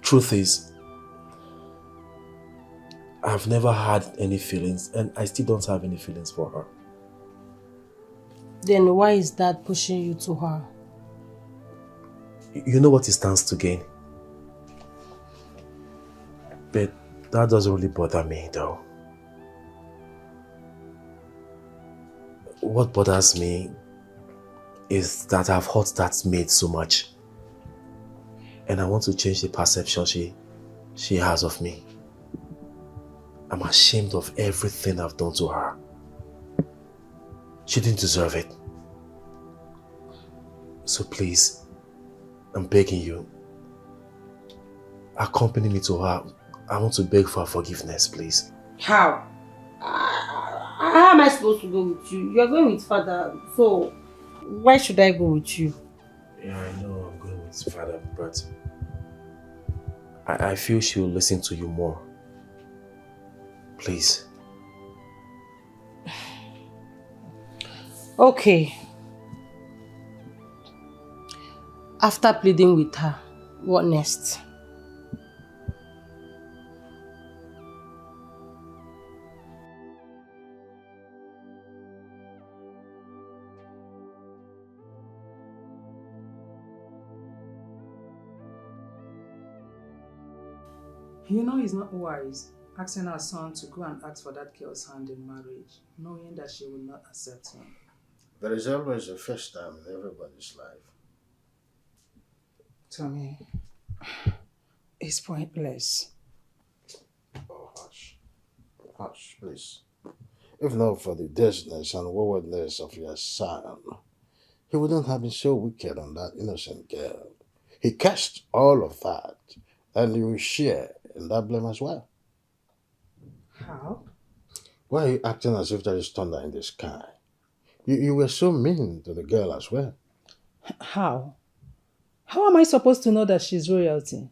Truth is, I've never had any feelings, and I still don't have any feelings for her.
Then why is that pushing you to her?
You know what he stands to gain? But that doesn't really bother me, though. What bothers me is that I've hurt that maid so much. And I want to change the perception she has of me. I'm ashamed of everything I've done to her. She didn't deserve it. So please, I'm begging you, accompany me to her. I want to beg for her forgiveness, please.
How? How am I supposed to go with you? You're going with father, so why should I go with you?
Yeah, I know I'm going with father, but I feel she will listen to you more. Please.
Okay. After pleading with her, what next?
You know it's not wise asking our son to go and ask for that girl's hand in marriage, knowing that she will not accept him.
There is always a first time in everybody's life.
Tommy, it's pointless.
Oh, hush. Hush, please. If not for the dirtiness and waywardness of your son, he wouldn't have been so wicked on that innocent girl. He cast all of that, and you will share in that blame as well.
How?
Why are you acting as if there is thunder in the sky? You were so mean to the girl as well.
How? How am I supposed to know that she's royalty?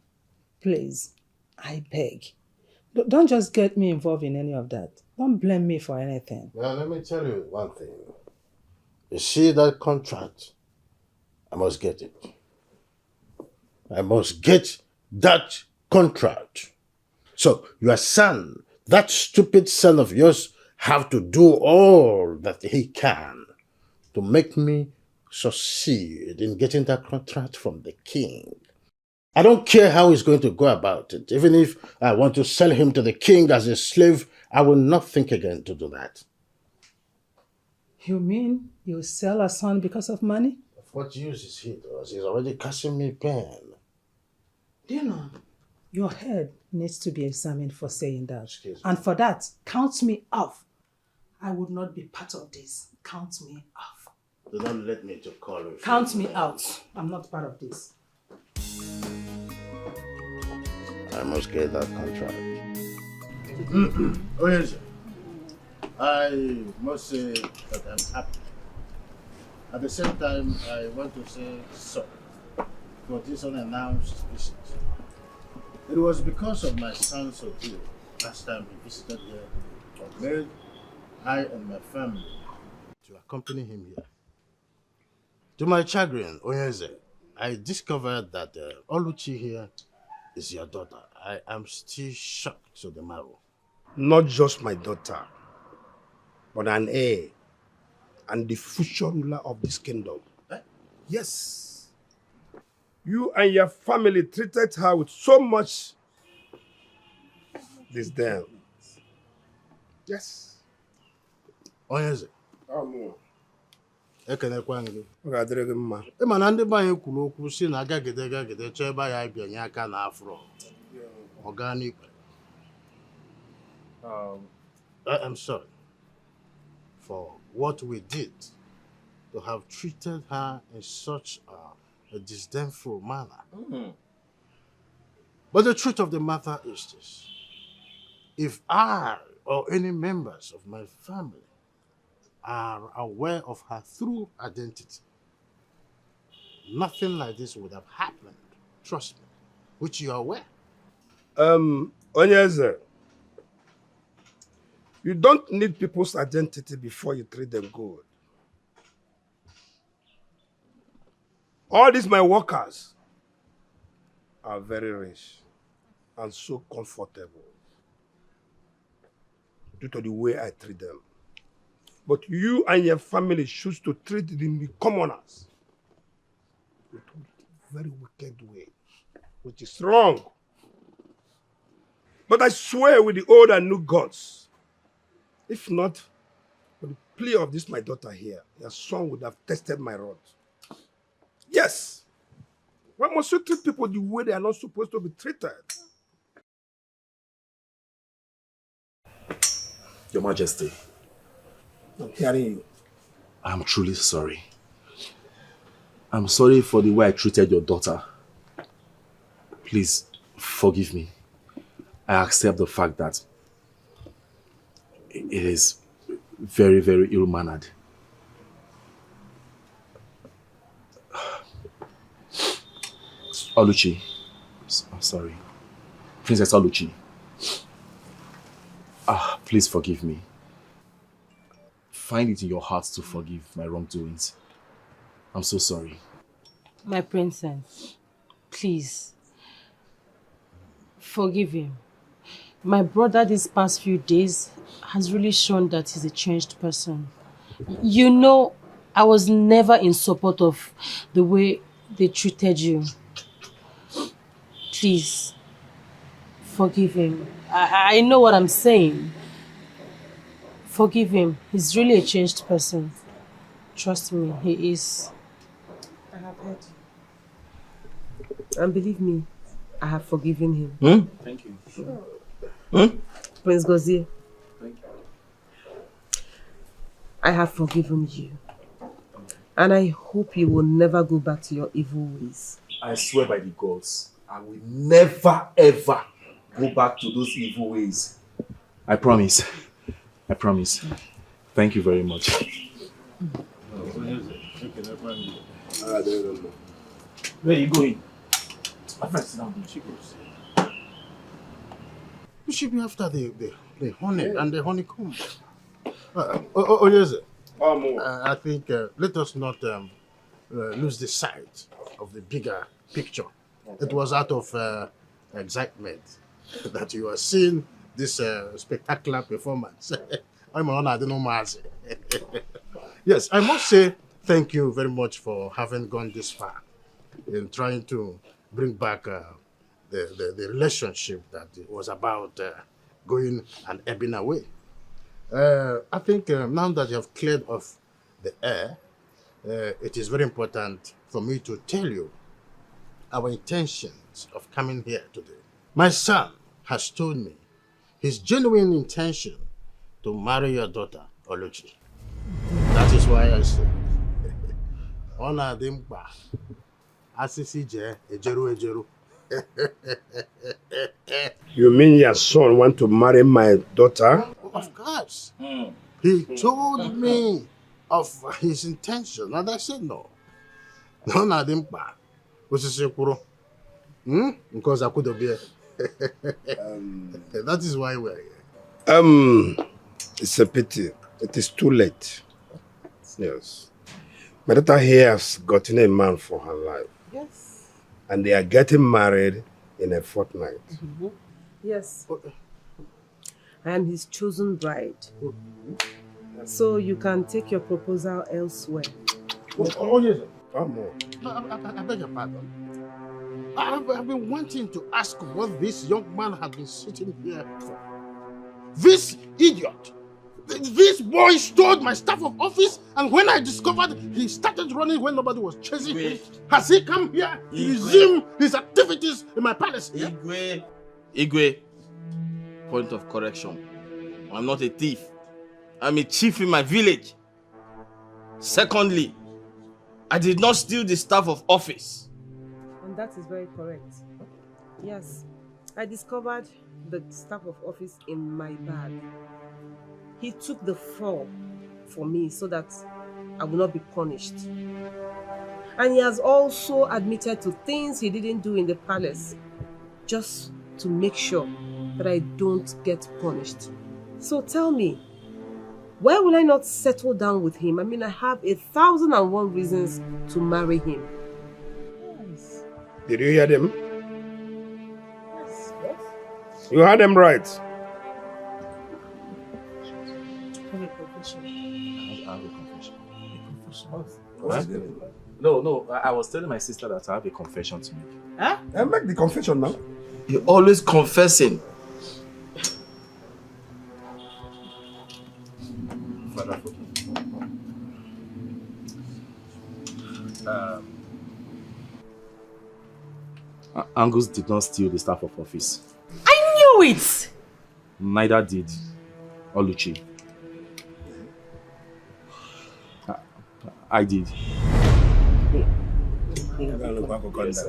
Please, I beg. Don't just get me involved in any of that. Don't blame me for anything.
Well, let me tell you one thing. You see that contract? I must get it. I must get that contract. So your son, that stupid son of yours, have to do all that he can to make me succeed in getting that contract from the king. I don't care how he's going to go about it. Even if I want to sell him to the king as a slave, I will not think again to do that.
You mean you sell a son because of money?
Of what use is he to us? He's already casting me pain.
Do you know, your head needs to be examined for saying that. And for that, count me off. I would not be part of this. Count me off.
Do not let me to call you.
Count me out. I'm not part of this.
I must get that contract. Oh yes, sir. I must say that I'm happy. At the same time, I want to say sorry for this unannounced visit. It was because of my son's ordeal last time he visited here that made I and my family to accompany him here. To my chagrin, Onyeze, I discovered that Oluchi here is your daughter. I am still shocked to the marrow.
Not just my daughter, but an heir and the future ruler of this kingdom.
Eh?
Yes. You and your family treated her with so much disdain. Yes.
Onyeze.
Ekenekwa gị. Ọ ga-adịrị gị mma.
Ịma na ndị be anyị kwuru okwu si na gagide chọọ ebe anyị abịanye aka na afro. Organic. I am sorry for what we did to have treated her in such a disdainful manner. But the truth of the matter is this. If I or any members of my family are aware of her true identity, nothing like this would have happened. Trust me, which you are aware.
Onyeze, you don't need people's identity before you treat them good. All these my workers are very rich and so comfortable due to the way I treat them. But you and your family choose to treat the commoners with very wicked way, which is wrong. But I swear with the old and new gods, if not for the plea of this my daughter here, your son would have tested my rod. Yes. Why must you treat people the way they are not supposed to be treated?
Your Majesty.
I'm hearing you.
I'm truly sorry. I'm sorry for the way I treated your daughter. Please, forgive me. I accept the fact that it is very, very ill-mannered. Oluchi, I'm sorry. Princess Oluchi. Please forgive me. Find it in your heart to forgive my wrongdoings. I'm so sorry.
My princess, please, forgive him. My brother these past few days has really shown that he's a changed person. You know, I was never in support of the way they treated you. Please, forgive him. I know what I'm saying. Forgive him. He's really a changed person. Trust me, he is.
I have heard you. And believe me, I have forgiven him.
Thank you.
Prince Gozie,
Thank you.
I have forgiven you. And I hope you will never go back to your evil ways.
I swear by the gods, I will never ever go back to those evil ways. I promise. I promise. Thank you very much.
Where are you going? My friend, sit down. She goes.
You should be after the honey and the honeycomb. Yes. I think let us not lose the sight of the bigger picture. It was out of excitement that you are seeing this spectacular performance. I'm on, I don't know. Yes, I must say thank you very much for having gone this far in trying to bring back the relationship that was about going and ebbing away. I think now that you have cleared off the air, it is very important for me to tell you our intentions of coming here today. My son has told me his genuine intention to marry your daughter, Oluchi. That is why I say, Ona dimpa, asisi je, ejeru ejeru.
You mean your son want to marry my daughter?
Of course. He told me of his intention, and I said no. No, na dimpa. Osisi kuro. Because I could be. That is why we're here.
It's a pity. It is too late. Yes. My daughter here has gotten a man for her life.
Yes.
And they are getting married in a fortnight.
Yes. I am his chosen bride. So you can take your proposal elsewhere.
Oh, yes. I beg your pardon. I've been wanting to ask what this young man has been sitting here for. This idiot, this boy stole my staff of office, and when I discovered he started running when nobody was chasing him, has he come here to resume his activities in my palace?
Igwe, point of correction. I'm not a thief. I'm a chief in my village. Secondly, I did not steal the staff of office.
And that is very correct. Yes, I discovered the staff of office in my bag. He took the fall for me so that I will not be punished. And he has also admitted to things he didn't do in the palace, just to make sure that I don't get punished. So tell me, why will I not settle down with him? I mean, I have 1,001 reasons to marry him.
Did you hear them?
Yes, yes.
You heard them right.
Have a confession.
I have a confession.
Confession.
No, I was telling my sister that I have a confession to make.
Huh?
Make the confession now.
You're always confessing. Father, forgive me. Angus did not steal the staff of office.
I knew it!
Neither did Oluchi. I did. Yes,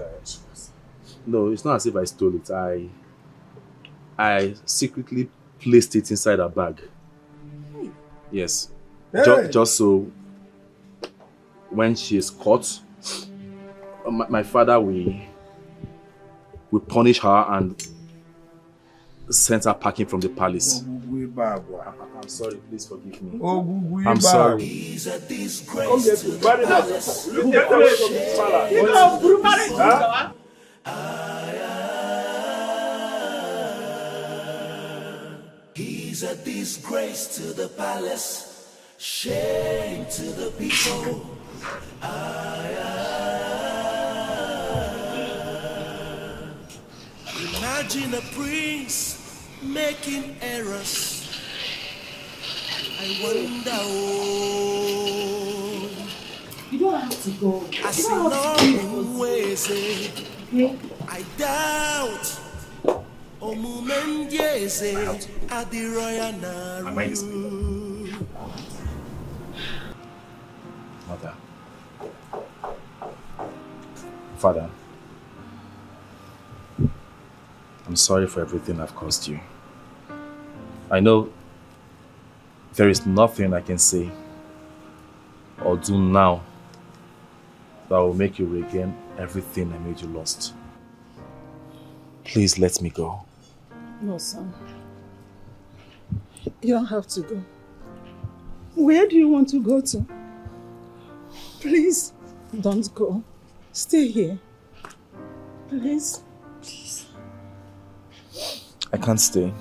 no, it's not as if I stole it. I secretly placed it inside a bag. Yes.
Hey.
Just so when she is caught, my father will punish her and send her packing from the palace. I'm sorry, please forgive me. I'm sorry.
He's a disgrace to the palace. He's a disgrace to the palace, shame to the people. Imagine a prince making errors. I wonder, oh,
You don't have to go.
I see no ways. I doubt. Omumendeze adiroya
Mother. Father. I'm sorry for everything I've caused you. I know there is nothing I can say or do now that will make you regain everything I made you lost. Please let me go.
No, son. You don't have to go. Where do you want to go to? Please, don't go. Stay here. Please. Please.
I can't stay.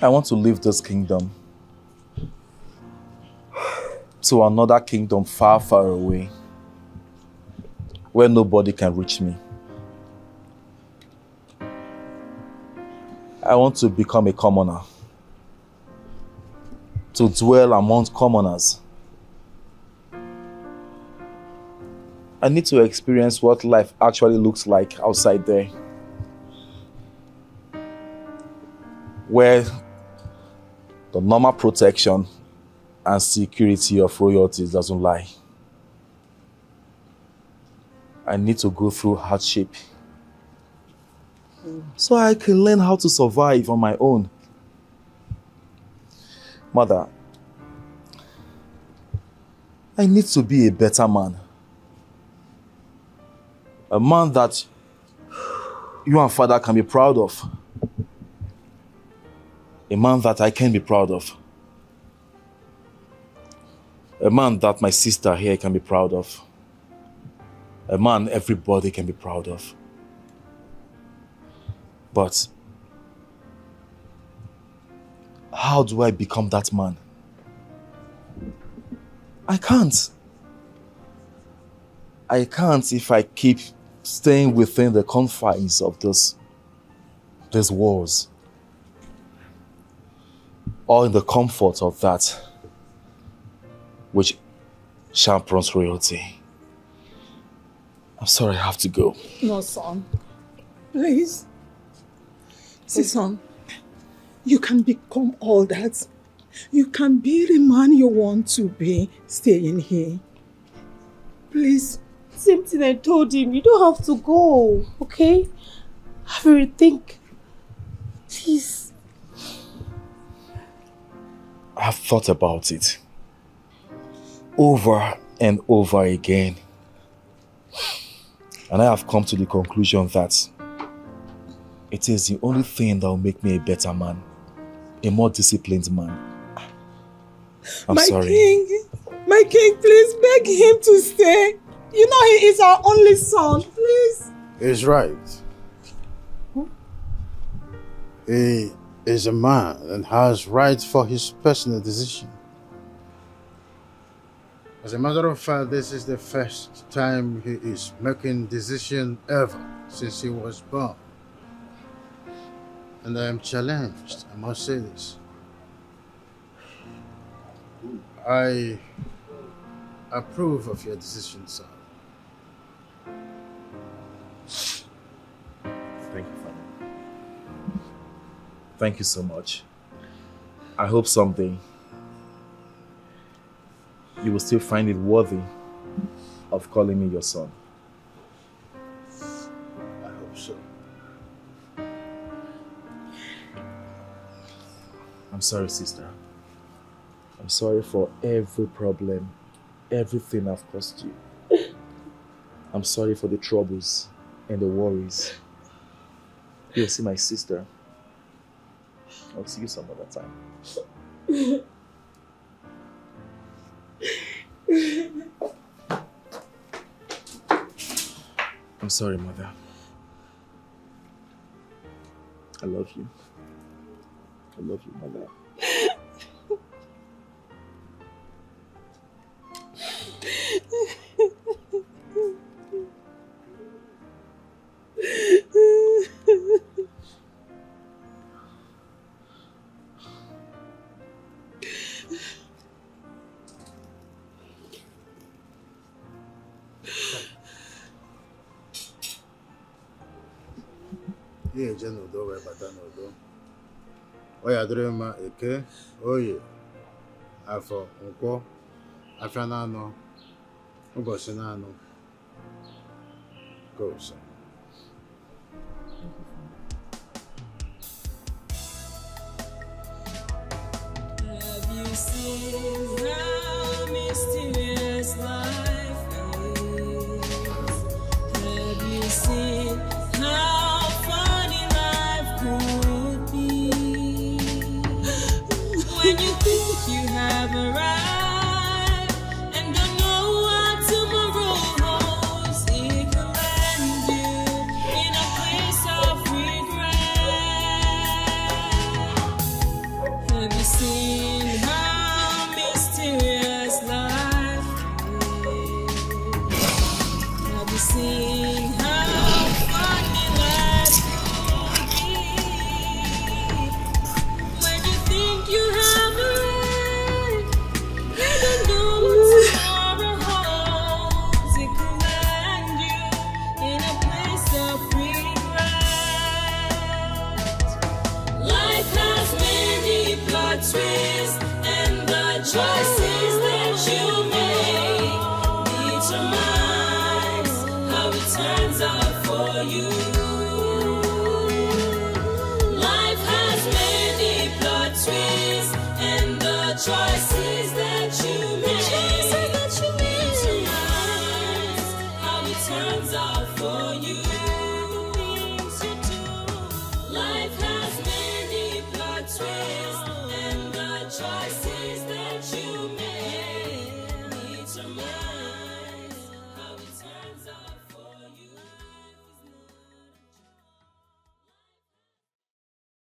I want to leave this kingdom to another kingdom far, far away, where nobody can reach me. I want to become a commoner, to dwell among commoners. I need to experience what life actually looks like outside there, where the normal protection and security of royalties doesn't lie. I need to go through hardship so I can learn how to survive on my own. Mother, I need to be a better man. A man that you and Father can be proud of. A man that I can be proud of. A man that my sister here can be proud of. A man everybody can be proud of. But how do I become that man? I can't. I can't if I keep staying within the confines of these walls, or in the comfort of that which champions royalty. I'm sorry, I have to go.
No, son. Please. See, son, you can become all that. You can be the man you want to be staying here. Please.
Same thing I told him. You don't have to go, okay? Have a rethink. Please.
I've thought about it over and over again. And I have come to the conclusion that it is the only thing that will make me a better man, a more disciplined man. I'm sorry.
My king, please beg him to stay. You know he is our only son. Please.
He's right. He is a man and has right for his personal decision. As a matter of fact, this is the first time he is making decision ever since he was born. And I am challenged, I must say this. I approve of your decision, son.
Thank you, Father. Thank you so much. I hope someday you will still find it worthy of calling me your son.
I hope so.
I'm sorry, sister. I'm sorry for every problem, everything I've caused you. I'm sorry for the troubles and the worries. You'll see my sister. I'll see you some other time. I'm sorry, mother. I love you. I love you, mother.
Ihe eje n'udo wee bata n'udo. Ọ ya dịrị mma Eke, Oye, Afọ, Nkwọ, Afịa n'anọ, ụbọchị n'anọ. Go, son.
Have you seen how mysterious life is? Have you seen how funny life could be? When you think you have arrived and don't know what tomorrow holds, it can land you in a place of regret. Have you seen how mysterious life is? Have you seen how funny life could be? When you think you have arrived, you don't know what tomorrow holds. It could land you in a place of regret. Life has many plot twists, and the choices that you make determines how it turns out for you. Life has many plot twists, and the choices that you make determines how it turns out for you.